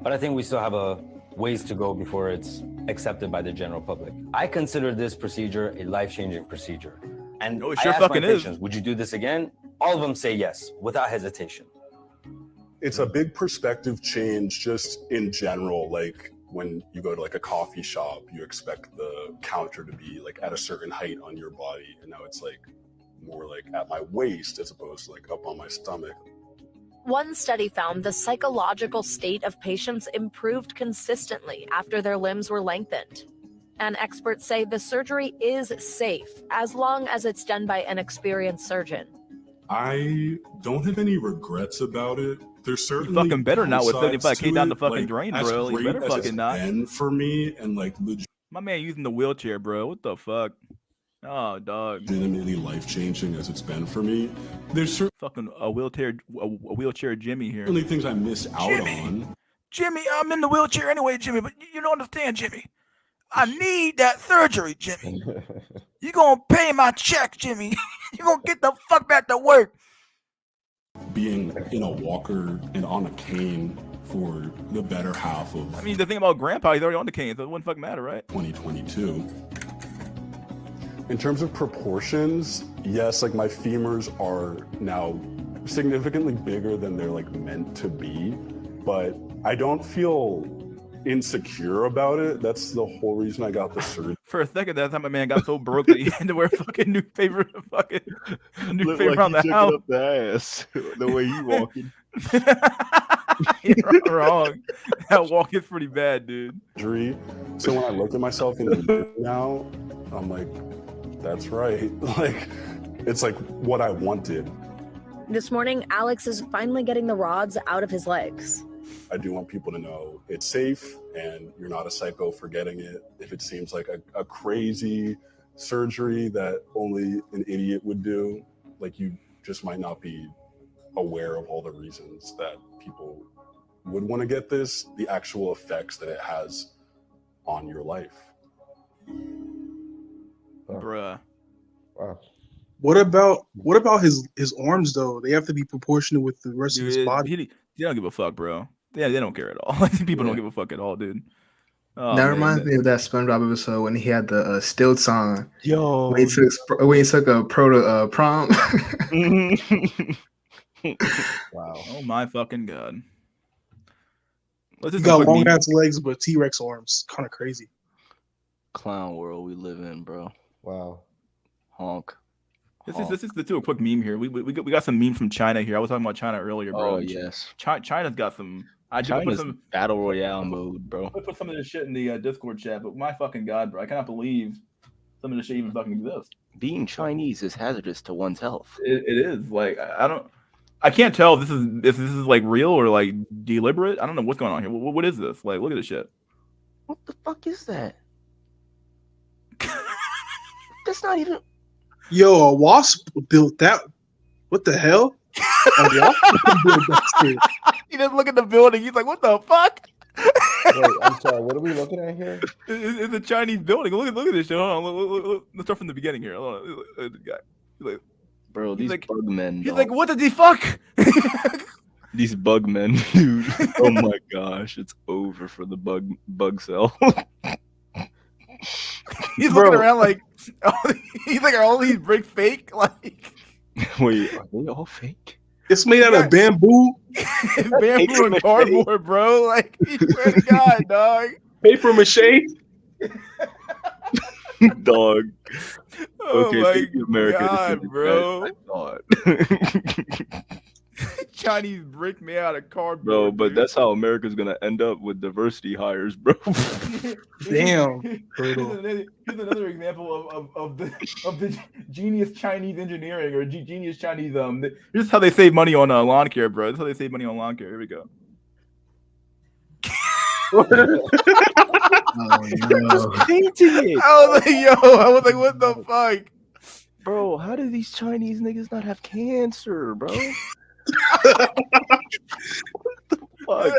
But I think we still have a ways to go before it's accepted by the general public. I consider this procedure a life-changing procedure. And it I sure ask my fucking is. patients, would you do this again? All of them say yes, without hesitation. It's a big perspective change just in general. Like when you go to like a coffee shop, you expect the counter to be like at a certain height on your body. And now it's like more like at my waist as opposed to like up on my stomach. One study found the psychological state of patients improved consistently after their limbs were lengthened. And experts say the surgery is safe as long as it's done by an experienced surgeon. I don't have any regrets about it. There's certainly you fucking better not with downsides 75K down the to it. fucking Like, drain, as bro. You great better as fucking it's not. been for me and like My man using the wheelchair, bro. What the fuck? Oh, dog. legitimately life changing as it's been for me. There's Fucking a wheelchair Jimmy here. certainly things I miss out on. Jimmy, I'm in the wheelchair anyway, Jimmy, but you don't understand, Jimmy. I need that surgery, Jimmy. You gonna pay my check, Jimmy. You gonna get the fuck back to work. Being in a walker and on a cane for the better half of I mean, the thing about Grandpa, he's already on the cane, so it wouldn't fucking matter, right? 2022. In terms of proportions, yes, like my femurs are now significantly bigger than they're like meant to be, but I don't feel insecure about it. That's the whole reason I got the surgery. For a second, that time my man got so broke that he had to wear fucking newspaper Look around like the he house. took it up the ass the way he walking. You're wrong. That walk is pretty bad, dude. So when I look at myself in the mirror now, I'm like, that's right. Like, it's like what I wanted. This morning, Alex is finally getting the rods out of his legs. I do want people to know it's safe and you're not a psycho for getting it. If it seems like a crazy surgery that only an idiot would do, like you just might not be aware of all the reasons that people would want to get this, the actual effects that it has on your life. Bruh. Wow. What about his arms though? They have to be proportionate with the rest of his body. They don't give a fuck, bro. Yeah, they don't care at all. People don't give a fuck at all, dude. Oh, That man, reminds me of that SpongeBob episode when he had the still song. Yo. When he took a prom. Wow. Oh my fucking god. Let's You do some got quick long memes. ass legs but T-Rex arms. Kind of crazy. Clown world we live in, bro. Wow. Honk. This is the two a quick meme here. We got some memes from China here. I was talking about China earlier, bro. Oh, yes. China's got some. I did put China's some battle royale mode, bro. I put some of this shit in the Discord chat, but my fucking god, bro, I cannot believe some of this shit even fucking exists. Being Chinese is hazardous to one's health. It is like I can't tell if this is like real or like deliberate. I don't know what's going on here. What is this? Like, look at this shit. What the fuck is that? That's not even. Yo, a wasp built that. What the hell? A wasp built that shit. He doesn't look at the building. He's like, what the fuck? Wait, I'm sorry. What are we looking at here? It's a Chinese building. Look at this shit. Hold on. Look. Let's start from the beginning here. Hold on. Look at the guy. He's like, Bro, these like, bug men. He's dog. like, what did he fuck? These bug men, dude. Oh my gosh, it's over for the bug cell. He's looking around like, he's like, are all these bricks fake? Like, Wait, are they all fake? It's made out of bamboo. Bamboo and cardboard, bro. Like, he swear to God, dog. Paper mache. Dog. Oh Okay, my thank you, America. God, bro. I thought. Chinese brick made out of cardboard. Bro, but dude. that's how America's gonna end up with diversity hires, bro. Damn. Here's another example of the genius Chinese engineering or genius Chinese Here's how they save money on lawn care, bro. This is how they save money on lawn care. Here we go. Oh, no. Painting it. I was like, what the fuck? Bro, how do these Chinese niggas not have cancer, bro? What the fuck?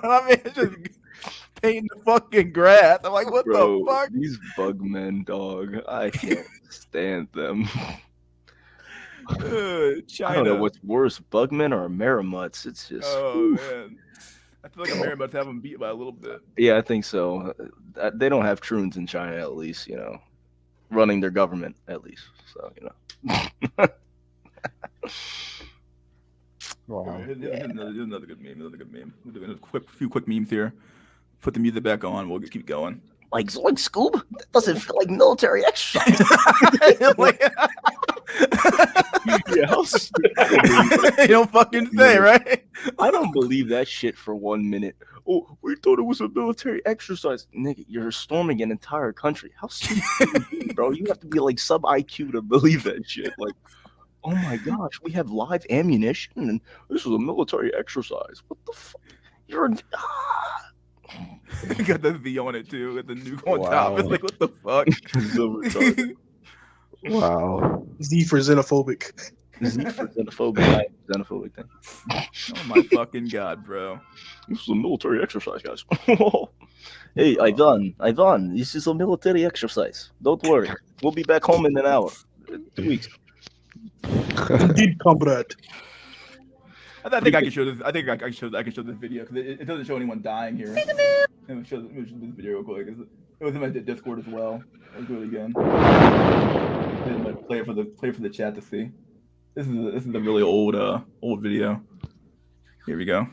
I mean, it's just painting the fucking grass. I'm like, what Bro, the fuck? these bug men, dog. I can't stand them. China. I don't know what's worse, bug men or Maramuts. It's just. Oh man, I feel like America must have them beat by a little bit. Yeah, I think so. They don't have troons in China, at least, you know, running their government, at least. So, you know. Wow. Here's another good meme. We're doing a few quick memes here. Put the music back on. We'll just keep going. Like Zoink Scoob? That doesn't feel like military exercise. Yeah, You don't fucking say, right? I don't believe that shit for 1 minute. Oh, we thought it was a military exercise. Nigga, you're storming an entire country. How stupid can you be, bro? You have to be like sub IQ to believe that shit. Like, oh my gosh, we have live ammunition and this is a military exercise. What the fuck? You're Got the V on it too, with the nuke on Wow. top. It's like, what the fuck? so retarded. Wow. Z for xenophobic. Z for xenophobic. Xenophobic thing. Oh my fucking god, bro. This is a military exercise, guys. Hey, Ivan, this is a military exercise. Don't worry. We'll be back home in an hour. 2 weeks. Indeed, comrade. I think I can show this. I think I can show this video because it doesn't show anyone dying here. Let me show this video real quick. It was in my Discord as well. Let's do it again. Play for the chat to see. This is a really old video. Here we go.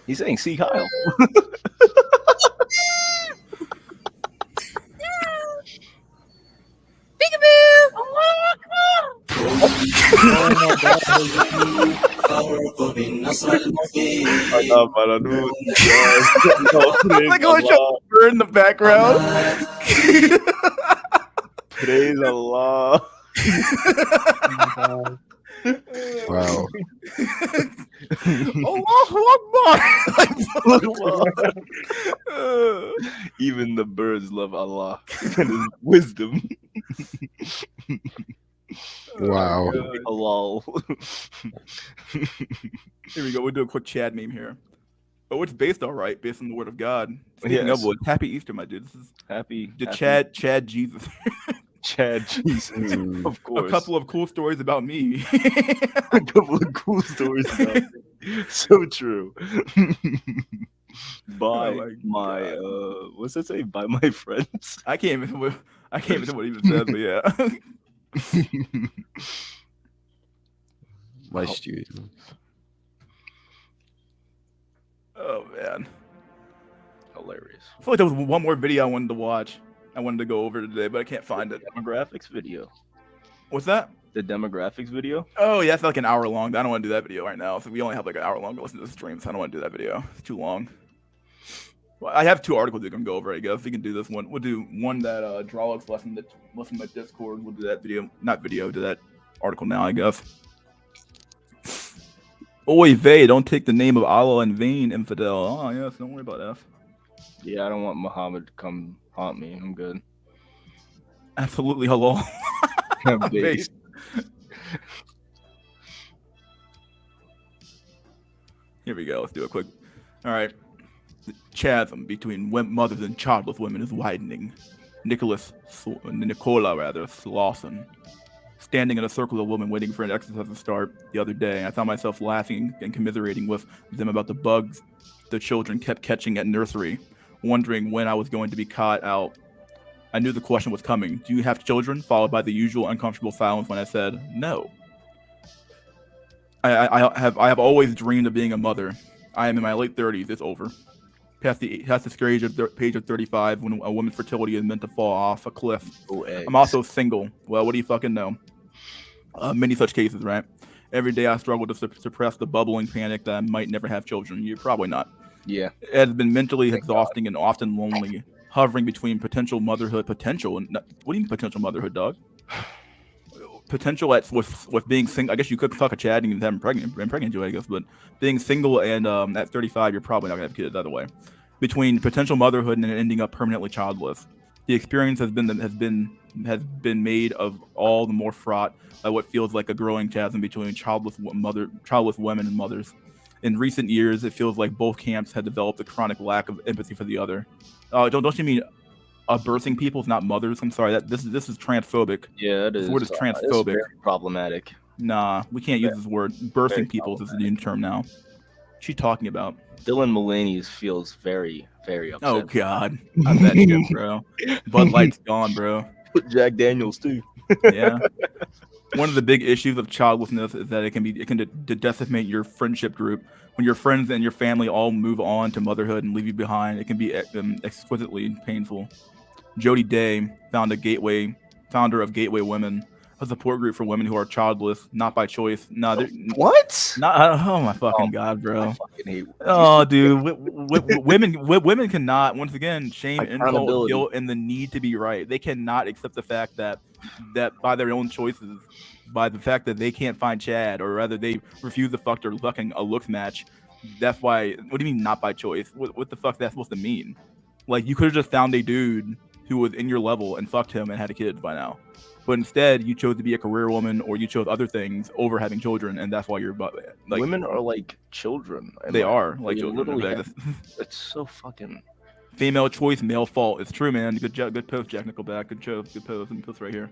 He's saying, see Kyle. Like going show bird in the background. Praise Allah. Wow. Allahu Akbar. Even the birds love Allah and His wisdom. Wow. Allah. Here we go. We'll do a quick Chad meme here. Oh, it's based all right, based on the word of God. Speaking Yes. of which, happy Easter, my dude. This is Happy Chad Jesus. Chad Jesus, of course. A couple of cool stories about me. A couple of cool stories about me. So true. By Oh my what's that say? By my friends. I can't even what it even says, but yeah. My students. Oh man. Hilarious. I feel like there was one more video I wanted to watch. I wanted to go over today, but I can't find it. Demographics video. What's that? The demographics video? Oh yeah, it's like an hour long. I don't want to do that video right now. So we only have like an hour long to listen to the stream, so I don't want to do that video. It's too long. Well, I have 2 articles we can go over, I guess. We can do this one. We'll do one that Drawlux left in my Discord. We'll do that video, not video, do that article now, I guess. Oy vey, don't take the name of Allah in vain, infidel. Oh yes, don't worry about F. Yeah, I don't want Muhammad to come haunt me. I'm good. Absolutely halal. I'm based. Here we go. Let's do a quick. All right. The chasm between mothers and childless women is widening. Nicola Slauson, standing in a circle of women waiting for an exercise to start the other day. I found myself laughing and commiserating with them about the bugs the children kept catching at nursery, wondering when I was going to be caught out. I knew the question was coming. Do you have children? Followed by the usual uncomfortable silence when I said no. I have always dreamed of being a mother. I am in my late 30s. It's over. Past the scary age of 35, when a woman's fertility is meant to fall off a cliff. I'm also single. Well, what do you fucking know? Many such cases, right? Every day I struggle to suppress the bubbling panic that I might never have children. You're probably not. Yeah. It has been mentally exhausting and often lonely, hovering between potential motherhood, what do you mean potential motherhood, dog? Potential with being single. I guess you could fuck a Chad and have impregnate you, I guess, but being single and at 35, you're probably not gonna have kids either way. Between potential motherhood and ending up permanently childless, the experience has been made of all the more fraught by what feels like a growing chasm between childless women and mothers. In recent years, it feels like both camps had developed a chronic lack of empathy for the other. Don't you mean birthing people is not mothers? I'm sorry, this is transphobic. Yeah, it is. This word is transphobic. It's very problematic. Nah, we can't use this word. Birthing people is the new term now. What's she talking about? Dylan Mulaney feels very, very upset. Oh God, I bet you, bro. Bud Light's gone, bro. Jack Daniels too. Yeah. One of the big issues of childlessness is that it can decimate your friendship group. When your friends and your family all move on to motherhood and leave you behind, it can be exquisitely painful. Jody Day, founder of Gateway Women, a support group for women who are childless, not by choice. What? Oh my fucking God, bro. I fucking hate. Oh, dude, women cannot. Once again, shame, insult, guilt, and the need to be right. They cannot accept the fact that by their own choices, by the fact that they can't find Chad, or rather they refuse to fuck their fucking a looks match. That's why. What do you mean not by choice? What the fuck is that supposed to mean? Like, you could have just found a dude who was in your level and fucked him and had a kid by now. But instead, you chose to be a career woman, or you chose other things over having children, and that's why you're like, women are like children. They are like children. It's so fucking female choice, male fault. It's true, man. Good job, good post, Jack Nickelback. Good post. Let me post right here.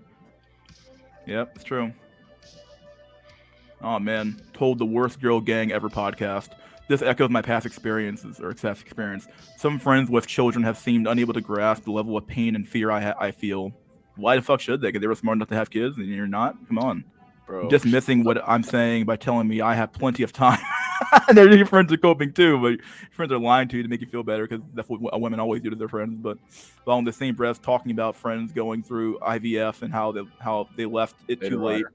Yep, it's true. Oh man, told the worst girl gang ever podcast. This echoes my past experience. Some friends with children have seemed unable to grasp the level of pain and fear I feel. Why the fuck should they? Because they were smart enough to have kids and you're not? Come on. Bro. Dismissing what I'm saying by telling me I have plenty of time. And your friends are coping too, but your friends are lying to you to make you feel better, because that's what women always do to their friends. But while in the same breath talking about friends going through IVF and how they left it too late,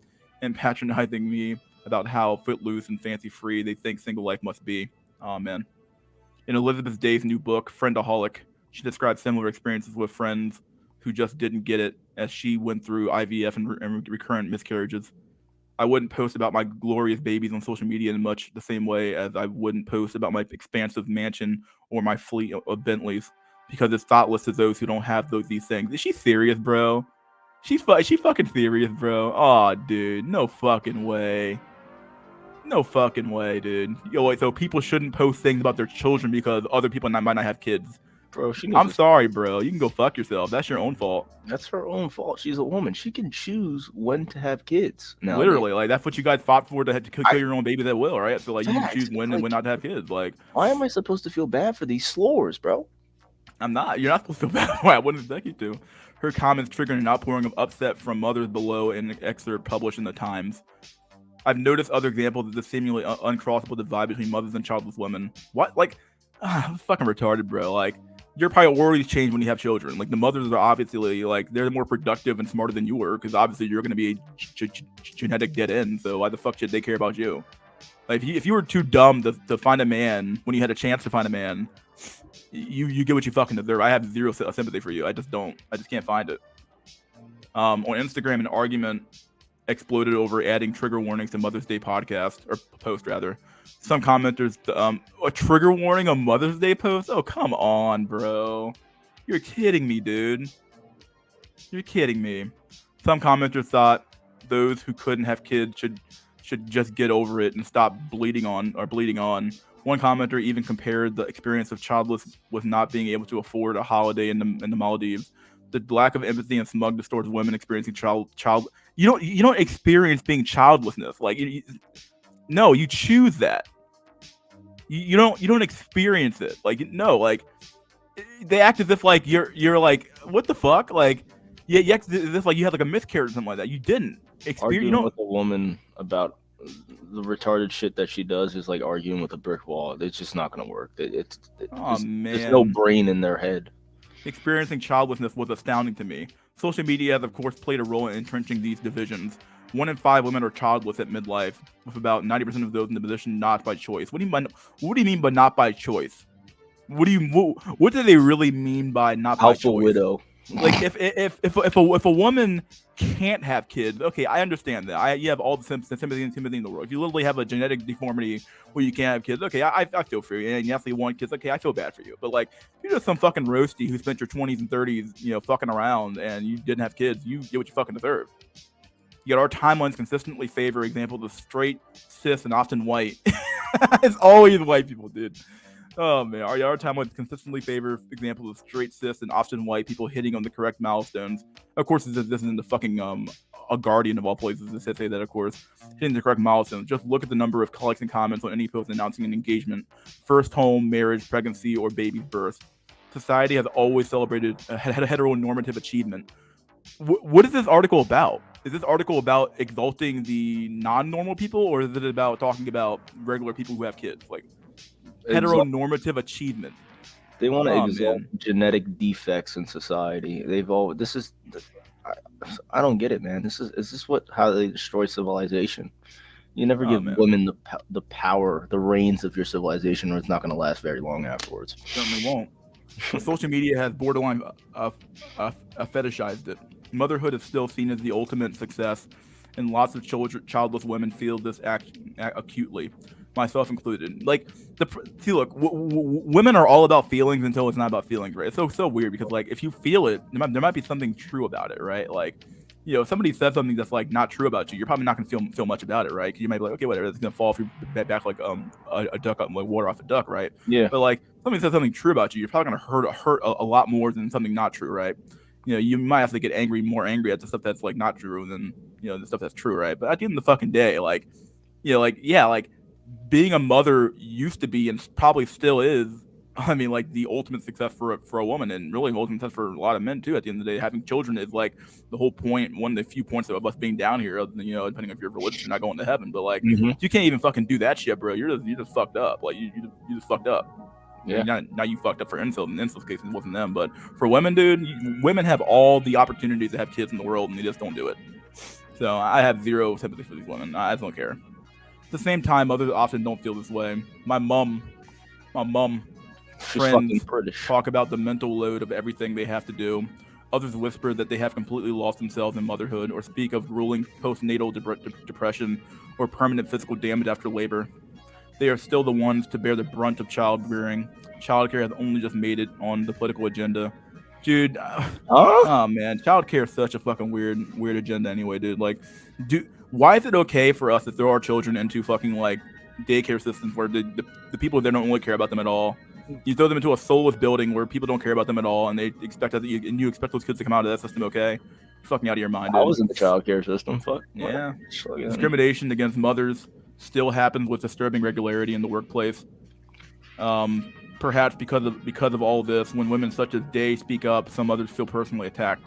and patronizing me about how footloose and fancy free they think single life must be. Oh man. In Elizabeth Day's new book, Friendaholic, she describes similar experiences with friends who just didn't get it as she went through IVF and recurrent miscarriages. I wouldn't post about my glorious babies on social media in much the same way as I wouldn't post about my expansive mansion or my fleet of Bentleys, because it's thoughtless to those who don't have these things. Is she serious, bro? She fucking serious, bro. Oh, dude, no fucking way. No fucking way, dude. Yo, wait, so people shouldn't post things about their children because other people might not have kids. Bro, she I'm needs to- sorry, bro. You can go fuck yourself. That's your own fault. That's her own fault. She's a woman. She can choose when to have kids. Now, Literally, like that's what you guys fought for to kill your own babies at will, right? So like you can Facts, choose when and like- when not to have kids. Like, why am I supposed to feel bad for these slores, bro? I'm not. You're not supposed to feel bad. Why? I wouldn't expect you to. Her comments triggering an outpouring of upset from mothers below in an excerpt published in the Times. I've noticed other examples of the seemingly uncrossable divide between mothers and childless women. What? Like, fucking retarded, bro. Like, your priorities change when you have children. Like, the mothers are obviously, like, they're more productive and smarter than you were, because obviously you're going to be a genetic dead end, so why the fuck should they care about you? Like, if you were too dumb to find a man when you had a chance to find a man, you get what you fucking deserve. I have zero sympathy for you. I just don't. I just can't find it. On Instagram, an argument exploded over adding trigger warnings to Mother's Day podcast, or post rather. Some commenters, a trigger warning on Mother's Day post? Oh, come on, bro. You're kidding me, dude. You're kidding me. Some commenters thought those who couldn't have kids should just get over it and stop bleeding on. One commenter even compared the experience of childless with not being able to afford a holiday in the Maldives. The lack of empathy and smugness towards women experiencing child. You don't experience being childlessness. Like, no, you choose that. You don't experience it. Like, no, like they act as if like you're like, what the fuck? Like, yeah, as if like you had like a miscarriage or something like that. You didn't experience. Arguing with a woman about the retarded shit that she does is like arguing with a brick wall. It's just not gonna work. There's no brain in their head. Experiencing childlessness was astounding to me. Social media has, of course, played a role in entrenching these divisions. 1 in 5 women are childless at midlife, with about 90% of those in the position not by choice. What do you mean by not by choice? What do they really mean by not by choice? Alpha widow. Like if a woman can't have kids, okay, I understand that. You have all the sympathy in the world. If you literally have a genetic deformity where you can't have kids, okay, I feel for you. And you actually want kids, okay, I feel bad for you. But like, if you're just some fucking roasty who spent your 20s and 30s, fucking around, and you didn't have kids, you get what you fucking deserve. Yet our timelines consistently favor examples of straight, cis, and often white. It's always white people, dude. Oh man, our timelines consistently favor examples of straight, cis, and often white people hitting on the correct milestones. Of course, this isn't the fucking a Guardian of all places to say that. Of course, hitting the correct milestones. Just look at the number of likes and comments on any post announcing an engagement, first home, marriage, pregnancy, or baby's birth. Society has always celebrated a heteronormative achievement. What is this article about? Is this article about exalting the non-normal people, or is it about talking about regular people who have kids? Like, heteronormative achievement. They want to exalt genetic defects in society. I don't get it, man. Is this how they destroy civilization? You never give women the power, the reins of your civilization, or it's not going to last very long afterwards. Certainly won't. But social media has borderline fetishized it. Motherhood is still seen as the ultimate success, and lots of childless women feel this acutely, myself included. Like, look, women are all about feelings until it's not about feelings, right? It's so weird because, like, if you feel it, there might be something true about it, right? Like, if somebody says something that's like not true about you, you're probably not gonna feel much about it, right? Because you might be like, okay, whatever, it's gonna fall off your back like a duck, like water off a duck, right? Yeah. But like, somebody says something true about you, you're probably gonna hurt a lot more than something not true, right? You might have to get more angry at the stuff that's like not true than the stuff that's true, right? But at the end of the fucking day, like, being a mother used to be and probably still is, I mean, like, the ultimate success for a woman, and really the ultimate success for a lot of men too. At the end of the day, having children is like the whole point, one of the few points of us being down here. Depending if you're religious, you're not going to heaven, but like, you can't even fucking do that shit, bro. You're just fucked up. Like, you just fucked up. Yeah. Now you fucked up for incels. In incels cases, it wasn't them, but for women, dude, women have all the opportunities to have kids in the world, and they just don't do it. So I have zero sympathy for these women. I just don't care. At the same time, others often don't feel this way. My mom, friends talk about the mental load of everything they have to do. Others whisper that they have completely lost themselves in motherhood, or speak of grueling postnatal depression or permanent physical damage after labor. They are still the ones to bear the brunt of child rearing. Childcare has only just made it on the political agenda. Dude, oh man, childcare is such a fucking weird agenda anyway, dude. Like, why is it okay for us to throw our children into fucking like daycare systems where the people, they don't really care about them at all? You throw them into a soulless building where people don't care about them at all, and they expect that you expect those kids to come out of that system okay? You're fucking out of your mind, dude. I was in the child care system. Fuck. Yeah. What? Discrimination against mothers still happens with disturbing regularity in the workplace. Perhaps because of all this, when women such as Day speak up, some others feel personally attacked.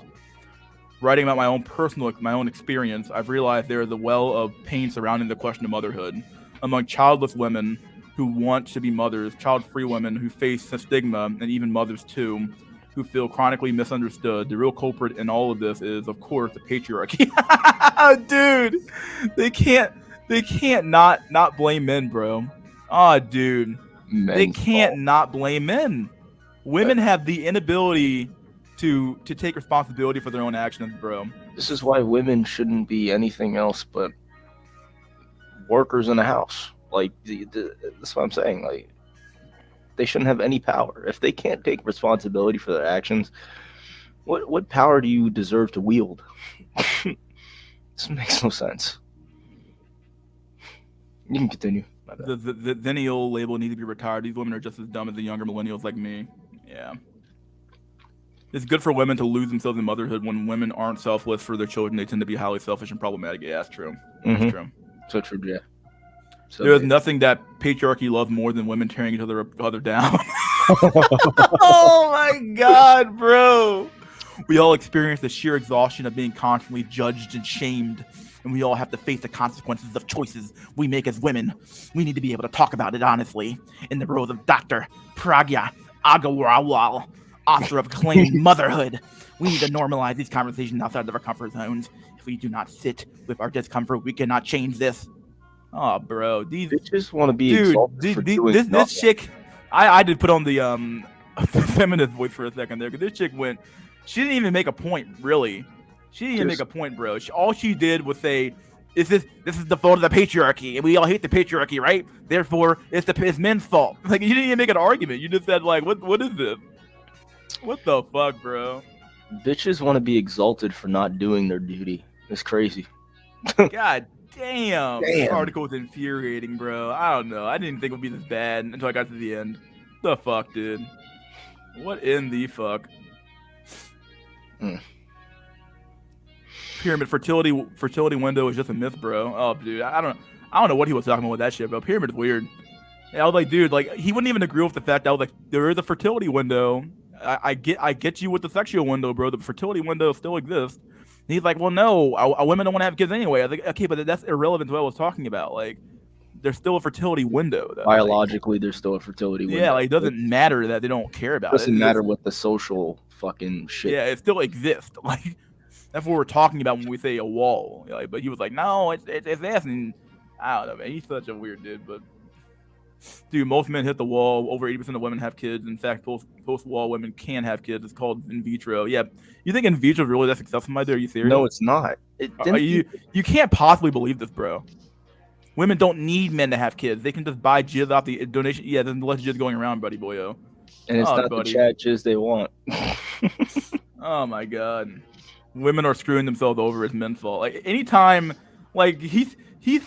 Writing about my own experience, I've realized there is a well of pain surrounding the question of motherhood among childless women who want to be mothers, child-free women who face stigma, and even mothers too, who feel chronically misunderstood. The real culprit in all of this is, of course, the patriarchy. Dude, they can't not blame men, bro. Dude, they can't not blame men. Women have the inability to take responsibility for their own actions, bro. This is why women shouldn't be anything else but workers in the house. Like, that's what I'm saying. Like, they shouldn't have any power. If they can't take responsibility for their actions, what power do you deserve to wield? This makes no sense. You can continue. The Zennial label needs to be retired. These women are just as dumb as the younger millennials like me. Yeah. It's good for women to lose themselves in motherhood. When women aren't selfless for their children, they tend to be highly selfish and problematic. Yeah, that's true. That's true. So true, yeah. So there's nothing that patriarchy loves more than women tearing each other down. Oh my god, bro. We all experience the sheer exhaustion of being constantly judged and shamed, and we all have to face the consequences of choices we make as women. We need to be able to talk about it honestly. In the roles of Dr. Pragya Agarwal, author of Claimed Motherhood, we need to normalize these conversations outside of our comfort zones. If we do not sit with our discomfort, we cannot change this. Oh, bro, these bitches want to be exalted for doing this nothing. chick. I did put on the feminist voice for a second there, because this chick went. She didn't even make a point, really. She didn't even make a point, bro. All she did was say, this is the fault of the patriarchy, and we all hate the patriarchy, right? Therefore, it's men's fault. Like, you didn't even make an argument. You just said, like, what is this? What the fuck, bro? Bitches want to be exalted for not doing their duty. It's crazy. God damn. This article was infuriating, bro. I don't know. I didn't think it would be this bad until I got to the end. The fuck, dude? What in the fuck? Pyramid fertility window is just a myth, bro. Oh, dude, I don't know what he was talking about with that shit, bro. Pyramid is weird. Yeah, I was like, dude, like, he wouldn't even agree with the fact that I was like, there is a fertility window. I get you with the sexual window, bro. The fertility window still exists. And he's like, well, no, women don't want to have kids anyway. I was like, okay, but that's irrelevant to what I was talking about. Like, there's still a fertility window, though. Biologically, like, there's still a fertility window. Yeah, like, it doesn't matter that they don't care about it. Doesn't matter what the social fucking shit. Yeah, it still exists. Like, that's what we're talking about when we say a wall. Like, but he was like, no, it's this, and I don't know, man. He's such a weird dude, but dude, most men hit the wall. Over 80% of women have kids. In fact, post-wall women can have kids. It's called in vitro. Yeah, you think in vitro is really that successful, my dude? Are you serious? No, it's not. You can't possibly believe this, bro. Women don't need men to have kids. They can just buy jizz off the donation. Yeah, there's less jizz going around, buddy boyo. And it's not buddy. The chat jizz they want. Oh my god. Women are screwing themselves over as men's fault. Like, anytime, like, he's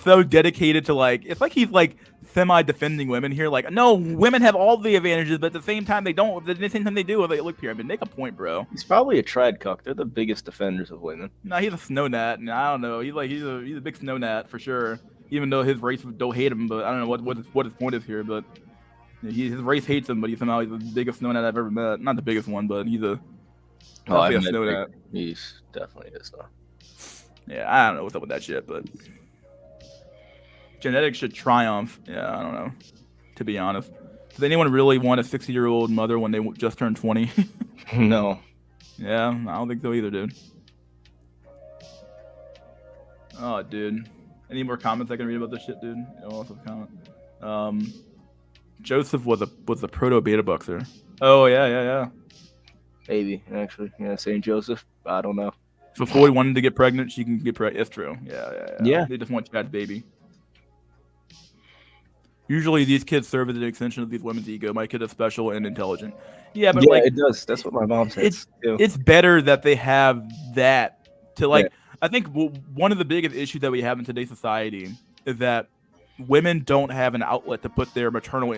so dedicated to, like, it's like he's like semi-defending women here. Like, no, women have all the advantages, but at the same time they don't. At the same time they do. Like, look, Pyramid, make a point, bro. He's probably a trad cuck. They're the biggest defenders of women. No, he's a snow gnat, and I don't know. He's a big snow gnat for sure. Even though his race don't hate him, but I don't know what his point is here. But his race hates him, but he's the biggest snow gnat I've ever met. Not the biggest one, but he's a. I know that. He's definitely is though. Yeah, I don't know what's up with that shit, but genetics should triumph. Yeah, I don't know. To be honest, does anyone really want a 60-year-old mother when they just turned 20? No. Yeah, I don't think so either, dude. Oh, dude. Any more comments I can read about this shit, dude? Also comment. Joseph was a proto beta boxer. Oh yeah. Maybe, actually. Yeah, St. Joseph. I don't know. So Floyd wanted to get pregnant, she can get pregnant. It's true. Yeah. They just want Chad's baby. Usually these kids serve as an extension of these women's ego. My kid is special and intelligent. Yeah, but like, it does. That's what my mom says. It's better that they have that to, like, I think one of the biggest issues that we have in today's society is that women don't have an outlet to put their maternal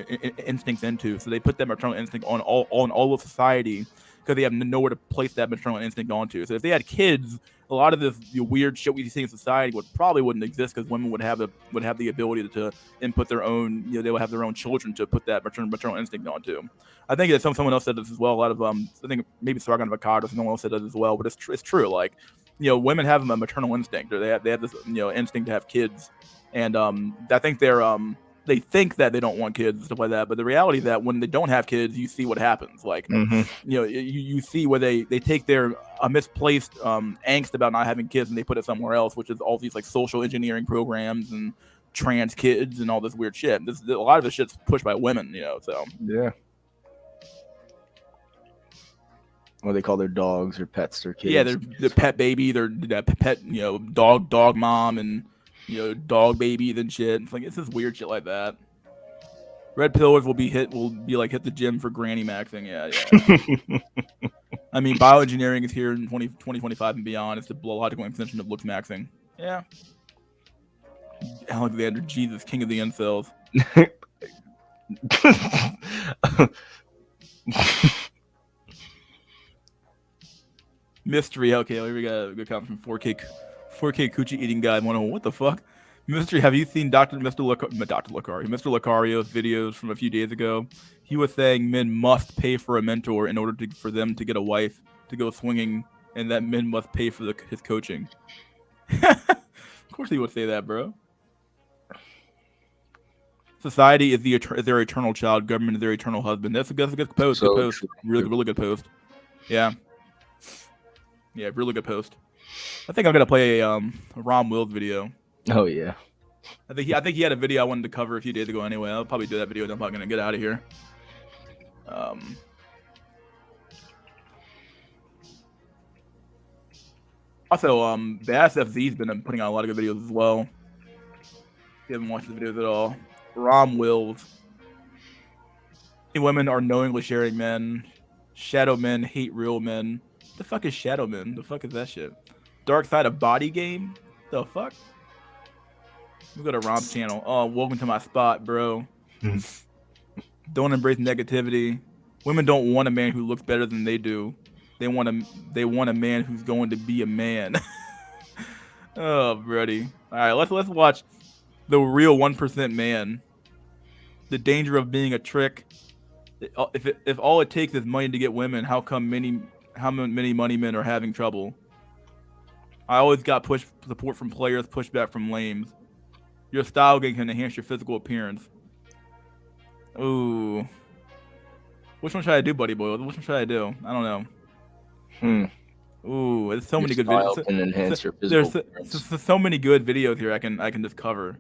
instincts into, so they put that maternal instinct on all of society because they have nowhere to place that maternal instinct onto. So if they had kids, a lot of this weird shit we see in society wouldn't exist because women would have the ability to input their own, they would have their own children to put that maternal instinct onto. I think that someone else said this as well. A lot of I think maybe Sargon Avocado, someone else said that as well. But it's true. Like, women have a maternal instinct, or they have this instinct to have kids, and I think they think that they don't want kids and stuff like that. But the reality is that when they don't have kids, you see what happens. Like, you see where they take their misplaced angst about not having kids and they put it somewhere else, which is all these like social engineering programs and trans kids and all this weird shit. A lot of this shit's pushed by women, So yeah. What they call their dogs or pets or kids. Yeah, they're pet baby, they're pet, dog mom and dog babies and shit. It's like it's this weird shit like that. Red pillars will be hit the gym for granny maxing. Yeah. I mean, bioengineering is here in 2025 and beyond. It's the logical extension of looks maxing. Yeah. Alexander, Jesus, king of the incels. Mystery. Okay, here we got a good comment from 4K coochie eating guy. What the fuck? Mystery. Have you seen Mr. Lucario's videos from a few days ago? He was saying men must pay for a mentor in order for them to get a wife to go swinging, and that men must pay for his coaching. Of course he would say that, bro. Society is their eternal child. Government is their eternal husband. That's a good post. So good post. true. Really good post. Yeah. Yeah, really good post. I think I'm gonna play a Rom Wills video. Oh yeah. I think he had a video I wanted to cover a few days ago. Anyway, I'll probably do that video. Then I'm probably gonna get out of here. Also, the SFZ's been putting out a lot of good videos as well. If you haven't watched the videos at all, Rom Wills. Women are knowingly sharing men. Shadow men hate real men. The fuck is Shadow Men? The fuck is that shit? Dark Side of Body Game? The fuck? We go to Rom's channel. Oh, welcome to my spot, bro. Don't embrace negativity. Women don't want a man who looks better than they do. They want a man who's going to be a man. Oh, buddy. All right, let's watch the real 1% man. The danger of being a trick. If all it takes is money to get women, how many money men are having trouble? I always got support from players, pushback from lames. Your style game can enhance your physical appearance. Ooh. Which one should I do, buddy boy? Which one should I do? I don't know. Ooh, there's so many good videos. Can enhance your physical There's so many good videos here I can just cover.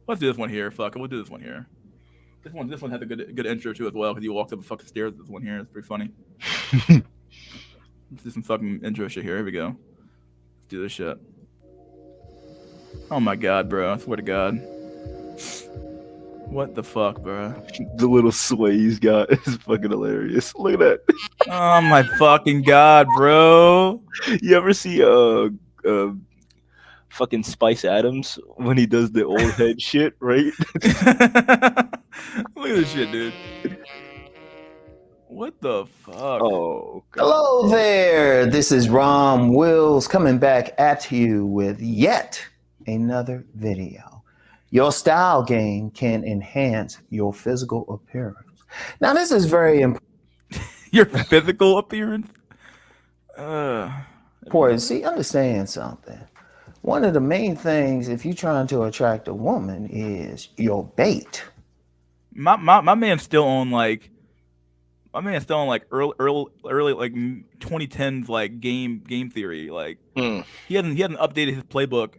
Let's do this one here. Fuck it, we'll do this one here. This one has a good intro too as well because you walked up the fucking stairs. This one here is pretty funny. Let's do some fucking intro shit here. Here we go. Let's do this shit. Oh my god, bro! I swear to God. What the fuck, bro? The little sway he's got is fucking hilarious. Look at that. Oh my fucking god, bro! You ever see fucking Spice Adams when he does the old head shit, right? Look at this shit, dude. What the fuck? Oh. Hello there. This is Rom Wills coming back at you with yet another video. Your style game can enhance your physical appearance. Now, this is very important. Your physical appearance? Important. See, understand something. One of the main things if you're trying to attract a woman is your bait. My man's still on like early like 2010s like game theory. Like he hadn't updated his playbook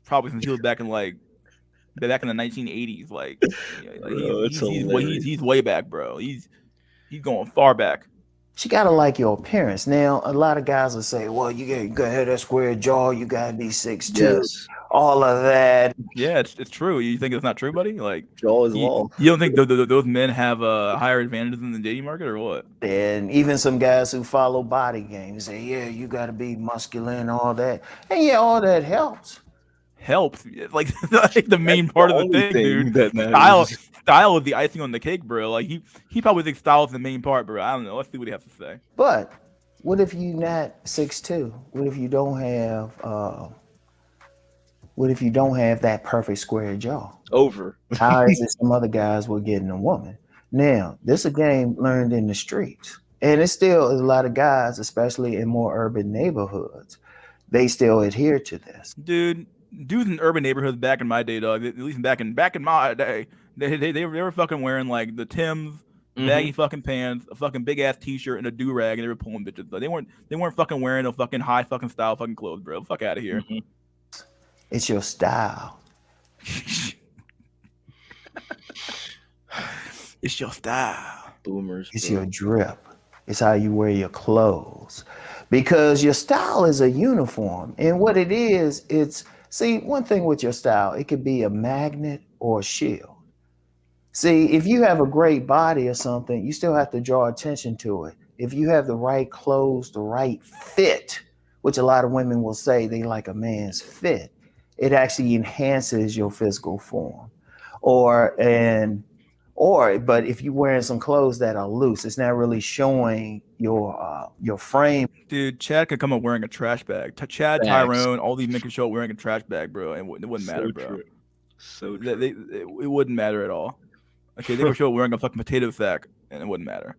probably since he was back in the 1980s. Like, he's way back, bro. He's going far back. She gotta like your appearance. Now, a lot of guys will say, "Well, you gotta have that square jaw. You gotta be 6'2". Yes. all of that. Yeah, it's true. You think it's not true, buddy? Like, Jaw is law. You don't think those men have higher advantages in the dating market, or what? And even some guys who follow body games say, yeah, you got to be muscular and all that. And yeah, all that helps. Helps, like the main part of the thing, dude. That matters. Style is the icing on the cake, bro. Like he probably thinks style is the main part, bro. I don't know. Let's see what he has to say. But what if you not 6'2"? What if you don't have that perfect square jaw? Over. How is it some other guys were getting a woman? Now, this is a game learned in the streets. And it's still a lot of guys, especially in more urban neighborhoods, they still adhere to this. Dudes in urban neighborhoods back in my day, dog. At least back in my day, they were fucking wearing like the Timbs, baggy fucking pants, a fucking big ass t-shirt, and a do rag, and they were pulling bitches. But they weren't fucking wearing no fucking high fucking style fucking clothes, bro. Fuck out of here. It's your style. It's your style. Boomers. It's your drip. It's how you wear your clothes. Because your style is a uniform. And what it is, see, one thing with your style, it could be a magnet or a shield. See, if you have a great body or something, you still have to draw attention to it. If you have the right clothes, the right fit, which a lot of women will say they like a man's fit, it actually enhances your physical form. But if you're wearing some clothes that are loose, it's not really showing your frame. Dude, Chad could come up wearing a trash bag. Chad, Tyrone, all these men could show up wearing a trash bag, bro, and it wouldn't matter, bro. True. So true. It wouldn't matter at all. Okay, they could show up wearing a fucking potato sack, and it wouldn't matter.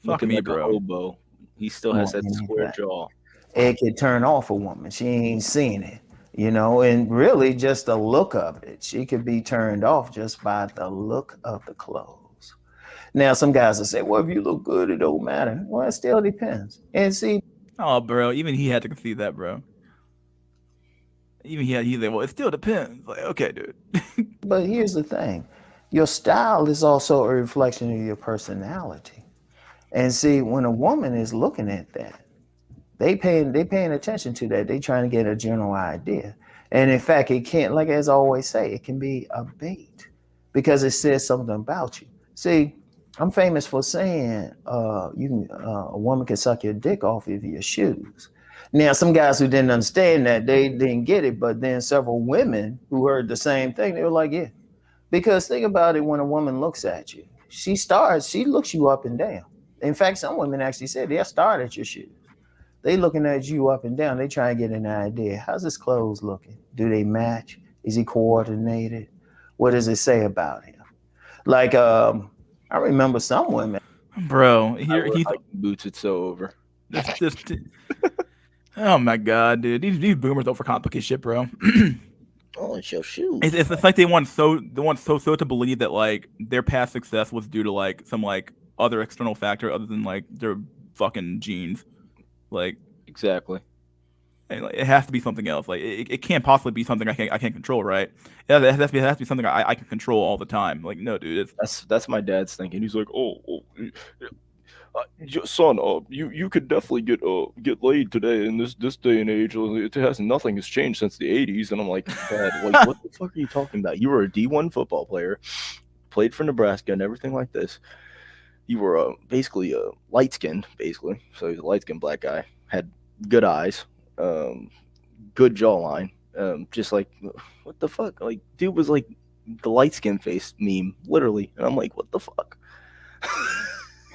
Fuck me, like bro. A hobo. He still has that square jaw. It could turn off a woman. She ain't seen it. And really just the look of it. She could be turned off just by the look of the clothes. Now, some guys will say, well, if you look good, it don't matter. Well, it still depends. And see. Oh, bro, even he had to concede that, bro. He's like, well, it still depends. Like, okay, dude. But here's the thing. Your style is also a reflection of your personality. And see, when a woman is looking at that, they paying attention to that. They trying to get a general idea. And in fact, it can't, like as I always say, it can be a bait because it says something about you. See, I'm famous for saying a woman can suck your dick off of your shoes. Now, some guys who didn't understand that, they didn't get it, but then several women who heard the same thing, they were like, yeah. Because think about it, when a woman looks at you, she looks you up and down. In fact, some women actually said they'll start at your shoes. They looking at you up and down. They try and get an idea. How's his clothes looking? Do they match? Is he coordinated? What does it say about him? Like, I remember some women. Bro, he's like boots. It's so over. Oh my god, dude. These boomers overcomplicate shit, bro. Oh, it's your shoes. It's like they want so to believe that like their past success was due to like some like other external factor other than like their fucking genes. Like exactly. And, like, it has to be something else. Like it can't possibly be something I can't control, right? Yeah, it has to be something I can control all the time. Like no, dude. That's my dad's thinking. He's like, son, you could definitely get laid today in this day and age. Nothing has changed since the 80s. And I'm like, Dad, like, what the fuck are you talking about? You were a D1 football player, played for Nebraska and everything like this. You were basically light skinned, basically. So he's a light skinned black guy, had good eyes, good jawline. Just like, what the fuck? Like, dude was like the light skin face meme, literally. And I'm like, what the fuck?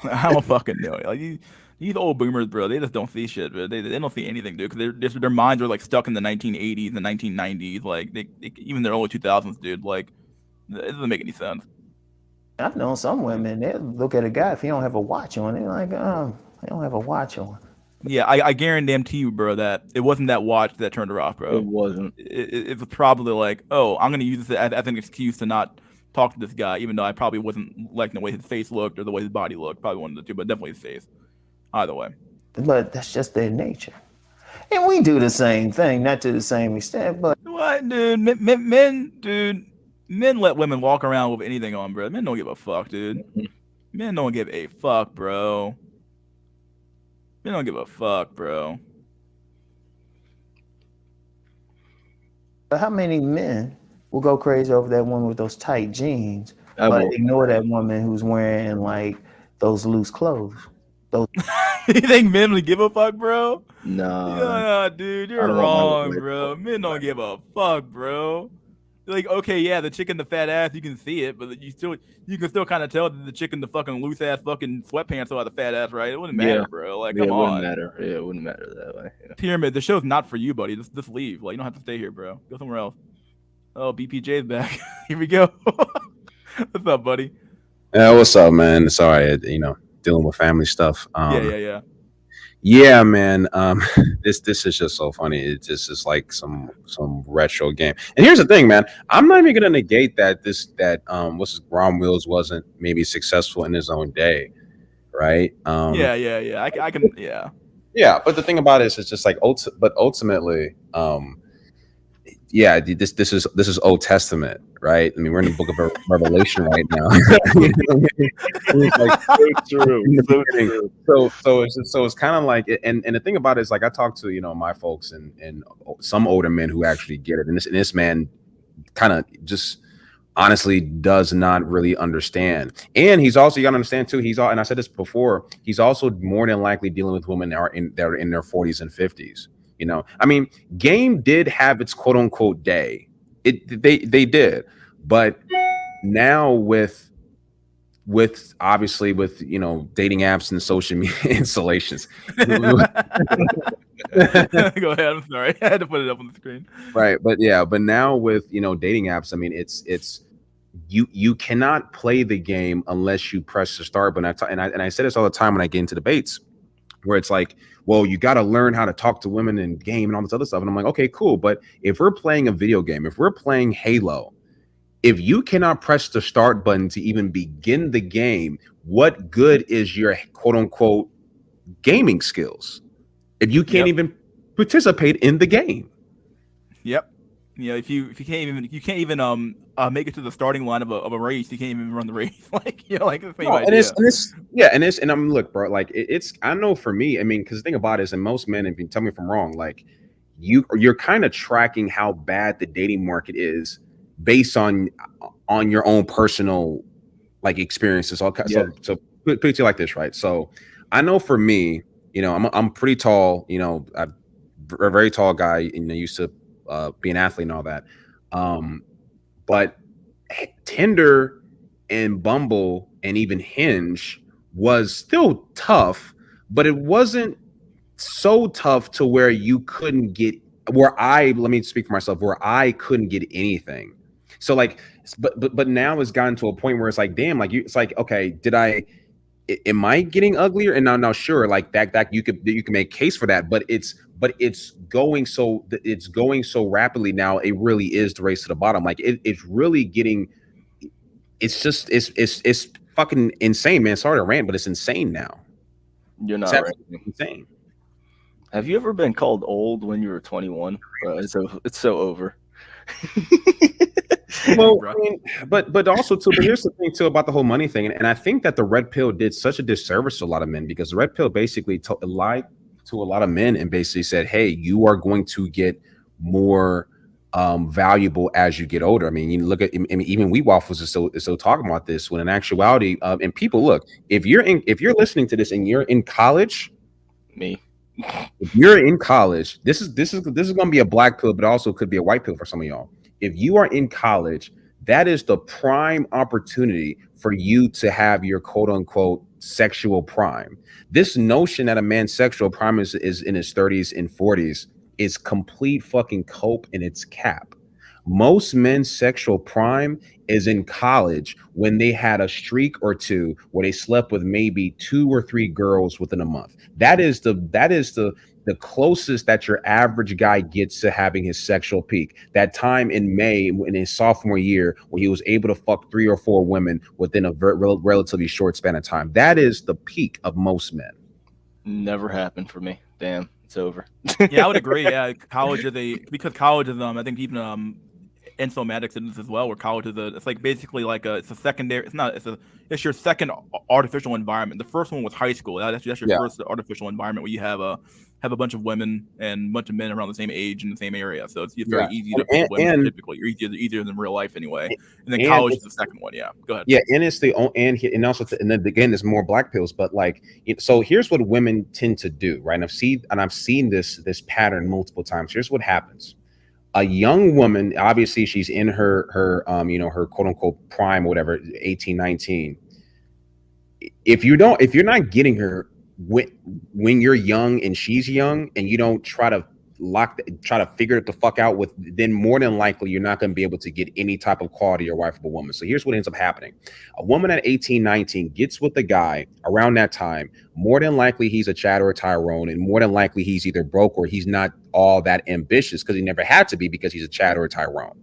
I don't fucking know. Like these old boomers, bro, they just don't see shit, bro. They don't see anything, dude. Because their minds are like stuck in the 1980s and 1990s. Like they even their early 2000s, dude. Like it doesn't make any sense. I've known some women, they look at a guy if he don't have a watch on, they're like, I don't have a watch on. Yeah, I guarantee you, bro, that it wasn't that watch that turned her off, bro. It wasn't. It was probably like, oh, I'm gonna use this as an excuse to not talk to this guy, even though I probably wasn't liking the way his face looked or the way his body looked. Probably one of the two, but definitely his face. Either way. But that's just their nature. And we do the same thing, not to the same extent, but what, dude? Men let women walk around with anything on, bro. Men don't give a fuck, dude. Men don't give a fuck, bro. Men don't give a fuck, bro. But how many men will go crazy over that woman with those tight jeans, I but will. ignore that woman who's wearing like those loose clothes? Those You think men would give a fuck, bro? Nah, Yeah, dude, I you're don't want my wrong, wife bro. to Men don't give a fuck, bro. Like, okay, yeah, the chick in the fat ass, you can see it, but you can still kind of tell that the chick in the fucking loose ass fucking sweatpants are the fat ass, right? It wouldn't matter, bro. Like, Yeah, come it wouldn't on. matter. Yeah, it wouldn't matter that way. Yeah. Pyramid, the show's not for you, buddy. Just leave. Like, you don't have to stay here, bro. Go somewhere else. Oh, BPJ's back. Here we go. What's up, buddy? Yeah, what's up, man? Sorry, dealing with family stuff. Yeah. Yeah, man. This is just so funny. It just is like some retro game. And here's the thing, man. I'm not even gonna negate that what's his Ron Wills wasn't maybe successful in his own day, right? Yeah. I can. Yeah. Yeah, but the thing about it is, it's just like ultimately, yeah, this is Old Testament, right? I mean, we're in the Book of Revelation right now. It's like, So true. So it's kind of like, and the thing about it is, like, I talk to my folks and some older men who actually get it, and this man kind of just honestly does not really understand. And he's also, you gotta understand too, and I said this before, he's also more than likely dealing with women that are in their 40s and 50s. I mean, game did have its quote unquote day. They did, but now with obviously with dating apps and social media installations. Go ahead. I'm sorry. I had to put it up on the screen. Right, but now with dating apps, I mean, it's you cannot play the game unless you press the start button. And I say this all the time when I get into debates, where it's like, well, you got to learn how to talk to women in game and all this other stuff. And I'm like, okay, cool. But if we're playing a video game, if we're playing Halo, if you cannot press the start button to even begin the game, what good is your quote unquote gaming skills if you can't even participate in the game? Yep. If you can't even make it to the starting line of a race, you can't even run the race. Like like the same idea. And I'm look, bro. Like it's I know for me. I mean, because the thing about it is, and most men, if you tell me if I'm wrong, like you're kind of tracking how bad the dating market is based on your own personal like experiences. So put it like this, right? So I know for me, I'm pretty tall. I'm a very tall guy, and I used to be an athlete and all that. But Tinder and Bumble and even Hinge was still tough, but it wasn't so tough to where you couldn't get let me speak for myself, where I couldn't get anything. So like, but now it's gotten to a point where it's like, damn, like it's like, okay, am I getting uglier? And now sure, like that you can make a case for that, but it's going so rapidly now. It really is the race to the bottom. Like it's really getting, it's fucking insane, man. Sorry to rant, but it's insane now. You're not right. Insane. Have you ever been called old when you were 21? It's so over. Well, I mean, but also too. But here's the thing too about the whole money thing, and I think that the red pill did such a disservice to a lot of men, because the red pill basically lied to a lot of men and basically said, "Hey, you are going to get more valuable as you get older." I mean, you look at, I mean, even Wheat Waffles is still talking about this, when in actuality, and people, look, if you're listening to this and you're in college, if you're in college, this is going to be a black pill, but also could be a white pill for some of y'all. If you are in college, that is the prime opportunity for you to have your quote unquote sexual prime. This notion that a man's sexual prime is in his 30s and 40s is complete fucking cope in its cap. Most men's sexual prime is in college, when they had a streak or two where they slept with maybe 2 or 3 girls within a month. That is the closest that your average guy gets to having his sexual peak. That time in May in his sophomore year, when he was able to fuck 3 or 4 women within a relatively short span of time. That is the peak of most men. Never happened for me. Damn, it's over. Yeah, I would agree. Yeah, college is because college is I think even insomatics in this as well, where college is it's like basically like it's a secondary. It's your second artificial environment. The first one was high school. That's your first artificial environment where you have have a bunch of women and a bunch of men around the same age in the same area. So it's very easy to pick women typically, or easier than real life anyway. And then college is the second one. Yeah, go ahead. Yeah, and it's the and also and then again, there's more black pills. But like, so here's what women tend to do, right? And I've seen this pattern multiple times. Here's what happens. A young woman, obviously she's in her her quote unquote prime or whatever, 18, 19. If you're not getting her when you're young and she's young, and you don't try to figure it the fuck out with, then more than likely you're not going to be able to get any type of quality or wife of a woman. So here's what ends up happening. A woman at 18, 19 gets with a guy around that time. More than likely he's a Chad or a Tyrone, and more than likely he's either broke or he's not all that ambitious, because he never had to be, because he's a Chad or a Tyrone.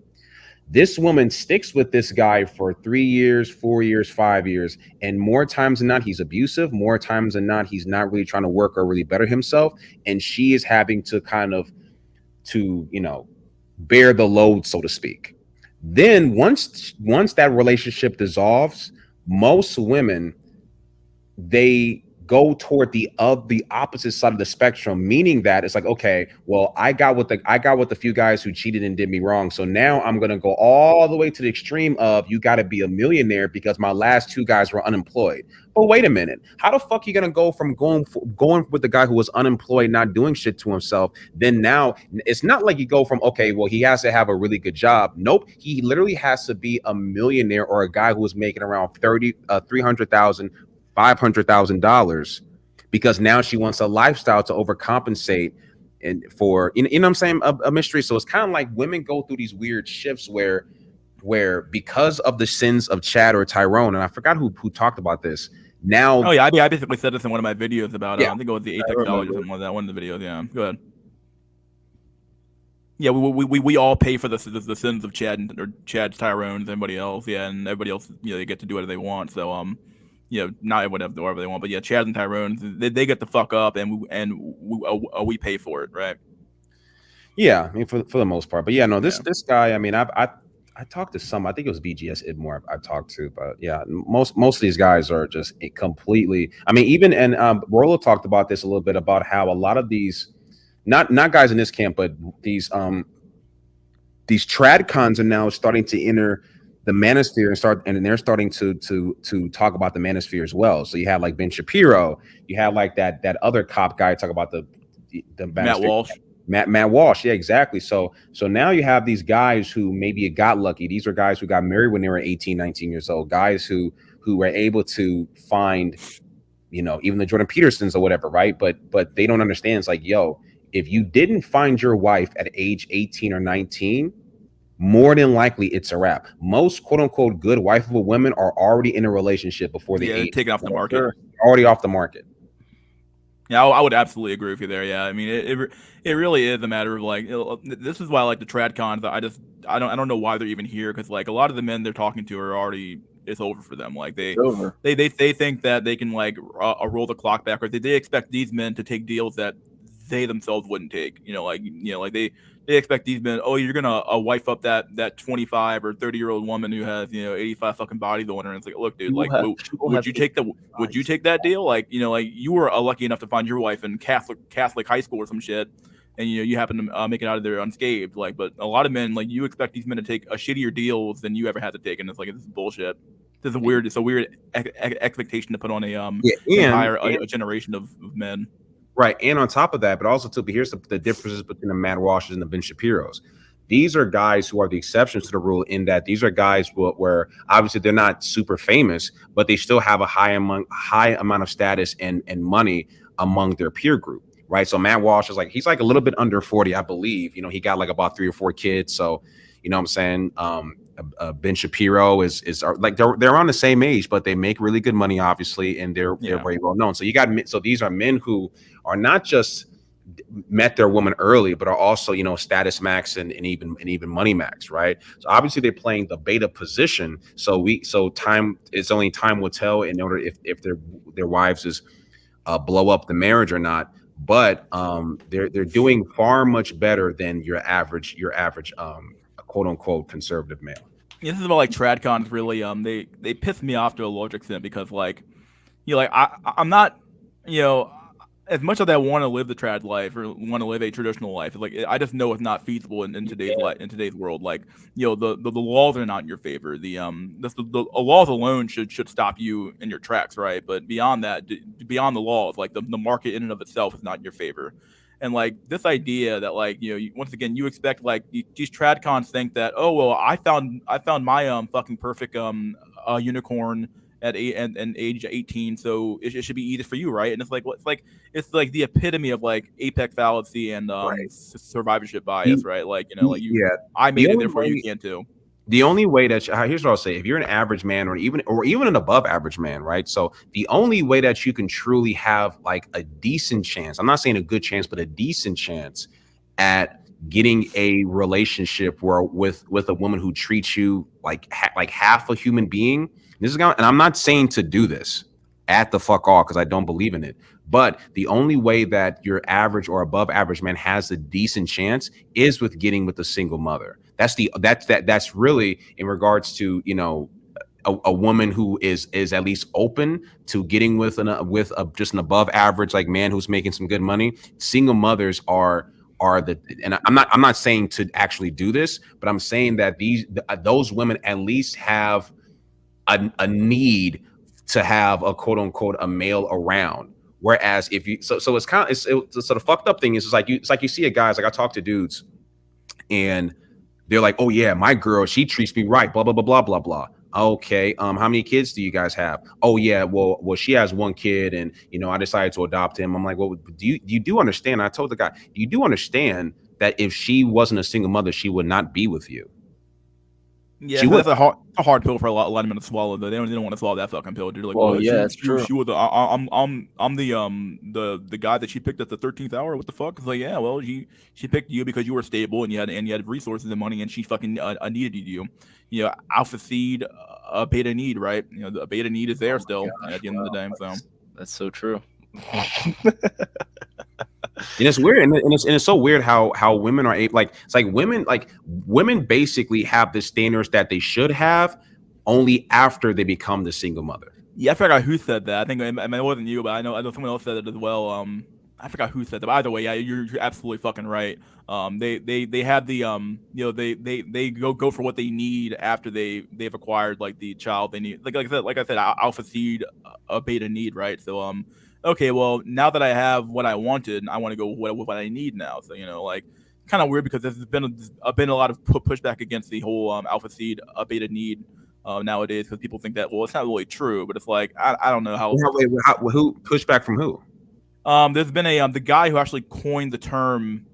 This woman sticks with this guy for 3 years, 4 years, 5 years, and more times than not, he's abusive. More times than not, he's not really trying to work or really better himself, and she is having to bear the load, so to speak. Then once that relationship dissolves, most women, they go toward the opposite side of the spectrum, meaning that it's like, okay, well, I got with the few guys who cheated and did me wrong, so now I'm gonna go all the way to the extreme of you got to be a millionaire because my last 2 guys were unemployed. But wait a minute, how the fuck are you gonna go from going with the guy who was unemployed, not doing shit to himself? Then now it's not like you go from, okay, well, he has to have a really good job. Nope, he literally has to be a millionaire or a guy who was making around $300,000, $500,000, because now she wants a lifestyle to overcompensate and for you know what I'm saying, a mystery. So it's kind of like women go through these weird shifts where because of the sins of Chad or Tyrone, and I forgot who talked about this. Now, oh yeah, I basically said this in one of my videos about I think it was the Apex College or something like that. One of the videos. Yeah, go ahead. Yeah, we all pay for the sins of Chad or Chad's Tyrone and everybody else. Yeah, and everybody else, they get to do whatever they want. So not everyone have to do whatever they want, but yeah, Chad and Tyrone, they get the fuck up, and we pay for it, right? Yeah, I mean for the most part, but yeah, no, this guy, I mean, I talked to some, I think it was BGS Idmore I talked to, but yeah, most of these guys are just completely. I mean, even and Rolo talked about this a little bit about how a lot of these, not guys in this camp, but these trad cons are now starting to enter the manosphere and they're starting to talk about the manosphere as well. So you have like Ben Shapiro, you have like that other cop guy talk about the Matt Walsh. Matt Walsh, yeah, exactly. So now you have these guys who maybe got lucky. These are guys who got married when they were 18, 19 years old, guys who were able to find, even the Jordan Petersons or whatever, right? But they don't understand. It's like, yo, if you didn't find your wife at age 18 or 19, more than likely it's a wrap. Most quote unquote good wife of a women are already in a relationship before they take it off the market. They're already off the market. Yeah, I would absolutely agree with you there. Yeah, I mean, it really is a matter of like, this is why I like the trad cons. I don't know why they're even here, because like a lot of the men they're talking to are already, it's over for them. Like they think that they can like roll the clock backwards. They expect these men to take deals that they themselves wouldn't take. They expect these men, oh, you're gonna wife up that 25 or 30-year-old woman who has 85 fucking bodies on her. And it's like, look, dude, like would you take that deal? Like you were lucky enough to find your wife in Catholic high school or some shit, and you happen to make it out of there unscathed. Like, but a lot of men, like, you expect these men to take a shittier deals than you ever had to take, and it's like, this is bullshit. It's a weird expectation to put on a generation of men. Right, and on top of that, but also too, but here's the differences between the Matt Walshes and the Ben Shapiros. These are guys who are the exceptions to the rule, in that these are guys where obviously they're not super famous, but they still have a high amount of status and money among their peer group, right? So Matt Walsh is he's like a little bit under 40, I believe. He got like about 3 or 4 kids. So you know what I'm saying? Ben Shapiro is like they're on the same age, but they make really good money, obviously, and they're very well known. So these are men who are not just met their woman early, but are also status max and even money max, right? So obviously they're playing the beta position. So time will tell in order if their wives is blow up the marriage or not. But they're doing far much better than your average quote unquote conservative male. This is about like TradCons really they piss me off to a large extent, because I'm not as much as I want to live the trad life or want to live a traditional life, it's like I just know it's not feasible in today's in today's world. Like, you know, the laws are not in your favor. The laws alone should stop you in your tracks, right? But beyond that, beyond the laws, like the market in and of itself is not in your favor. And like this idea that like, you know, once again you expect like these trad cons think that, oh well, I found my fucking perfect unicorn at age 18, so it should be easy for you, right? And it's like, well, it's like the epitome of like apex fallacy and survivorship bias, right? Like, you know, like I made it, therefore you can too. The only way that here's what I'll say: if you're an average man, or even an above average man, right? So the only way that you can truly have like a decent chance, I'm not saying a good chance, but a decent chance at getting a relationship where with a woman who treats you like half a human being. This is and I'm not saying to do this at the fuck all, because I don't believe in it. But the only way that your average or above average man has a decent chance is with getting with a single mother. That's really in regards to, you know, a woman who is at least open to getting with just an above average like man who's making some good money. Single mothers are the, and I'm not saying to actually do this, but I'm saying that those women at least have a need to have a quote unquote a male around. Whereas if you so it's kind of it's sort of fucked up thing is it's like you see a guys, like I talk to dudes and they're like, oh yeah, my girl, she treats me right, blah blah blah blah blah blah. Okay, how many kids do you guys have? Oh yeah, well she has one kid, and you know I decided to adopt him. I'm like, well, do you understand? I told the guy, you do understand that if she wasn't a single mother, she would not be with you. Yeah, that's a hard pill for a lot of men to swallow. Though they don't want to swallow that fucking pill. They're like, well, yeah, that's true. She was I'm the guy that she picked at the 13th hour. What the fuck? It's like, yeah, well, she picked you because you were stable and you had resources and money, and she fucking needed you. You know, alpha seed, beta need, right? You know, the beta need is there still at the end of the day. So that's so true. And it's weird, and it's so weird how women are like, it's like women basically have the standards that they should have only after they become the single mother. Yeah, I forgot who said that. I think it wasn't you, but I know someone else said it as well. I forgot who said that. But either way, yeah, you're absolutely fucking right. They have the you know, they go for what they need after they've acquired like the child they need. Like I said, alpha seed, a beta need, right? So okay, well, now that I have what I wanted, I want to go with what I need now. So, you know, like, kind of weird because there's been a lot of pushback against the whole alpha seed, beta need nowadays, because people think that, well, it's not really true, but it's like, I don't know how. Who pushback from who? There's been the guy who actually coined the term,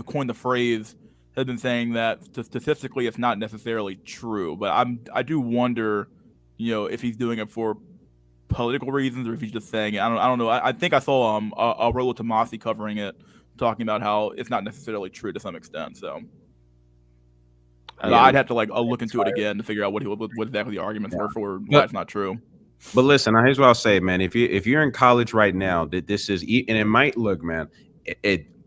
coined the phrase, has been saying that statistically it's not necessarily true, but I do wonder, you know, if he's doing it for political reasons or if he's just saying it. I don't know. I think I saw a Rollo Tomasi covering it, talking about how it's not necessarily true to some extent. So I'd have to like look into it again to figure out what exactly the arguments were for why it's not true. But listen, here's what I'll say, man. If you're in college right now, that this is, and it might look, man.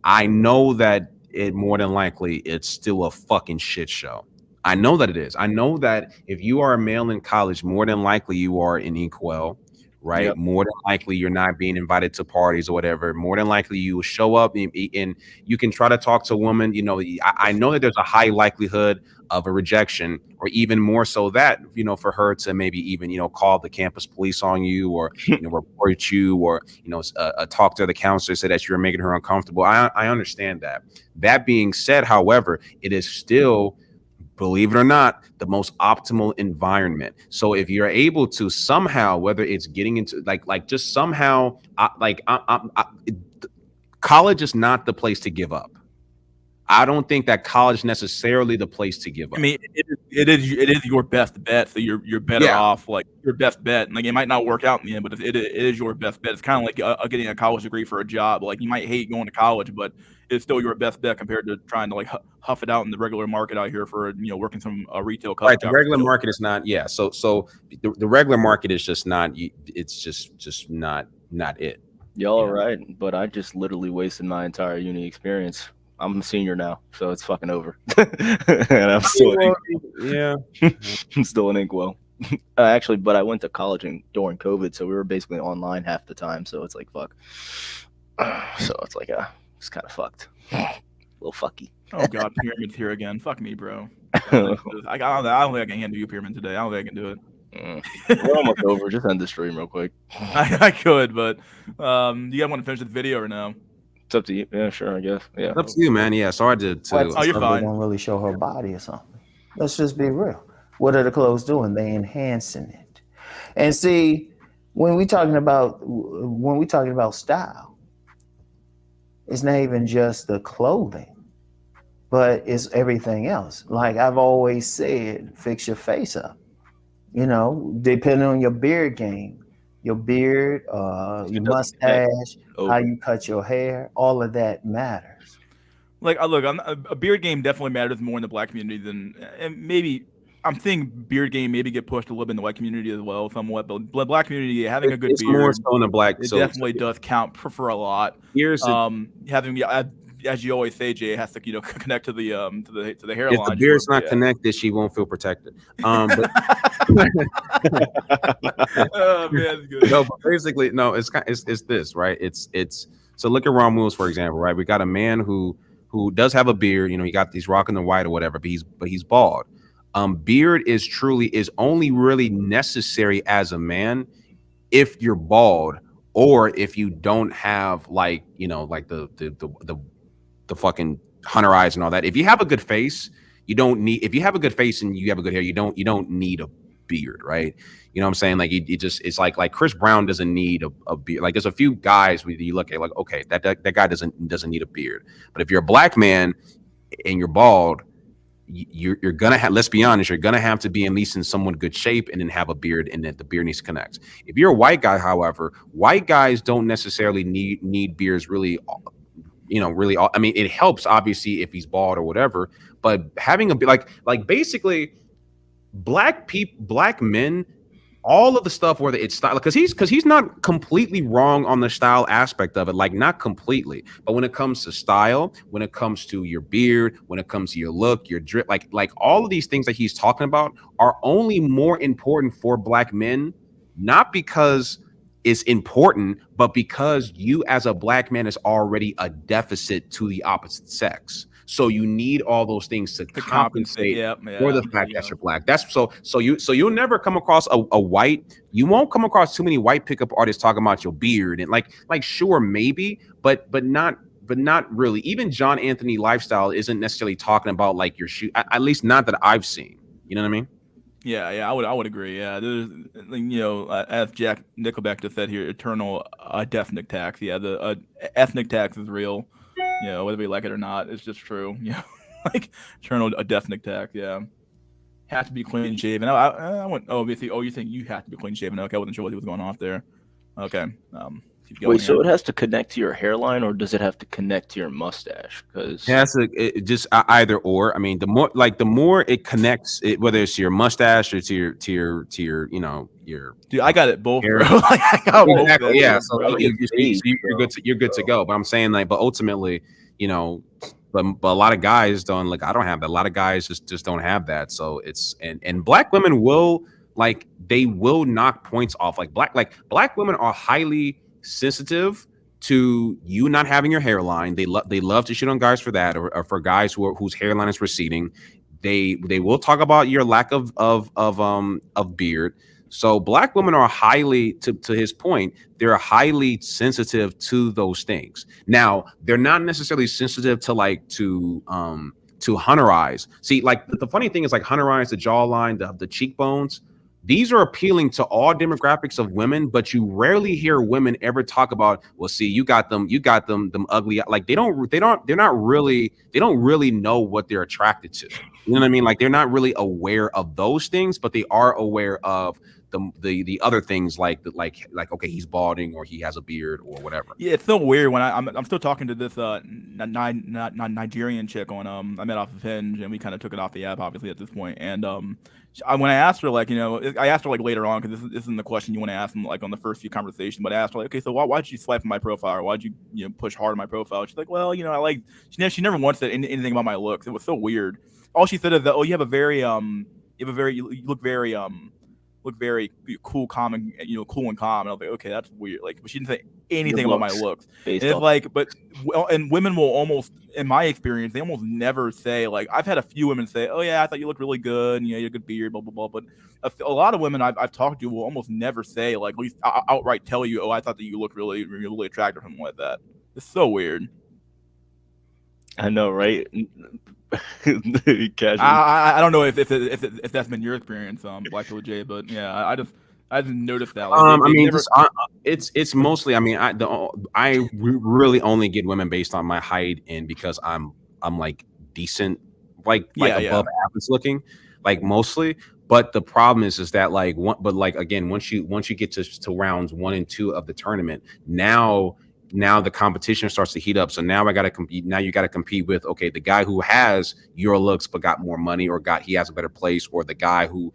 I know that it more than likely it's still a fucking shit show. I know that it is. I know that if you are a male in college, more than likely you are an inkwell. Right. Yep. More than likely you're not being invited to parties or whatever. More than likely you will show up and you can try to talk to a woman. You know, I know that there's a high likelihood of a rejection, or even more so that, you know, for her to maybe even, you know, call the campus police on you, or, you know, report you, or, you know, talk to the counselor, say that you're making her uncomfortable. I understand that. That being said, however, it is still, believe it or not, the most optimal environment. So if you're able to somehow, whether it's getting into like just somehow, college is not the place to give up. I don't think that college is necessarily the place to give up. I mean, it is your best bet. So you're better off, like your best bet. Like it might not work out in the end, but it is your best bet. It's kind of like getting a college degree for a job. Like you might hate going to college, but it's still your best bet compared to trying to like huff it out in the regular market out here for, you know, working some retail. Right, the regular market is not. Yeah, so the regular market is just not. It's just not it. Y'all are right, but I just literally wasted my entire uni experience. I'm a senior now, so it's fucking over. And I'm still I'm still an inkwell. Actually, but I went to college during COVID, so we were basically online half the time. So it's like fuck. So it's like it's kind of fucked. A little fucky. Oh god, pyramids here again. Fuck me, bro. I don't think I can handle you pyramid today. I don't think I can do it. We're almost over. Just end the stream real quick. I could, but do you guys want to finish this video or no? It's up to you. Yeah, sure, I guess. Yeah. It's up to you, man. Yeah, sorry to Oh, you're fine. They don't really show her body or something. Let's just be real. What are the clothes doing? They enhancing it. And see, when we talking about style, it's not even just the clothing, but it's everything else. Like I've always said, fix your face up. You know, depending on your beard game, your beard, your mustache, how you cut your hair, all of that matters. Like, look, a beard game definitely matters more in the black community than, and maybe I'm seeing beard game maybe get pushed a little bit in the white community as well, somewhat. But black community having a good it's beard, more so in the black. it So definitely does count for a lot. Here's having as you always say, Jay, it has to connect to the hairline. if the beard's not connected, she won't feel protected. But oh man, that's good. no, but basically, no, it's this, right? It's so look at Ron Wills, for example, right? We got a man who does have a beard, you know, he's rocking the white or whatever, but he's bald. Beard is only really necessary as a man if you're bald or if you don't have like, you know, like the fucking hunter eyes and all that. If you have a good face, if you have a good face and you have a good hair, you don't need a beard, right? You know what I'm saying? Like it's like Chris Brown doesn't need a beard. Like there's a few guys where you look at like, okay, that guy doesn't need a beard. But if you're a black man and you're bald, you're gonna have, let's be honest, you're gonna have to be at least in somewhat good shape and then have a beard, and then the beard needs to connect. If you're a white guy, however, white guys don't necessarily need beards really. You know, really, I mean, it helps obviously if he's bald or whatever, but having a like basically black men, all of the stuff where it's style, because he's not completely wrong on the style aspect of it, like not completely, but when it comes to style, when it comes to your beard, when it comes to your look, your drip, like all of these things that he's talking about are only more important for black men, not because is important, but because you as a black man is already a deficit to the opposite sex. So you need all those things to compensate for the fact that you're black. That's so you'll never come across you won't come across too many white pickup artists talking about your beard and like sure maybe, but not really. Even John Anthony Lifestyle isn't necessarily talking about like your shoe, at least not that I've seen. You know what I mean? Yeah, I would agree. Yeah, there's, you know, as Jack Nickelback just said here, eternal ethnic tax. Yeah, the ethnic tax is real. You know, whether we like it or not, it's just true. You know, like eternal ethnic tax. Yeah, have to be clean shaven. I went. Oh, you think you have to be clean shaven? Okay, I wasn't sure what was going off there. Okay. Wait, so it has to connect to your hairline, or does it have to connect to your mustache? Because it just either or. I mean, the more it connects, whether it's to your mustache or to your you know your. Dude, I got it both. Hair. Bro. Like, I got both. Exactly. Yeah. So you're good to go. But I'm saying like, but ultimately, you know, but a lot of guys don't. Like, I don't have that. A lot of guys just don't have that. So it's and black women will they will knock points off. Like black women are highly sensitive to you not having your hairline. They love to shit on guys for that, or for guys whose hairline is receding. They will talk about your lack of beard. So black women are highly, to his point, they're highly sensitive to those things. Now they're not necessarily sensitive to hunter eyes. See, like the funny thing is like hunter eyes, the jawline, the cheekbones. These are appealing to all demographics of women, but you rarely hear women ever talk about, well, see, you got them ugly. Like they don't really know what they're attracted to. You know what I mean? Like they're not really aware of those things, but they are aware of the other things like okay, he's balding or he has a beard or whatever. Yeah, it's so weird when I'm still talking to this Nigerian chick on I met off of Hinge, and we kind of took it off the app obviously at this point, and when I asked her, like, you know, I asked her like later on, because this isn't the question you want to ask them like on the first few conversations, but I asked her like, okay, so why'd you swipe on my profile, or why'd you push hard on my profile? She's like, well, you know, I like, she never once said anything about my looks. It was so weird. All she said is that, oh, you look very look very cool, calm, and cool and calm. And I was like, okay, that's weird. Like, but she didn't say anything about my looks. And it's like, and women will almost, in my experience, they almost never say, like, I've had a few women say, oh yeah, I thought you looked really good, and you had a good beard, blah blah blah. But a lot of women I've talked to will almost never say, like, at least outright tell you, oh, I thought that you looked really attractive, or something like that. It's so weird. I know, right? I don't know if that's been your experience, Black Pillow J, but yeah, I didn't notice that. Like, I mean, it's mostly. I mean, I really only get women based on my height and because I'm like decent, like above average looking, like mostly. But the problem is that like again, once you get to rounds 1 and 2 of the tournament, now the competition starts to heat up. So now I got to compete. Now you got to compete with, okay, the guy who has your looks but got more money, or he has a better place, or the guy who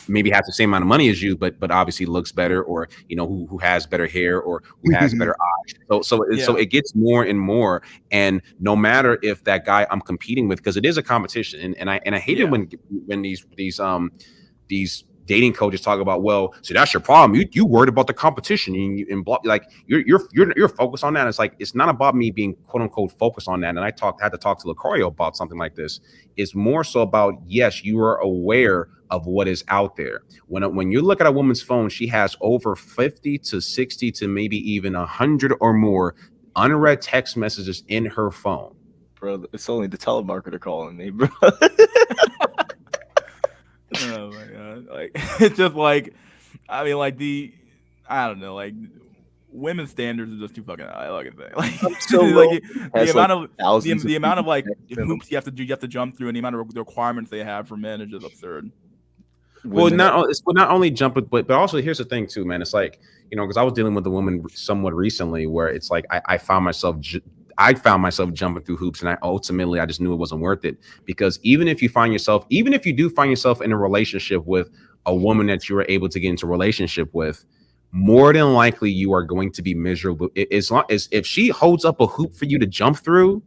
maybe has the same amount of money as you, but obviously looks better, or who has better hair, or who has better eyes. So it gets more and more. And no matter if that guy I'm competing with, because it is a competition, and I hate it when these dating coaches talk about, well, see, that's your problem. You worried about the competition and like you're focused on that. It's like, it's not about me being quote unquote focused on that. And I had to talk to LaCorio about something like this. It's more so about, yes, you are aware of what is out there. When you look at a woman's phone, she has over 50 to 60 to maybe even 100 or more unread text messages in her phone. Bro, it's only the telemarketer calling me, bro. Oh my god! Like, it's just like, I mean, like I don't know, like women's standards are just too fucking high. Like, so like the amount of like hoops you have to jump through, and the amount of requirements they have for men is just absurd. Well, not only jump it, but also here's the thing too, man. It's like, because I was dealing with a woman somewhat recently where it's like I found myself jumping through hoops, and I just knew it wasn't worth it. Because even if you do find yourself in a relationship with a woman that you are able to get into a relationship with, more than likely you are going to be miserable. As long as if she holds up a hoop for you to jump through,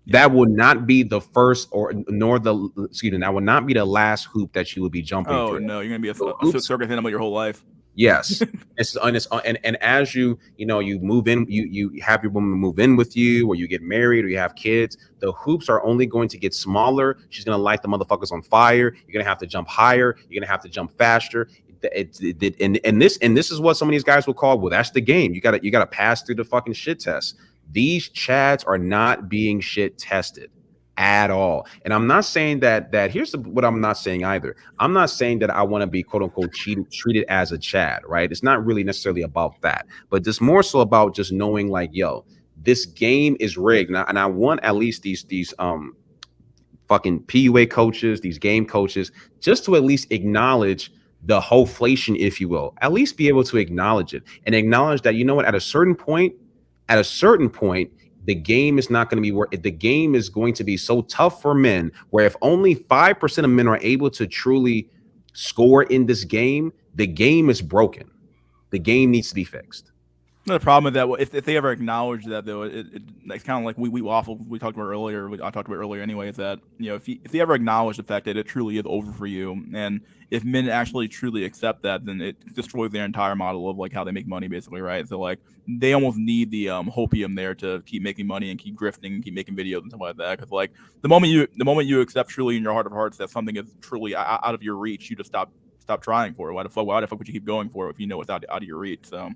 that will not be the first that will not be the last hoop that you will be jumping through. Oh no, you're gonna be a circus animal your whole life. Yes. and as you move in, you have your woman move in with you, or you get married, or you have kids, the hoops are only going to get smaller. She's going to light the motherfuckers on fire. You're going to have to jump higher. You're going to have to jump faster. And this is what some of these guys will call, well, that's the game. You got to pass through the fucking shit test. These chads are not being shit tested at all. And I'm not saying that what I'm not saying either. I'm not saying that I want to be quote unquote treated as a Chad, right? It's not really necessarily about that, but just more so about just knowing like, yo, this game is rigged. And I want at least these fucking PUA coaches, these game coaches, just to at least acknowledge the whole inflation, if you will, at least be able to acknowledge it and acknowledge that, you know what, at a certain point, the game is not going to be where the game is going to be so tough for men, where if only 5% of men are able to truly score in this game, the game is broken. The game needs to be fixed. The problem with that, if they ever acknowledge that, though, it's kind of like we waffle. We talked about earlier. I talked about earlier anyway. Is that, if they ever acknowledge the fact that it truly is over for you, and if men actually truly accept that, then it destroys their entire model of like how they make money, basically, right? So like they almost need the hopium there to keep making money and keep grifting and keep making videos and stuff like that. Because like the moment you accept truly in your heart of hearts that something is truly out of your reach, you just stop trying for it. Why the fuck would you keep going for it if you know it's out of your reach? So.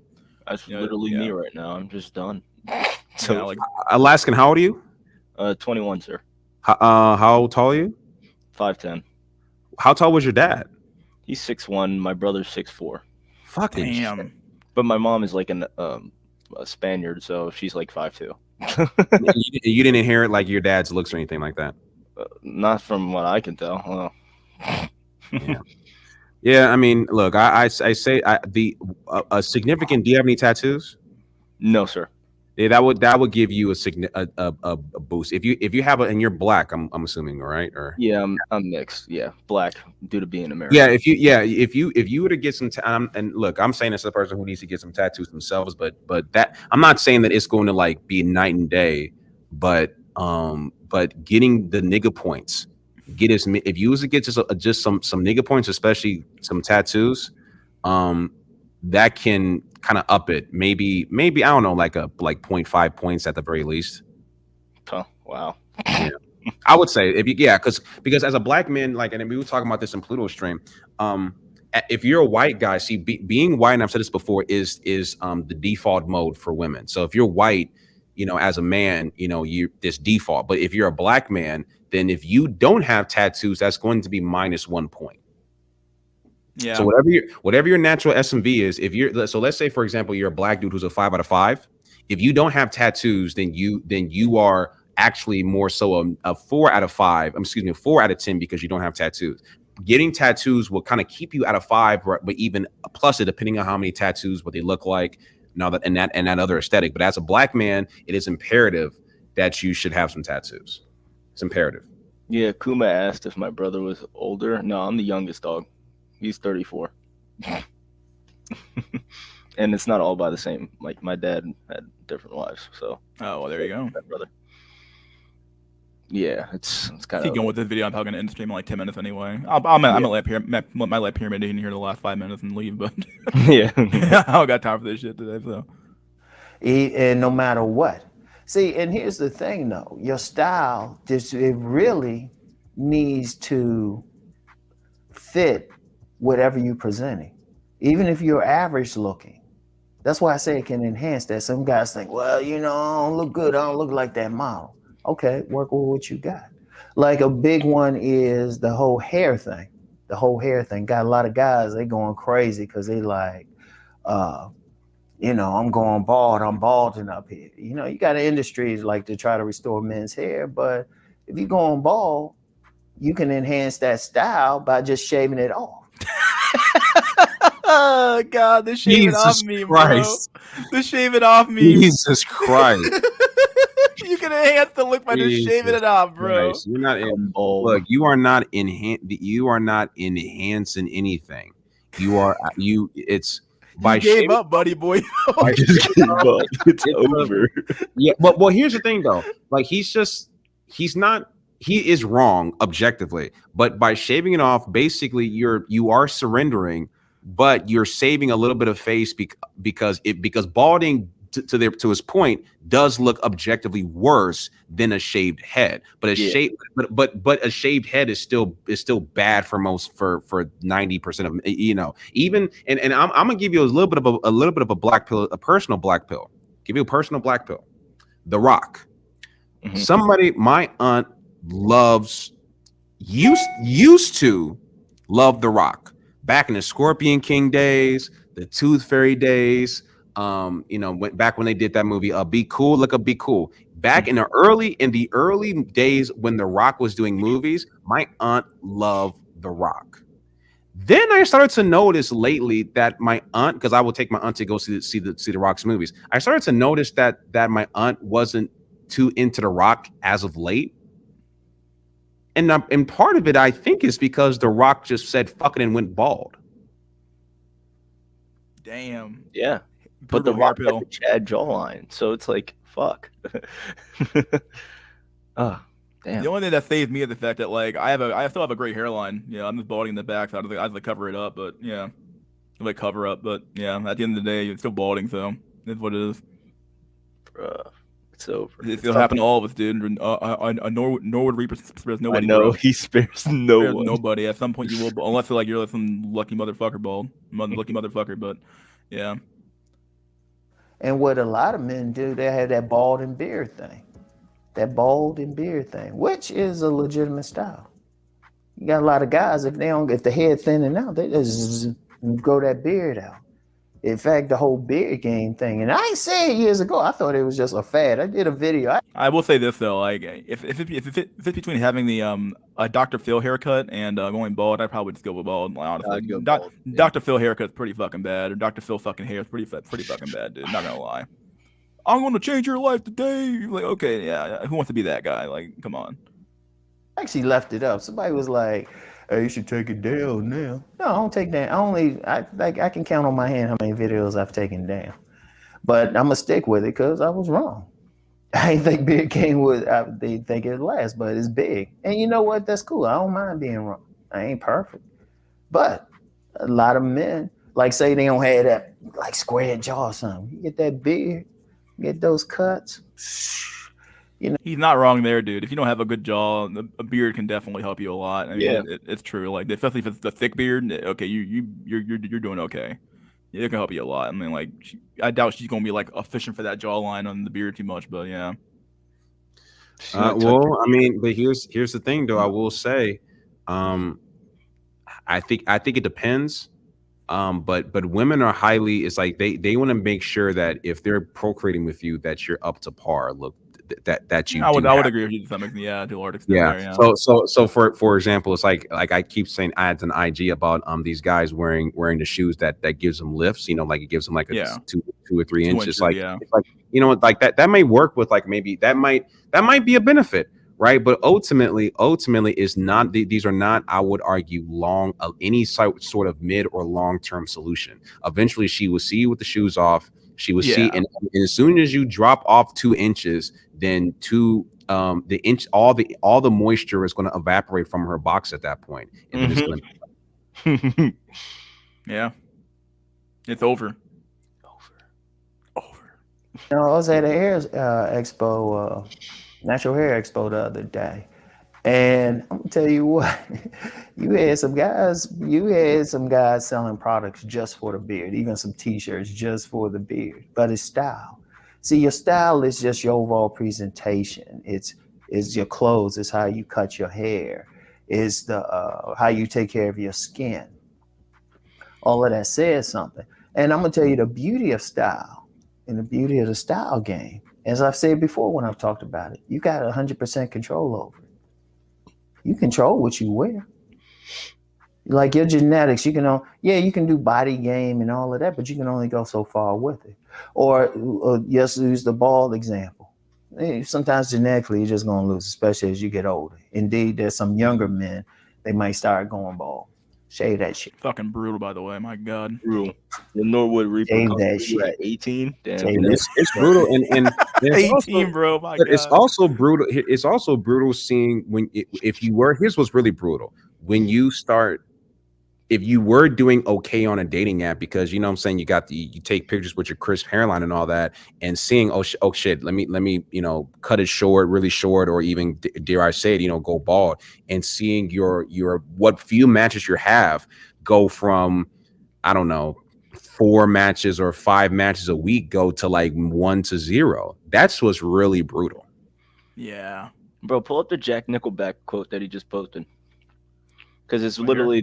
That's literally me right now. I'm just done. So, yeah, like, Alaskan, how old are you? 21, sir. How tall are you? 5'10". How tall was your dad? He's 6'1". My brother's 6'4". Fucking damn. Shit. But my mom is like a Spaniard, so she's like 5'2". You didn't inherit like your dad's looks or anything like that? Not from what I can tell. Yeah. Yeah, I mean, look, I say a significant. Do you have any tattoos? No, sir. Yeah, that would give you a boost if you have and you're black. I'm assuming, right? Or yeah, I'm mixed. Yeah, black due to being American. Yeah, if you were to get some and look, I'm saying this as a person who needs to get some tattoos themselves, but that I'm not saying that it's going to like be night and day, but getting the nigga points if you was to get just some nigga points, especially some tattoos, that can kind of up it. Maybe I don't know, like 0.5 points at the very least. Oh, wow. Yeah. I would say because as a black man, like, and we were talking about this in Pluto stream, if you're a white guy, see, being white, and I've said this before, is the default mode for women. So if you're white, as a man, you this default. But if you're a black man, then if you don't have tattoos, that's going to be -1 point. Yeah. So whatever your natural SMV is, so let's say, for example, you're a black dude who's a 5 out of 5. If you don't have tattoos, then you are actually more so a 4 out of 5. Excuse me, 4 out of 10 because you don't have tattoos. Getting tattoos will kind of keep you out of 5, but even plus it depending on how many tattoos, what they look like, and that other aesthetic. But as a black man, it is imperative that you should have some tattoos. It's imperative. Yeah, Kuma asked if my brother was older. No, I'm the youngest, dog. He's 34. And it's not all by the same. Like, my dad had different wives, so. Oh, well, there you go. My brother. Yeah, it's kind Keep of. going with this video. I'm probably gonna end the stream in like 10 minutes anyway. I'm gonna let my lab pyramid in here the last 5 minutes and leave, but yeah, I don't got time for this shit today. So, and no matter what, see, and here's the thing, though, your style it really needs to fit whatever you're presenting, even if you're average looking. That's why I say it can enhance that. Some guys think, well, I don't look good. I don't look like that model. Okay, work with what you got. Like a big one is the whole hair thing. The whole hair thing got a lot of guys, they going crazy because they like, I'm going bald. I'm balding up here. You got an industry like to try to restore men's hair, but if you're going bald, you can enhance that style by just shaving it off. oh God, the shave it off meme, Christ. bro. The shave it off meme. Jesus Christ. You can enhance the look by just shaving it off, bro. Christ. You're not look. You are not enhancing anything. It's by you gave up, buddy boy. I just gave up. It's over. Yeah, but here's the thing though. Like he is wrong objectively, but by shaving it off, basically you are surrendering, but you're saving a little bit of face because balding to his point does look objectively worse than a shaved head. But a shaved head is still bad for 90% of even and I'm gonna give you a little bit of a black pill, a personal black pill. Give you a personal black pill. The Rock. Mm-hmm. My aunt used to love The Rock back in the Scorpion King days, the Tooth Fairy days. Back when they did that movie, Be Cool, look up Be Cool. Back in the early days when The Rock was doing movies, my aunt loved The Rock. Then I started to notice lately that my aunt, because I will take my aunt to go see the Rock's movies. I started to notice that my aunt wasn't too into The Rock as of late. And part of it, I think, is because The Rock just said fuck it and went bald. Damn. Yeah. But The Rock had the Chad jawline, so it's like, fuck. Oh, damn. The only thing that saved me is the fact that like I still have a great hairline. Yeah, I'm just balding in the back, so I have to cover it up. But yeah, like cover up. But yeah, at the end of the day, it's still balding, so that's what it is. Bruh, it's over. It'll happen to all of us, dude. Norwood Reaper spares nobody. I know, bro. he spares no one. Nobody. At some point, you will, unless like you're like some lucky motherfucker bald, lucky motherfucker. But yeah. And what a lot of men do, they have that bald and beard thing. That bald and beard thing, which is a legitimate style. You got a lot of guys, if the hair thinning out, they just grow that beard out. In fact, the whole beard game thing, and I ain't saying it years ago, I thought it was just a fad. I did a video. I will say this though, like if it's between having the a Dr. Phil haircut and going bald, I'd probably just go with bald. Honestly, Dr. Phil haircut's pretty fucking bad, or Dr. Phil fucking hair is pretty fucking bad, dude. Not gonna lie. I'm gonna change your life today. Like, okay, yeah, who wants to be that guy? Like, come on. I actually left it up. Somebody was like, "Hey, you should take it down now." No, I don't take down. I can count on my hand how many videos I've taken down. But I'm gonna stick with it because I was wrong. I didn't think beard king would. They think it would last, but it's big. And you know what? That's cool. I don't mind being wrong. I ain't perfect, but a lot of men, like say they don't have that like square jaw or something. You get that beard, get those cuts. You know, He's not wrong there, dude. If you don't have a good jaw, a beard can definitely help you a lot. I mean, Yeah. it's true. Like, especially if it's the thick beard, okay, you're doing okay. Yeah, it can help you a lot. I mean, like, I doubt she's gonna be like fishing for that jawline on the beard too much, but yeah. Well, I mean, but here's the thing, though. I will say, I think it depends. But women are highly. It's like they want to make sure that if they're procreating with you, that you're up to par. Look, that you. I would have. agree with you to some extent. Yeah, to a large extent. Yeah. There, yeah. So for example, it's like I keep saying ads on IG about these guys wearing the shoes that gives them lifts. You know, like it gives them like a Yeah. 2 or 3 2 inches. inches, Like yeah. it's like, you know, like that may work with like maybe that might be a benefit, right? But ultimately is not these are not, I would argue, long any sort of mid or long term solution. Eventually, she will see you with the shoes off. She will see, Yeah. and as soon as you drop off 2 inches, then the inch, all the moisture is going to evaporate from her box at that point, and then it's going to. Yeah, it's over. I was at a hair expo, natural hair expo the other day, and I'm gonna tell you what, you had some guys selling products just for the beard, even some T-shirts just for the beard, but it's style. See, your style is just your overall presentation. It's your clothes. It's how you cut your hair. It's the how you take care of your skin. All of that says something. And I'm gonna tell you the beauty of style and the beauty of the style game. As I've said before when I've talked about it, you got 100% control over it. You control what you wear. Like your genetics, you can do body game and all of that, but you can only go so far with it. Or just use the bald example. Sometimes genetically you're just gonna lose, especially as you get older. Indeed, there's some younger men, they might start going bald. Shave that shit. Fucking brutal, by the way. My God. Brutal. The Norwood Reaper Shave comes that to you shit. at 18. Damn. Shave you know. It's brutal, and it's 18, also, bro. My but God. it's also brutal. It's also brutal seeing if you were. Here's what's really brutal: when you start. If you were doing okay on a dating app, because you know what I'm saying, you take pictures with your crisp hairline and all that, and seeing oh shit, let me cut it short, really short, or even dare I say it, go bald, and seeing your what few matches you have go from, I don't know, 4 matches or 5 matches a week go to like 1 to 0. That's what's really brutal. Yeah. Bro, pull up the Jack Nickelback quote that he just posted. Because it's literally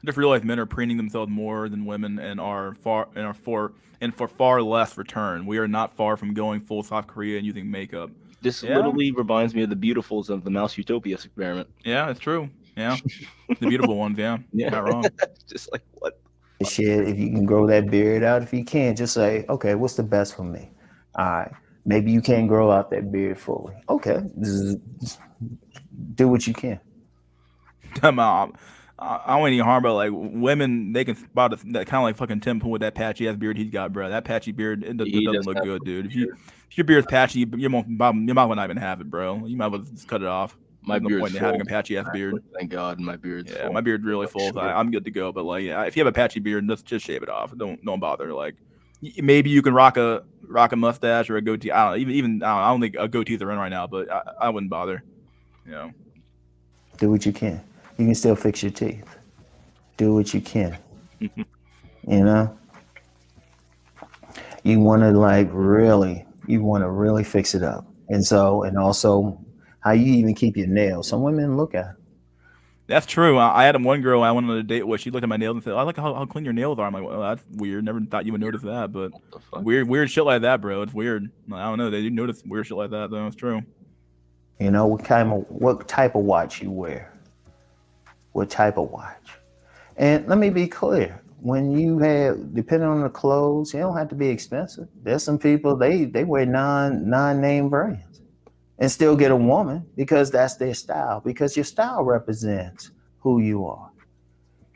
I just realized men are preening themselves more than women and for far less return. We are not far from going full South Korea and using makeup. This Yeah. literally reminds me of the Beautifuls of the Mouse Utopia experiment. Yeah, it's true. Yeah. The beautiful ones, yeah. Not wrong. Just like what? Shit, if you can grow that beard out, if you can't, just say, okay, what's the best for me? All right, maybe you can't grow out that beard fully. Okay, do what you can. I don't any harm, but like women, they can spot that kind of like fucking Tim Pool with that patchy ass beard he's got, bro. That patchy beard, it doesn't look good, dude. If your beard's patchy, you might not even have it, bro. You might as well just cut it off. My There's no beard's point in having a patchy ass beard. Thank God, my beard's full. My beard's really full. So I'm good to go. But like, yeah, if you have a patchy beard, just shave it off. Don't bother. Like, maybe you can rock a mustache or a goatee. I don't know. Even I don't think a goatees are in right now, but I wouldn't bother. Do what you can. You can still fix your teeth. Do what you can. You know? You want to really fix it up. And also how you even keep your nails. Some women look at it. That's true. I had one girl I went on a date with. She looked at my nails and said, "I like how clean your nails are." I'm like, "Well, that's weird. Never thought you would notice that." But weird shit like that, bro. It's weird. I don't know. They do notice weird shit like that, though. It's true. You know what type of watch you wear. What type of watch? And let me be clear. When you have, depending on the clothes, it don't have to be expensive. There's some people they wear non-name brands and still get a woman because that's their style. Because your style represents who you are.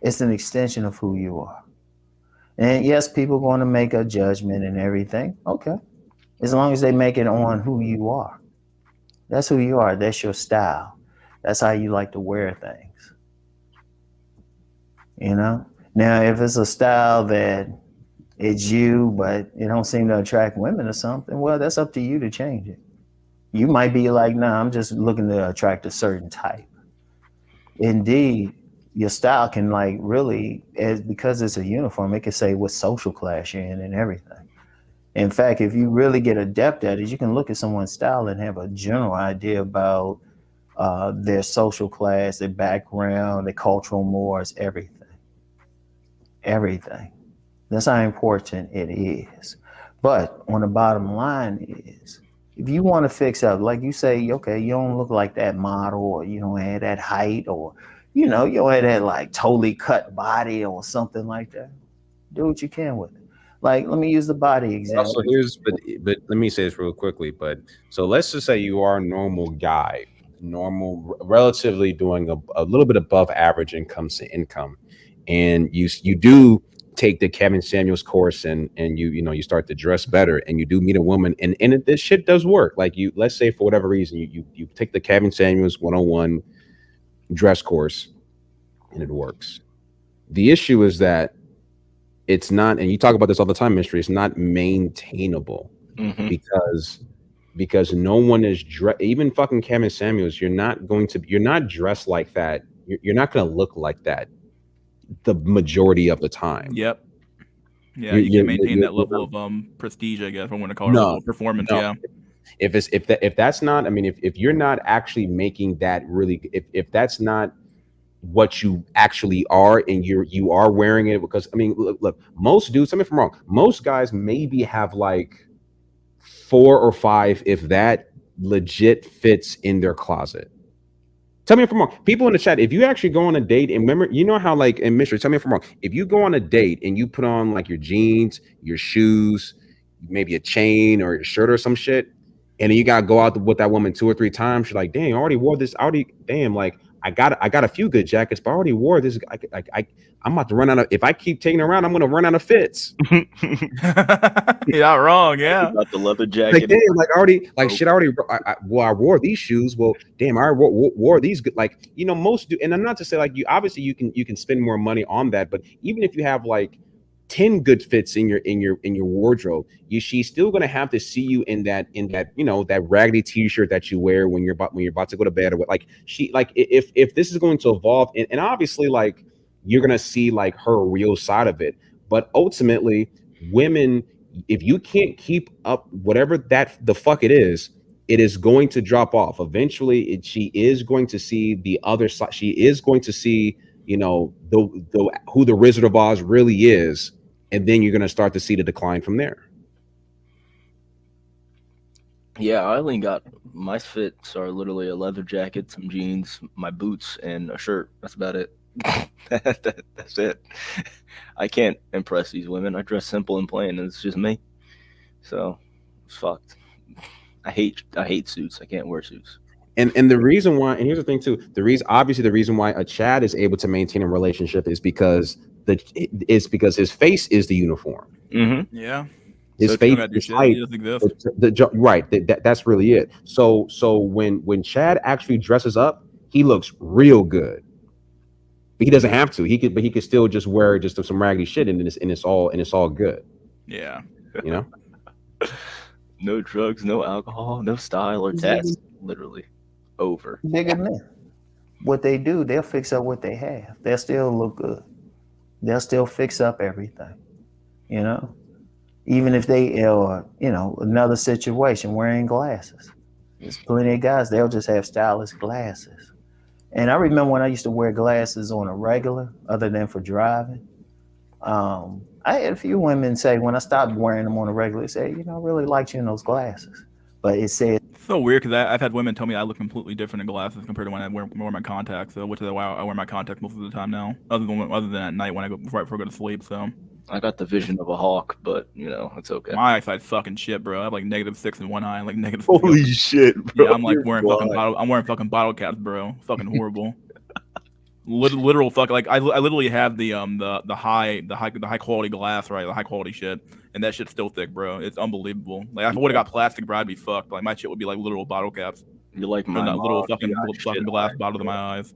It's an extension of who you are. And yes, people are going to make a judgment and everything. Okay. As long as they make it on who you are. That's who you are. That's your style. That's how you like to wear things. You know? Now, if it's a style that it's you, but it don't seem to attract women or something, well, that's up to you to change it. You might be like, nah, I'm just looking to attract a certain type. Indeed, your style can like really, because it's a uniform, it can say what social class you're in and everything. In fact, if you really get adept at it, you can look at someone's style and have a general idea about their social class, their background, their cultural mores, everything. Everything. That's how important it is. But on the bottom line is, if you want to fix up, like you say, okay, you don't look like that model, or you don't have that height, or you don't have that like totally cut body or something like that. Do what you can with it. Like, let me use the body example. Also, but let me say this real quickly. But so let's just say you are a normal guy, relatively doing a little bit above average income, and you do take the Kevin Samuels course, and you start to dress better, and you do meet a woman, and this shit does work. Like, let's say for whatever reason you take the Kevin Samuels 101 dress course, and it works. The issue is that it's not, and you talk about this all the time, Mystery, it's not maintainable. because no one is even fucking Kevin Samuels, you're not dressed like that. You're not going to look like that the majority of the time. Yep. Yeah, you can maintain that level of prestige, I guess, if I want to call it level of performance. No. Yeah. If that's not, I mean, if you're not actually making that really, if that's not what you actually are, and you are wearing it, because I mean, look, most dudes, tell me if I'm wrong, most guys maybe have like 4 or 5, if that, legit fits in their closet. Tell me if I'm wrong. People in the chat, if you actually go on a date, and remember, you know how, like, in Mystery, tell me if I'm wrong. If you go on a date and you put on like your jeans, your shoes, maybe a chain or a shirt or some shit, and then you gotta go out with that woman 2 or 3 times, you're like, dang, I already wore this. Like, I got a few good jackets, but I already wore this. I'm about to run out of. If I keep taking it around, I'm gonna run out of fits. You're not wrong. Yeah. About the leather Like, jacket. damn, like already, like shit. I wore these shoes. Well, damn, I wore these good. Like, most do. And I'm not to say like you. Obviously, you can spend more money on that. But even if you have like 10 good fits in your wardrobe, she's still gonna have to see you in that that raggedy t-shirt that you wear when you're about to go to bed, or what. Like, if this is going to evolve, and obviously like you're gonna see like her real side of it. But ultimately, women, if you can't keep up whatever the fuck it is going to drop off eventually. She is going to see the other side. She is going to see the who the Wizard of Oz really is, and then you're going to start to see the decline from there. Yeah, I only got my fits are literally a leather jacket, some jeans, my boots, and a shirt. That's about it. That's it. I can't impress these women. I dress simple and plain, and it's just me. So it's fucked. I hate suits. I can't wear suits. And the reason why, and here's the thing too, the reason why a Chad is able to maintain a relationship is because his face is the uniform. Mm-hmm. Yeah. His So face, do his shit, height, he doesn't exist. right. That's really it. So when Chad actually dresses up, he looks real good. But he doesn't have to. He could still just wear just some raggedy shit, and it's all good. Yeah. No drugs, no alcohol, no style or tats. Literally over. Bigger men. What they do, they'll fix up what they have. They'll still look good. They'll still fix up everything. Even if they are, another situation wearing glasses. There's plenty of guys, they'll just have stylish glasses. And I remember when I used to wear glasses on a regular, other than for driving. I had a few women say when I stopped wearing them on a regular, say, I really liked you in those glasses. But it said, It's so weird because I've had women tell me I look completely different in glasses compared to when I wear my contacts. So which is why I wear my contacts most of the time now, other than at night when I go right before I go to sleep. So I got the vision of a hawk, but it's okay. my eyesight's fucking shit, bro. I have like -6 in one eye, like negative. Holy shit, bro. Yeah, I'm like You're wearing blind. fucking bottle caps, bro. Fucking horrible. Literal fuck. Like I literally have the high quality glass, right? The high quality shit, and that shit's still thick, bro. It's unbelievable. Like if I would have got plastic, bro, I'd be fucked. Like my shit would be like literal bottle caps. You're like my not little mom. She got fucking shit glass eyes, bottles in bro. my eyes.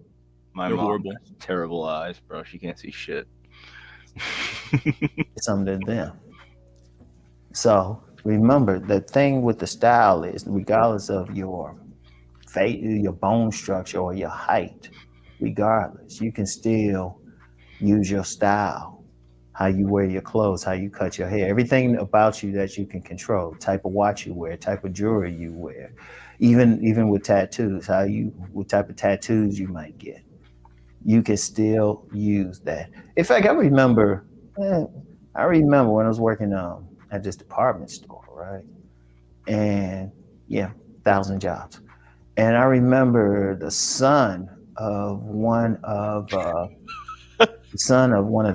My They're mom horrible. has terrible eyes, bro. She can't see shit. It's something to them. So remember, the thing with the style is, regardless of your your bone structure or your height, regardless, you can still use your style, how you wear your clothes, how you cut your hair, everything about you that you can control, type of watch you wear, type of jewelry you wear, even with tattoos, what type of tattoos you might get. You can still use that. In fact, I remember when I was working at this department store, right? And 1,000 jobs. And I remember the son of one of the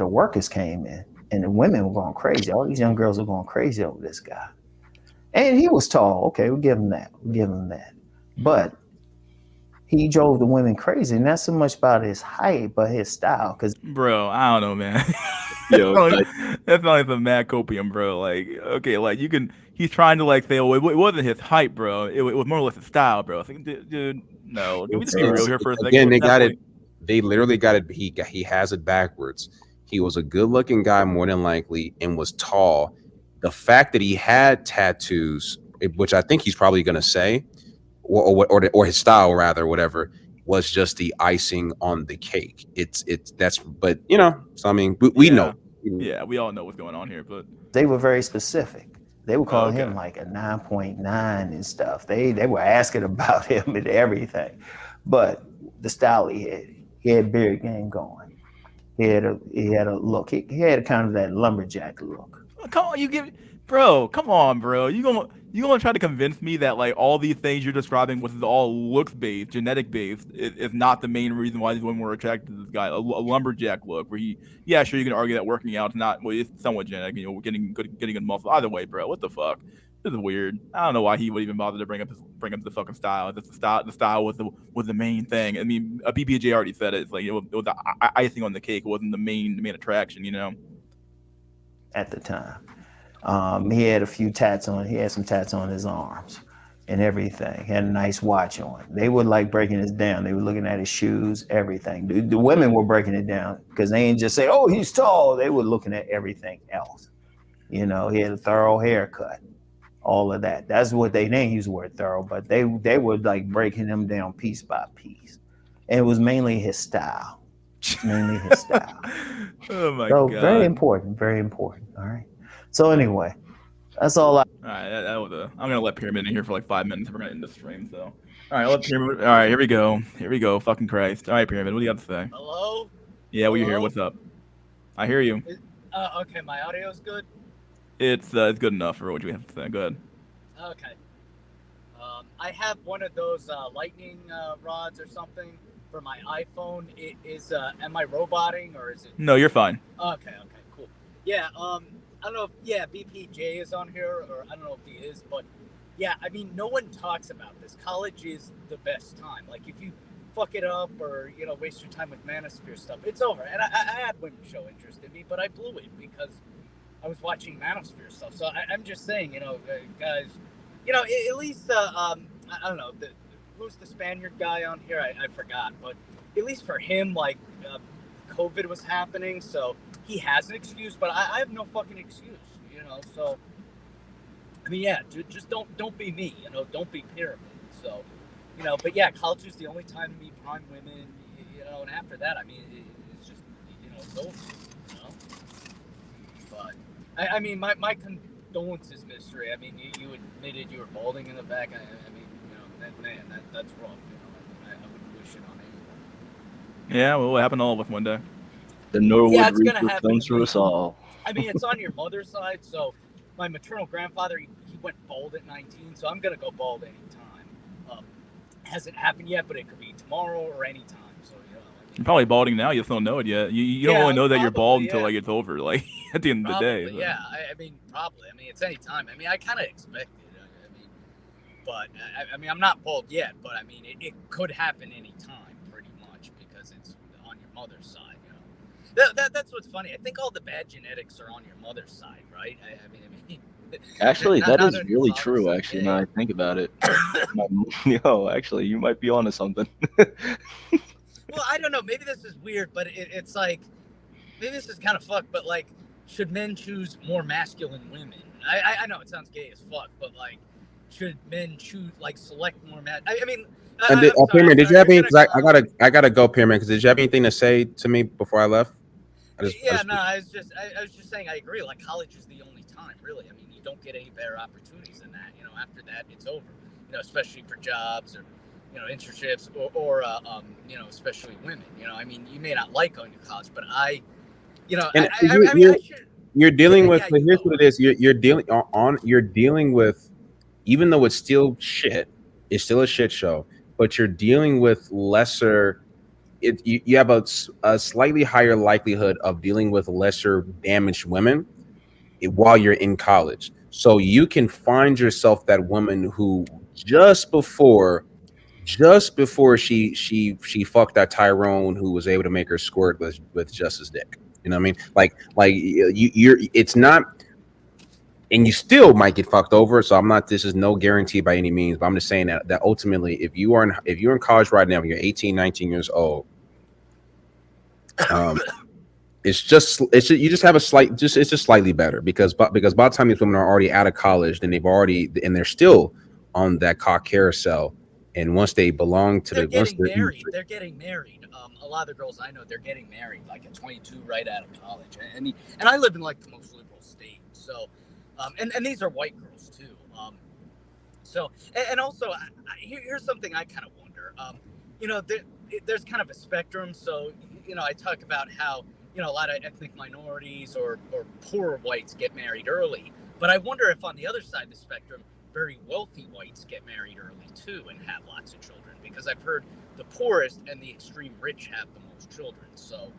workers came in, and the women were going crazy. All these young girls were going crazy over this guy. And he was tall. Okay, we'll give him that. But he drove the women crazy, not so much about his height, but his style. Because, bro, I don't know, man. Yo, that's not like the mad copium, bro. Like, okay, like he's trying to like say, oh, it wasn't his height, bro. It was more or less his style, bro. It's like, dude, no. Can we just be real here for a second? Again, they got it. They literally got it. He has it backwards. He was a good-looking guy, more than likely, and was tall. The fact that he had tattoos, which I think he's probably going to say, or his style rather, whatever, was just the icing on the cake. But so I mean, we know. Yeah, we all know what's going on here, but they were very specific. They were calling him like a 9.9 and stuff. They were asking about him and everything. But the style he had beard game going. He had a look. He had kind of that lumberjack look. Come on, bro. Come on, bro. You gonna try to convince me that like all these things you're describing, which is all looks based, genetic based, is not the main reason why these women were attracted to this guy? A lumberjack look, where sure, you can argue that working out is not, well, it's somewhat genetic. Getting good muscle. Either way, bro. What the fuck? This is weird. I don't know why he would even bother to bring up the fucking style. The style was the main thing. I mean, a BPJ already said it. It's like it was the icing on the cake. It wasn't the main attraction, At the time, he had a few tats on. He had some tats on his arms and everything. He had a nice watch on. They were like breaking this down. They were looking at his shoes, everything. The women were breaking it down because they didn't just say, "Oh, he's tall." They were looking at everything else. He had a thorough haircut. All of that. That's what they didn't use the word thorough, but they were like breaking him down piece by piece. And it was mainly his style. Oh my God. Very important. All right. So anyway, that's all. All right, I'm gonna let Pyramid in here for like 5 minutes. We're gonna end the stream. So, all right, let Pyramid. All right, here we go. Fucking Christ. All right, Pyramid. What do you got to say? Hello. Yeah, we hear. What's up? I hear you. Okay, my audio's good. It's good enough for what you have to say. Go ahead. Okay. I have one of those lightning rods or something for my iPhone. Am I roboting or is it? No, you're fine. Okay, cool. Yeah, I don't know if BPJ is on here, or I don't know if he is, but yeah, I mean, no one talks about this. College is the best time. Like, if you fuck it up or, waste your time with Manosphere stuff, it's over. And I had women show interest in me, but I blew it because I was watching Manosphere stuff. So I'm just saying, guys, at least, I don't know, who's the Spaniard guy on here? I forgot, but at least for him, like, COVID was happening, so he has an excuse, but I have no fucking excuse, so, I mean, yeah, just don't be me, don't be Pyramid, so, but yeah, college is the only time to meet prime women, and after that, I mean, it's just, it's over, but, I mean, my condolences, mystery. I mean, you admitted you were balding in the back. I mean, that's rough. I wouldn't wish it on anyone. Yeah, well, it happened to all of us one day. The Norwood Reaper comes for us all. I mean, it's on your mother's side, so my maternal grandfather, he went bald at 19, so I'm gonna go bald anytime. Hasn't happened yet, but it could be tomorrow or anytime. So you're probably balding now. You just don't know it yet. You don't really know that you're bald until like it's over. Like at the end of the day. So. Yeah, I mean, probably. I mean, it's any time. I mean, I kind of expect it. I mean, but I mean, I'm not bald yet. But I mean, it could happen any time, pretty much, because it's on your mother's side. You know, that's what's funny. I think all the bad genetics are on your mother's side, right? I mean, Actually, not that is on your really father's true. side. Actually, Yeah, now yeah. I think about it. Yo, actually, you might be onto something. Well, I don't know. Maybe this is weird, but it's like maybe this is kind of fucked. But like, should men choose more masculine women? I know it sounds gay as fuck, but like, should men choose like select more I mean, And I'm sorry, Pyramid, did you have you're any? gonna Because I gotta go, Pyramid. Because did you have anything to say to me before I left? Yeah, no, I was just saying I agree. Like college is the only time, really. I mean, you don't get any better opportunities than that. You know, after that, it's over. You know, especially for jobs or internships or you know, especially women. You know, I mean, you may not like going to college, but And I mean, I should. you're dealing Yeah, with. yeah, But here's what it is. You're dealing on. You're dealing with. Even though it's still shit, it's still a shit show. But you're dealing with lesser. You have a slightly higher likelihood of dealing with lesser damaged women while you're in college. So you can find yourself that woman who just before she fucked that Tyrone who was able to make her squirt with Justice Dick. You know what I mean? Like you're it's not, and you still might get fucked over. So I'm not. This is no guarantee by any means. But I'm just saying that ultimately, if you're in college right now, you're 18, 19 years old. It's just you just have a slight it's just slightly better because by the time these women are already out of college, then they're still on that cock carousel, and once they belong to They're getting married. They're getting married. A lot of the girls I know, they're getting married like at 22, right out of college. And I live in like the most liberal state, so and these are white girls too. So and also here's something I kind of wonder. You know, there's kind of a spectrum. So I talk about how a lot of ethnic minorities or poorer whites get married early, but I wonder if on the other side of the spectrum, very wealthy whites get married early too and have lots of children, because I've heard the poorest and the extreme rich have the most children. So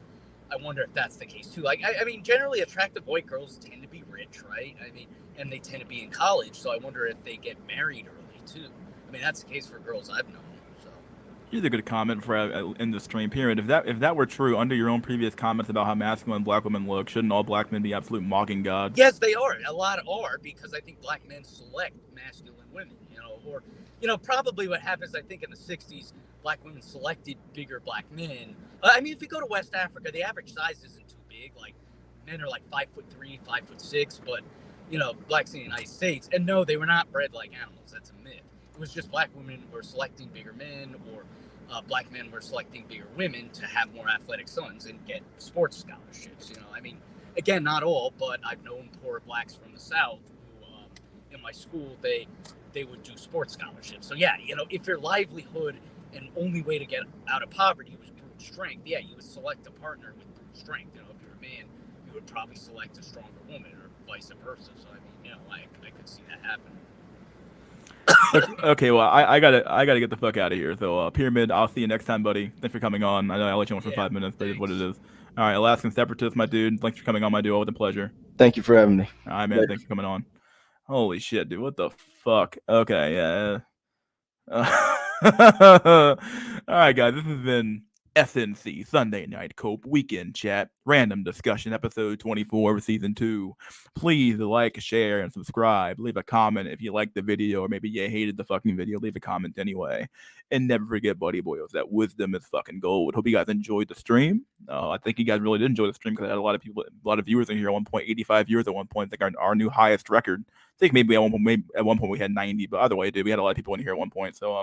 I wonder if that's the case too. Like, I mean, generally attractive white girls tend to be rich, right? I mean, and they tend to be in college. So I wonder if they get married early too. I mean, that's the case for girls I've known. So Here's a good comment for in the stream period. If that were true, under your own previous comments about how masculine black women look, shouldn't all black men be absolute mocking gods? yes, they are. A lot are, because I think black men select masculine women. Or probably what happens. I think in the '60s, black women selected bigger black men. I mean, if you go to West Africa, the average size isn't too big. Like men are like 5'3", 5'6", but blacks in the United States, and no, they were not bred like animals. That's a myth. It was just black women were selecting bigger men, or black men were selecting bigger women to have more athletic sons and get sports scholarships. I mean, again, not all, but I've known poor blacks from the South who, in my school, they would do sports scholarships. So yeah, if your livelihood and only way to get out of poverty was brute strength, yeah, you would select a partner with brute strength. If you're a man, you would probably select a stronger woman, or vice versa. So I mean, I could see that happen. Okay, well, I gotta get the fuck out of here. So, Pyramid, I'll see you next time, buddy. Thanks for coming on. I know I let you on for 5 minutes, but it's what it is. All right, Alaskan Separatist, my dude. Thanks for coming on, my dude. Always a pleasure. Thank you for having me. All right, man. Thanks for coming on. Holy shit, dude. What the fuck? Okay, yeah. All right, guys. This has been SNC Sunday Night Cope Weekend Chat Random Discussion Episode 24 of Season 2. Please like, share, and subscribe. Leave a comment if you liked the video, or maybe you hated the fucking video. Leave a comment anyway. And never forget, buddy boys, that wisdom is fucking gold. Hope you guys enjoyed the stream. I think you guys really did enjoy the stream, because I had a lot of people, a lot of viewers in here at one point, 85 viewers at one point. I think our new highest record. I think maybe at one point we had 90, but either way, dude, we had a lot of people in here at one point. So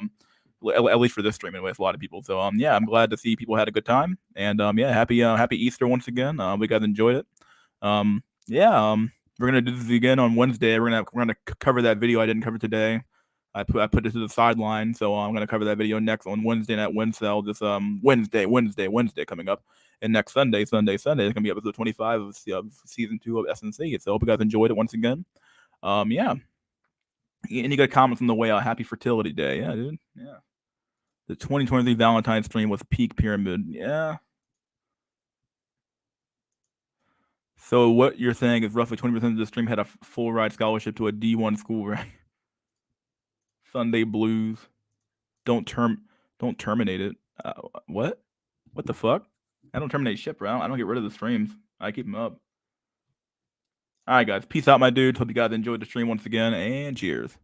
at least for this stream, anyway, it's a lot of people. So yeah, I'm glad to see people had a good time, and yeah, happy Easter once again. We guys enjoyed it. Yeah, we're gonna do this again on Wednesday. We're gonna cover that video I didn't cover today. I put it to the sideline, so I'm gonna cover that video next on Wednesday night Wednesday. This Wednesday coming up, and next Sunday is gonna be episode 25 of season 2 of SNC. So I hope you guys enjoyed it once again. Yeah. Any good comments on the way out? Happy Fertility Day. Yeah, dude. Yeah. The 2023 Valentine's stream was peak Pyramid. Yeah. So what you're saying is roughly 20% of the stream had a full ride scholarship to a D1 school, right? Sunday Blues. Don't terminate it. What? What the fuck? I don't terminate shit, bro. I don't get rid of the streams. I keep them up. All right, guys. Peace out, my dude. Hope you guys enjoyed the stream once again, and cheers.